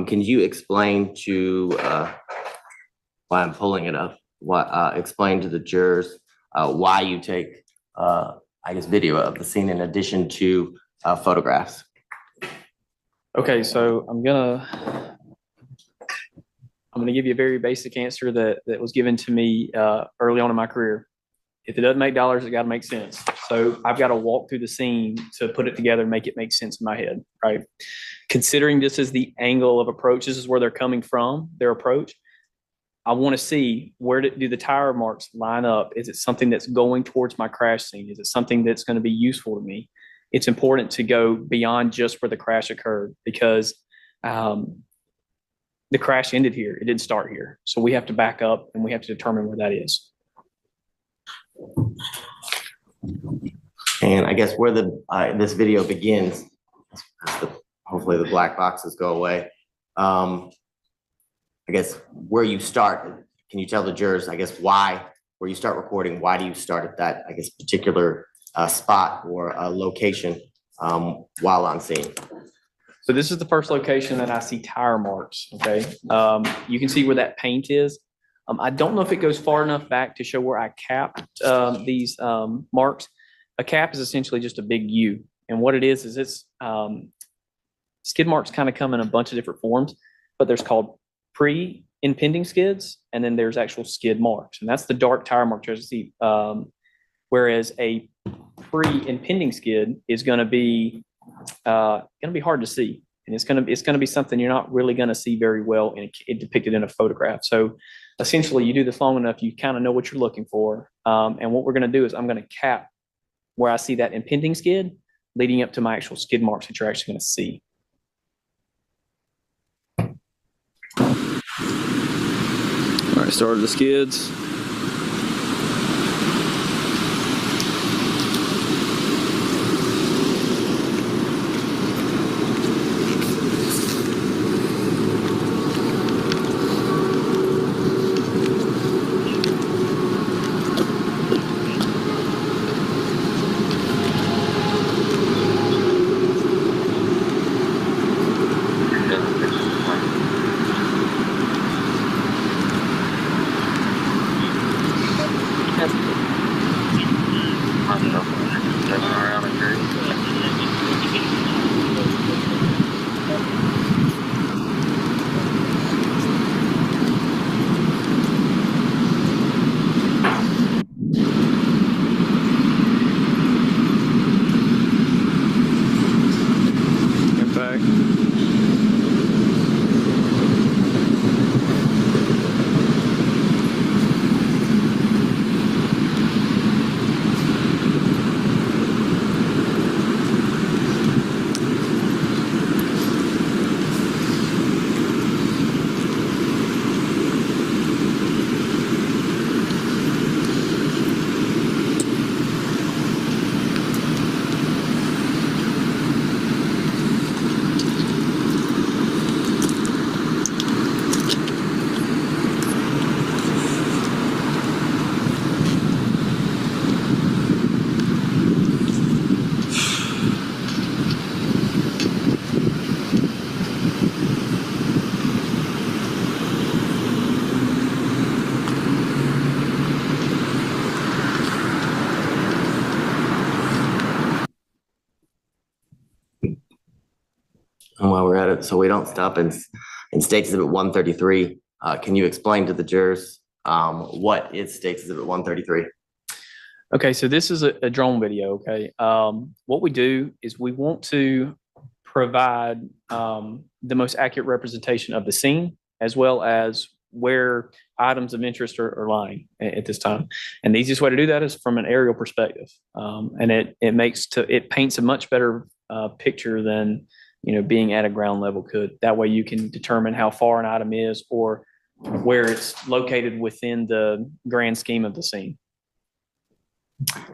can you explain to, while I'm pulling it up, explain to the jurors why you take, I guess, video of the scene in addition to photographs? Okay, so I'm gonna give you a very basic answer that was given to me early on in my career. If it doesn't make dollars, it got to make sense. So I've got to walk through the scene to put it together and make it make sense in my head, right? Considering this is the angle of approach, this is where they're coming from, their approach. I want to see, where do the tire marks line up? Is it something that's going towards my crash scene? Is it something that's going to be useful to me? It's important to go beyond just where the crash occurred, because the crash ended here. It didn't start here. So we have to back up and we have to determine where that is. And I guess where this video begins, hopefully the black boxes go away. I guess where you start, can you tell the jurors, I guess, where you start recording, why do you start at that, I guess, particular spot or location while on scene? So this is the first location that I see tire marks, okay? You can see where that paint is. I don't know if it goes far enough back to show where I capped these marks. A cap is essentially just a big U. And what it is it's Skid marks kind of come in a bunch of different forms, but there's called pre-impending skids, and then there's actual skid marks, and that's the dark tire marks you see. Whereas a pre-impending skid is going to be hard to see, and it's going to be something you're not really going to see very well it depicted in a photograph. So essentially, you do this long enough, you kind of know what you're looking for. And what we're going to do is I'm going to cap where I see that impending skid leading up to my actual skid marks that you're actually going to see. All right, started the skids. And while we're at it, so we don't stop in State Exhibit 133, can you explain to the jurors what is State Exhibit 133? Okay, so this is a drone video, okay? What we do is we want to provide the most accurate representation of the scene as well as where items of interest are lying at this time. And the easiest way to do that is from an aerial perspective. And it paints a much better picture than being at a ground level could. That way you can determine how far an item is or where it's located within the grand scheme of the scene.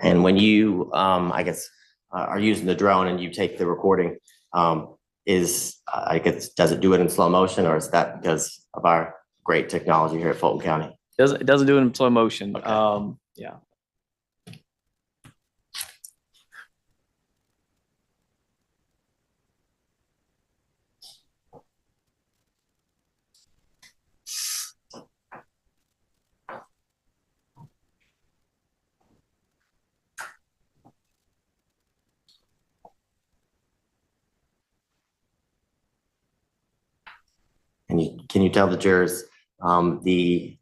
And when you, are using the drone and you take the recording, does it do it in slow motion, or is that because of our great technology here at Fulton County? It doesn't do it in slow motion. Okay. Yeah. And can you tell the jurors the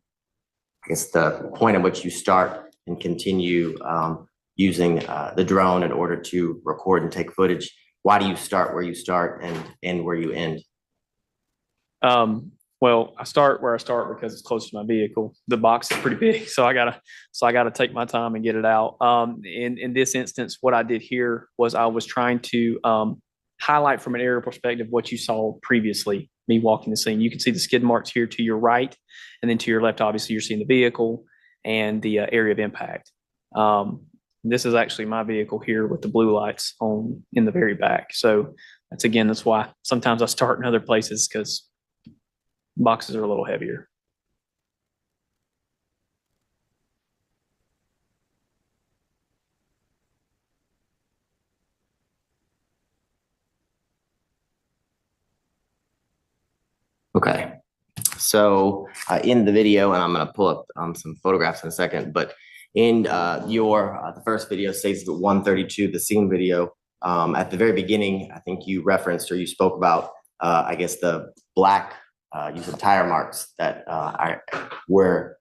point at which you start and continue using the drone in order to record and take footage? Why do you start where you start and end where you end? Well, I start where I start because it's close to my vehicle. The box is pretty big, so I gotta take my time and get it out. In this instance, what I did here was I was trying to highlight from an aerial perspective what you saw previously, me walking the scene. You can see the skid marks here to your right, and then to your left, obviously, you're seeing the vehicle and the area of impact. This is actually my vehicle here with the blue lights on in the very back. So that's why sometimes I start in other places because boxes are a little heavier. Okay, so in the video, and I'm going to pull up some photographs in a second, but in the first video, State Exhibit 132, the scene video, at the very beginning, I think you referenced or you spoke about, I guess the black, use of tire marks that were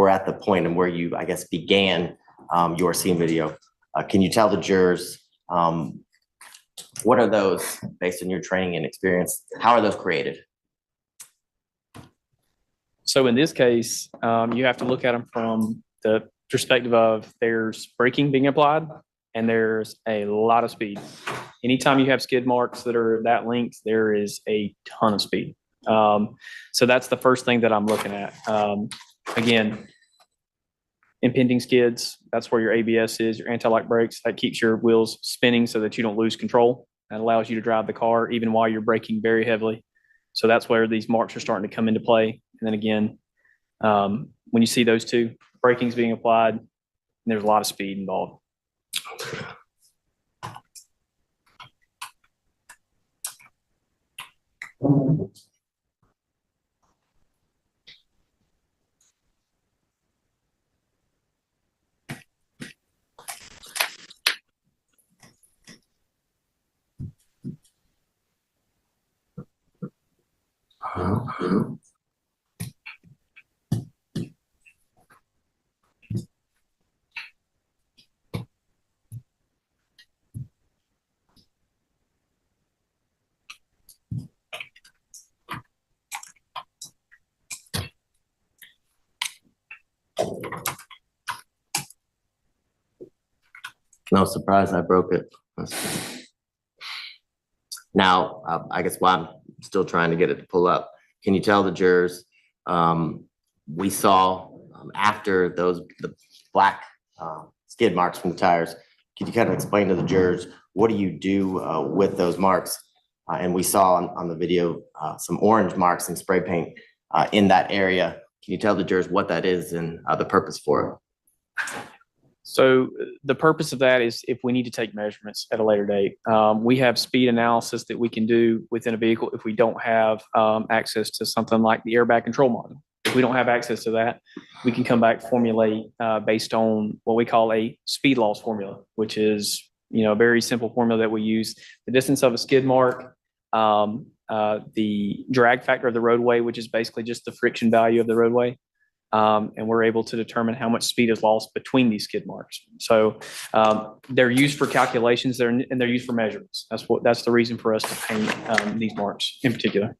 at the point and where you, I guess, began your scene video. Can you tell the jurors what are those based on your training and experience? How are those created? So in this case, you have to look at them from the perspective of there's braking being applied and there's a lot of speed. Anytime you have skid marks that are that length, there is a ton of speed. So that's the first thing that I'm looking at. Again, impending skids, that's where your ABS is, your anti-lock brakes, that keeps your wheels spinning so that you don't lose control. That allows you to drive the car even while you're braking very heavily. So that's where these marks are starting to come into play. And then again, when you see those two, braking's being applied, there's a lot of speed involved. No surprise, I broke it. Now, I guess while I'm still trying to get it to pull up, can you tell the jurors, we saw after the black skid marks from the tires, could you kind of explain to the jurors, what do you do with those marks? And we saw on the video some orange marks and spray paint in that area. Can you tell the jurors what that is and the purpose for it? So the purpose of that is if we need to take measurements at a later date. We have speed analysis that we can do within a vehicle if we don't have access to something like the airbag control module. If we don't have access to that, we can come back, formulate based on what we call a speed loss formula, which is, you know, a very simple formula that we use. The distance of a skid mark, the drag factor of the roadway, which is basically just the friction value of the roadway. And we're able to determine how much speed is lost between these skid marks. So they're used for calculations and they're used for measurements. That's the reason for us to paint these marks in particular.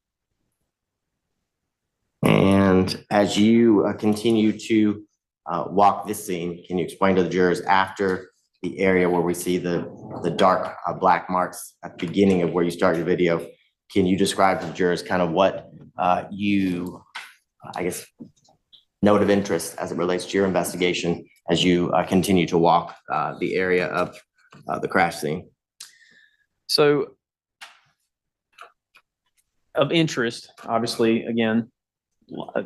And as you continue to walk this scene, can you explain to the jurors after the area where we see the dark black marks at the beginning of where you start your video, can you describe to the jurors kind of what you, I guess, note of interest as it relates to your investigation as you continue to walk the area of the crash scene? So of interest, obviously, again,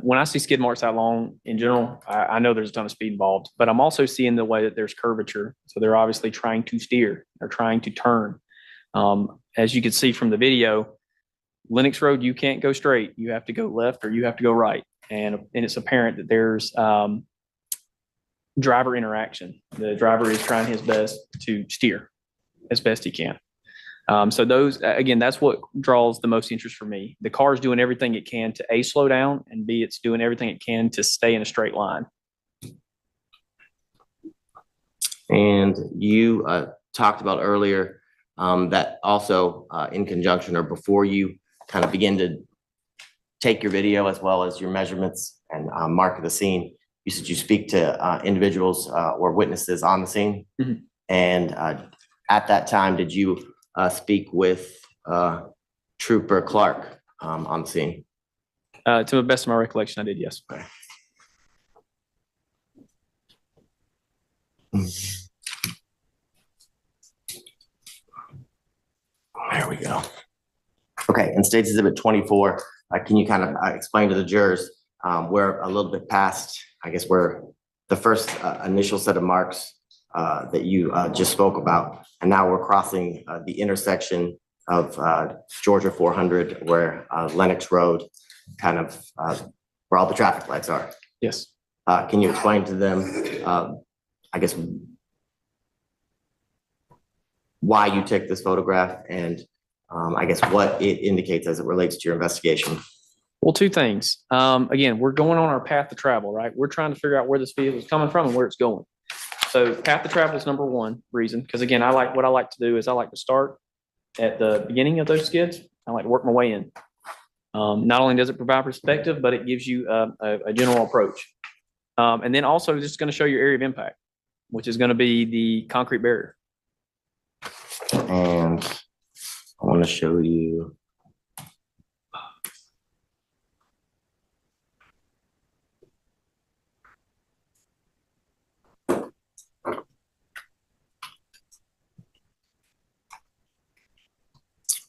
when I see skid marks that long in general, I know there's a ton of speed involved, but I'm also seeing the way that there's curvature. So they're obviously trying to steer, they're trying to turn. As you can see from the video, Lennox Road, you can't go straight. You have to go left or you have to go right. And it's apparent that there's driver interaction. The driver is trying his best to steer as best he can. So those, again, that's what draws the most interest for me. The car is doing everything it can to A, slow down, and B, it's doing everything it can to stay in a straight line. And you talked about earlier that also in conjunction or before you kind of begin to take your video as well as your measurements and mark the scene, you said you speak to individuals or witnesses on the scene. Mm-hmm. And at that time, did you speak with Trooper Clark on the scene? To the best of my recollection, I did, yes. Okay. There we go. Okay, in State's Exhibit 24, can you kind of explain to the jurors we're a little bit past, I guess, where the first initial set of marks that you just spoke about, and now we're crossing the intersection of Georgia 400, where Lennox Road, kind of where all the traffic lights are. Yes. Can you explain to them, I guess, why you took this photograph and I guess what it indicates as it relates to your investigation. Well, two things. Again, we're going on our path to travel, right? We're trying to figure out where this vehicle is coming from and where it's going. So path to travel is number one reason, because again, what I like to do is I like to start at the beginning of those skids. I like to work my way in. Not only does it provide perspective, but it gives you a general approach. And then also just going to show your area of impact, which is going to be the concrete barrier. And I want to show you.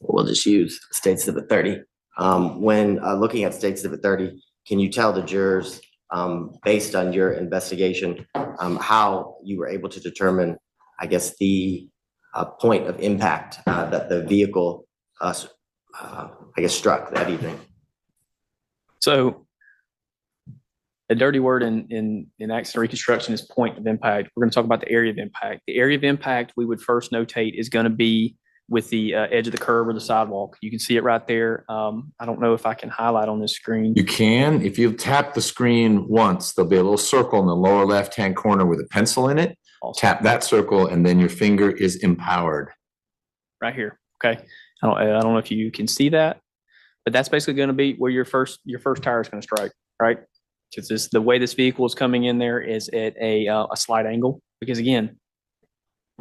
We'll just use State Exhibit 30. When looking at State Exhibit 30, can you tell the jurors, based on your investigation, how you were able to determine, I guess, the point of impact that the vehicle, I guess, struck that evening? So a dirty word in accident reconstruction is point of impact. We're going to talk about the area of impact. The area of impact we would first notate is going to be with the edge of the curb or the sidewalk. You can see it right there. I don't know if I can highlight on this screen. You can, if you tap the screen once, there'll be a little circle in the lower left-hand corner with a pencil in it. Awesome. Tap that circle and then your finger is empowered. Right here. Okay. I don't know if you can see that, but that's basically going to be where your first tire is going to strike, right? Because the way this vehicle is coming in there is at a slight angle, because again,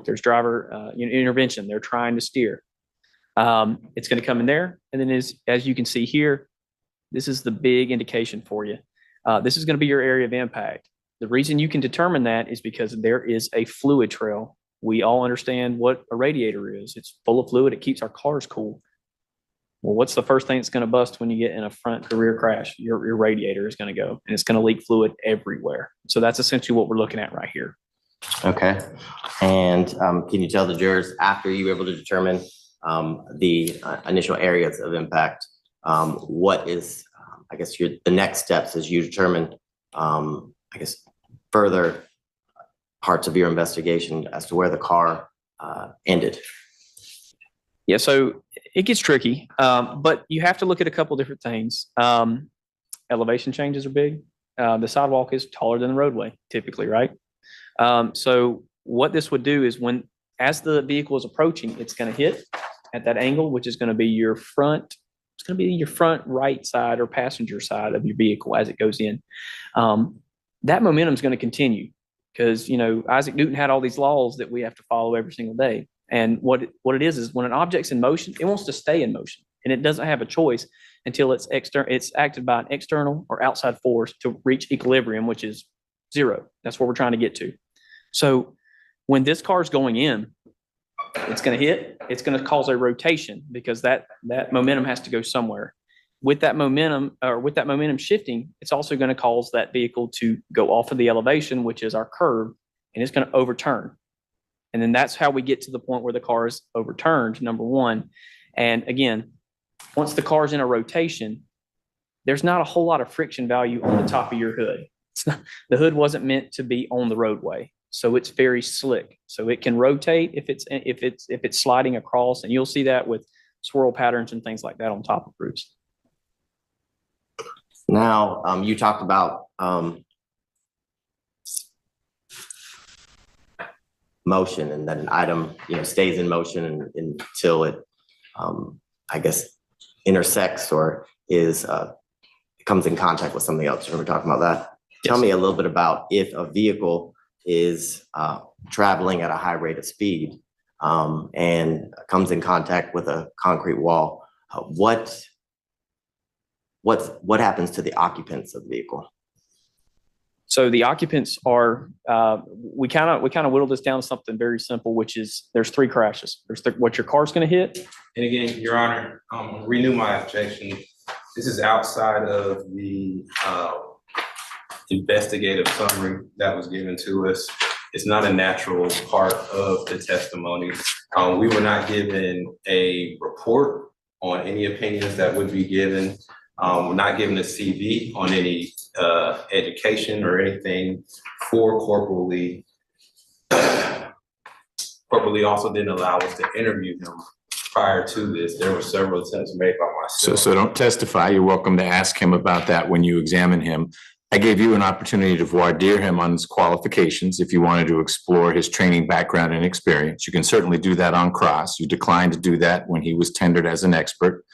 there's driver intervention. They're trying to steer. It's going to come in there. And then as you can see here, this is the big indication for you. This is going to be your area of impact. The reason you can determine that is because there is a fluid trail. We all understand what a radiator is. It's full of fluid. It keeps our cars cool. Well, what's the first thing that's going to bust when you get in a front to rear crash? Your radiator is going to go, and it's going to leak fluid everywhere. So that's essentially what we're looking at right here. Okay. And can you tell the jurors, after you were able to determine the initial areas of impact, what is, I guess, the next steps as you determine, I guess, further parts of your investigation as to where the car ended? Yeah, so it gets tricky, but you have to look at a couple different things. Elevation changes are big. The sidewalk is taller than the roadway, typically, right? So what this would do is as the vehicle is approaching, it's going to hit at that angle, which is going to be your front. It's going to be your front right side or passenger side of your vehicle as it goes in. That momentum is going to continue because, Isaac Newton had all these laws that we have to follow every single day. And what it is when an object's in motion, it wants to stay in motion, and it doesn't have a choice until it's acted by an external or outside force to reach equilibrium, which is zero. That's what we're trying to get to. So when this car is going in, it's going to hit, it's going to cause a rotation because that momentum has to go somewhere. With that momentum shifting, it's also going to cause that vehicle to go off of the elevation, which is our curve, and it's going to overturn. And then that's how we get to the point where the car is overturned, number one. And again, once the car is in a rotation, there's not a whole lot of friction value on the top of your hood. The hood wasn't meant to be on the roadway, so it's very slick. So it can rotate if it's sliding across, and you'll see that with swirl patterns and things like that on top of roofs. Now, you talked about motion, and that an item stays in motion until it, I guess, intersects or comes in contact with something else. We're talking about that. Tell me a little bit about if a vehicle is traveling at a high rate of speed and comes in contact with a concrete wall. What happens to the occupants of the vehicle? So the occupants are, we kind of whittle this down to something very simple, which is there's three crashes. There's what your car's going to hit. And again, Your Honor, renew my objection. This is outside of the investigative summary that was given to us. It's not a natural part of the testimony. We were not given a report on any opinions that would be given. We're not given a CV on any education or anything for Corporal Lee. For corporately also didn't allow us to interview him prior to this. There were several attempts made by myself. So don't testify. You're welcome to ask him about that when you examine him. I gave you an opportunity to voir dire him on his qualifications. If you wanted to explore his training background and experience, you can certainly do that on cross. You declined to do that when he was tendered as an expert.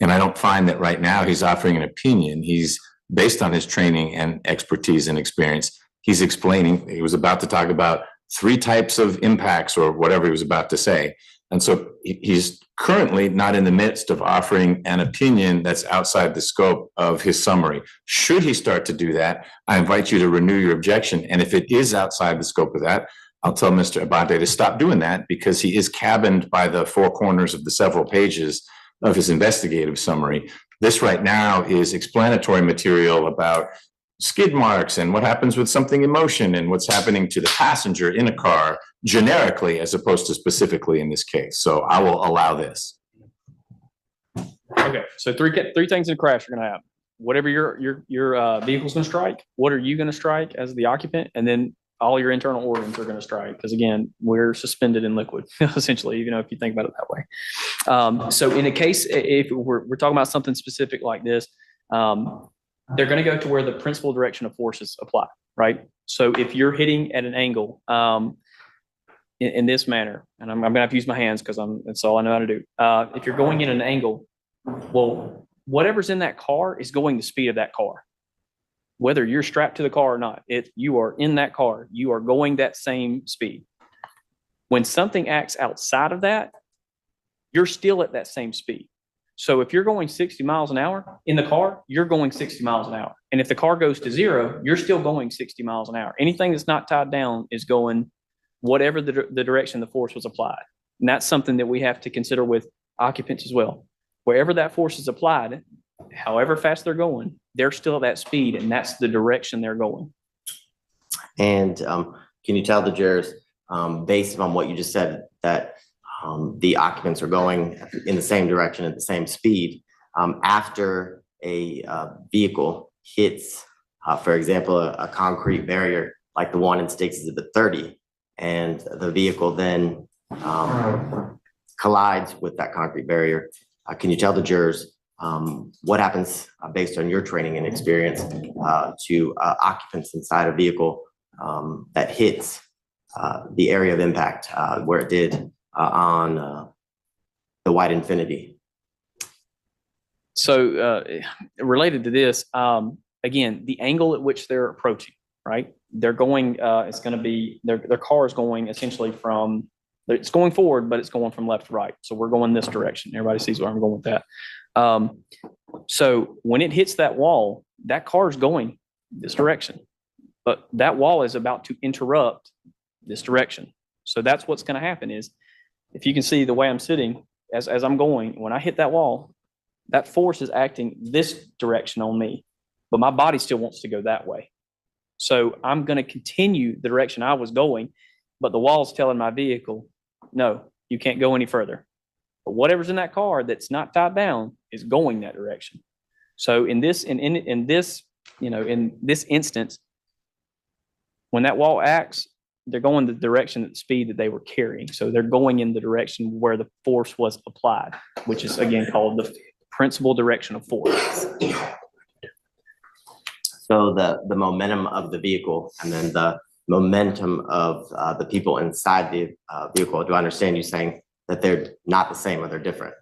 And I don't find that right now he's offering an opinion. He's based on his training and expertise and experience. He's explaining, he was about to talk about 3 types of impacts or whatever he was about to say. And so he's currently not in the midst of offering an opinion that's outside the scope of his summary. Should he start to do that, I invite you to renew your objection. And if it is outside the scope of that, I'll tell Mr. Abate to stop doing that, because he is cabined by the 4 corners of the several pages of his investigative summary. This right now is explanatory material about skid marks and what happens with something in motion and what's happening to the passenger in a car generically, as opposed to specifically in this case. So I will allow this. Okay, so three things in a crash are going to happen. Whatever your vehicle's going to strike, what are you going to strike as the occupant, and then all your internal organs are going to strike, because again, we're suspended in liquid, essentially, if you think about it that way. So in a case, if we're talking about something specific like this, they're going to go to where the principal direction of force is applied, right? So if you're hitting at an angle in this manner, and I'm going to have to use my hands because that's all I know how to do. If you're going in an angle, well, whatever's in that car is going the speed of that car. Whether you're strapped to the car or not, you are in that car, you are going that same speed. When something acts outside of that, you're still at that same speed. So if you're going 60 miles an hour in the car, you're going 60 miles an hour. And if the car goes to 0, you're still going 60 miles an hour. Anything that's not tied down is going whatever the direction the force was applied. And that's something that we have to consider with occupants as well. Wherever that force is applied, however fast they're going, they're still at that speed, and that's the direction they're going. And can you tell the jurors, based on what you just said, that the occupants are going in the same direction at the same speed after a vehicle hits, for example, a concrete barrier like the one in Sticks is at 30, and the vehicle then collides with that concrete barrier? Can you tell the jurors what happens based on your training and experience to occupants inside a vehicle that hits the area of impact where it did on the White Infinity? So related to this, again, the angle at which they're approaching, right? They're going, it's going to be, their car is going essentially from, it's going forward, but it's going from left to right. So we're going this direction. Everybody sees where I'm going with that. So when it hits that wall, that car is going this direction, but that wall is about to interrupt this direction. So that's what's going to happen is, if you can see the way I'm sitting, as I'm going, when I hit that wall, that force is acting this direction on me, but my body still wants to go that way. So I'm going to continue the direction I was going, but the wall's telling my vehicle, no, you can't go any further. But whatever's in that car that's not tied down is going that direction. So in this instance, when that wall acts, they're going the direction at the speed that they were carrying. So they're going in the direction where the force was applied, which is again called the principal direction of force. So the momentum of the vehicle and then the momentum of the people inside the vehicle, do I understand you saying that they're not the same or they're different?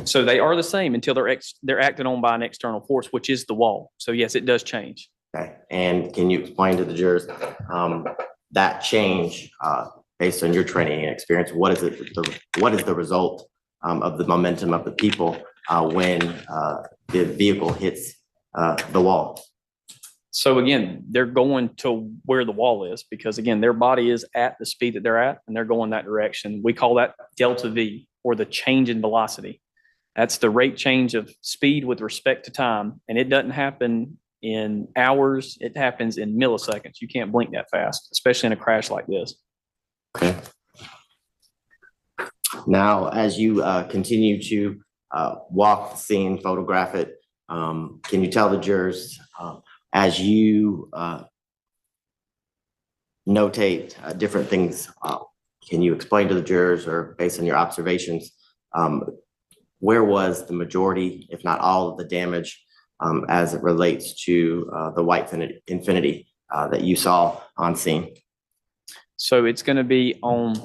So they are the same until they're acted on by an external force, which is the wall. So yes, it does change. Okay. And can you explain to the jurors that change based on your training and experience? What is the result of the momentum of the people when the vehicle hits the wall? So again, they're going to where the wall is, because again, their body is at the speed that they're at and they're going that direction. We call that delta V, or the change in velocity. That's the rate change of speed with respect to time. And it doesn't happen in hours, it happens in milliseconds. You can't blink that fast, especially in a crash like this. Okay. Now, as you continue to walk the scene, photograph it, can you tell the jurors, as you notate different things can you explain to the jurors, or based on your observations, where was the majority, if not all, of the damage as it relates to the white Infinity that you saw on scene? So it's going to be on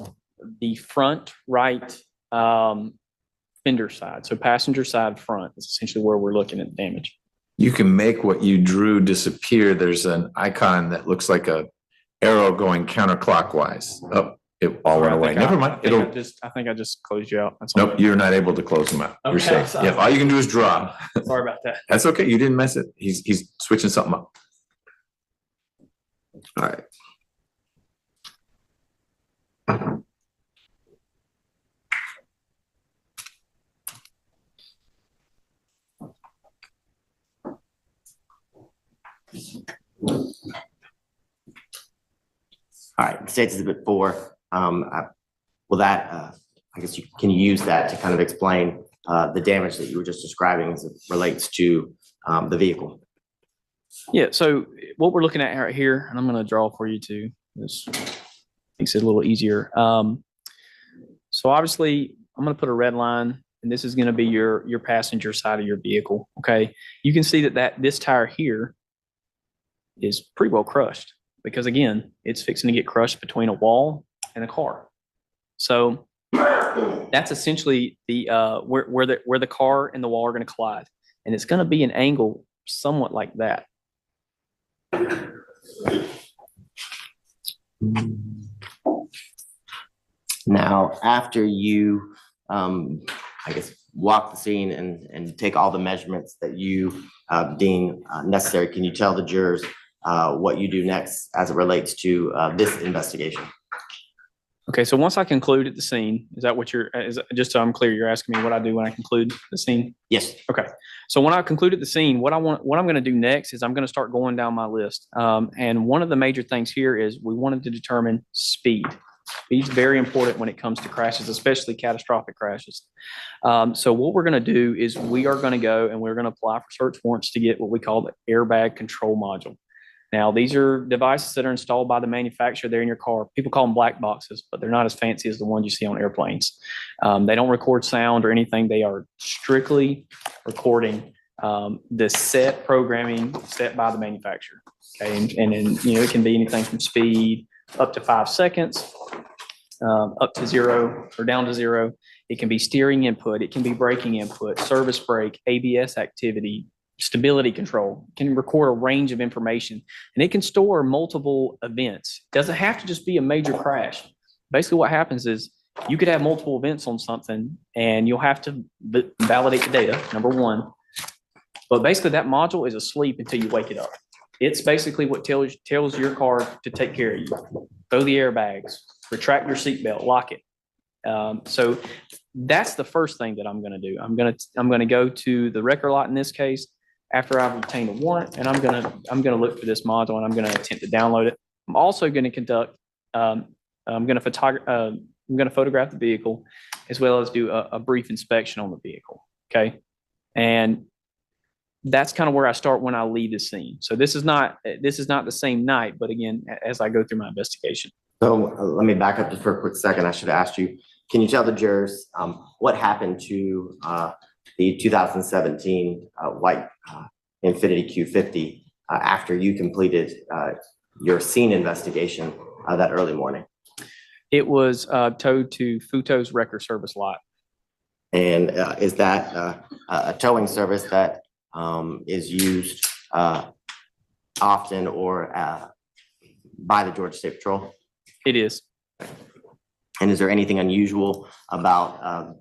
the front right fender side. So passenger side front is essentially where we're looking at damage. You can make what you drew disappear. There's an icon that looks like a arrow going counterclockwise. Oh, it all went away. Never mind. I think I just closed you out. That's all. Nope, you're not able to close them out. You're Okay, safe. sorry. Yeah, all you can do is draw. Sorry about that. That's okay. You didn't mess it. He's switching something up. All right. All right, States Exhibit 4. Will that, I guess can you use that to kind of explain the damage that you were just describing as it relates to the vehicle? Yeah, so what we're looking at right here, and I'm going to draw for you too. This makes it a little easier. So obviously, I'm going to put a red line, and this is going to be your passenger side of your vehicle. Okay, you can see that this tire here is pretty well crushed because again, it's fixing to get crushed between a wall and a car. So that's essentially the where the car and the wall are going to collide, and it's going to be an angle somewhat like that. Now, after you, I guess, walk the scene and take all the measurements that you deem necessary, can you tell the jurors what you do next as it relates to this investigation? Okay, so once I conclude at the scene, is that what just so I'm clear, you're asking me what I do when I conclude the scene? Yes. Okay, so when I concluded the scene, what I'm going to do next is I'm going to start going down my list. And one of the major things here is we wanted to determine speed. Speed's very important when it comes to crashes, especially catastrophic crashes. So what we're going to do is we are going to go and we're going to apply for search warrants to get what we call the airbag control module. Now, these are devices that are installed by the manufacturer. They're in your car. People call them black boxes, but they're not as fancy as the ones you see on airplanes. They don't record sound or anything. They are strictly recording the set programming set by the manufacturer. Okay, and it can be anything from speed up to 5 seconds, up to 0 or down to 0. It can be steering input. It can be braking input, service brake, ABS activity, stability control. It can record a range of information, and it can store multiple events. It doesn't have to just be a major crash. Basically what happens is you could have multiple events on something and you'll have to validate the data, number one. But basically that module is asleep until you wake it up. It's basically what tells your car to take care of you. Throw the airbags, retract your seatbelt, lock it. So that's the first thing that I'm going to do. I'm going to go to the record lot in this case after I've obtained a warrant, and I'm going to look for this module and I'm going to attempt to download it. I'm also going to conduct. I'm going to photograph the vehicle as well as do a brief inspection on the vehicle. Okay, and that's kind of where I start when I leave the scene. So this is not the same night, but again, as I go through my investigation. So let me back up just for a quick second. I should have asked you, can you tell the jurors what happened to the 2017 white Infiniti Q50 after you completed your scene investigation that early morning? It was towed to Futo's Wrecker Service lot. And is that a towing service that is used often or by the Georgia State Patrol? It is. And is there anything unusual about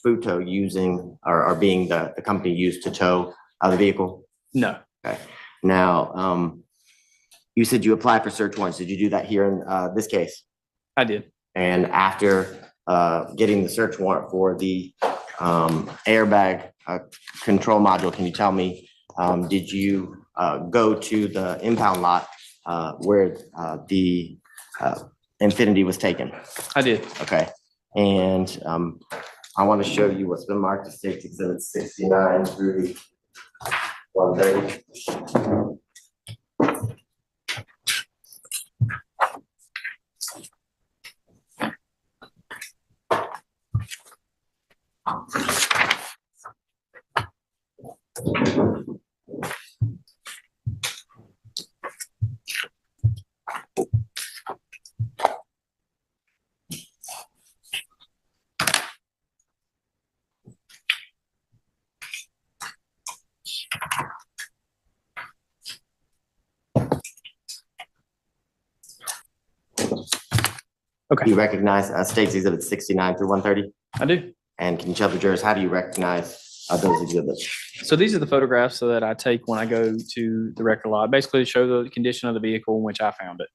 Futo using or being the company used to tow the vehicle? No. Okay. Now, you said you applied for search warrants. Did you do that here in this case? I did. And after getting the search warrant for the airbag control module, can you tell me, did you go to the impound lot where the Infiniti was taken? I did. Okay. And I want to show you what's been marked as State Exhibit 69 through 130. Okay. Do you recognize State's Exhibits 69 through 130? I do. And can you tell the jurors, how do you recognize those exhibits? So these are the photographs that I take when I go to the record lot, basically to show the condition of the vehicle in which I found it.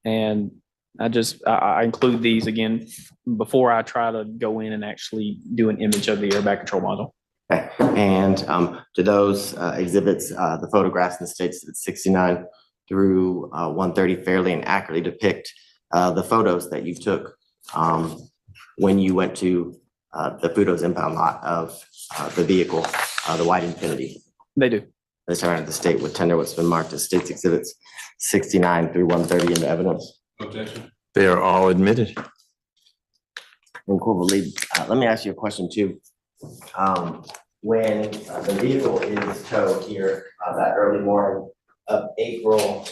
And I include these again before I try to go in and actually do an image of the airbag control module. Okay. And do those exhibits, the photographs in the States 69 through 130 fairly and accurately depict the photos that you took when you went to the Fudos impound lot of the vehicle, the white Infiniti? They do. They surrounded the state with tender what's been marked as States Exhibits 69 through 130 in the evidence. Objection. They are all admitted. And Corporal Lee, let me ask you a question too. When the vehicle is towed here that early morning of April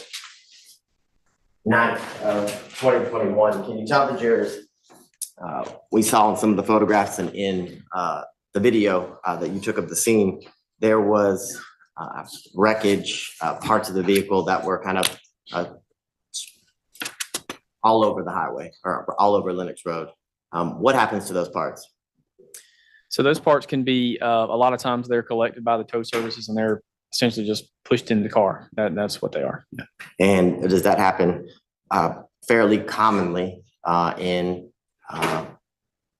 9th of 2021, can you tell the jurors, we saw in some of the photographs and in the video that you took of the scene, there was wreckage, parts of the vehicle that were kind of all over the highway or all over Lenox Road. What happens to those parts? So those parts can be, a lot of times they're collected by the tow services and they're essentially just pushed into the car. That's what they are. Yeah. And does that happen fairly commonly in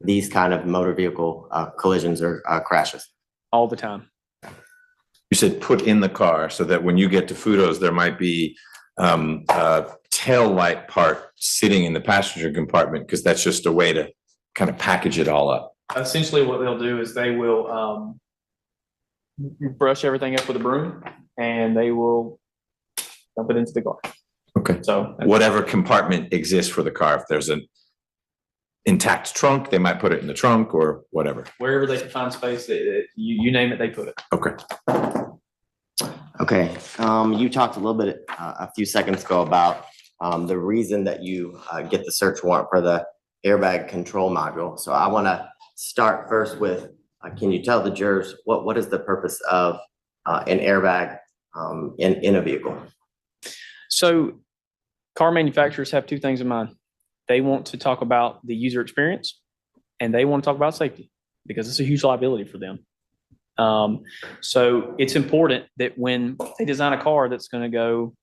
these kind of motor vehicle collisions or crashes? All the time. You said put in the car so that when you get to Fudos, there might be a tail light part sitting in the passenger compartment, because that's just a way to kind of package it all up. Essentially what they'll do is they will brush everything up with a broom and they will dump it into the car. Okay. So Whatever compartment exists for the car, if there's an intact trunk, they might put it in the trunk or whatever. wherever they can find space, you name it, they put it. Okay. Okay, you talked a little bit a few seconds ago about the reason that you get the search warrant for the airbag control module. So I want to start first with, can you tell the jurors what is the purpose of an airbag in a vehicle? So car manufacturers have two things in mind. They want to talk about the user experience and they want to talk about safety because it's a huge liability for them. So it's important that when they design a car that's going to go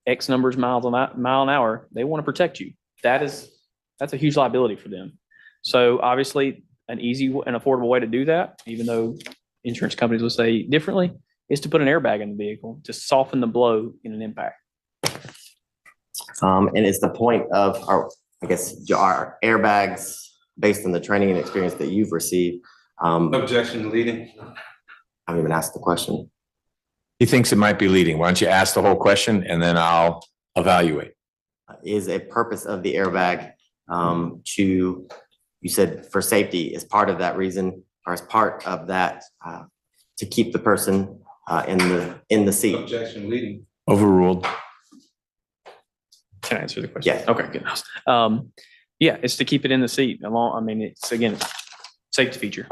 X numbers mile an hour, they want to protect you. That's a huge liability for them. So obviously an easy and affordable way to do that, even though insurance companies will say differently, is to put an airbag in the vehicle to soften the blow in an impact. And is the point of our airbags, based on the training and experience that you've received? Objection, leading. I haven't even asked the question. He thinks it might be leading. Why don't you ask the whole question and then I'll evaluate. Is a purpose of the airbag you said for safety, is part of that reason, or is part of that to keep the person in the seat? Objection, leading. Overruled. Can I answer the question? Yes. Okay, good. Yeah, it's to keep it in the seat. It's again, safety feature.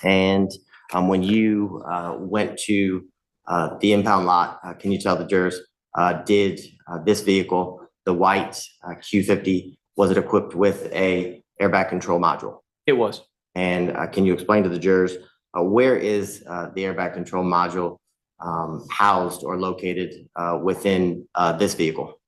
And when you went to the impound lot, can you tell the jurors, did this vehicle, the white Q50, was it equipped with a airbag control module? It was. And can you explain to the jurors, where is the airbag control module housed or located within this vehicle?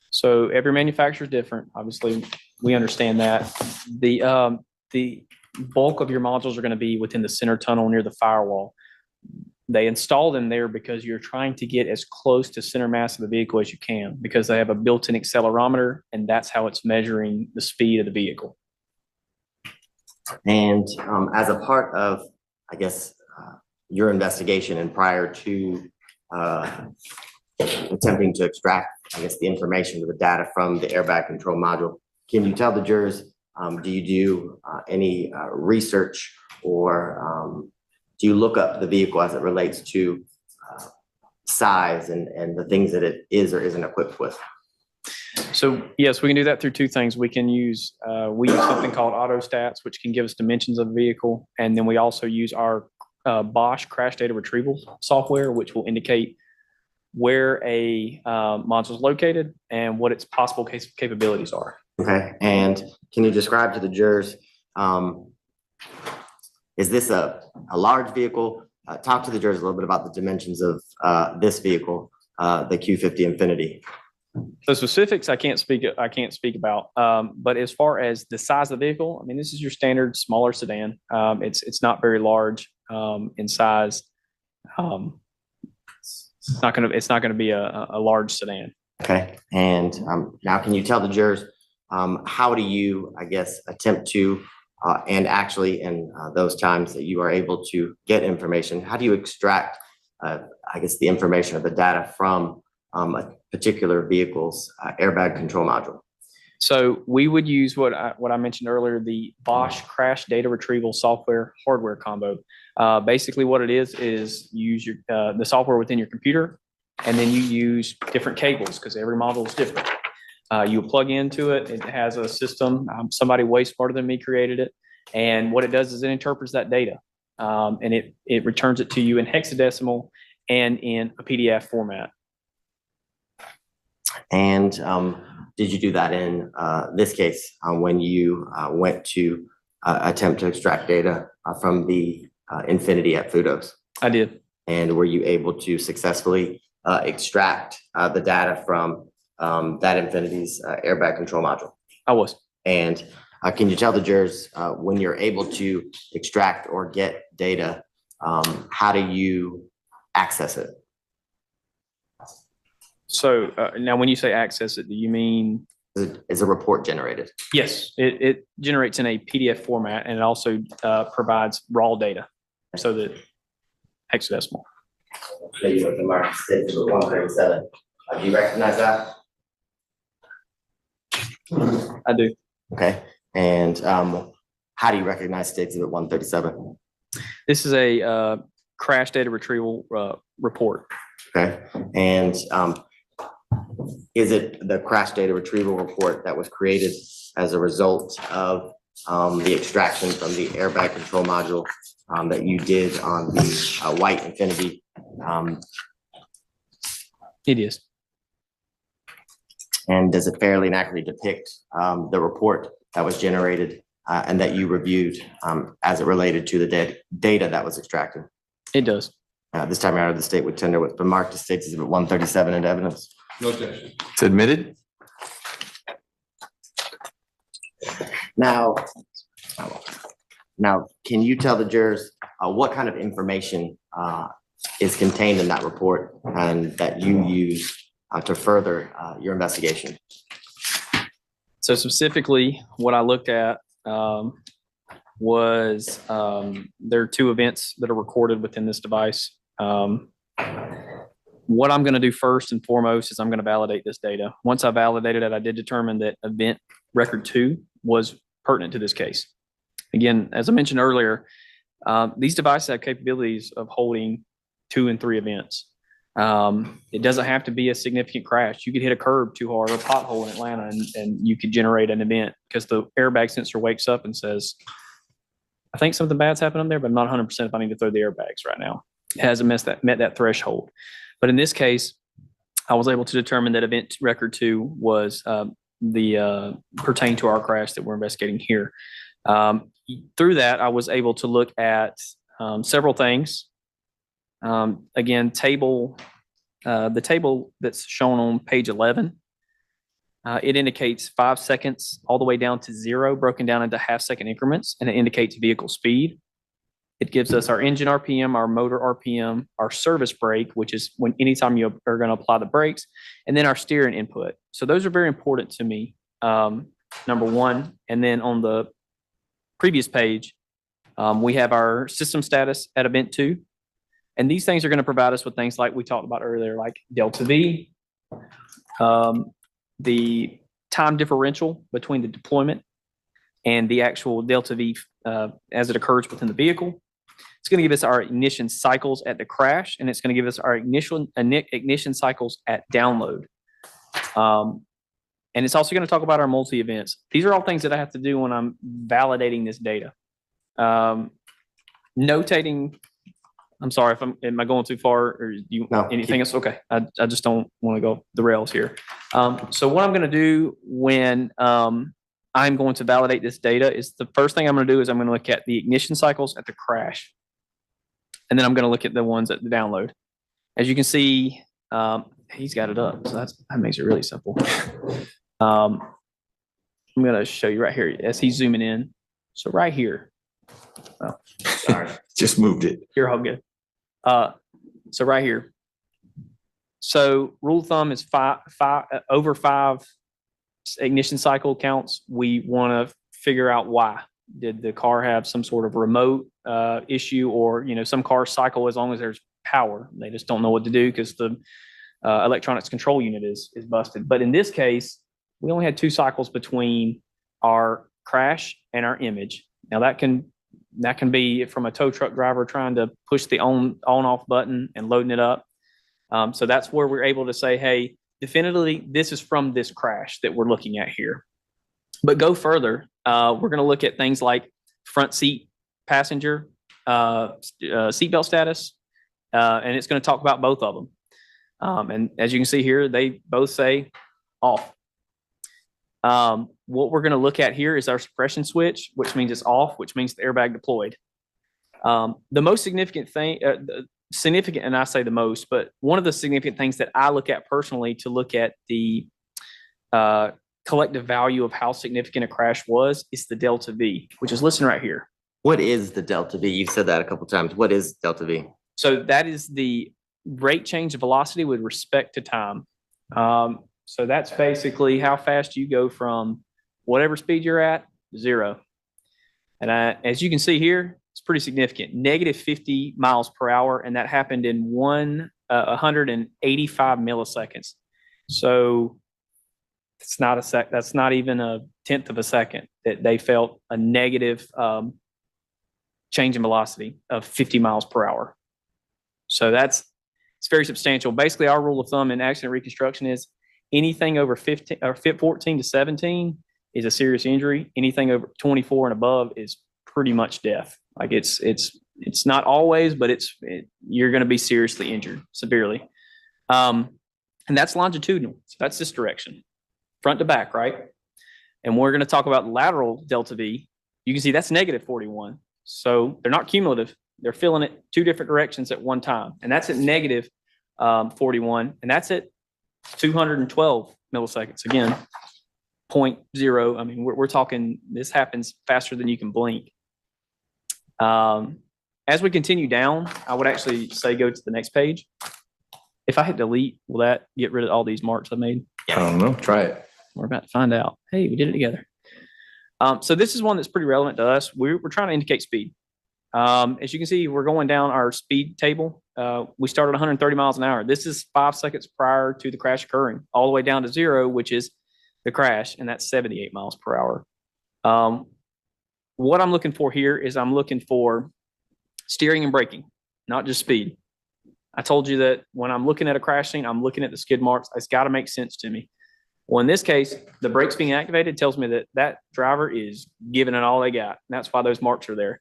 So every manufacturer is different. Obviously, we understand that. The bulk of your modules are going to be within the center tunnel near the firewall. They install them there because you're trying to get as close to center mass of the vehicle as you can, because they have a built-in accelerometer, and that's how it's measuring the speed of the vehicle. And as a part of, I guess, your investigation and prior to attempting to extract, I guess, the information or the data from the airbag control module, can you tell the jurors, do you do any research or do you look up the vehicle as it relates to size and the things that it is or isn't equipped with? So yes, we can do that through two things. We use something called AutoStats, which can give us dimensions of the vehicle. And then we also use our Bosch crash data retrieval software, which will indicate where a module is located and what its possible capabilities are. Okay, and can you describe to the jurors, is this a large vehicle? Talk to the jurors a little bit about the dimensions of this vehicle, the Q50 Infinity. The specifics I can't speak about, but as far as the size of the vehicle, I mean, this is your standard smaller sedan. It's not very large in size. It's not gonna be a large sedan. Okay, and now can you tell the jurors, how do you, I guess, attempt to, and actually in those times that you are able to get information, how do you extract, I guess, the information or the data from a particular vehicle's airbag control module? So we would use what I mentioned earlier, the Bosch crash data retrieval software hardware combo. Basically what it is you use the software within your computer, and then you use different cables because every model is different. You plug into it. It has a system. Somebody way smarter than me created it. And what it does is it interprets that data, and it returns it to you in hexadecimal and in a PDF format. And did you do that in this case when you went to attempt to extract data from the Infinity at Fudos? I did. And were you able to successfully extract the data from that Infinity's airbag control module? I was. And can you tell the jurors when you're able to extract or get data, how do you access it? So now when you say access it, do you mean? Is a report generated? Yes, it generates in a PDF format, and it also provides raw data, so that hexadecimal. Maybe with the mark 137. Do you recognize that? I do. Okay, and how do you recognize State Exhibit 137? This is a crash data retrieval report. Okay, and is it the crash data retrieval report that was created as a result of the extraction from the airbag control module that you did on the white Infinity? It is. And does it fairly and accurately depict the report that was generated and that you reviewed as it related to the data that was extracted? It does. This time around, the state would tender what's been marked as State Exhibit 137 into evidence. No objection. It's admitted. Now, can you tell the jurors what kind of information is contained in that report and that you use to further your investigation? So specifically, what I looked at was there are two events that are recorded within this device. What I'm going to do first and foremost is I'm going to validate this data. Once I validated it, I did determine that event record 2 was pertinent to this case. Again, as I mentioned earlier, these devices have capabilities of holding 2 and 3 events. It doesn't have to be a significant crash. You could hit a curb too hard or a pothole in Atlanta and you could generate an event because the airbag sensor wakes up and says, I think something bad's happening there, but I'm not 100% if I need to throw the airbags right now. It hasn't met that threshold. But in this case, I was able to determine that event record 2 was pertain to our crash that we're investigating here. Through that, I was able to look at several things. Again, the table that's shown on page 11, it indicates 5 seconds all the way down to 0, broken down into half-second increments, and it indicates vehicle speed. It gives us our engine RPM, our motor RPM, our service brake, which is anytime you are going to apply the brakes, and then our steering input. So those are very important to me, number one. And then on the previous page, we have our system status at event 2. And these things are going to provide us with things like we talked about earlier, like delta V, the time differential between the deployment and the actual delta V as it occurs within the vehicle. It's going to give us our ignition cycles at the crash, and it's going to give us our ignition cycles at download. And it's also going to talk about our multi-events. These are all things that I have to do when I'm validating this data. Notating, I'm sorry if am I going too far, or anything else? Okay, I just don't want to go the rails here. So what I'm going to do when I'm going to validate this data is the first thing I'm going to do is I'm going to look at the ignition cycles at the crash. And then I'm going to look at the ones at the download. As you can see, he's got it up. So that makes it really simple. I'm going to show you right here as he's zooming in. So right here. Oh, sorry. Just moved it. You're all good. So right here. So rule of thumb is over 5 ignition cycle counts. We want to figure out why. Did the car have some sort of remote issue, or some cars cycle as long as there's power? They just don't know what to do because the electronics control unit is busted. But in this case, we only had 2 cycles between our crash and our image. Now that can be from a tow truck driver trying to push the on-off button and loading it up. So that's where we're able to say, hey, definitively, this is from this crash that we're looking at here. But go further, we're going to look at things like front seat passenger, seatbelt status, and it's going to talk about both of them. And as you can see here, they both say off. What we're going to look at here is our suppression switch, which means it's off, which means the airbag deployed. The most significant thing, and I say the most, but one of the significant things that I look at personally to look at the collective value of how significant a crash was is the delta V, which is listed right here. What is the delta V? You've said that a couple of times. What is delta V? So that is the rate change of velocity with respect to time. So that's basically how fast you go from whatever speed you're at, 0. And as you can see here, it's pretty significant, negative 50 miles per hour. And that happened in 185 milliseconds. So it's not that's not even a 1/10 of a second that they felt a negative change in velocity of 50 miles per hour. So it's very substantial. Basically, our rule of thumb in accident reconstruction is anything over 15 or 14 to 17 is a serious injury. Anything over 24 and above is pretty much death. Like it's not always, but you're going to be seriously injured severely. And that's longitudinal. So that's this direction, front to back, right? And we're going to talk about lateral delta V. You can see that's negative 41. So they're not cumulative. They're filling it 2 different directions at one time. And that's at negative 41. And that's at 212 milliseconds. Again, 0.0. I mean, we're talking, this happens faster than you can blink. As we continue down, I would actually say go to the next page. If I hit delete, will that get rid of all these marks I made? I don't know. Try it. We're about to find out. Hey, we did it together. So this is one that's pretty relevant to us. We're trying to indicate speed. As you can see, we're going down our speed table. We started 130 miles an hour. This is 5 seconds prior to the crash occurring, all the way down to 0, which is the crash, and that's 78 miles per hour. What I'm looking for here is I'm looking for steering and braking, not just speed. I told you that when I'm looking at a crash scene, I'm looking at the skid marks. It's got to make sense to me. Well, in this case, the brakes being activated tells me that that driver is giving it all they got. And that's why those marks are there.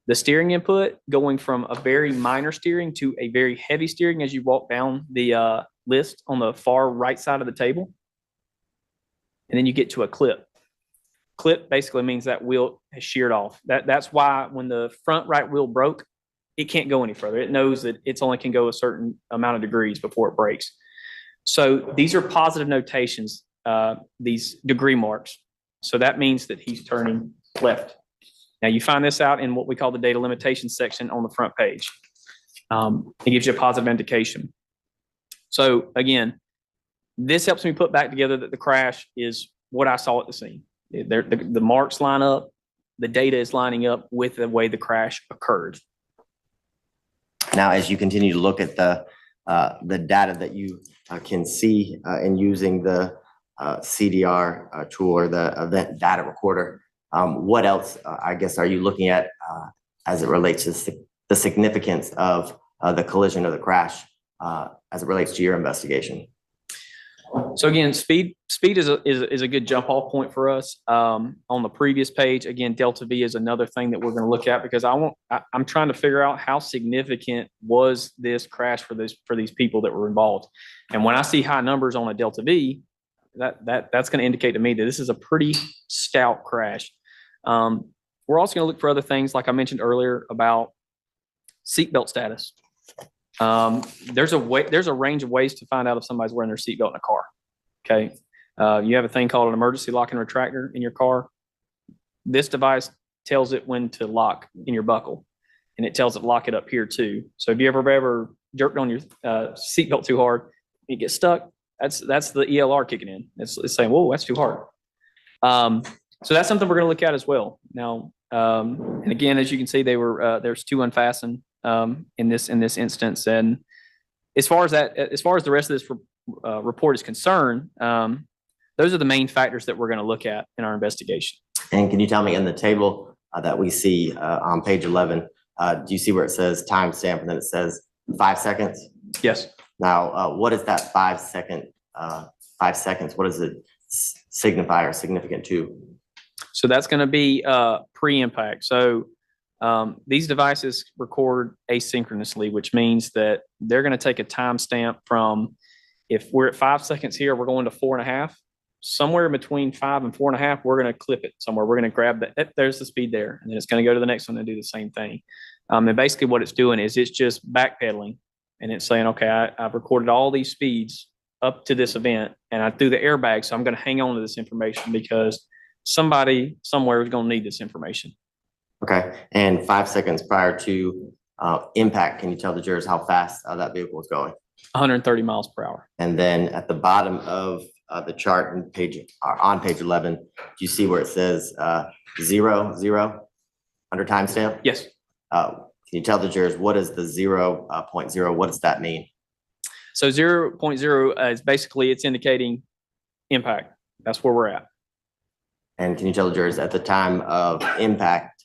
The steering input going from a very minor steering to a very heavy steering as you walk down the list on the far right side of the table. And then you get to a clip. Clip basically means that wheel has sheared off. That's why when the front right wheel broke, it can't go any further. It knows that it's only can go a certain amount of degrees before it breaks. So these are positive notations, these degree marks. So that means that he's turning left. Now you find this out in what we call the data limitations section on the front page. It gives you a positive indication. So again, this helps me put back together that the crash is what I saw at the scene. The marks line up, the data is lining up with the way the crash occurred. Now, as you continue to look at the data that you can see in using the CDR tool or the event data recorder, what else, I guess, are you looking at as it relates to the significance of the collision or the crash as it relates to your investigation. So again, speed is a good jump off point for us. On the previous page, again, delta V is another thing that we're going to look at because I'm trying to figure out how significant was this crash for these people that were involved. And when I see high numbers on a delta V, that's going to indicate to me that this is a pretty stout crash. We're also going to look for other things, like I mentioned earlier, about seatbelt status. There's a range of ways to find out if somebody's wearing their seatbelt in a car. Okay. You have a thing called an emergency lock and retractor in your car. This device tells it when to lock in your buckle, and it tells it lock it up here too. So if you ever jerked on your seatbelt too hard, and you get stuck, that's the ELR kicking in. It's saying, whoa, that's too hard. So that's something we're going to look at as well. Now, and again, as you can see, there's two unfastened in this instance. And as far as the rest of this report is concerned, those are the main factors that we're going to look at in our investigation. And can you tell me in the table that we see on page 11, do you see where it says timestamp and then it says 5 seconds? Yes. Now, what is that 5 second, 5 seconds? What does it signify or significant to? So that's going to be pre-impact. So these devices record asynchronously, which means that they're going to take a timestamp from, if we're at 5 seconds here, we're going to 4.5. Somewhere between 5 and 4.5, we're going to clip it somewhere. We're going to grab that. There's the speed there. And then it's going to go to the next one and do the same thing. And basically what it's doing is it's just backpedaling. And it's saying, okay, I've recorded all these speeds up to this event, and I threw the airbag, so I'm going to hang on to this information because somebody somewhere is going to need this information. Okay, and 5 seconds prior to impact, can you tell the jurors how fast that vehicle was going? 130 miles per hour. And then at the bottom of the chart on page 11, do you see where it says 0 under timestamp? Yes. Can you tell the jurors what is the 0.0? What does that mean? So 0.0 is basically it's indicating impact. That's where we're at. And can you tell the jurors at the time of impact,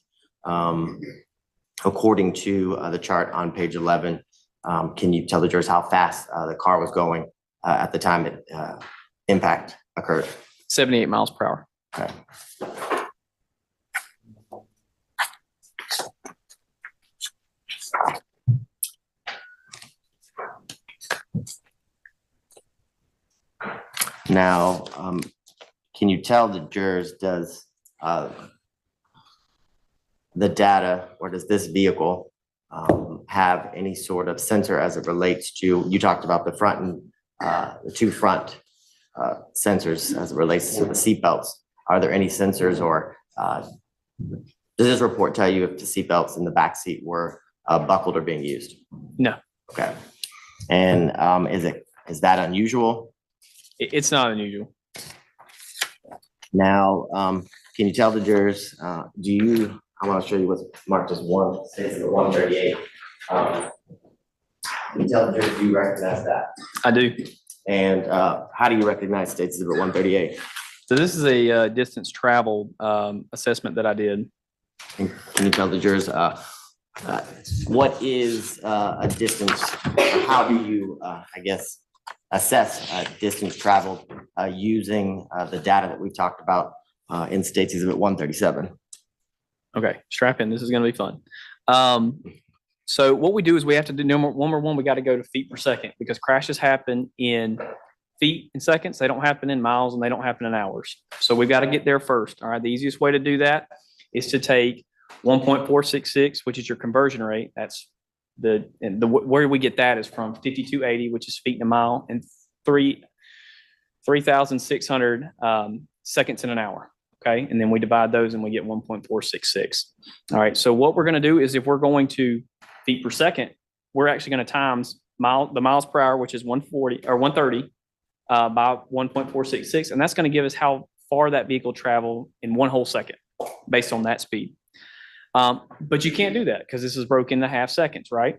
according to the chart on page 11, can you tell the jurors how fast the car was going at the time impact occurred? 78 miles per hour. Okay. Now, can you tell the jurors, does the data, or does this vehicle have any sort of sensor as it relates to, you talked about the front and the two front sensors as it relates to the seatbelts. Are there any sensors, or does this report tell you if the seatbelts in the back seat were buckled or being used? No. Okay. And is that unusual? It's not unusual. Now, can you tell the jurors, I want to show you what's marked as 138. Can you tell the jurors, do you recognize that? I do. And how do you recognize State Exhibit 138? So this is a distance travel assessment that I did. And can you tell the jurors what is a distance? How do you, assess distance traveled using the data that we talked about in State Exhibit 137? Okay, strap in. This is going to be fun. So what we do is we have to do number one. We got to go to feet per second because crashes happen in feet in seconds. They don't happen in miles and they don't happen in hours. So we've got to get there first. All right. The easiest way to do that is to take 1.466, which is your conversion rate. That's where we get that is from 5280, which is feet in a mile, and 3,600 seconds in an hour. Okay. And then we divide those and we get 1.466. All right. So what we're going to do is if we're going to feet per second, we're actually going to times the miles per hour, which is 140 or 130 by 1.466. And that's going to give us how far that vehicle traveled in one whole second based on that speed. But you can't do that because this is broken into half seconds, right?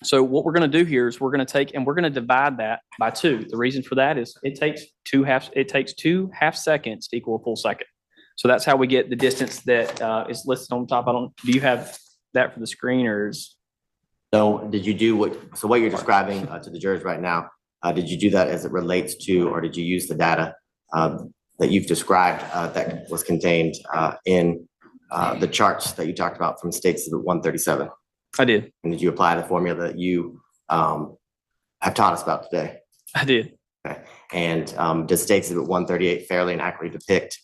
So what we're going to do here is we're going to take and we're going to divide that by 2. The reason for that is it takes 2 half seconds to equal a full second. So that's how we get the distance that is listed on top. Do you have that for the screen, or is So did you do what you're describing to the jurors right now, did you do that as it relates to, or did you use the data that you've described that was contained in the charts that you talked about from State Exhibit 137? I did. And did you apply the formula that you have taught us about today? I did. Okay. And does State Exhibit 138 fairly and accurately depict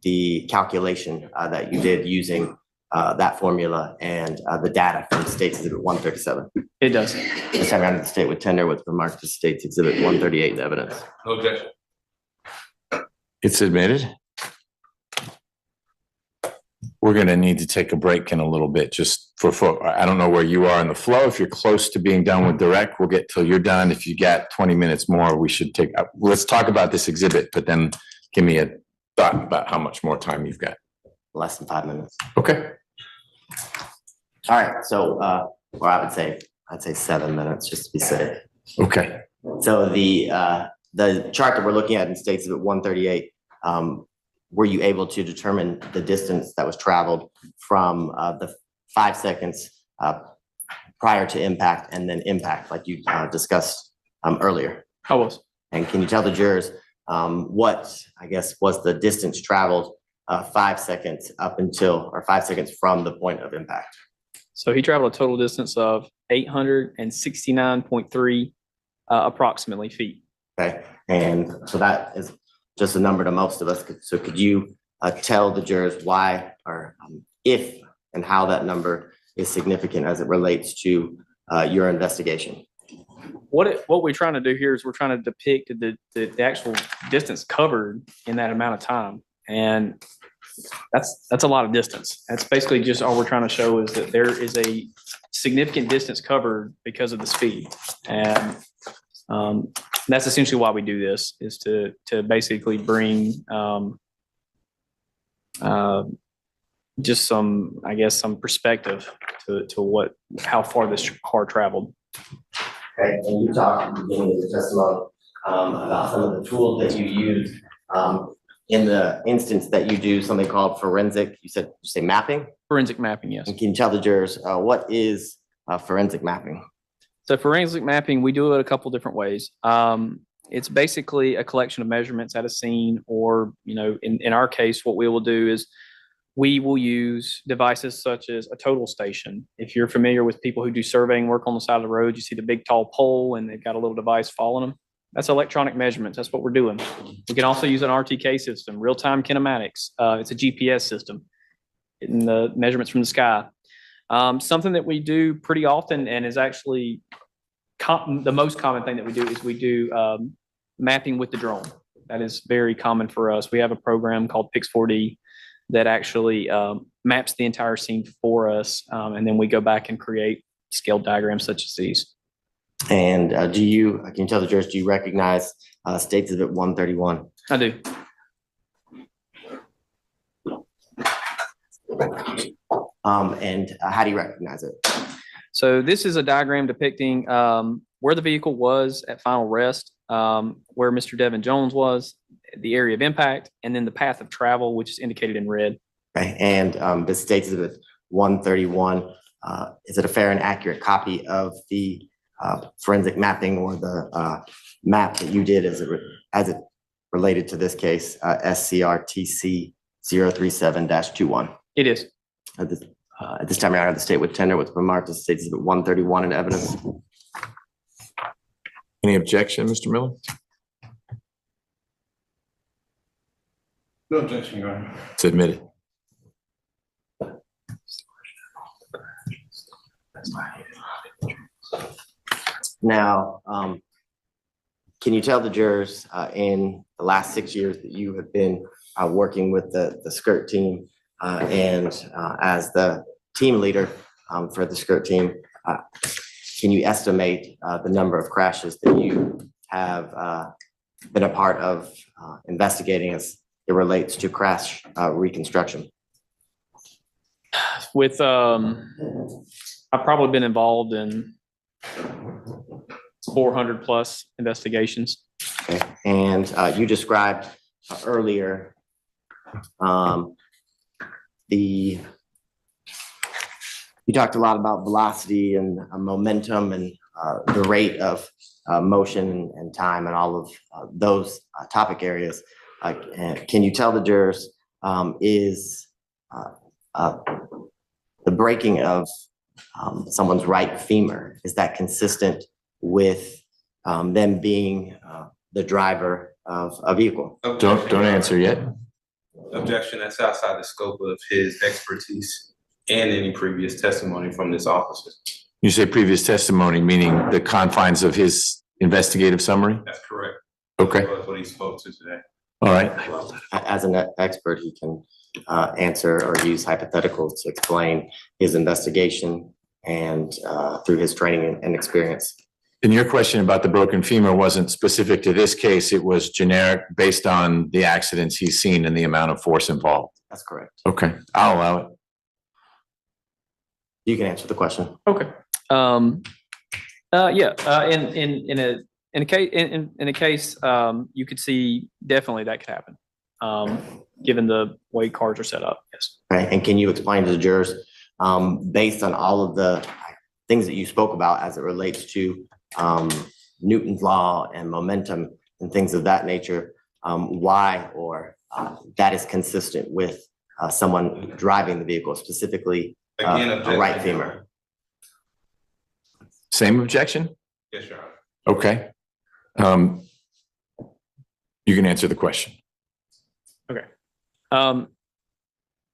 the calculation that you did using that formula and the data from State Exhibit 137? It does. This time around, the state would tender with remarks to State's Exhibit 138 in evidence. No objection. It's admitted. We're going to need to take a break in a little bit just for, I don't know where you are in the flow. If you're close to being done with direct, we'll get till you're done. If you got 20 minutes more, we should take, let's talk about this exhibit, but then give me a thought about how much more time you've got. Less than 5 minutes. Okay. All right. So, or I'd say 7 minutes just to be safe. Okay. So the chart that we're looking at in State Exhibit 138, were you able to determine the distance that was traveled from the 5 seconds prior to impact and then impact, like you discussed earlier? I was. And can you tell the jurors what, I guess, was the distance traveled 5 seconds up until, or 5 seconds from the point of impact? So he traveled a total distance of 869.3 approximately feet. Okay, and so that is just a number to most of us. So could you tell the jurors why or if and how that number is significant as it relates to your investigation? What we're trying to do here is we're trying to depict the actual distance covered in that amount of time. And that's a lot of distance. That's basically just all we're trying to show is that there is a significant distance covered because of the speed. And that's essentially why we do this, is to basically bring just some, I guess, some perspective to how far this car traveled. Okay, and you talked at the beginning of the testimony about some of the tools that you use in the instance that you do something called forensic, you say mapping? Forensic mapping, yes. And can you tell the jurors what is forensic mapping? So forensic mapping, we do it a couple different ways. It's basically a collection of measurements at a scene, or, in our case, what we will do is we will use devices such as a total station. If you're familiar with people who do surveying work on the side of the road, you see the big tall pole and they've got a little device following them. That's electronic measurements. That's what we're doing. We can also use an RTK system, real-time kinematics. It's a GPS system, getting the measurements from the sky. Something that we do pretty often and is actually the most common thing that we do is we do mapping with the drone. That is very common for us. We have a program called Pix4D that actually maps the entire scene for us. And then we go back and create scale diagrams such as these. And can you tell the jurors, do you recognize State Exhibit 131? I do. And how do you recognize it? So this is a diagram depicting where the vehicle was at final rest, where Mr. Devin Jones was, the area of impact, and then the path of travel, which is indicated in red. Okay. And the State Exhibit 131, is it a fair and accurate copy of the forensic mapping or the map that you did as it related to this case, SCRTC 037-21? It is. At this time around, the state would tender with remark to State Exhibit 131 in evidence. Any objection, Mr. Miller? No objection, Your Honor. It's admitted. Now, can you tell the jurors in the last 6 years that you have been working with the skirt team and as the team leader for the skirt team, can you estimate the number of crashes that you have been a part of investigating as it relates to crash reconstruction? With I've probably been involved in 400 plus investigations. Okay. And you described earlier the You talked a lot about velocity and momentum and the rate of motion and time and all of those topic areas. Can you tell the jurors, is the breaking of someone's right femur, is that consistent with them being the driver of a vehicle? Don't answer yet. Objection, that's outside the scope of his expertise and any previous testimony from this officer. You say previous testimony, meaning the confines of his investigative summary? That's correct. Okay. That's what he spoke to today. All right. As an expert, he can answer or use hypotheticals to explain his investigation and through his training and experience. And your question about the broken femur wasn't specific to this case. It was generic based on the accidents he's seen and the amount of force involved. That's correct. Okay, I'll allow it. You can answer the question. Okay. In a case, you could see definitely that could happen, given the way cars are set up. Yes. Okay. And can you explain to the jurors, based on all of the things that you spoke about as it relates to Newton's law and momentum and things of that nature, why or that is consistent with someone driving the vehicle, specifically a right femur? Same objection? Yes, Your Honor. Okay. You can answer the question. Okay.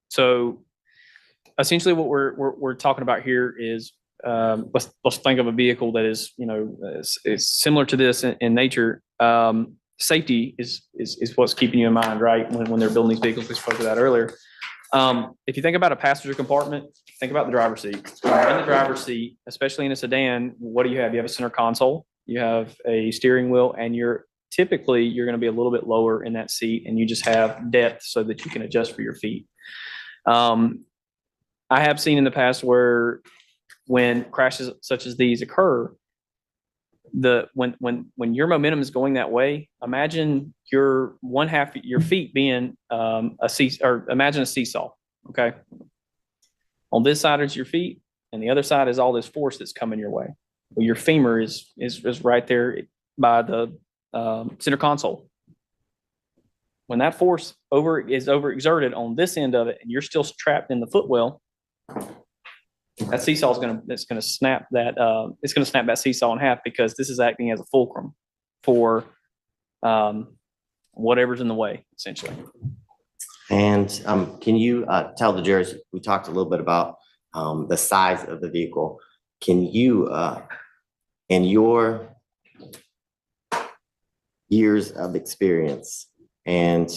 So essentially what we're talking about here is, let's think of a vehicle that is, is similar to this in nature. Safety is what's keeping you in mind, right? When they're building these vehicles, we spoke to that earlier. If you think about a passenger compartment, think about the driver's seat. In the driver's seat, especially in a sedan, what do you have? You have a center console, you have a steering wheel, and you're going to be a little bit lower in that seat, and you just have depth so that you can adjust for your feet. I have seen in the past where when crashes such as these occur, when your momentum is going that way, imagine your one half your feet being imagine a seesaw. Okay, on this side is your feet, and the other side is all this force that's coming your way. Well, your femur is right there by the center console. When that force is overexerted on this end of it, and you're still trapped in the footwell, that seesaw is going to snap that. It's going to snap that seesaw in half, because this is acting as a fulcrum for whatever's in the way, essentially. And can you tell the jurors, we talked a little bit about the size of the vehicle. Can you, in your years of experience and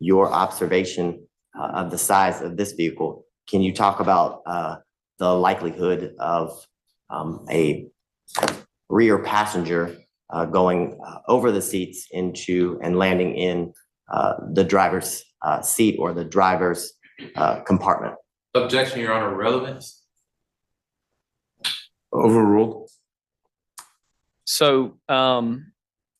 your observation of the size of this vehicle, can you talk about the likelihood of a rear passenger going over the seats into and landing in the driver's seat or the driver's compartment? Objection, Your Honor. Relevance? Overruled. So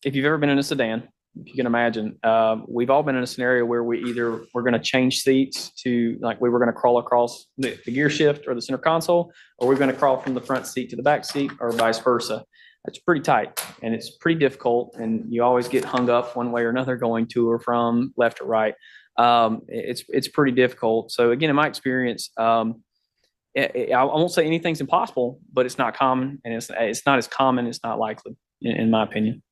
if you've ever been in a sedan, if you can imagine, we've all been in a scenario where we're going to change seats to, like, we were going to crawl across the gear shift or the center console, or we're going to crawl from the front seat to the back seat, or vice versa. It's pretty tight and it's pretty difficult, and you always get hung up one way or another going to or from left or right. It's pretty difficult. So again, in my experience, I won't say anything's impossible, but it's not common, and it's not as common. It's not likely, in my opinion.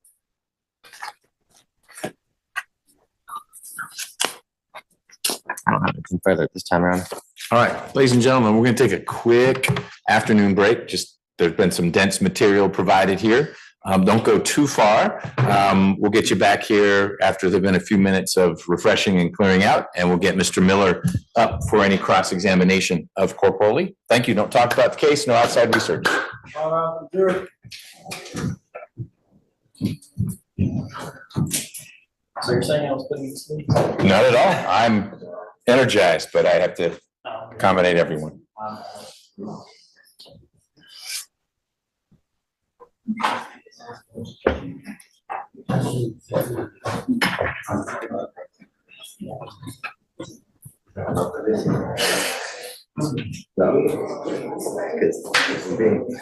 I don't have anything further this time around. All right, ladies and gentlemen, we're going to take a quick afternoon break. There's been some dense material provided here. Don't go too far. We'll get you back here after there've been a few minutes of refreshing and clearing out, and we'll get Mr. Miller up for any cross-examination of Corpoli. Thank you. Don't talk about the case, no outside research. So you're saying I was putting you to sleep? Not at all. I'm energized, but I have to accommodate everyone. for being.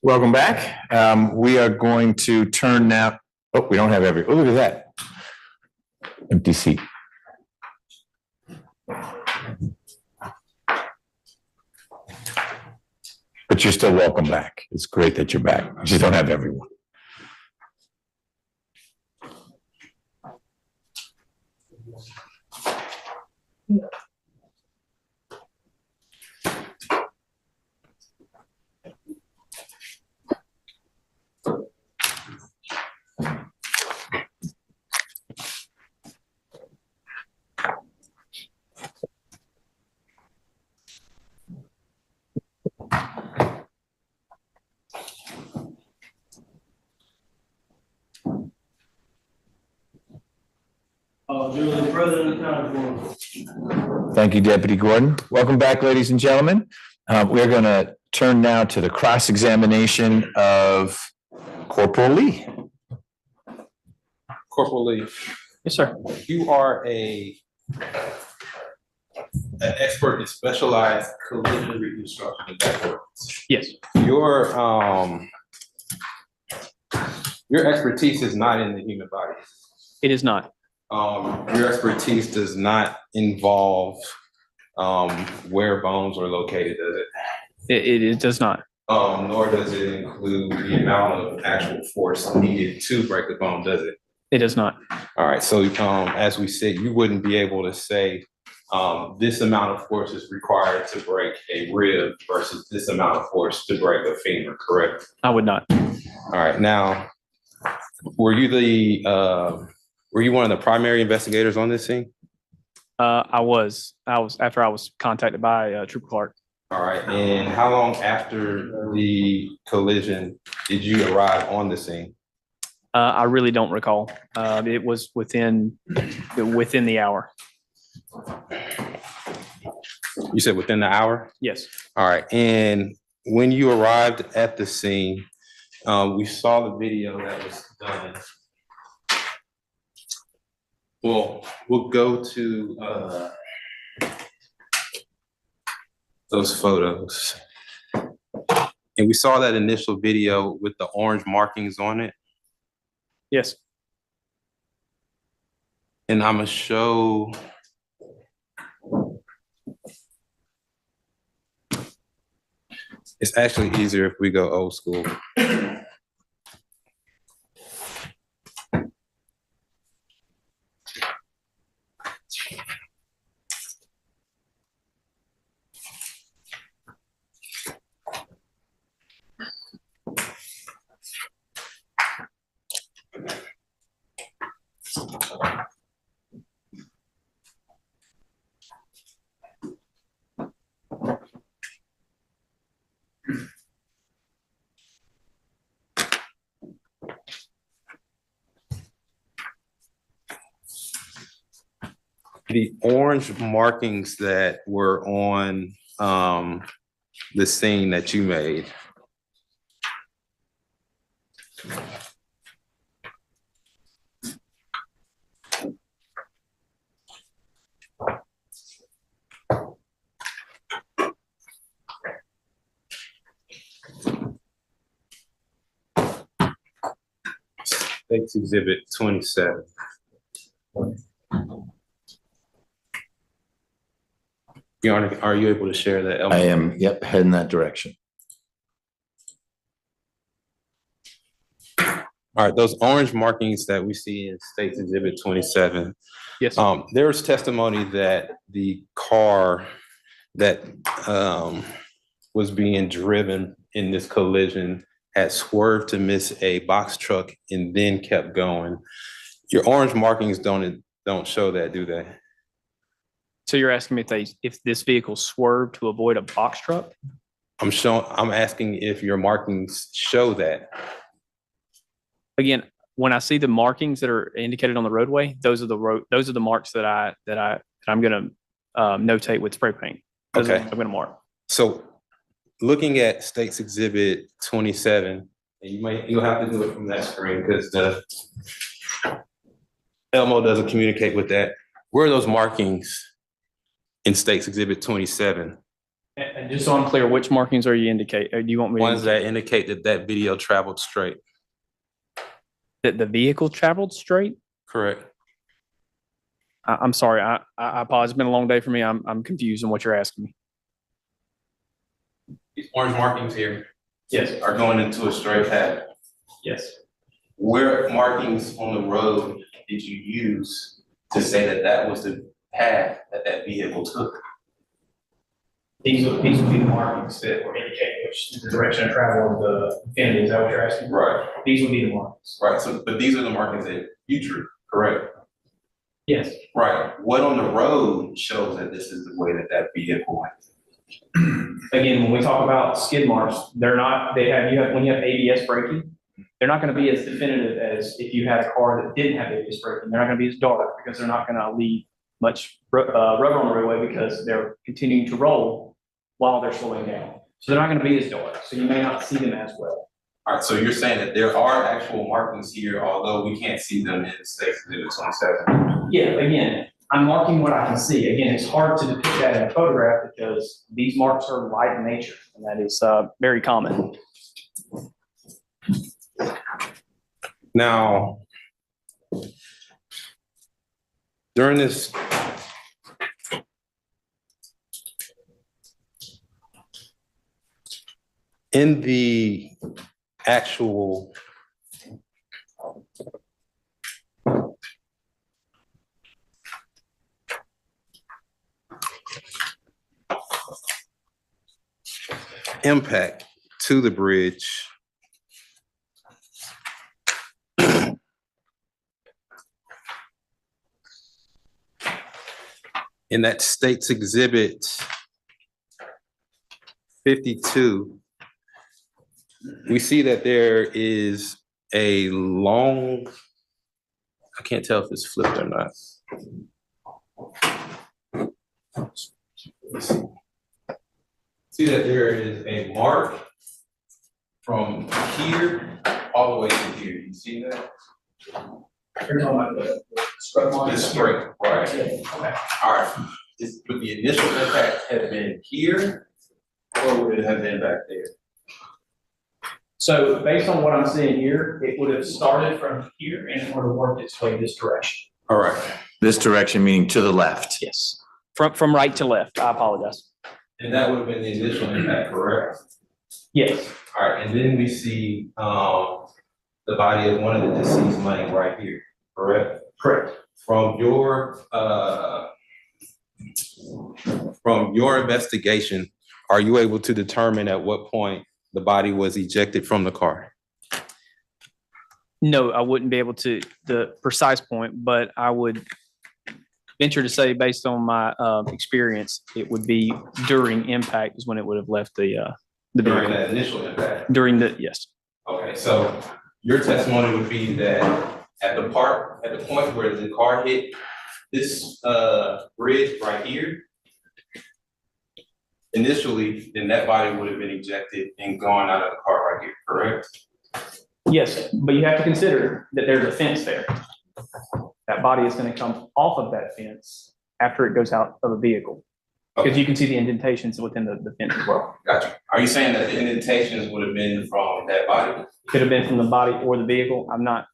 Welcome back. We are going to turn now. Oh, we don't have oh, look at that. Empty seat. But you're still welcome back. It's great that you're back. You just don't have everyone. Duly present and accounted for. Thank you, Deputy Gordon. Welcome back, ladies and gentlemen. We're going to turn now to the cross-examination of Corporal Lee. Corporal Lee, Yes, sir. you are an expert in specialized collision reconstruction. Is that correct? Yes. Your expertise is not in the human body. It is not. Your expertise does not involve where bones are located, does it? It does not. Nor does it include the amount of actual force needed to break the bone, does it? It does not. All right, so as we said, you wouldn't be able to say this amount of force is required to break a rib versus this amount of force to break a femur, correct? I would not. All right, now, were you one of the primary investigators on this scene? I was after I was contacted by Trooper Clark. All right, and how long after the collision did you arrive on the scene? I really don't recall. It was within the hour. You said within the hour? Yes. All right, and when you arrived at the scene, we saw the video that was done. Well, we'll go to those photos. And we saw that initial video with the orange markings on it. Yes. And I'm gonna show. It's actually easier if we go old school. The orange markings that were on the scene that you made. That's Exhibit 27. Are you able to share that? I am, yep, heading that direction. All right, those orange markings that we see in State's Exhibit 27. Yes. There's testimony that the car that was being driven in this collision had swerved to miss a box truck and then kept going. Your orange markings don't show that, do they? So you're asking me if this vehicle swerved to avoid a box truck? I'm asking if your markings show that. Again, when I see the markings that are indicated on the roadway, those are the marks that I'm going to notate with spray paint. Those Okay. I'm going to mark. So looking at State's Exhibit 27, and you'll have to do it from that screen because the Elmo doesn't communicate with that. Where are those markings in State's Exhibit 27? And just so I'm clear, which markings are you indicate, or do you want me to? Ones that indicate that that video traveled straight. That the vehicle traveled straight? Correct. I'm sorry, I apologize. It's been a long day for me. I'm confused on what you're asking me. These orange markings here. Yes. Are going into a straight path. Yes. Where markings on the road did you use to say that that was the path that that vehicle took? These would be the markings that were indicating which the direction of travel of the Infiniti. Is that what you're asking? Right. These would be the markings. Right. So, but these are the markings that you drew, correct? Yes. Right. What on the road shows that this is the way that that vehicle went? Again, when we talk about skid marks, they're not, when you have ABS braking, they're not going to be as definitive as if you had a car that didn't have ABS braking. They're not going to be as dark because they're not going to leave much rubber on the roadway because they're continuing to roll while they're slowing down. So they're not going to be as dark. So you may not see them as well. All right. So you're saying that there are actual markings here, although we can't see them in State's Exhibit 27. Yeah, again, I'm marking what I can see. Again, it's hard to depict that in a photograph because these marks are light in nature, and that is very common. Now, during this in the actual impact to the bridge, in that State's Exhibit 52, we see that there is a long, I can't tell if it's flipped or not. See that there is a mark from here all the way to here. You see that? You're talking about the scrub line? The straight, right. Okay. All right. Would the initial impact have been here, or would it have been back there? So based on what I'm seeing here, it would have started from here and it would have worked its way this direction. All right. This direction meaning to the left. Yes. From right to left. I apologize. And that would have been the initial impact, correct? Yes. All right, and then we see the body of one of the deceased laying right here, correct? Correct. From your investigation, are you able to determine at what point the body was ejected from the car? No, I wouldn't be able to the precise point, but I would venture to say, based on my experience, it would be during impact is when it would have left the During vehicle. that initial impact? Yes. Okay, so your testimony would be that at the point where the car hit this bridge right here, initially, then that body would have been ejected and gone out of the car right here, correct? Yes, but you have to consider that there's a fence there. That body is going to come off of that fence after it goes out of the vehicle. Because you can see the indentations within the fence as well. Gotcha. Are you saying that the indentations would have been from that body? Could have been from the body or the vehicle. I'm not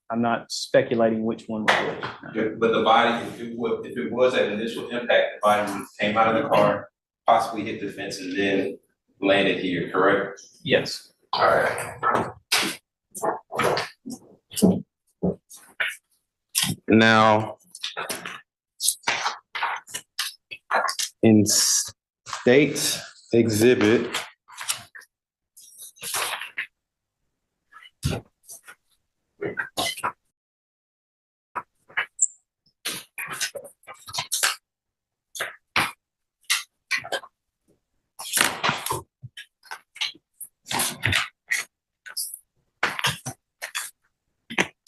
speculating which one was which. Yeah, but the body, if it was an initial impact, the body came out of the car, possibly hit the fence and then landed here, correct? Yes. All right. Now, in State Exhibit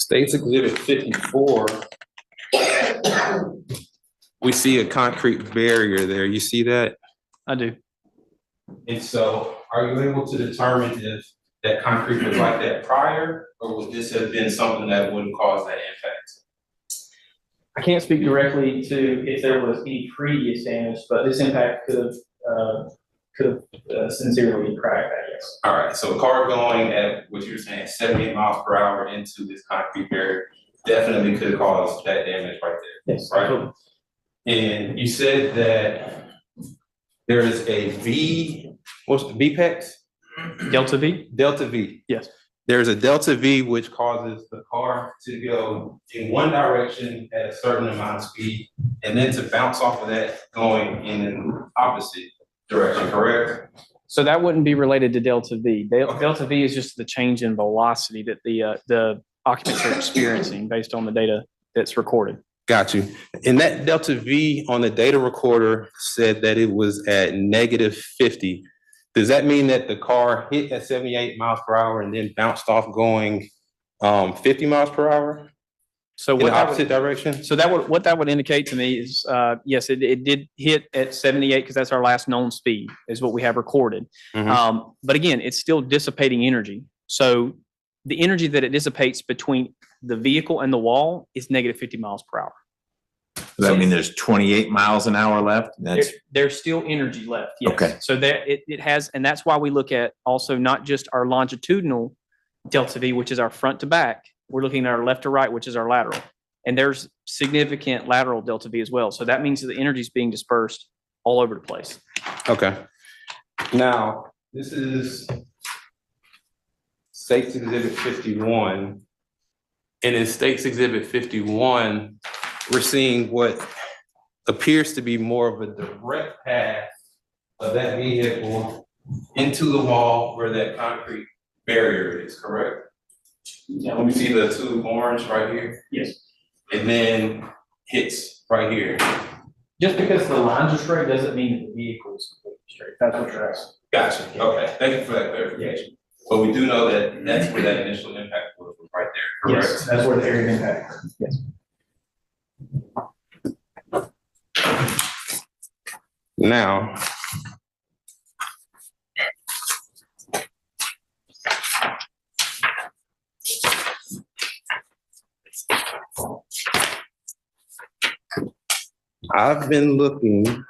State's Exhibit 54, we see a concrete barrier there. You see that? I do. And so are you able to determine if that concrete was like that prior, or would this have been something that wouldn't cause that impact? I can't speak directly to if there was any previous damage, but this impact could have sincerely cracked that, yes. All right, so a car going at what you were saying, 78 miles per hour into this concrete barrier definitely could cause that damage right there. Yes. Right. And you said that there is a V, what's the VPEX? Delta V? Delta V. Yes. There's a delta V which causes the car to go in one direction at a certain amount of speed and then to bounce off of that going in an opposite direction, correct? So that wouldn't be related to delta V. Delta V is just the change in velocity that the occupants are experiencing based on the data that's recorded. Got you. And that delta V on the data recorder said that it was at -50. Does that mean that the car hit at 78 miles per hour and then bounced off going 50 miles per hour So in the opposite direction? So what that would indicate to me is, yes, it did hit at 78 because that's our last known speed is what we have recorded. Mhm. But again, it's still dissipating energy. So the energy that it dissipates between the vehicle and the wall is -50 miles per hour. Does that mean there's 28 miles an hour left? That's There's still energy left. Yes. Okay. So that it has, and that's why we look at also not just our longitudinal delta V, which is our front to back. We're looking at our left to right, which is our lateral. And there's significant lateral delta V as well. So that means that the energy is being dispersed all over the place. Okay. Now, this is States Exhibit 51. And in States Exhibit 51, we're seeing what appears to be more of a direct path of that vehicle into the wall where that concrete barrier is, correct? Let me see the two orange right here. Yes. And then hits right here. Just because the lines are straight doesn't mean that the vehicle is completely straight. That's what you're asking. Gotcha. Okay. Thank you for that clarification. But we do know that that's where that initial impact was right there, correct? Yes, that's where the area of impact. Yes. Now, I've been looking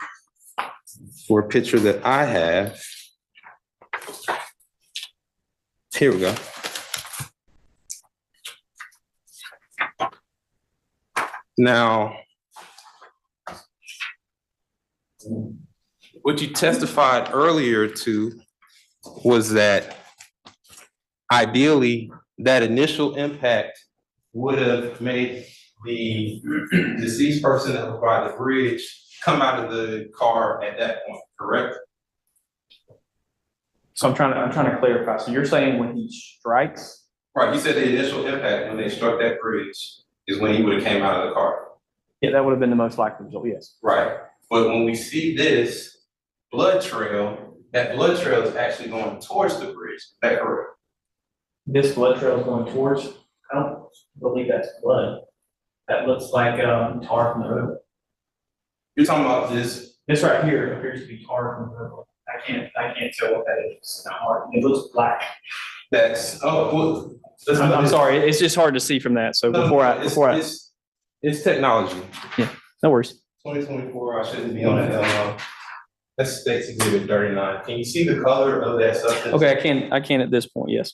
for a picture that I have. Here we go. Now, what you testified earlier to was that ideally that initial impact would have made the deceased person that was by the bridge come out of the car at that point, correct? So I'm trying to clarify. So you're saying when he strikes? Right, you said the initial impact when they struck that bridge is when he would have came out of the car. Yeah, that would have been the most likely result, yes. Right, but when we see this blood trail, that blood trail is actually going towards the bridge, is that correct? This blood trail is going towards, I don't believe that's blood. That looks like tar from the road. You're talking about this? This right here appears to be tar from the road. I can't tell what that is. It's not hard. It looks black. That's, oh, well. I'm sorry, it's just hard to see from that. So It's technology. Yeah, no worries. 2024, I shouldn't be on that. That's States Exhibit 39. Can you see the color of that substance? Okay, I can at this point, yes.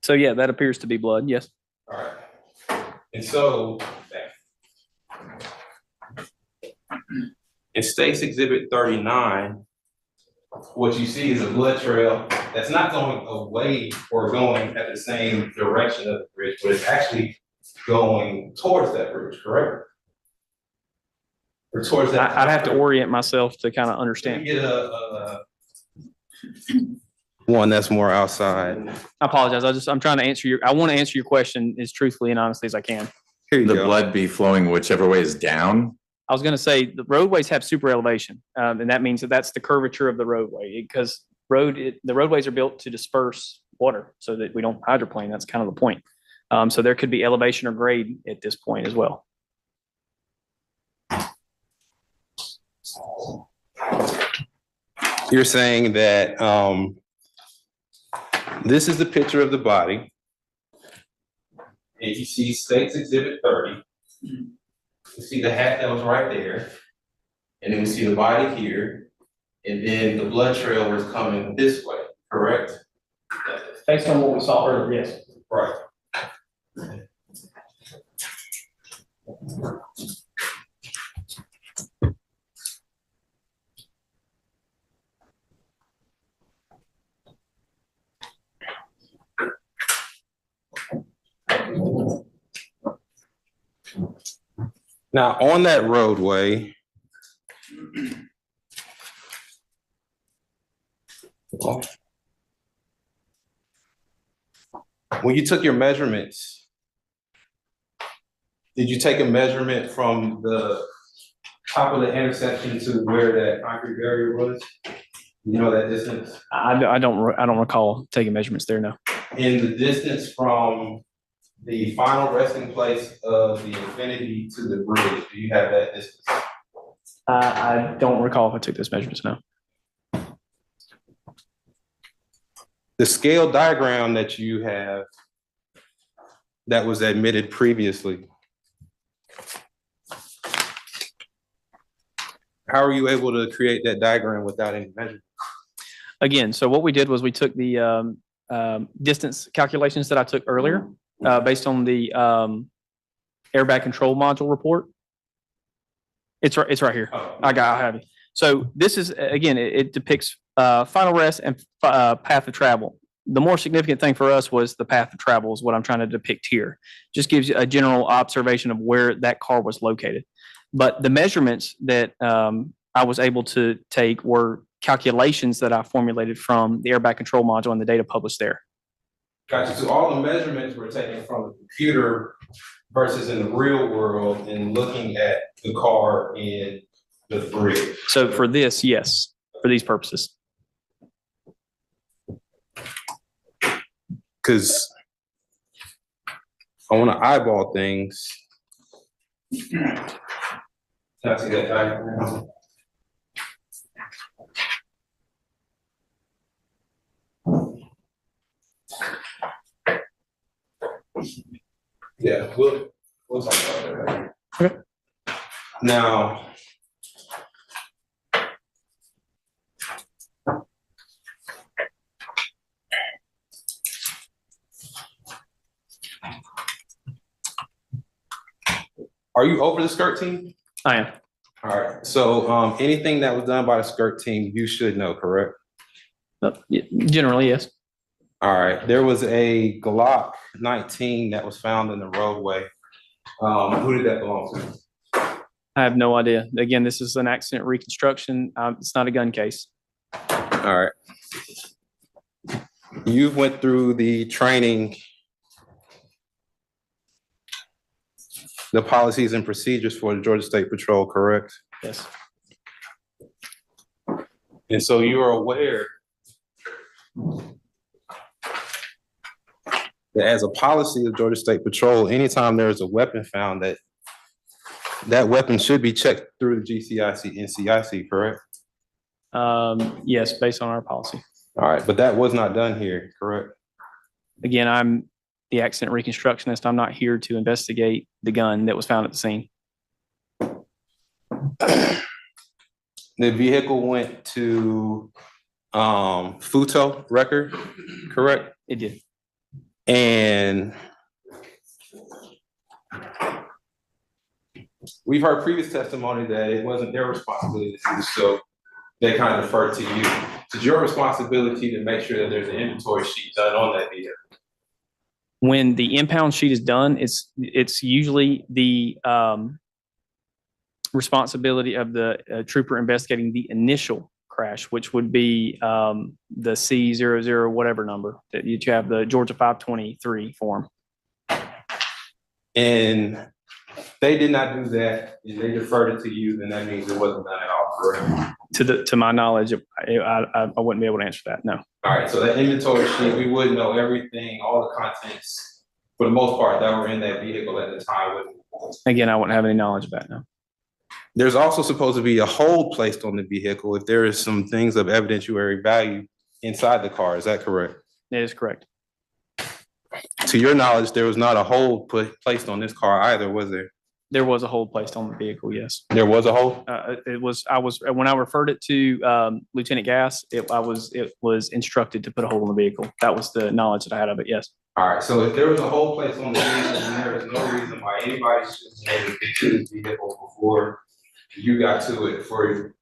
So yeah, that appears to be blood, yes. All right. And so, in States Exhibit 39, what you see is a blood trail that's not going away or going at the same direction of the bridge, but it's actually going towards that bridge, correct? Or towards that. I'd have to orient myself to kind of understand. Get a one that's more outside. I apologize. I'm trying to answer I want to answer your question as truthfully and honestly as I can. Here you the go. blood be flowing whichever way is down. I was going to say the roadways have super elevation, and that means that that's the curvature of the roadway because the roadways are built to disperse water so that we don't hydroplane. That's kind of the point. So there could be elevation or grade at this point as well. you're saying that, this is the picture of the body. And you see States Exhibit 30. You see the hat that was right there. And then we see the body here. And then the blood trail was coming this way, correct? Based on what we saw earlier, yes. Right. Now, on that roadway, when you took your measurements, did you take a measurement from the top of the intersection to where that concrete barrier was? You know that distance? I don't recall taking measurements there, no. In the distance from the final resting place of the Infinity to the bridge, do you have that distance? I don't recall if I took those measurements, no. The scale diagram that you have that was admitted previously, how are you able to create that diagram without any measurement? Again, so what we did was we took the distance calculations that I took earlier based on the airbag control module report. It's right here. I have it. So this is, again, it depicts final rest and path of travel. The more significant thing for us was the path of travel is what I'm trying to depict here. Just gives you a general observation of where that car was located. But the measurements that I was able to take were calculations that I formulated from the airbag control module and the data published there. Gotcha. So all the measurements were taken from the computer versus in the real world and looking at the car in the bridge. So for this, yes, for these purposes. Because I want to eyeball things. Can I see that diagram? Yeah, we'll talk about that. Okay. Now, are you over the skirt team? I am. All right. So anything that was done by the skirt team, you should know, correct? Generally, yes. All right. There was a Glock 19 that was found in the roadway. Who did that belong to? I have no idea. Again, this is an accident reconstruction. It's not a gun case. All right. You went through the training, the policies and procedures for the Georgia State Patrol, correct? Yes. And so you are aware that as a policy of Georgia State Patrol, anytime there is a weapon found, that weapon should be checked through the GCIC, NCIC, correct? Yes, based on our policy. All right, but that was not done here, correct? Again, I'm the accident reconstructionist. I'm not here to investigate the gun that was found at the scene. The vehicle went to Futo record, correct? It did. And we've heard previous testimony that it wasn't their responsibility to do so. They kind of deferred to you. It's your responsibility to make sure that there's an inventory sheet done on that vehicle. When the impound sheet is done, it's usually the responsibility of the trooper investigating the initial crash, which would be the C00 whatever number that you have, the Georgia 523 form. And they did not do that, and they deferred it to you, then that means it wasn't done at all, correct? To my knowledge, I wouldn't be able to answer that, no. All right, so that inventory sheet, we would know everything, all the contents, for the most part, that were in that vehicle at the time. Again, I wouldn't have any knowledge of that, no. There's also supposed to be a hold placed on the vehicle if there is some things of evidentiary value inside the car. Is that correct? That is correct. To your knowledge, there was not a hold placed on this car either, was there? There was a hold placed on the vehicle, yes. There was a hold? When I referred it to Lieutenant Gass, it was instructed to put a hold on the vehicle. That was the knowledge that I had of it, yes. All right, so if there was a hold placed on the vehicle, then there is no reason why anybody should be able to get to this vehicle before you got to it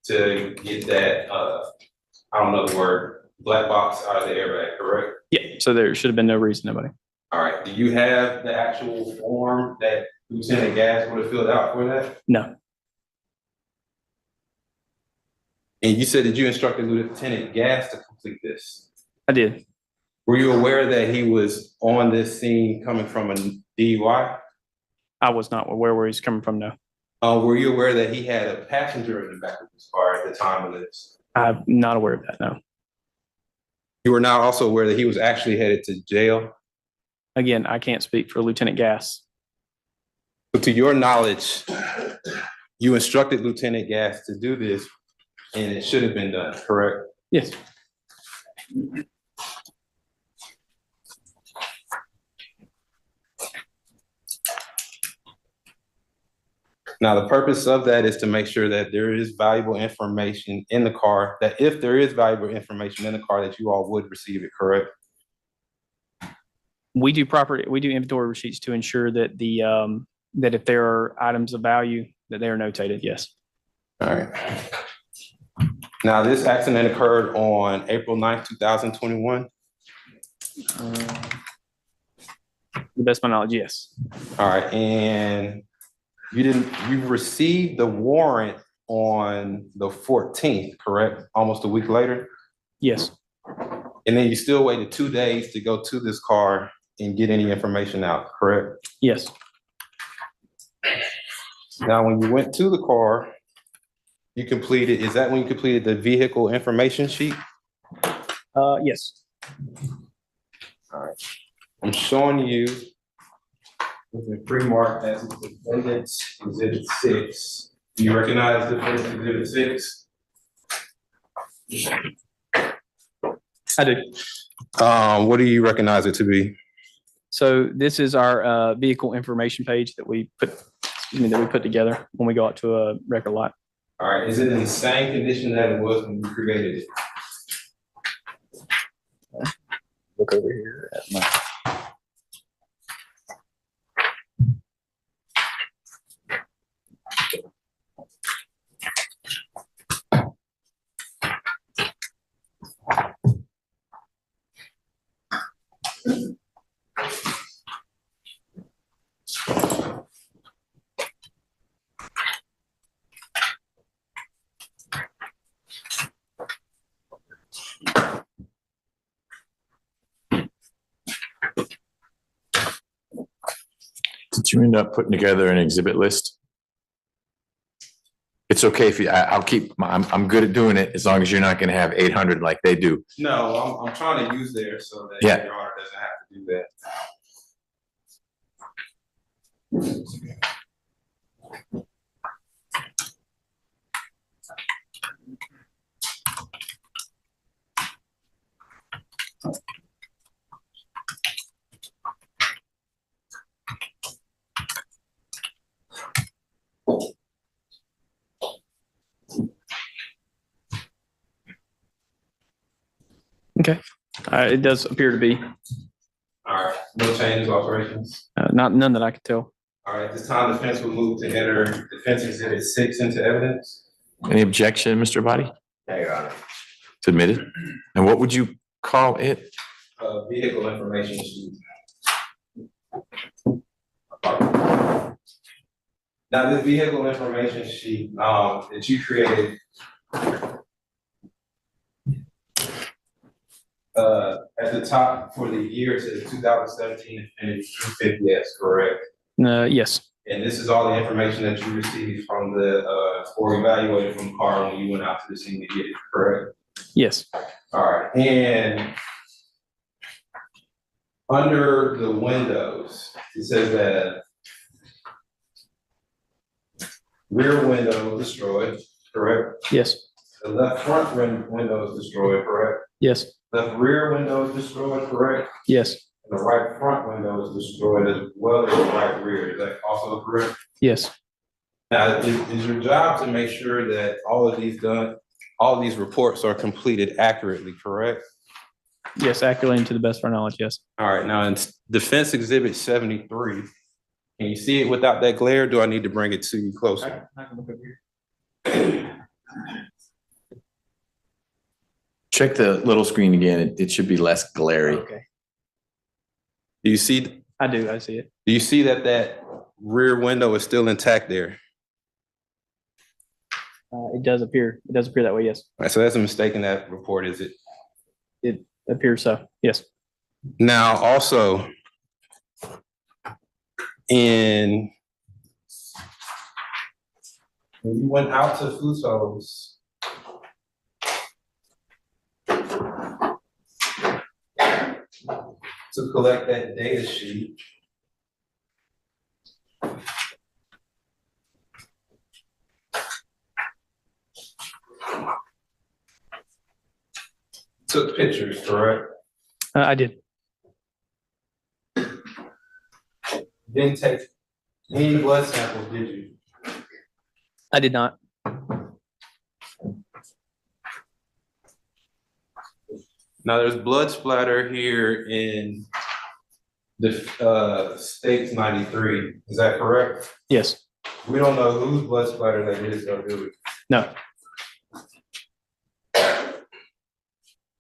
to get that, I don't know the word, black box out of the airbag, correct? Yeah, so there should have been no reason, nobody. All right, do you have the actual form that Lieutenant Gass would have filled out for that? No, And you said that you instructed Lieutenant Gass to complete this. I did. Were you aware that he was on this scene coming from a DUI? I was not aware where he's coming from, no. Were you aware that he had a passenger in the back of his car at the time of this? I'm not aware of that, no. You were not also aware that he was actually headed to jail? Again, I can't speak for Lieutenant Gass. But to your knowledge, you instructed Lieutenant Gass to do this and it should have been done, correct? Yes. Now, the purpose of that is to make sure that there is valuable information in the car, that if there is valuable information in the car, that you all would receive it, correct? We do inventory receipts to ensure that that if there are items of value, that they are notated, yes. All right. Now, this accident occurred on April 9th, 2021. To the best of my knowledge, yes. All right, and you received the warrant on the 14th, correct? Almost a week later? Yes. And then you still waited 2 days to go to this car and get any information out, correct? Yes. Now, when you went to the car, is that when you completed the vehicle information sheet? Yes. All right. I'm showing you with the pre-mark as Defendant's Exhibit 6. Do you recognize Defendant's Exhibit 6? I do. What do you recognize it to be? So this is our vehicle information page that we put together when we go out to a record lot. All right, is it in the same condition that it was when you created it? Look over here at my. Did you end up putting together an exhibit list? It's okay if I'm good at doing it as long as you're not gonna have 800 like they do. No, I'm trying to use theirs so that Yeah. Your Honor doesn't have to do that. Okay. It does appear to be. All right, no changes, alterations? None that I could tell. All right, this time defense will move to enter Defense Exhibit 6 into evidence. Any objection, Mr. Body? Yeah, Your Honor. It's admitted. And what would you call it? Vehicle information sheet. Now, this vehicle information sheet that you created at the top for the year to 2017 and 350S, correct? Yes. And this is all the information that you received from or evaluated from the car when you went out to the scene to get it, correct? Yes. All right, and under the windows, it says that rear window destroyed, correct? Yes, The left front window is destroyed, correct? yes, Left rear window is destroyed, correct? yes, And the right front window is destroyed as well as the right rear. Is that also correct? yes, Now, is your job to make sure that all of these reports are completed accurately, correct? yes, accurately and to the best of our knowledge, yes. All right, now in Defense Exhibit 73, can you see it without that glare? Do I need to bring it to you closer? Check the little screen again. It should be less glary. Okay, Do you see, I see it. do you see that rear window is still intact there? It does appear that way, yes. All right, so that's a mistake in that report, is it? It appears so, yes. Now, also, when you went out to Fuso's, to collect that data sheet, took pictures, correct? I did. Didn't take any blood samples, did you? I did not. Now, there's blood splatter here in the States 93. Is that correct? Yes, We don't know whose blood splatter that is, though, do we? no,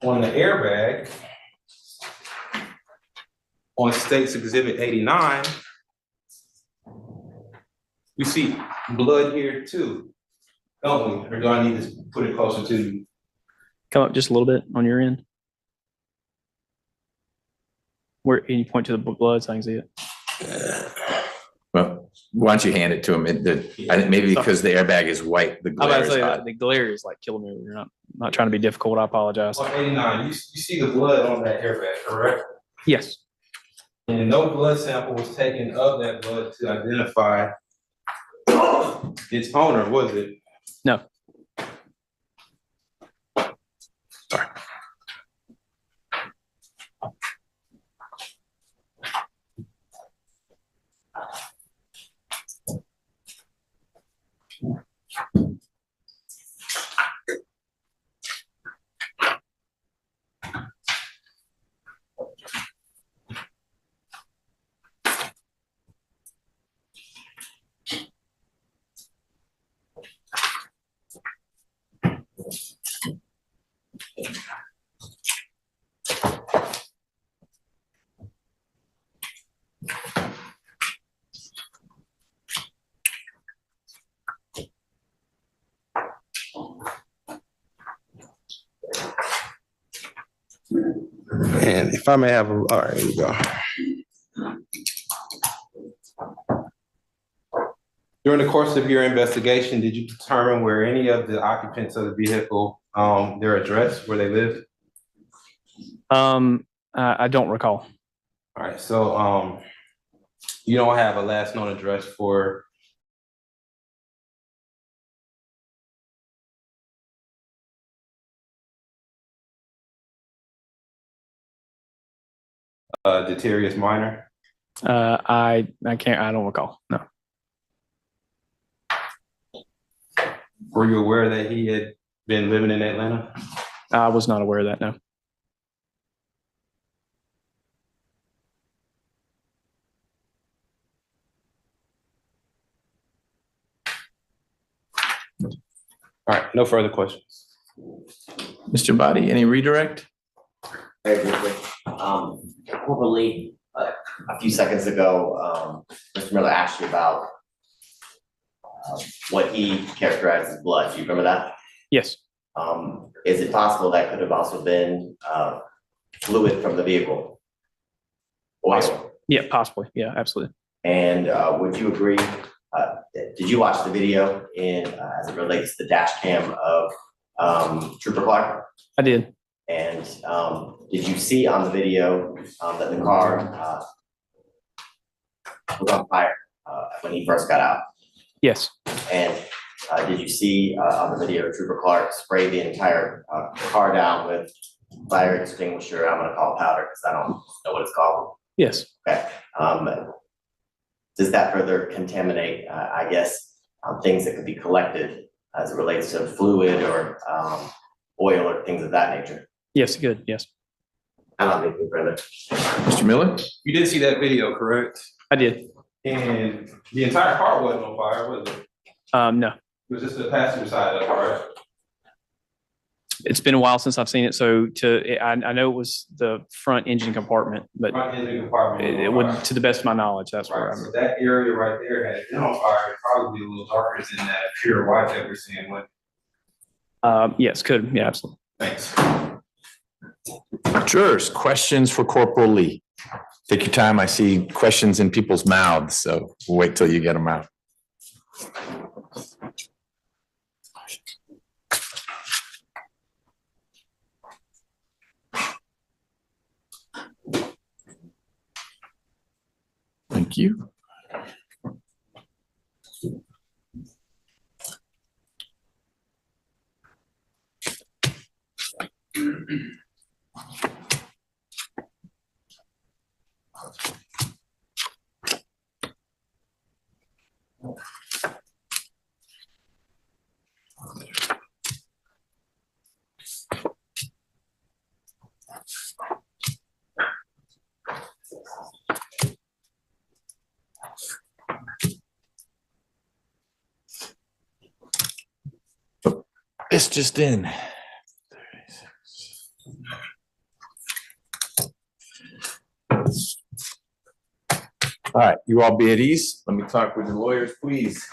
On the airbag, on States Exhibit 89, we see blood here too, don't we? Or do I need to put it closer to you? come up just a little bit on your end. Where, can you point to the blood so I can see it? Well, why don't you hand it to him? I think maybe because the airbag is white, the I'm about glare to is say hot. that the glare is like killing me. You're not trying to be difficult. I apologize. On 89, you see the blood on that airbag, correct? Yes, And no blood sample was taken of that blood to identify its owner, was it? no. Sorry. And if I may have all right, here we go. During the course of your investigation, did you determine where any of the occupants of the vehicle, their address, where they lived? I don't recall. All right, so you don't have a last known address for Deterius Minor? I don't recall. No. Were you aware that he had been living in Atlanta? I was not aware of that. No. All right, no further questions. Mr. Body, any redirect? Very briefly, probably a few seconds ago, Mr. Miller asked you about what he characterized as blood. Do you remember that? Yes. Is it possible that could have also been fluid from the vehicle? Oil? Yeah, possibly. Yeah, absolutely. And would you agree? Did you watch the video as it relates to the dash cam of Trooper Clark? I did. And did you see on the video that the car was on fire when he first got out? Yes. And did you see on the video Trooper Clark spray the entire car down with fire extinguisher? I'm gonna call it powder because I don't know what it's called. Yes. Okay. Does that further contaminate, I guess, things that could be collected as it relates to fluid or oil or things of that nature? Yes. Good. Yes. I don't have anything further. Mr. Miller? You did see that video, correct? I did. And the entire car wasn't on fire, was it? No. It was just the passenger side of it, right? It's been a while since I've seen it, so I know it was the front engine compartment, but Front engine compartment. it would, to the best of my knowledge, that's where Right, so that area right there had been on fire, it'd probably be a little darker than that pure white that we're seeing. yes, could, yeah, absolutely. Thanks. Jurors, questions for Corporal Lee? Take your time. I see questions in people's mouths, so we'll wait till you get them out. Thank you. It's just in. All right, you all be at ease. Let me talk with the lawyers, please.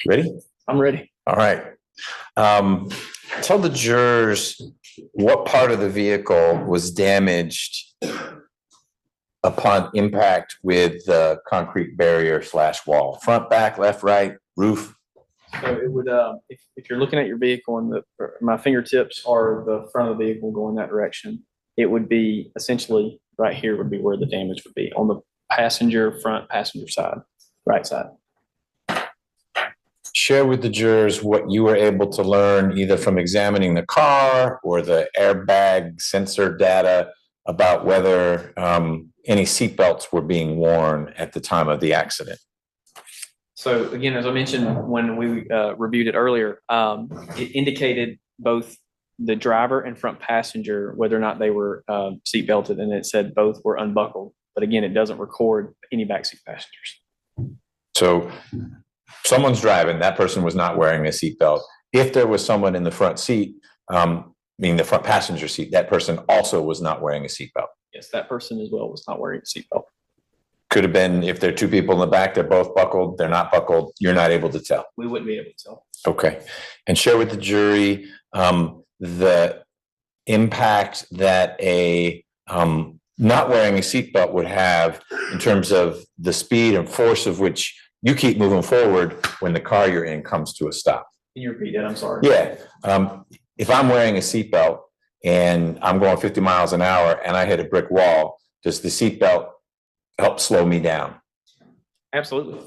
Ready? I'm ready. All right. Tell the jurors what part of the vehicle was damaged upon impact with the concrete barrier / wall. Front, back, left, right, roof. So it would, if you're looking at your vehicle and my fingertips are the front of the vehicle going that direction, it would be essentially right here would be where the damage would be on the front passenger side, right side. Share with the jurors what you were able to learn either from examining the car or the airbag sensor data about whether any seatbelts were being worn at the time of the accident. So again, as I mentioned when we reviewed it earlier, it indicated both the driver and front passenger whether or not they were seat belted, and it said both were unbuckled. But again, it doesn't record any backseat passengers. So someone's driving, that person was not wearing a seatbelt. If there was someone in the front seat, meaning the front passenger seat, that person also was not wearing a seatbelt. Yes, that person as well was not wearing a seatbelt. Could have been if there are two people in the back, they're both buckled, they're not buckled, you're not able to tell. We wouldn't be able to tell. Okay. And share with the jury the impact that a not wearing a seatbelt would have in terms of the speed and force of which you keep moving forward when the car you're in comes to a stop. Can you repeat that? I'm sorry. Yeah. If I'm wearing a seatbelt and I'm going 50 miles an hour and I hit a brick wall, does the seatbelt help slow me down? Absolutely.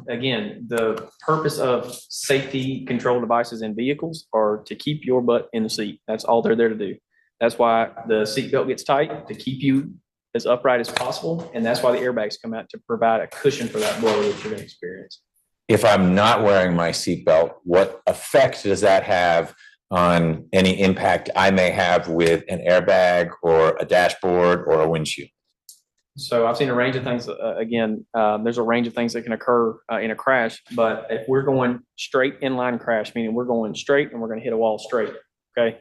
Again, the purpose of safety control devices in vehicles are to keep your butt in the seat. That's all they're there to do. That's why the seatbelt gets tight, to keep you as upright as possible. And that's why the airbags come out, to provide a cushion for that blow that you're going to experience. If I'm not wearing my seatbelt, what effect does that have on any impact I may have with an airbag or a dashboard or a windshield? So I've seen a range of things. There's a range of things that can occur in a crash. But if we're going straight inline crash, meaning we're going straight and we're going to hit a wall straight, okay,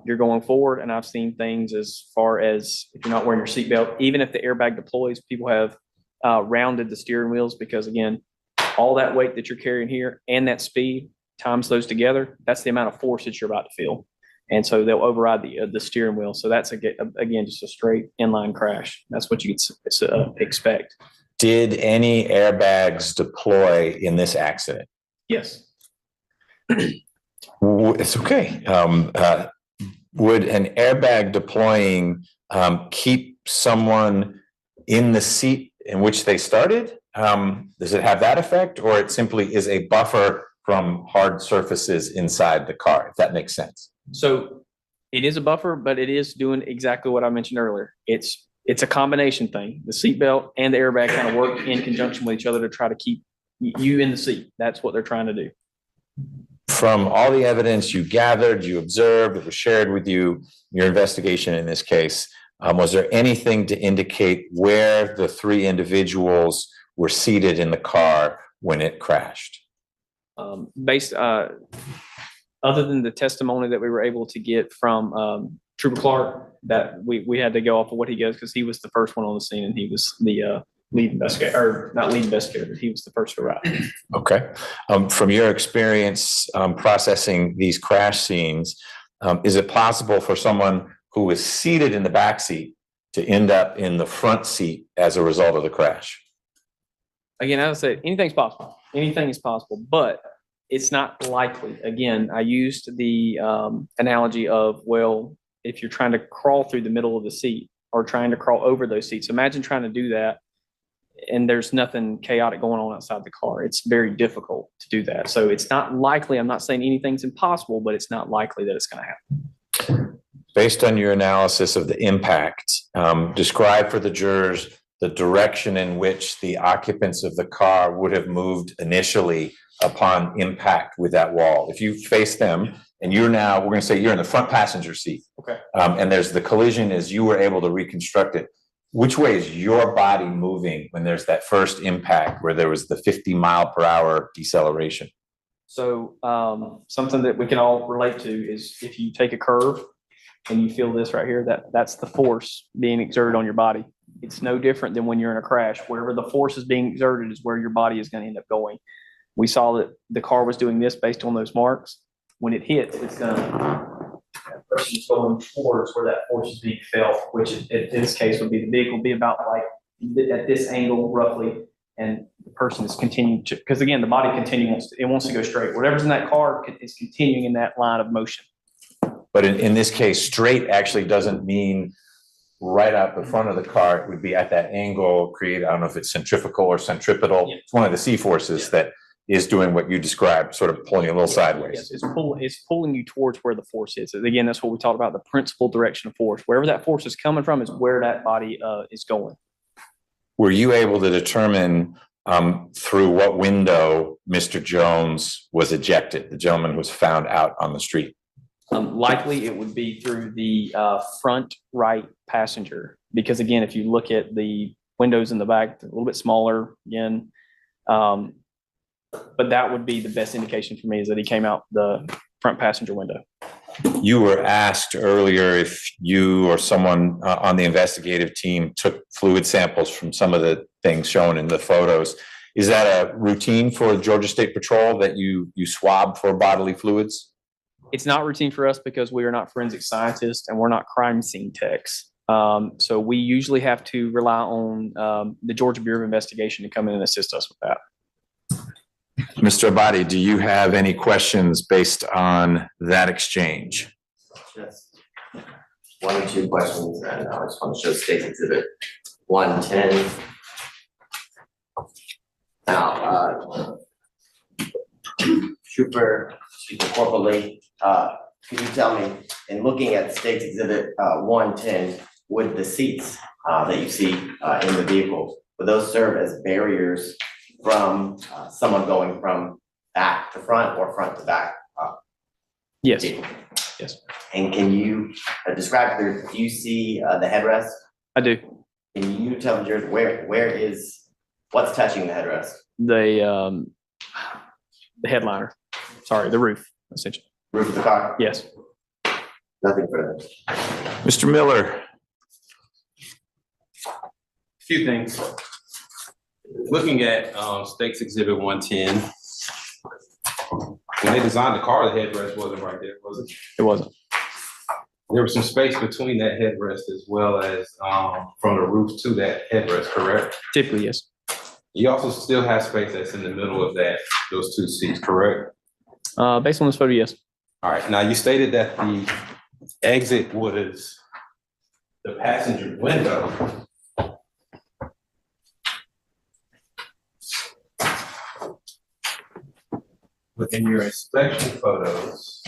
you're going forward. And I've seen things as far as if you're not wearing your seatbelt, even if the airbag deploys, people have rounded the steering wheels because, again, all that weight that you're carrying here and that speed times those together, that's the amount of force that you're about to feel. And so they'll override the steering wheel. So that's, again, just a straight inline crash. That's what you could expect. Did any airbags deploy in this accident? Yes. It's okay. Would an airbag deploying keep someone in the seat in which they started? Does it have that effect, or it simply is a buffer from hard surfaces inside the car, if that makes sense? So it is a buffer, but it is doing exactly what I mentioned earlier. It's It's a combination thing. The seatbelt and the airbag kind of work in conjunction with each other to try to keep you in the seat. That's what they're trying to do. From all the evidence you gathered, you observed, it was shared with you, your investigation in this case, was there anything to indicate where the three individuals were seated in the car when it crashed? Other than the testimony that we were able to get from Trooper Clark, that we had to go off of what he goes, because he was the first one on the scene and he was the lead investigator, or not lead investigator, but he was the first to arrive. Okay. From your experience processing these crash scenes, is it possible for someone who was seated in the back seat to end up in the front seat as a result of the crash? Again, as I said, anything's possible. Anything is possible, but it's not likely. Again, I used the analogy of, well, if you're trying to crawl through the middle of the seat or trying to crawl over those seats, imagine trying to do that and there's nothing chaotic going on outside the car. It's very difficult to do that. So it's not likely. I'm not saying anything's impossible, but it's not likely that it's going to happen. Based on your analysis of the impact, describe for the jurors the direction in which the occupants of the car would have moved initially upon impact with that wall. If you face them and you're now, we're going to say you're in the front passenger seat. Okay. And there's the collision as you were able to reconstruct it. Which way is your body moving when there's that first impact where there was the 50-mile-per-hour deceleration? So something that we can all relate to is if you take a curve and you feel this right here, that's the force being exerted on your body. It's no different than when you're in a crash. Wherever the force is being exerted is where your body is going to end up going. We saw that the car was doing this based on those marks. When it hits, it's going to, that person's going towards where that force is being felt, which in this case would be the vehicle be about like at this angle roughly, and the person is continuing to, because again, the body continues, it wants to go straight. Whatever's in that car is continuing in that line of motion. But in this case, straight actually doesn't mean right out the front of the car. It would be at that angle created. I don't know if it's centrifugal or centripetal. Yeah. It's one of the C forces that is doing what you described, sort of pulling a little sideways. Yes, it's pulling you towards where the force is. Again, that's what we talked about, the principal direction of force. Wherever that force is coming from is where that body is going. Were you able to determine through what window Mr. Jones was ejected, the gentleman who was found out on the street? Likely it would be through the front right passenger, because again, if you look at the windows in the back, they're a little bit smaller again. But that would be the best indication for me, is that he came out the front passenger window. You were asked earlier if you or someone on the investigative team took fluid samples from some of the things shown in the photos. Is that a routine for Georgia State Patrol that you swab for bodily fluids? It's not routine for us because we are not forensic scientists and we're not crime scene techs. So we usually have to rely on the Georgia Bureau of Investigation to come in and assist us with that. Mr. Abadi, do you have any questions based on that exchange? Just one or two questions, and I just want to show State's Exhibit 110. Now, Corporal Lee, could you tell me, in looking at State's Exhibit 110, would the seats that you see in the vehicle, would those serve as barriers from someone going from back to front or front to back? Yes. Vehicle? Yes. And can you describe, do you see the headrest? I do. Can you tell the jurors what's touching the headrest? The headliner. Sorry, the roof, essentially. Roof of the car? Yes. Nothing further. Mr. Miller. A few things. Looking at State's Exhibit 110, when they designed the car, the headrest wasn't right there, was it? It wasn't. There was some space between that headrest as well as from the roof to that headrest, correct? Typically, yes. You also still have space that's in the middle of those two seats, correct? Based on this photo, yes. All right. Now you stated that the exit was the passenger window. But in your inspection photos,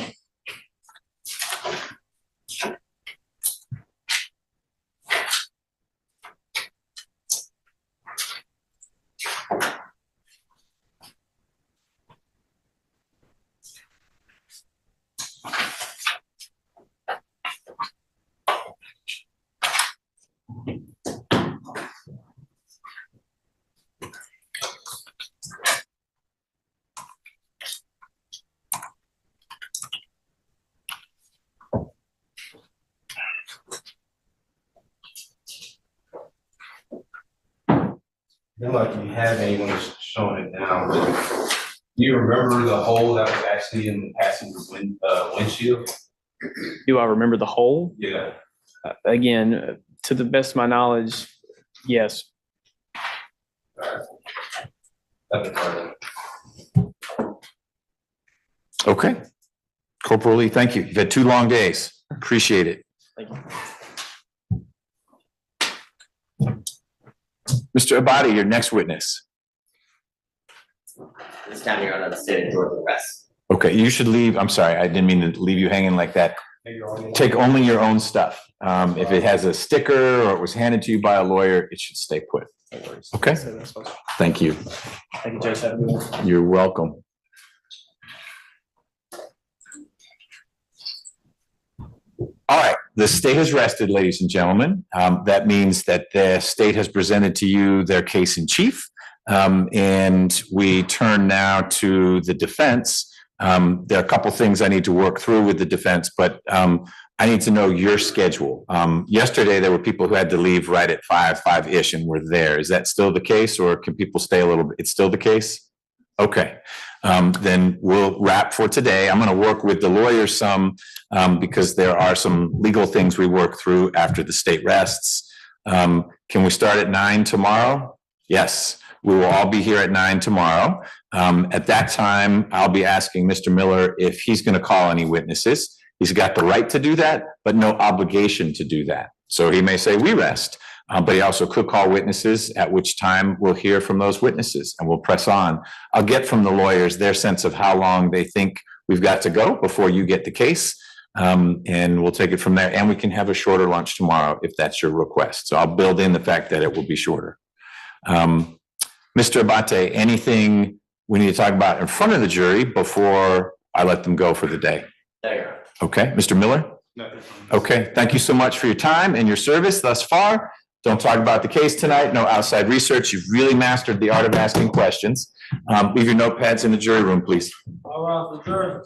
Then like you have anyone that's showing it now, but do you remember the hole that was actually in the passenger windshield? Do I remember the whole? Yeah. Again, to the best of my knowledge, yes. Nothing further. Okay. Corporal Lee, thank you. You've had 2 long days. Appreciate it. Thank you. Mr. Abadi, your next witness. This time you're on the state of Georgia arrest. Okay, you should leave. I'm sorry, I didn't mean to leave you hanging like that. Take only your own stuff. If it has a sticker or it was handed to you by a lawyer, it should stay put. Okay? Thank you. Thank you, Judge. Have a good one. You're welcome. All right, the state has rested, ladies and gentlemen. That means that the state has presented to you their case in chief. And we turn now to the defense. There are a couple things I need to work through with the defense, but I need to know your schedule. Yesterday, there were people who had to leave right at 5-ish and were there. Is that still the case, or can people stay a little bit? It's still the case? Okay. Then we'll wrap for today. I'm going to work with the lawyers some because there are some legal things we work through after the state rests. Can we start at 9 tomorrow? Yes, we will all be here at 9 tomorrow. At that time, I'll be asking Mr. Miller if he's going to call any witnesses. He's got the right to do that, but no obligation to do that. So he may say, we rest. But he also could call witnesses, at which time we'll hear from those witnesses and we'll press on. I'll get from the lawyers their sense of how long they think we've got to go before you get the case. And we'll take it from there. And we can have a shorter lunch tomorrow if that's your request. So I'll build in the fact that it will be shorter. Mr. Abate, anything we need to talk about in front of the jury before I let them go for the day? There. Okay, Mr. Miller? Okay, thank you so much for your time and your service thus far. Don't talk about the case tonight. No outside research. You've really mastered the art of asking questions. Leave your notepads in the jury room, please. All right, the jury.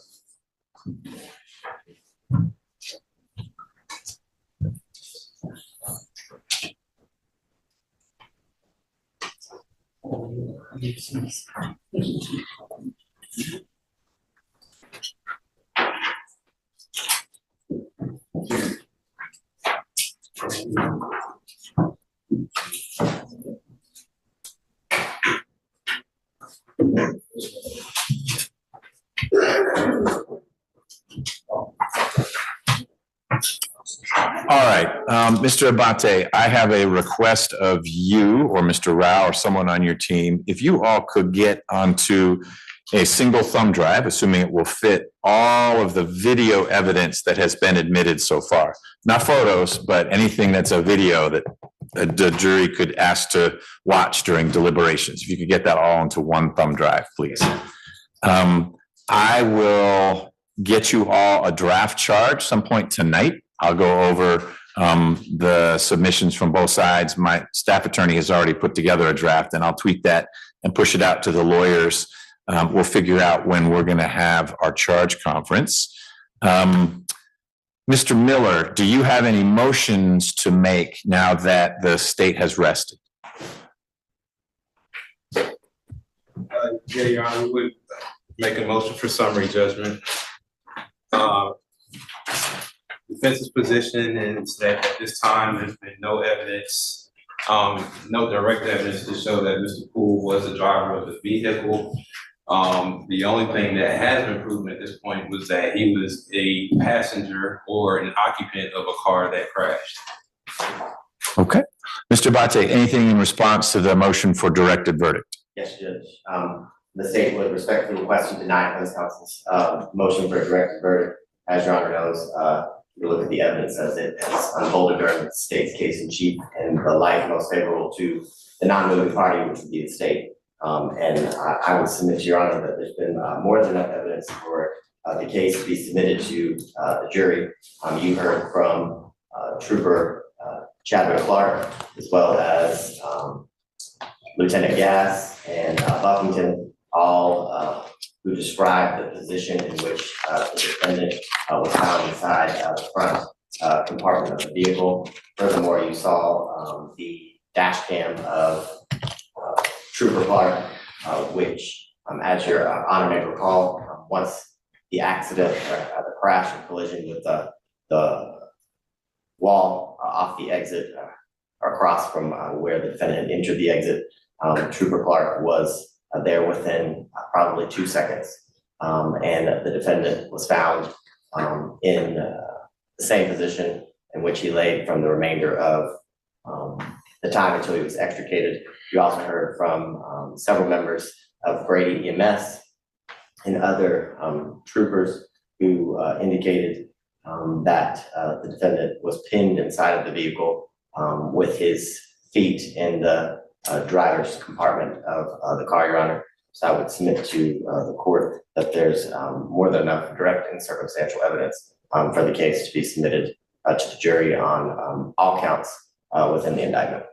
All right, Mr. Abate, I have a request of you or Mr. Rao or someone on your team. If you all could get onto a single thumb drive, assuming it will fit all of the video evidence that has been admitted so far. Not photos, but anything that's a video that the jury could ask to watch during deliberations. If you could get that all into one thumb drive, please. I will get you all a draft charge some point tonight. I'll go over the submissions from both sides. My staff attorney has already put together a draft, and I'll tweak that and push it out to the lawyers. We'll figure out when we're going to have our charge conference. Mr. Miller, do you have any motions to make now that the state has rested? Yeah, Your Honor, we would make a motion for summary judgment. Defense's position is that at this time, there's been no evidence, no direct evidence to show that Mr. Poole was the driver of the vehicle. The only thing that has been proven at this point was that he was a passenger or an occupant of a car that crashed. Okay. Mr. Abate, anything in response to the motion for directed verdict? Yes, Judge. The state would respectfully request you deny defense counsel's motion for a directed verdict. As Your Honor knows, you look at the evidence as it has unfolded during the state's case in chief, and the light most favorable to the non-moving party, which would be the state. And I would submit to Your Honor that there's been more than enough evidence for the case to be submitted to the jury. You heard from Trooper Chadwick Clark, as well as Lieutenant Gass and Buffington, all who described the position in which the defendant was found inside the front compartment of the vehicle. Furthermore, you saw the dash cam of Trooper Clark, which, as Your Honor may recall, once the accident, the crash and collision with the wall off the exit across from where the defendant entered the exit, Trooper Clark was there within probably 2 seconds. And the defendant was found in the same position in which he laid from the remainder of the time until he was extricated. You also heard from several members of Grady EMS and other troopers who indicated that the defendant was pinned inside of the vehicle with his feet in the driver's compartment of the car, Your Honor. So I would submit to the court that there's more than enough direct and circumstantial evidence for the case to be submitted to the jury on all counts within the indictment.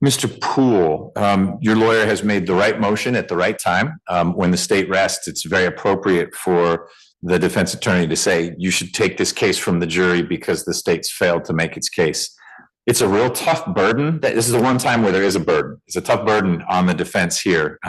Mr. Poole, your lawyer has made the right motion at the right time. When the state rests, it's very appropriate for the defense attorney to say, you should take this case from the jury because the state's failed to make its case. It's a real tough burden. This is the one time where there is a burden. It's a tough burden on the defense here.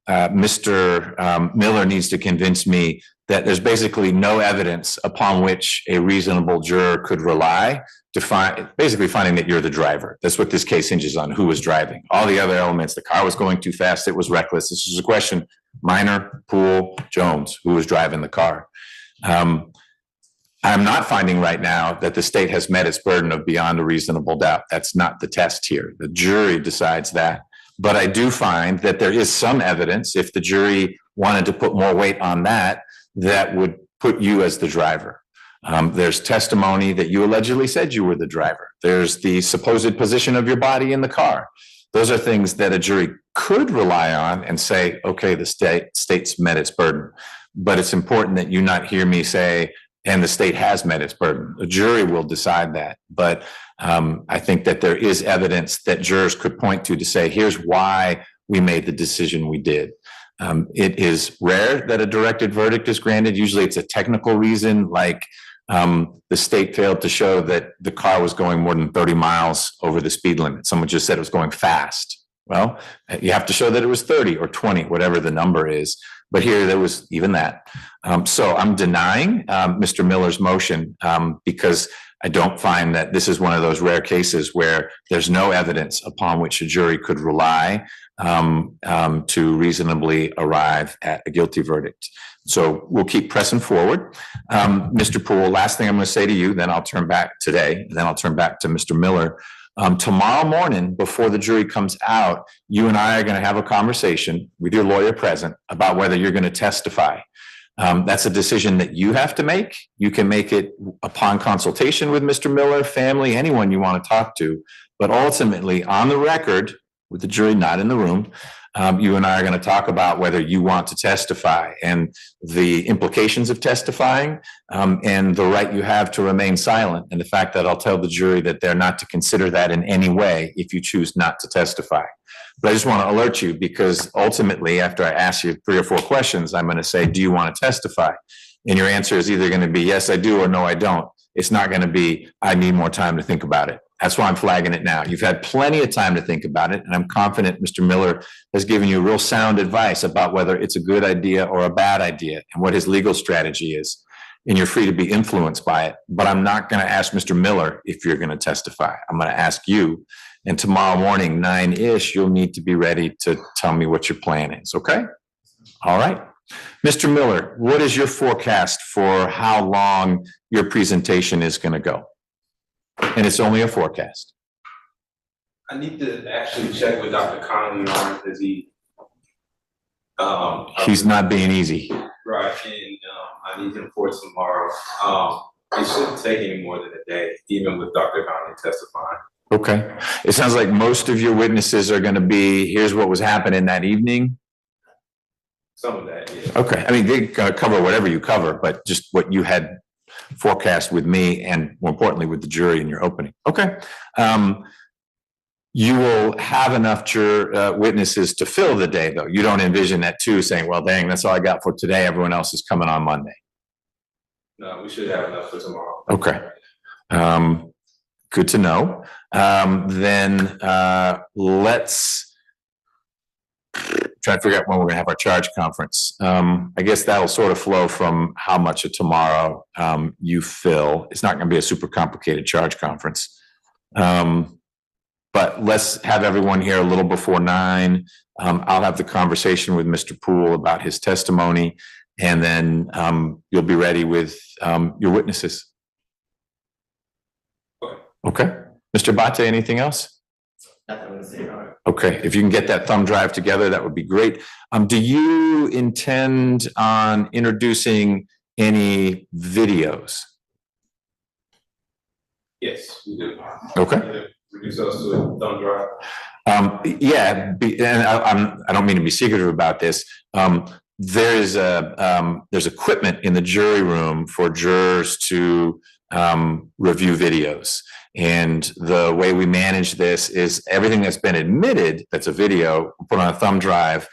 Mr. Miller needs to convince me that there's basically no evidence upon which a reasonable juror could rely to basically finding that you're the driver. That's what this case hinges on, who was driving. All the other elements, the car was going too fast, it was reckless. This is a question, Minor, Poole, Jones, who was driving the car. I'm not finding right now that the state has met its burden of beyond a reasonable doubt. That's not the test here. The jury decides that. But I do find that there is some evidence, if the jury wanted to put more weight on that, that would put you as the driver. There's testimony that you allegedly said you were the driver. There's the supposed position of your body in the car. Those are things that a jury could rely on and say, okay, the state's met its burden. But it's important that you not hear me say, and the state has met its burden. The jury will decide that. But I think that there is evidence that jurors could point to say, here's why we made the decision we did. It is rare that a directed verdict is granted. Usually it's a technical reason, like the state failed to show that the car was going more than 30 miles over the speed limit. Someone just said it was going fast. Well, you have to show that it was 30 or 20, whatever the number is. But here there was even that. So I'm denying Mr. Miller's motion because I don't find that this is one of those rare cases where there's no evidence upon which a jury could rely to reasonably arrive at a guilty verdict. So we'll keep pressing forward. Mr. Poole, last thing I'm going to say to you, then I'll turn back today, then I'll turn back to Mr. Miller. Tomorrow morning, before the jury comes out, you and I are going to have a conversation with your lawyer present about whether you're going to testify. That's a decision that you have to make. You can make it upon consultation with Mr. Miller, family, anyone you want to talk to. But ultimately, on the record, with the jury not in the room, you and I are going to talk about whether you want to testify and the implications of testifying and the right you have to remain silent, and the fact that I'll tell the jury that they're not to consider that in any way if you choose not to testify. But I just want to alert you, because ultimately, after I ask you 3 or 4 questions, I'm going to say, do you want to testify? And your answer is either going to be yes, I do, or no, I don't. It's not going to be, I need more time to think about it. That's why I'm flagging it now. You've had plenty of time to think about it, and I'm confident Mr. Miller has given you real sound advice about whether it's a good idea or a bad idea and what his legal strategy is. And you're free to be influenced by it. But I'm not going to ask Mr. Miller if you're going to testify. I'm going to ask you. And tomorrow morning, 9-ish, you'll need to be ready to tell me what your plan is. Okay? All right. Mr. Miller, what is your forecast for how long your presentation is going to go? And it's only a forecast. I need to actually check with Dr. Connolly on it, because he's not being easy. Right, and I need him for tomorrow. It shouldn't take any more than a day, even with Dr. Connolly testifying. Okay. It sounds like most of your witnesses are going to be, here's what was happening that evening. Some of that, yeah. Okay. I mean, they cover whatever you cover, but just what you had forecast with me and more importantly with the jury in your opening. Okay. You will have enough witnesses to fill the day, though. You don't envision that too, saying, well, dang, that's all I got for today. Everyone else is coming on Monday. No, we should have enough for tomorrow. Okay. Good to know. Then let's try to figure out when we're going to have our charge conference. I guess that'll sort of flow from how much of tomorrow you fill. It's not going to be a super complicated charge conference. But let's have everyone here a little before 9. I'll have the conversation with Mr. Poole about his testimony, and then you'll be ready with your witnesses. Okay. Mr. Bate, anything else? Nothing to say, Your Honor. Okay, if you can get that thumb drive together, that would be great. Do you intend on introducing any videos? Yes, we do. Okay. Reduce us to a thumb drive. And I don't mean to be secretive about this. There's equipment in the jury room for jurors to review videos. And the way we manage this is everything that's been admitted, that's a video, put on a thumb drive,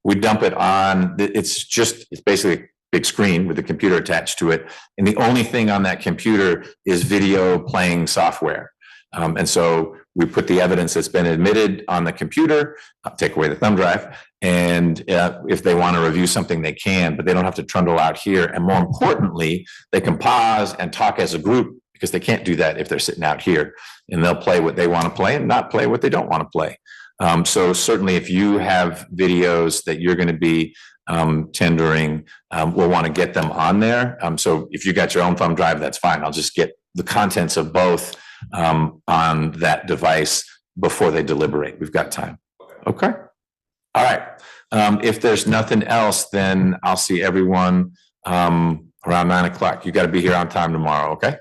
we dump it on, it's basically a big screen with a computer attached to it. And the only thing on that computer is video playing software. And so we put the evidence that's been admitted on the computer, take away the thumb drive, and if they want to review something, they can, but they don't have to trundle out here. And more importantly, they can pause and talk as a group, because they can't do that if they're sitting out here, and they'll play what they want to play and not play what they don't want to play. So certainly if you have videos that you're going to be tendering, we'll want to get them on there. So if you got your own thumb drive, that's fine. I'll just get the contents of both on that device before they deliberate. We've got time. Okay. All right. If there's nothing else, then I'll see everyone around 9 o'clock. You got to be here on time tomorrow. Okay.